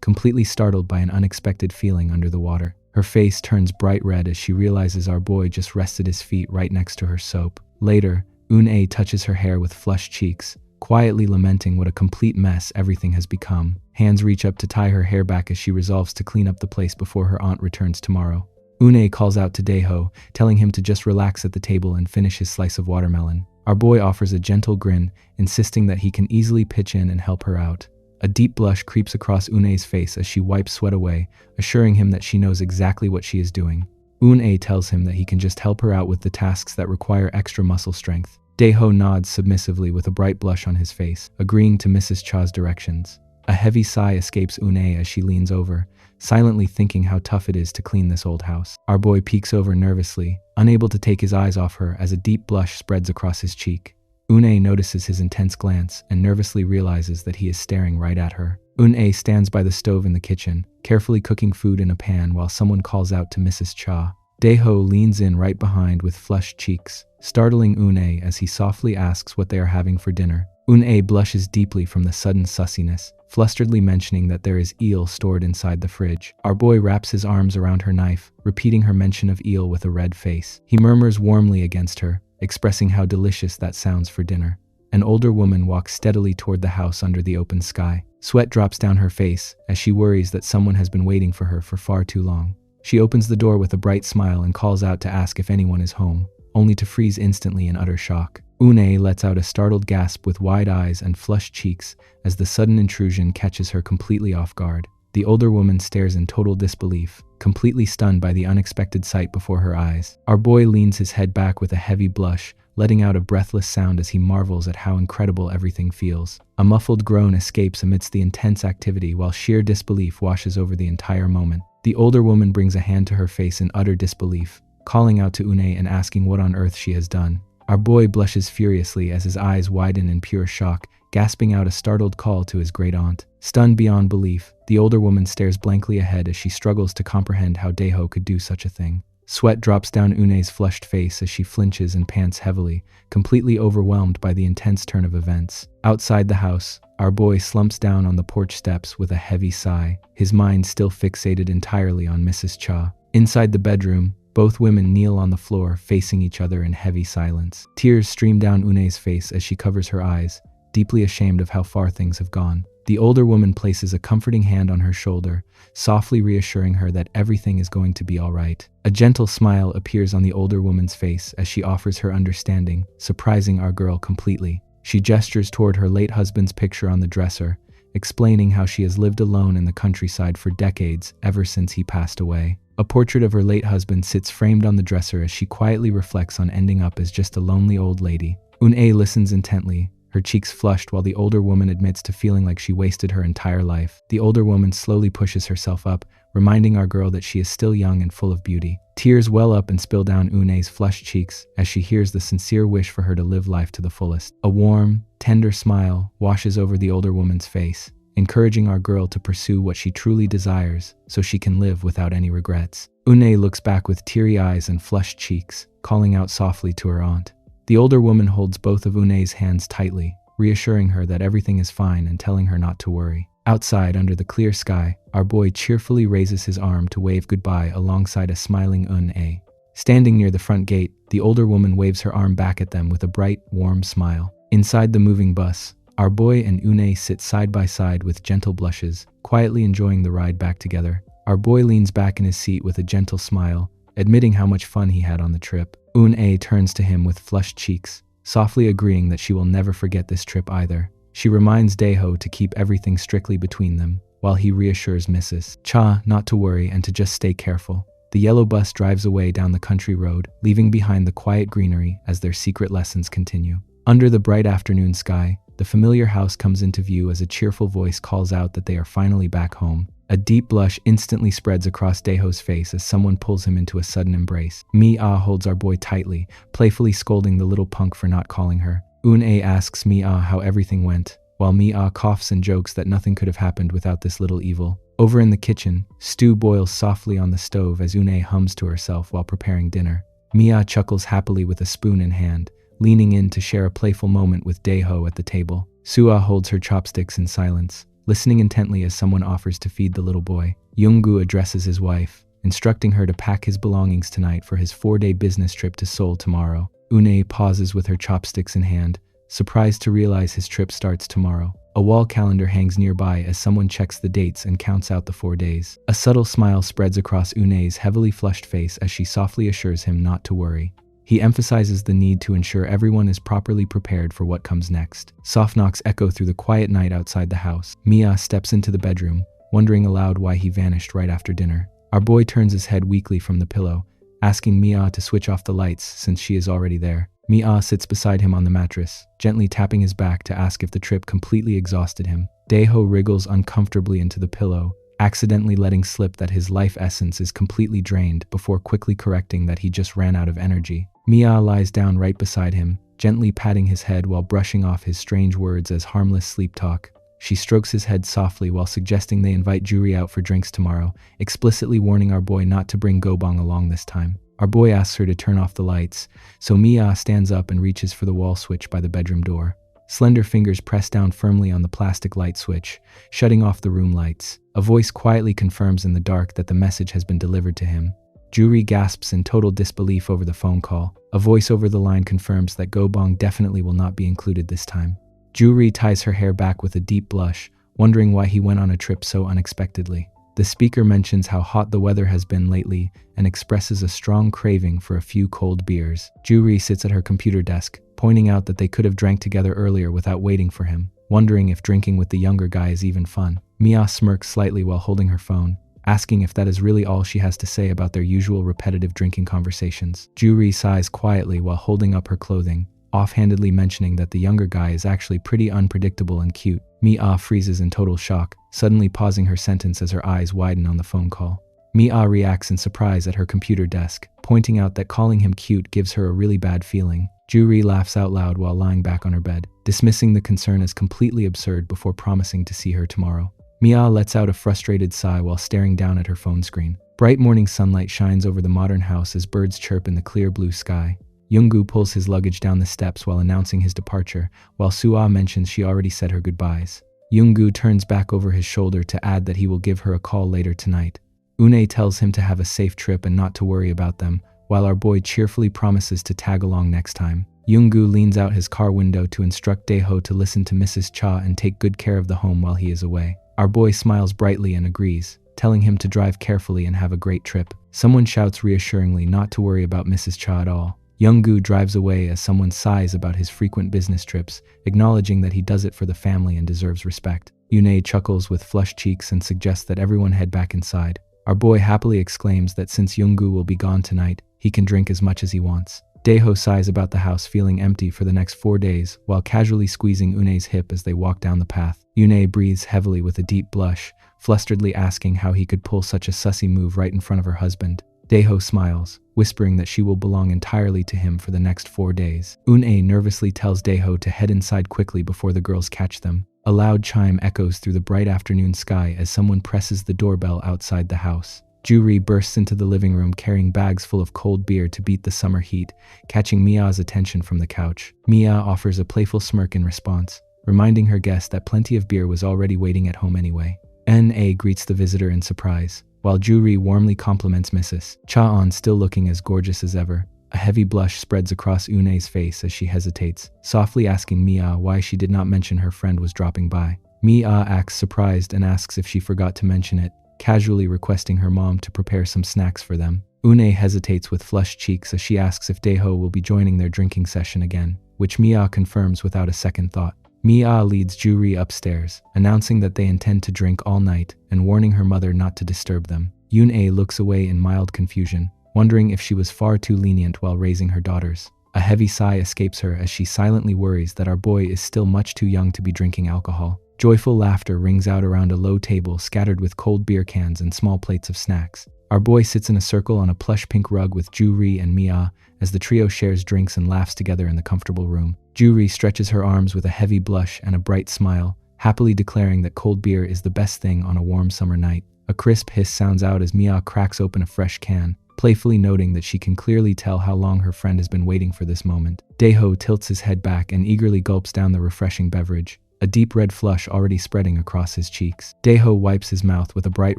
completely startled by an unexpected feeling under the water. Her face turns bright red as she realizes our boy just rested his feet right next to her soap. Later, Une touches her hair with flushed cheeks, quietly lamenting what a complete mess everything has become. Hands reach up to tie her hair back as she resolves to clean up the place before her aunt returns tomorrow. Une calls out to Daeho, telling him to just relax at the table and finish his slice of watermelon. Our boy offers a gentle grin, insisting that he can easily pitch in and help her out. A deep blush creeps across Une's face as she wipes sweat away, assuring him that she knows exactly what she is doing. Une tells him that he can just help her out with the tasks that require extra muscle strength. Daeho nods submissively with a bright blush on his face, agreeing to Mrs. Cha's directions. A heavy sigh escapes Une as she leans over, silently thinking how tough it is to clean this old house. Our boy peeks over nervously, unable to take his eyes off her as a deep blush spreads across his cheek. Une notices his intense glance and nervously realizes that he is staring right at her. Une stands by the stove in the kitchen, carefully cooking food in a pan while someone calls out to Mrs. Cha. Daeho leans in right behind with flushed cheeks, startling Une as he softly asks what they are having for dinner. Une blushes deeply from the sudden sussiness, flusteredly mentioning that there is eel stored inside the fridge. Our boy wraps his arms around her knife, repeating her mention of eel with a red face. He murmurs warmly against her, expressing how delicious that sounds for dinner. An older woman walks steadily toward the house under the open sky. Sweat drops down her face as she worries that someone has been waiting for her for far too long. She opens the door with a bright smile and calls out to ask if anyone is home, only to freeze instantly in utter shock. Une lets out a startled gasp with wide eyes and flushed cheeks as the sudden intrusion catches her completely off guard. The older woman stares in total disbelief, completely stunned by the unexpected sight before her eyes. Our boy leans his head back with a heavy blush, letting out a breathless sound as he marvels at how incredible everything feels. A muffled groan escapes amidst the intense activity while sheer disbelief washes over the entire moment. The older woman brings a hand to her face in utter disbelief, calling out to Une and asking what on earth she has done. Our boy blushes furiously as his eyes widen in pure shock, gasping out a startled call to his great aunt. Stunned beyond belief, the older woman stares blankly ahead as she struggles to comprehend how Daeho could do such a thing. Sweat drops down Une's flushed face as she flinches and pants heavily, completely overwhelmed by the intense turn of events. Outside the house, our boy slumps down on the porch steps with a heavy sigh, his mind still fixated entirely on Mrs. Cha. Inside the bedroom, both women kneel on the floor, facing each other in heavy silence. Tears stream down Une's face as she covers her eyes, deeply ashamed of how far things have gone. The older woman places a comforting hand on her shoulder, softly reassuring her that everything is going to be all right. A gentle smile appears on the older woman's face as she offers her understanding, surprising our girl completely. She gestures toward her late husband's picture on the dresser, explaining how she has lived alone in the countryside for decades, ever since he passed away. A portrait of her late husband sits framed on the dresser as she quietly reflects on ending up as just a lonely old lady. Un-ae listens intently, her cheeks flushed while the older woman admits to feeling like she wasted her entire life. The older woman slowly pushes herself up, reminding our girl that she is still young and full of beauty. Tears well up and spill down Un-ae's flushed cheeks as she hears the sincere wish for her to live life to the fullest. A warm, tender smile washes over the older woman's face, encouraging our girl to pursue what she truly desires so she can live without any regrets. Un-ae looks back with teary eyes and flushed cheeks, calling out softly to her aunt. The older woman holds both of Un-ae's hands tightly, reassuring her that everything is fine and telling her not to worry. Outside, under the clear sky, our boy cheerfully raises his arm to wave goodbye alongside a smiling Un-ae. Standing near the front gate, the older woman waves her arm back at them with a bright, warm smile. Inside the moving bus, our boy and Un-ae sit side by side with gentle blushes, quietly enjoying the ride back together. Our boy leans back in his seat with a gentle smile, admitting how much fun he had on the trip. Un-ae turns to him with flushed cheeks, softly agreeing that she will never forget this trip either. She reminds Daeho to keep everything strictly between them, while he reassures Mrs. Cha not to worry and to just stay careful. The yellow bus drives away down the country road, leaving behind the quiet greenery as their secret lessons continue. Under the bright afternoon sky, the familiar house comes into view as a cheerful voice calls out that they are finally back home. A deep blush instantly spreads across Daeho's face as someone pulls him into a sudden embrace. Mi-ah holds our boy tightly, playfully scolding the little punk for not calling her. Un-ae asks Mi-ah how everything went, while Mi-ah coughs and jokes that nothing could have happened without this little evil. Over in the kitchen, stew boils softly on the stove as Un-ae hums to herself while preparing dinner. Mi-ah chuckles happily with a spoon in hand, leaning in to share a playful moment with Daeho at the table. Sua holds her chopsticks in silence, listening intently as someone offers to feed the little boy. Yoongu addresses his wife, instructing her to pack his belongings tonight for his 4-day business trip to Seoul tomorrow. Un-ae pauses with her chopsticks in hand, surprised to realize his trip starts tomorrow. A wall calendar hangs nearby as someone checks the dates and counts out the 4 days. A subtle smile spreads across Un-ae's heavily flushed face as she softly assures him not to worry. He emphasizes the need to ensure everyone is properly prepared for what comes next. Soft knocks echo through the quiet night outside the house. Mi-ah steps into the bedroom, wondering aloud why he vanished right after dinner. Our boy turns his head weakly from the pillow, asking Mi-ah to switch off the lights since she is already there. Mi-ah sits beside him on the mattress, gently tapping his back to ask if the trip completely exhausted him. Daeho wriggles uncomfortably into the pillow, accidentally letting slip that his life essence is completely drained before quickly correcting that he just ran out of energy. Mi-ah lies down right beside him, gently patting his head while brushing off his strange words as harmless sleep talk. She strokes his head softly while suggesting they invite Juri out for drinks tomorrow, explicitly warning our boy not to bring Gobang along this time. Our boy asks her to turn off the lights, so Mi-ah stands up and reaches for the wall switch by the bedroom door. Slender fingers press down firmly on the plastic light switch, shutting off the room lights. A voice quietly confirms in the dark that the message has been delivered to him. Juri gasps in total disbelief over the phone call. A voice over the line confirms that Gobang definitely will not be included this time. Juri ties her hair back with a deep blush, wondering why he went on a trip so unexpectedly. The speaker mentions how hot the weather has been lately and expresses a strong craving for a few cold beers. Juri sits at her computer desk, pointing out that they could have drank together earlier without waiting for him, wondering if drinking with the younger guy is even fun. Mi-ah smirks slightly while holding her phone, asking if that is really all she has to say about their usual repetitive drinking conversations. Juri sighs quietly while holding up her clothing, offhandedly mentioning that the younger guy is actually pretty unpredictable and cute. Mi-ah freezes in total shock, suddenly pausing her sentence as her eyes widen on the phone call. Mi-ah reacts in surprise at her computer desk, pointing out that calling him cute gives her a really bad feeling. Juri laughs out loud while lying back on her bed, dismissing the concern as completely absurd before promising to see her tomorrow. Mi-ah lets out a frustrated sigh while staring down at her phone screen. Bright morning sunlight shines over the modern house as birds chirp in the clear blue sky. Yoongu pulls his luggage down the steps while announcing his departure, while Sua mentions she already said her goodbyes. Yoongu turns back over his shoulder to add that he will give her a call later tonight. Un-ae tells him to have a safe trip and not to worry about them, while our boy cheerfully promises to tag along next time. Yoongu leans out his car window to instruct Daeho to listen to Mrs. Cha and take good care of the home while he is away. Our boy smiles brightly and agrees, telling him to drive carefully and have a great trip. Someone shouts reassuringly not to worry about Mrs. Cha at all. Yoongu drives away as someone sighs about his frequent business trips, acknowledging that he does it for the family and deserves respect. Yoonhae chuckles with flushed cheeks and suggests that everyone head back inside. Our boy happily exclaims that since Yoongu will be gone tonight, he can drink as much as he wants. Daeho sighs about the house feeling empty for the next 4 days, while casually squeezing Yoonhae's hip as they walk down the path. Yoonhae breathes heavily with a deep blush, flusteredly asking how he could pull such a sussy move right in front of her husband. Daeho smiles, whispering that she will belong entirely to him for the next 4 days. Yoonhae nervously tells Daeho to head inside quickly before the girls catch them. A loud chime echoes through the bright afternoon sky as someone presses the doorbell outside the house. Juri bursts into the living room carrying bags full of cold beer to beat the summer heat, catching Mia's attention from the couch. Mia offers a playful smirk in response, reminding her guest that plenty of beer was already waiting at home anyway. N.A. greets the visitor in surprise, while Juri warmly compliments Mrs. Cha-on, still looking as gorgeous as ever. A heavy blush spreads across Yoonhae's face as she hesitates, softly asking Mia why she did not mention her friend was dropping by. Mia acts surprised and asks if she forgot to mention it, casually requesting her mom to prepare some snacks for them. Yoonhae hesitates with flushed cheeks as she asks if Daeho will be joining their drinking session again, which Mia confirms without a second thought. Mia leads Juri upstairs, announcing that they intend to drink all night and warning her mother not to disturb them. Yoonhae looks away in mild confusion, wondering if she was far too lenient while raising her daughters. A heavy sigh escapes her as she silently worries that our boy is still much too young to be drinking alcohol. Joyful laughter rings out around a low table scattered with cold beer cans and small plates of snacks. Our boy sits in a circle on a plush pink rug with Juri and Mia as the trio shares drinks and laughs together in the comfortable room. Juri stretches her arms with a heavy blush and a bright smile, happily declaring that cold beer is the best thing on a warm summer night. A crisp hiss sounds out as Mia cracks open a fresh can, playfully noting that she can clearly tell how long her friend has been waiting for this moment. Daeho tilts his head back and eagerly gulps down the refreshing beverage, a deep red flush already spreading across his cheeks. Daeho wipes his mouth with a bright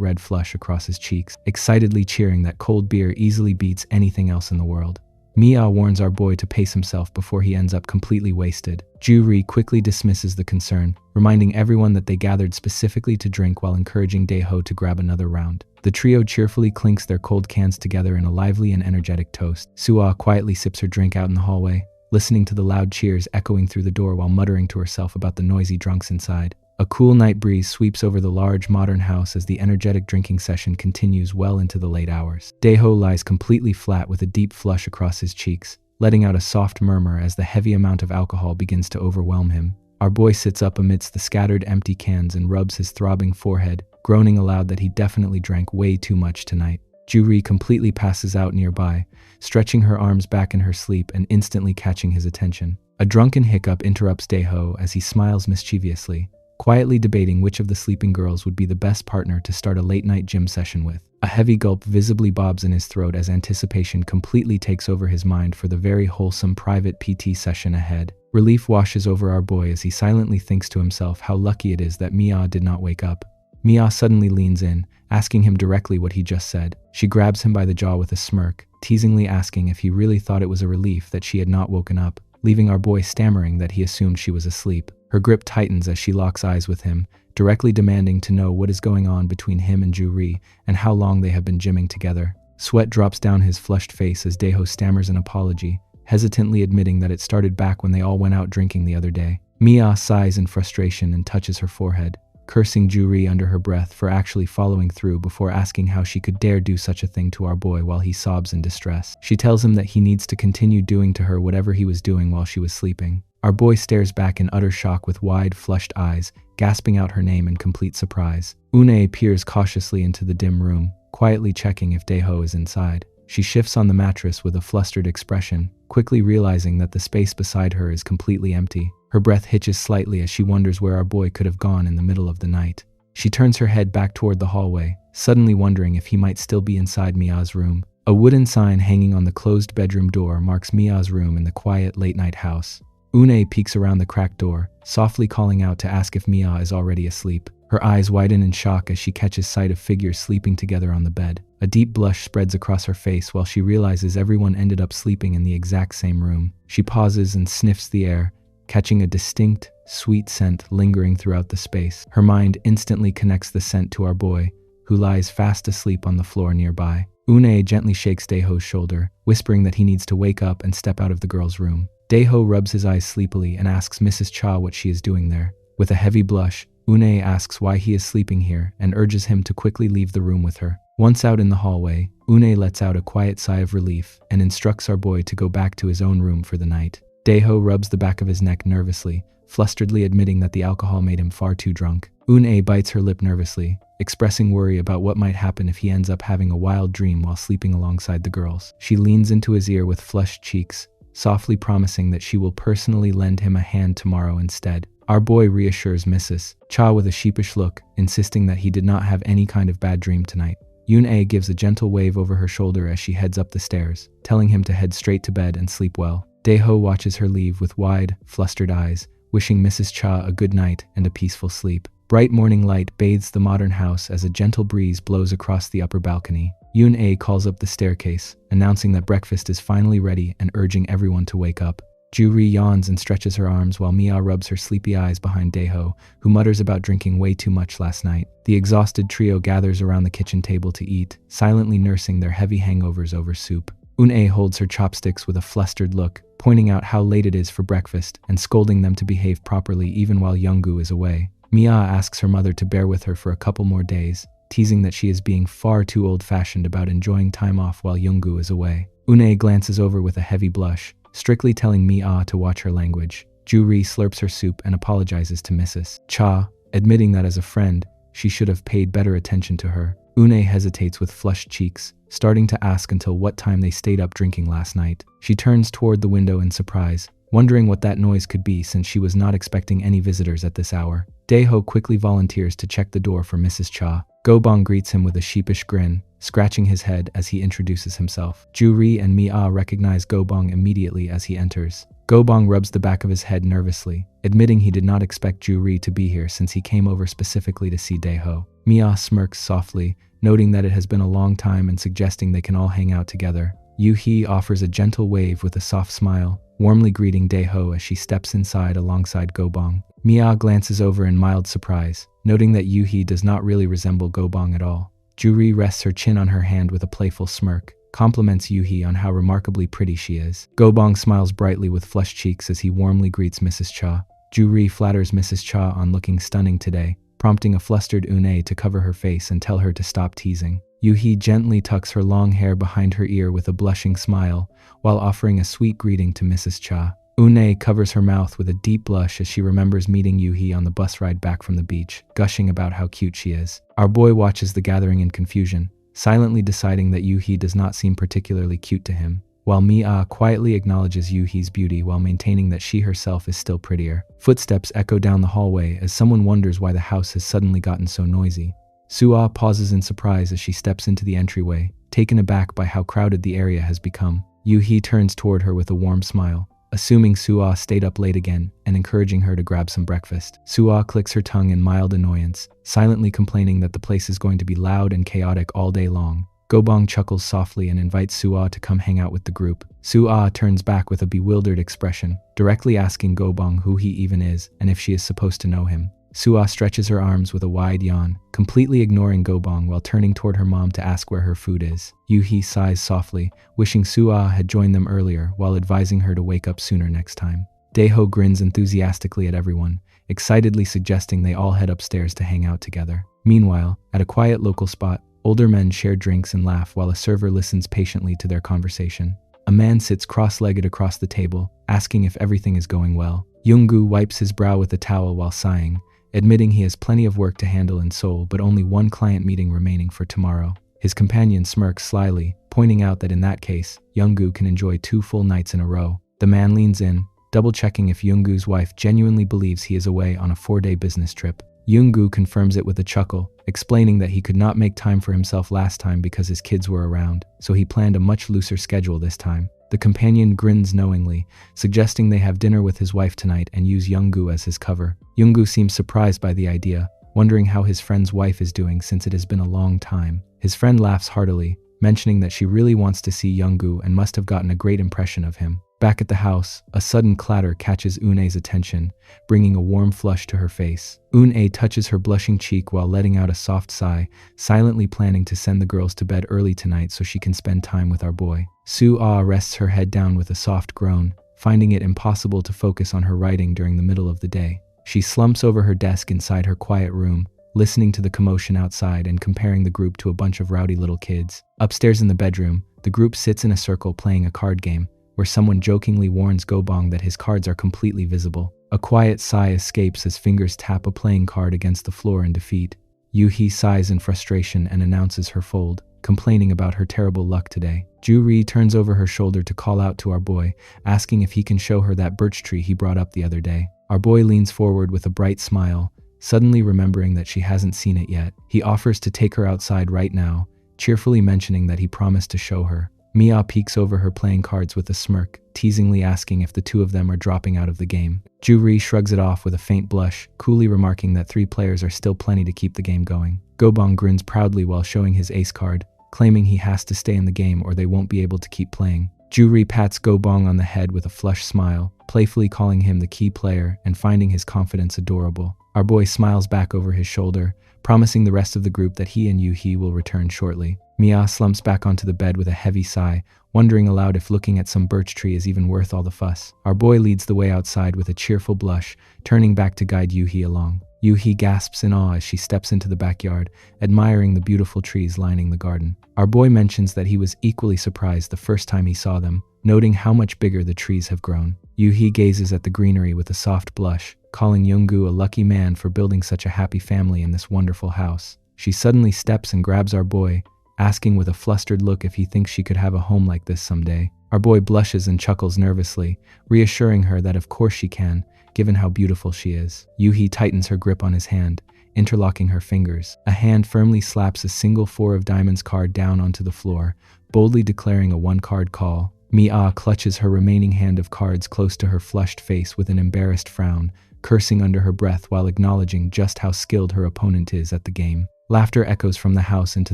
red flush across his cheeks, excitedly cheering that cold beer easily beats anything else in the world. Mia warns our boy to pace himself before he ends up completely wasted. Juri quickly dismisses the concern, reminding everyone that they gathered specifically to drink while encouraging Daeho to grab another round. The trio cheerfully clinks their cold cans together in a lively and energetic toast. Suah quietly sips her drink out in the hallway, listening to the loud cheers echoing through the door while muttering to herself about the noisy drunks inside. A cool night breeze sweeps over the large modern house as the energetic drinking session continues well into the late hours. Daeho lies completely flat with a deep flush across his cheeks, letting out a soft murmur as the heavy amount of alcohol begins to overwhelm him. Our boy sits up amidst the scattered empty cans and rubs his throbbing forehead, groaning aloud that he definitely drank way too much tonight. Juri completely passes out nearby, stretching her arms back in her sleep and instantly catching his attention. A drunken hiccup interrupts Daeho as he smiles mischievously, quietly debating which of the sleeping girls would be the best partner to start a late-night gym session with. A heavy gulp visibly bobs in his throat as anticipation completely takes over his mind for the very wholesome private PT session ahead. Relief washes over our boy as he silently thinks to himself how lucky it is that Mia did not wake up. Mia suddenly leans in, asking him directly what he just said. She grabs him by the jaw with a smirk, teasingly asking if he really thought it was a relief that she had not woken up, leaving our boy stammering that he assumed she was asleep. Her grip tightens as she locks eyes with him, directly demanding to know what is going on between him and Juri and how long they have been gymming together. Sweat drops down his flushed face as Daeho stammers an apology, hesitantly admitting that it started back when they all went out drinking the other day. Mia sighs in frustration and touches her forehead, cursing Juri under her breath for actually following through before asking how she could dare do such a thing to our boy while he sobs in distress. She tells him that he needs to continue doing to her whatever he was doing while she was sleeping. Our boy stares back in utter shock with wide, flushed eyes, gasping out her name in complete surprise. Yoonhae peers cautiously into the dim room, quietly checking if Daeho is inside. She shifts on the mattress with a flustered expression, quickly realizing that the space beside her is completely empty. Her breath hitches slightly as she wonders where our boy could have gone in the middle of the night. She turns her head back toward the hallway, suddenly wondering if he might still be inside Mia's room. A wooden sign hanging on the closed bedroom door marks Mia's room in the quiet late-night house. Yoonhae peeks around the cracked door, softly calling out to ask if Mia is already asleep. Her eyes widen in shock as she catches sight of figures sleeping together on the bed. A deep blush spreads across her face while she realizes everyone ended up sleeping in the exact same room. She pauses and sniffs the air, catching a distinct, sweet scent lingering throughout the space. Her mind instantly connects the scent to our boy, who lies fast asleep on the floor nearby. Une gently shakes Daeho's shoulder, whispering that he needs to wake up and step out of the girl's room. Daeho rubs his eyes sleepily and asks Mrs. Cha what she is doing there. With a heavy blush, Une asks why he is sleeping here and urges him to quickly leave the room with her. Once out in the hallway, Une lets out a quiet sigh of relief and instructs our boy to go back to his own room for the night. Daeho rubs the back of his neck nervously, flusteredly admitting that the alcohol made him far too drunk. Une bites her lip nervously, expressing worry about what might happen if he ends up having a wild dream while sleeping alongside the girls. She leans into his ear with flushed cheeks, softly promising that she will personally lend him a hand tomorrow instead. Our boy reassures Mrs. Cha with a sheepish look, insisting that he did not have any kind of bad dream tonight. Yoon-ae gives a gentle wave over her shoulder as she heads up the stairs, telling him to head straight to bed and sleep well. Daeho watches her leave with wide, flustered eyes, wishing Mrs. Cha a good night and a peaceful sleep. Bright morning light bathes the modern house as a gentle breeze blows across the upper balcony. Yoon-ae calls up the staircase, announcing that breakfast is finally ready and urging everyone to wake up. Ju-ri yawns and stretches her arms while Mia rubs her sleepy eyes behind Daeho, who mutters about drinking way too much last night. The exhausted trio gathers around the kitchen table to eat, silently nursing their heavy hangovers over soup. Un-ae holds her chopsticks with a flustered look, pointing out how late it is for breakfast and scolding them to behave properly even while Younggu is away. Mia asks her mother to bear with her for a couple more days, teasing that she is being far too old-fashioned about enjoying time off while Younggu is away. Un-ae glances over with a heavy blush, strictly telling Mia to watch her language. Ju-ri slurps her soup and apologizes to Mrs. Cha, admitting that as a friend, she should have paid better attention to her. Un-ae hesitates with flushed cheeks, starting to ask until what time they stayed up drinking last night. She turns toward the window in surprise, wondering what that noise could be since she was not expecting any visitors at this hour. Daeho quickly volunteers to check the door for Mrs. Cha. Go-bong greets him with a sheepish grin, scratching his head as he introduces himself. Ju-ri and Mia recognize Go-bong immediately as he enters. Go-bong rubs the back of his head nervously, admitting he did not expect Ju-ri to be here since he came over specifically to see Daeho. Mia smirks softly, noting that it has been a long time and suggesting they can all hang out together. Yoo-hee offers a gentle wave with a soft smile, warmly greeting Daeho as she steps inside alongside Go-bong. Mia glances over in mild surprise, noting that Yoo-hee does not really resemble Go-bong at all. Ju-ri rests her chin on her hand with a playful smirk, compliments Yoo-hee on how remarkably pretty she is. Go-bong smiles brightly with flushed cheeks as he warmly greets Mrs. Cha. Ju-ri flatters Mrs. Cha on looking stunning today, prompting a flustered Un-ae to cover her face and tell her to stop teasing. Yoo-hee gently tucks her long hair behind her ear with a blushing smile, while offering a sweet greeting to Mrs. Cha. Un-ae covers her mouth with a deep blush as she remembers meeting Yoo-hee on the bus ride back from the beach, gushing about how cute she is. Our boy watches the gathering in confusion, silently deciding that Yoo-hee does not seem particularly cute to him, while Mia quietly acknowledges Yoo-hee's beauty while maintaining that she herself is still prettier. Footsteps echo down the hallway as someone wonders why the house has suddenly gotten so noisy. Sua pauses in surprise as she steps into the entryway, taken aback by how crowded the area has become. Yoo-hee turns toward her with a warm smile, assuming Sua stayed up late again and encouraging her to grab some breakfast. Sua clicks her tongue in mild annoyance, silently complaining that the place is going to be loud and chaotic all day long. Go-bong chuckles softly and invites Sua to come hang out with the group. Sua turns back with a bewildered expression, directly asking Go-bong who he even is and if she is supposed to know him. Sua stretches her arms with a wide yawn, completely ignoring Go-bong while turning toward her mom to ask where her food is. Yoo-hee sighs softly, wishing Sua had joined them earlier while advising her to wake up sooner next time. Daeho grins enthusiastically at everyone, excitedly suggesting they all head upstairs to hang out together. Meanwhile, at a quiet local spot, older men share drinks and laugh while a server listens patiently to their conversation. A man sits cross-legged across the table, asking if everything is going well. Younggu wipes his brow with a towel while sighing, admitting he has plenty of work to handle in Seoul but only one client meeting remaining for tomorrow. His companion smirks slyly, pointing out that in that case, Younggu can enjoy 2 full nights in a row. The man leans in, double-checking if Younggu's wife genuinely believes he is away on a 4-day business trip. Younggu confirms it with a chuckle, explaining that he could not make time for himself last time because his kids were around, so he planned a much looser schedule this time. The companion grins knowingly, suggesting they have dinner with his wife tonight and use Younggu as his cover. Younggu seems surprised by the idea, wondering how his friend's wife is doing since it has been a long time. His friend laughs heartily, mentioning that she really wants to see Younggu and must have gotten a great impression of him. Back at the house, a sudden clatter catches Une's attention, bringing a warm flush to her face. Une touches her blushing cheek while letting out a soft sigh, silently planning to send the girls to bed early tonight so she can spend time with our boy. Su-ah rests her head down with a soft groan, finding it impossible to focus on her writing during the middle of the day. She slumps over her desk inside her quiet room, listening to the commotion outside and comparing the group to a bunch of rowdy little kids. Upstairs in the bedroom, the group sits in a circle playing a card game, where someone jokingly warns Gobong that his cards are completely visible. A quiet sigh escapes as fingers tap a playing card against the floor in defeat. Yuhi sighs in frustration and announces her fold, complaining about her terrible luck today. Ju-ri turns over her shoulder to call out to our boy, asking if he can show her that birch tree he brought up the other day. Our boy leans forward with a bright smile, suddenly remembering that she hasn't seen it yet. He offers to take her outside right now, cheerfully mentioning that he promised to show her. Mia peeks over her playing cards with a smirk, teasingly asking if the two of them are dropping out of the game. Ju-ri shrugs it off with a faint blush, coolly remarking that 3 players are still plenty to keep the game going. Gobong grins proudly while showing his ace card, claiming he has to stay in the game or they won't be able to keep playing. Ju-ri pats Gobong on the head with a flushed smile, playfully calling him the key player and finding his confidence adorable. Our boy smiles back over his shoulder, promising the rest of the group that he and Yuhi will return shortly. Mia slumps back onto the bed with a heavy sigh, wondering aloud if looking at some birch tree is even worth all the fuss. Our boy leads the way outside with a cheerful blush, turning back to guide Yuhi along. Yuhi gasps in awe as she steps into the backyard, admiring the beautiful trees lining the garden. Our boy mentions that he was equally surprised the first time he saw them, noting how much bigger the trees have grown. Yuhi gazes at the greenery with a soft blush, calling Younggu a lucky man for building such a happy family in this wonderful house. She suddenly steps and grabs our boy, asking with a flustered look if he thinks she could have a home like this someday. Our boy blushes and chuckles nervously, reassuring her that of course she can, given how beautiful she is. Yuhi tightens her grip on his hand, interlocking her fingers. A hand firmly slaps a single 4 of diamonds card down onto the floor, boldly declaring a 1-card call. Mia clutches her remaining hand of cards close to her flushed face with an embarrassed frown, cursing under her breath while acknowledging just how skilled her opponent is at the game. Laughter echoes from the house into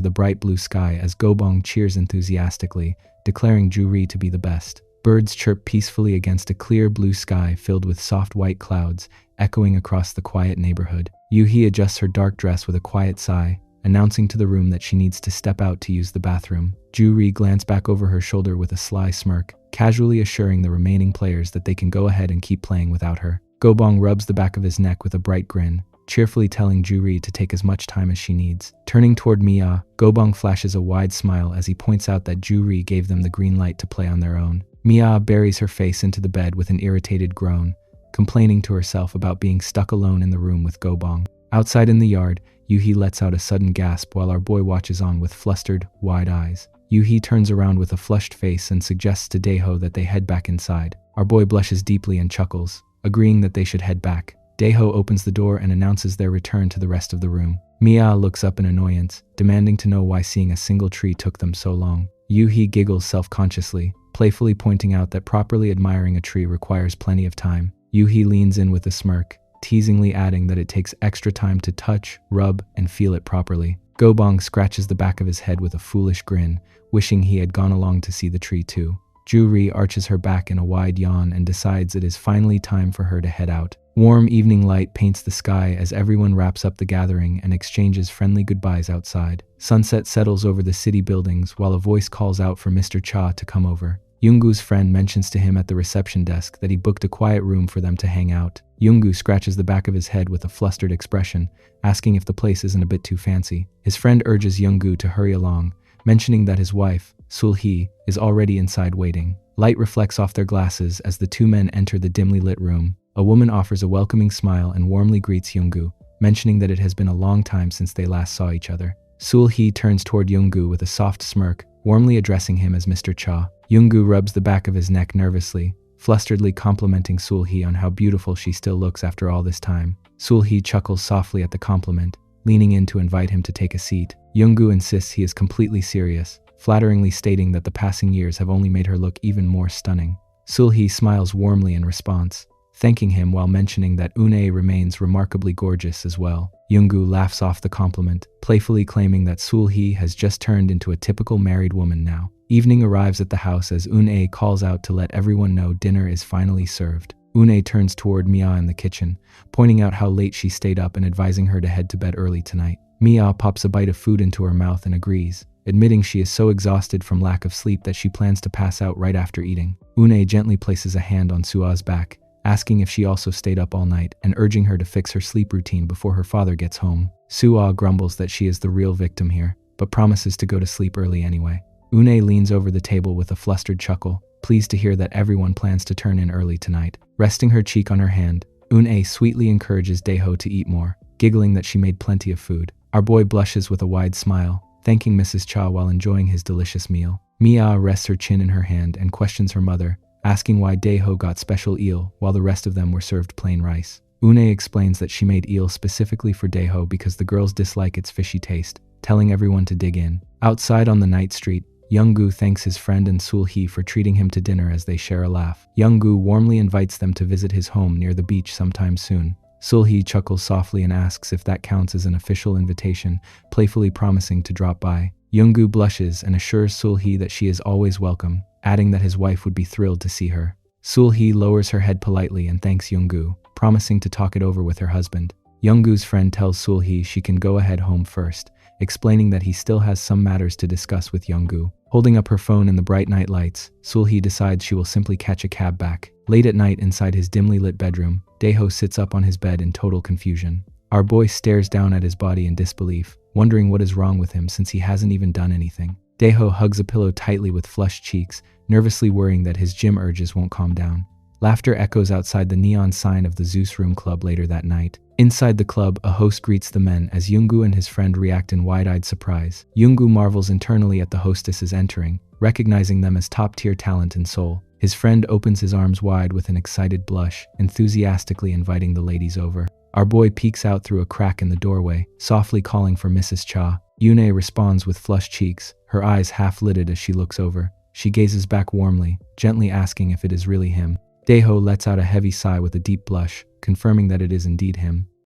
the bright blue sky as Gobong cheers enthusiastically, declaring Ju-ri to be the best. Birds chirp peacefully against a clear blue sky filled with soft white clouds, echoing across the quiet neighborhood. Yuhi adjusts her dark dress with a quiet sigh, announcing to the room that she needs to step out to use the bathroom. Ju-ri glanced back over her shoulder with a sly smirk, casually assuring the remaining players that they can go ahead and keep playing without her. Gobong rubs the back of his neck with a bright grin, cheerfully telling Ju-ri to take as much time as she needs. Turning toward Mia, Gobong flashes a wide smile as he points out that Ju-ri gave them the green light to play on their own. Mia buries her face into the bed with an irritated groan, complaining to herself about being stuck alone in the room with Gobong. Outside in the yard, Yuhi lets out a sudden gasp while our boy watches on with flustered, wide eyes. Yuhi turns around with a flushed face and suggests to Daeho that they head back inside. Our boy blushes deeply and chuckles, agreeing that they should head back. Daeho opens the door and announces their return to the rest of the room. Mia looks up in annoyance, demanding to know why seeing a single tree took them so long. Yuhi giggles self-consciously, playfully pointing out that properly admiring a tree requires plenty of time. Yuhi leans in with a smirk, teasingly adding that it takes extra time to touch, rub, and feel it properly. Gobong scratches the back of his head with a foolish grin, wishing he had gone along to see the tree too. Ju-ri arches her back in a wide yawn and decides it is finally time for her to head out. Warm evening light paints the sky as everyone wraps up the gathering and exchanges friendly goodbyes outside. Sunset settles over the city buildings while a voice calls out for Mr. Cha to come over. Younggu's friend mentions to him at the reception desk that he booked a quiet room for them to hang out. Younggu scratches the back of his head with a flustered expression, asking if the place isn't a bit too fancy. His friend urges Younggu to hurry along, mentioning that his wife, Sul-hee, is already inside waiting. Light reflects off their glasses as the two men enter the dimly lit room. A woman offers a welcoming smile and warmly greets Younggu, mentioning that it has been a long time since they last saw each other. Sul-hee turns toward Younggu with a soft smirk, warmly addressing him as Mr. Cha. Younggu rubs the back of his neck nervously, flusteredly complimenting Sul-hee on how beautiful she still looks after all this time. Sul-hee chuckles softly at the compliment, leaning in to invite him to take a seat. Younggu insists he is completely serious, flatteringly stating that the passing years have only made her look even more stunning. Sul-hee smiles warmly in response, thanking him while mentioning that Une remains remarkably gorgeous as well. Yoongu laughs off the compliment, playfully claiming that Sul-hee has just turned into a typical married woman now. Evening arrives at the house as Un-ae calls out to let everyone know dinner is finally served. Un-ae turns toward Mia in the kitchen, pointing out how late she stayed up and advising her to head to bed early tonight. Mia pops a bite of food into her mouth and agrees, admitting she is so exhausted from lack of sleep that she plans to pass out right after eating. Un-ae gently places a hand on Sua's back, asking if she also stayed up all night and urging her to fix her sleep routine before her father gets home. Sua grumbles that she is the real victim here, but promises to go to sleep early anyway. Un-ae leans over the table with a flustered chuckle, pleased to hear that everyone plans to turn in early tonight. Resting her cheek on her hand, Un-ae sweetly encourages Daeho to eat more, giggling that she made plenty of food. Our boy blushes with a wide smile, thanking Mrs. Cha while enjoying his delicious meal. Mia rests her chin in her hand and questions her mother, asking why Daeho got special eel while the rest of them were served plain rice. Un-ae explains that she made eel specifically for Daeho because the girls dislike its fishy taste, telling everyone to dig in. Outside on the night street, Young-gu thanks his friend and Sul-hee for treating him to dinner as they share a laugh. Young-gu warmly invites them to visit his home near the beach sometime soon. Sul-hee chuckles softly and asks if that counts as an official invitation, playfully promising to drop by. Young-gu blushes and assures Sul-hee that she is always welcome, adding that his wife would be thrilled to see her. Sul-hee lowers her head politely and thanks Young-gu, promising to talk it over with her husband. Young-gu's friend tells Sul-hee she can go ahead home first, explaining that he still has some matters to discuss with Young-gu. Holding up her phone in the bright night lights, Sul-hee decides she will simply catch a cab back. Late at night inside his dimly lit bedroom, Daeho sits up on his bed in total confusion. Our boy stares down at his body in disbelief, wondering what is wrong with him since he hasn't even done anything. Daeho hugs a pillow tightly with flushed cheeks, nervously worrying that his gym urges won't calm down. Laughter echoes outside the neon sign of the Zeus Room Club later that night. Inside the club, a host greets the men as Young-gu and his friend react in wide-eyed surprise. Young-gu marvels internally at the hostesses entering, recognizing them as top-tier talent in Seoul. His friend opens his arms wide with an excited blush, enthusiastically inviting the ladies over. Our boy peeks out through a crack in the doorway, softly calling for Mrs. Cha. Yoon-ae responds with flushed cheeks, her eyes half-lidded as she looks over. She gazes back warmly, gently asking if it is really him. Daeho lets out a heavy sigh with a deep blush, confirming that it is indeed him.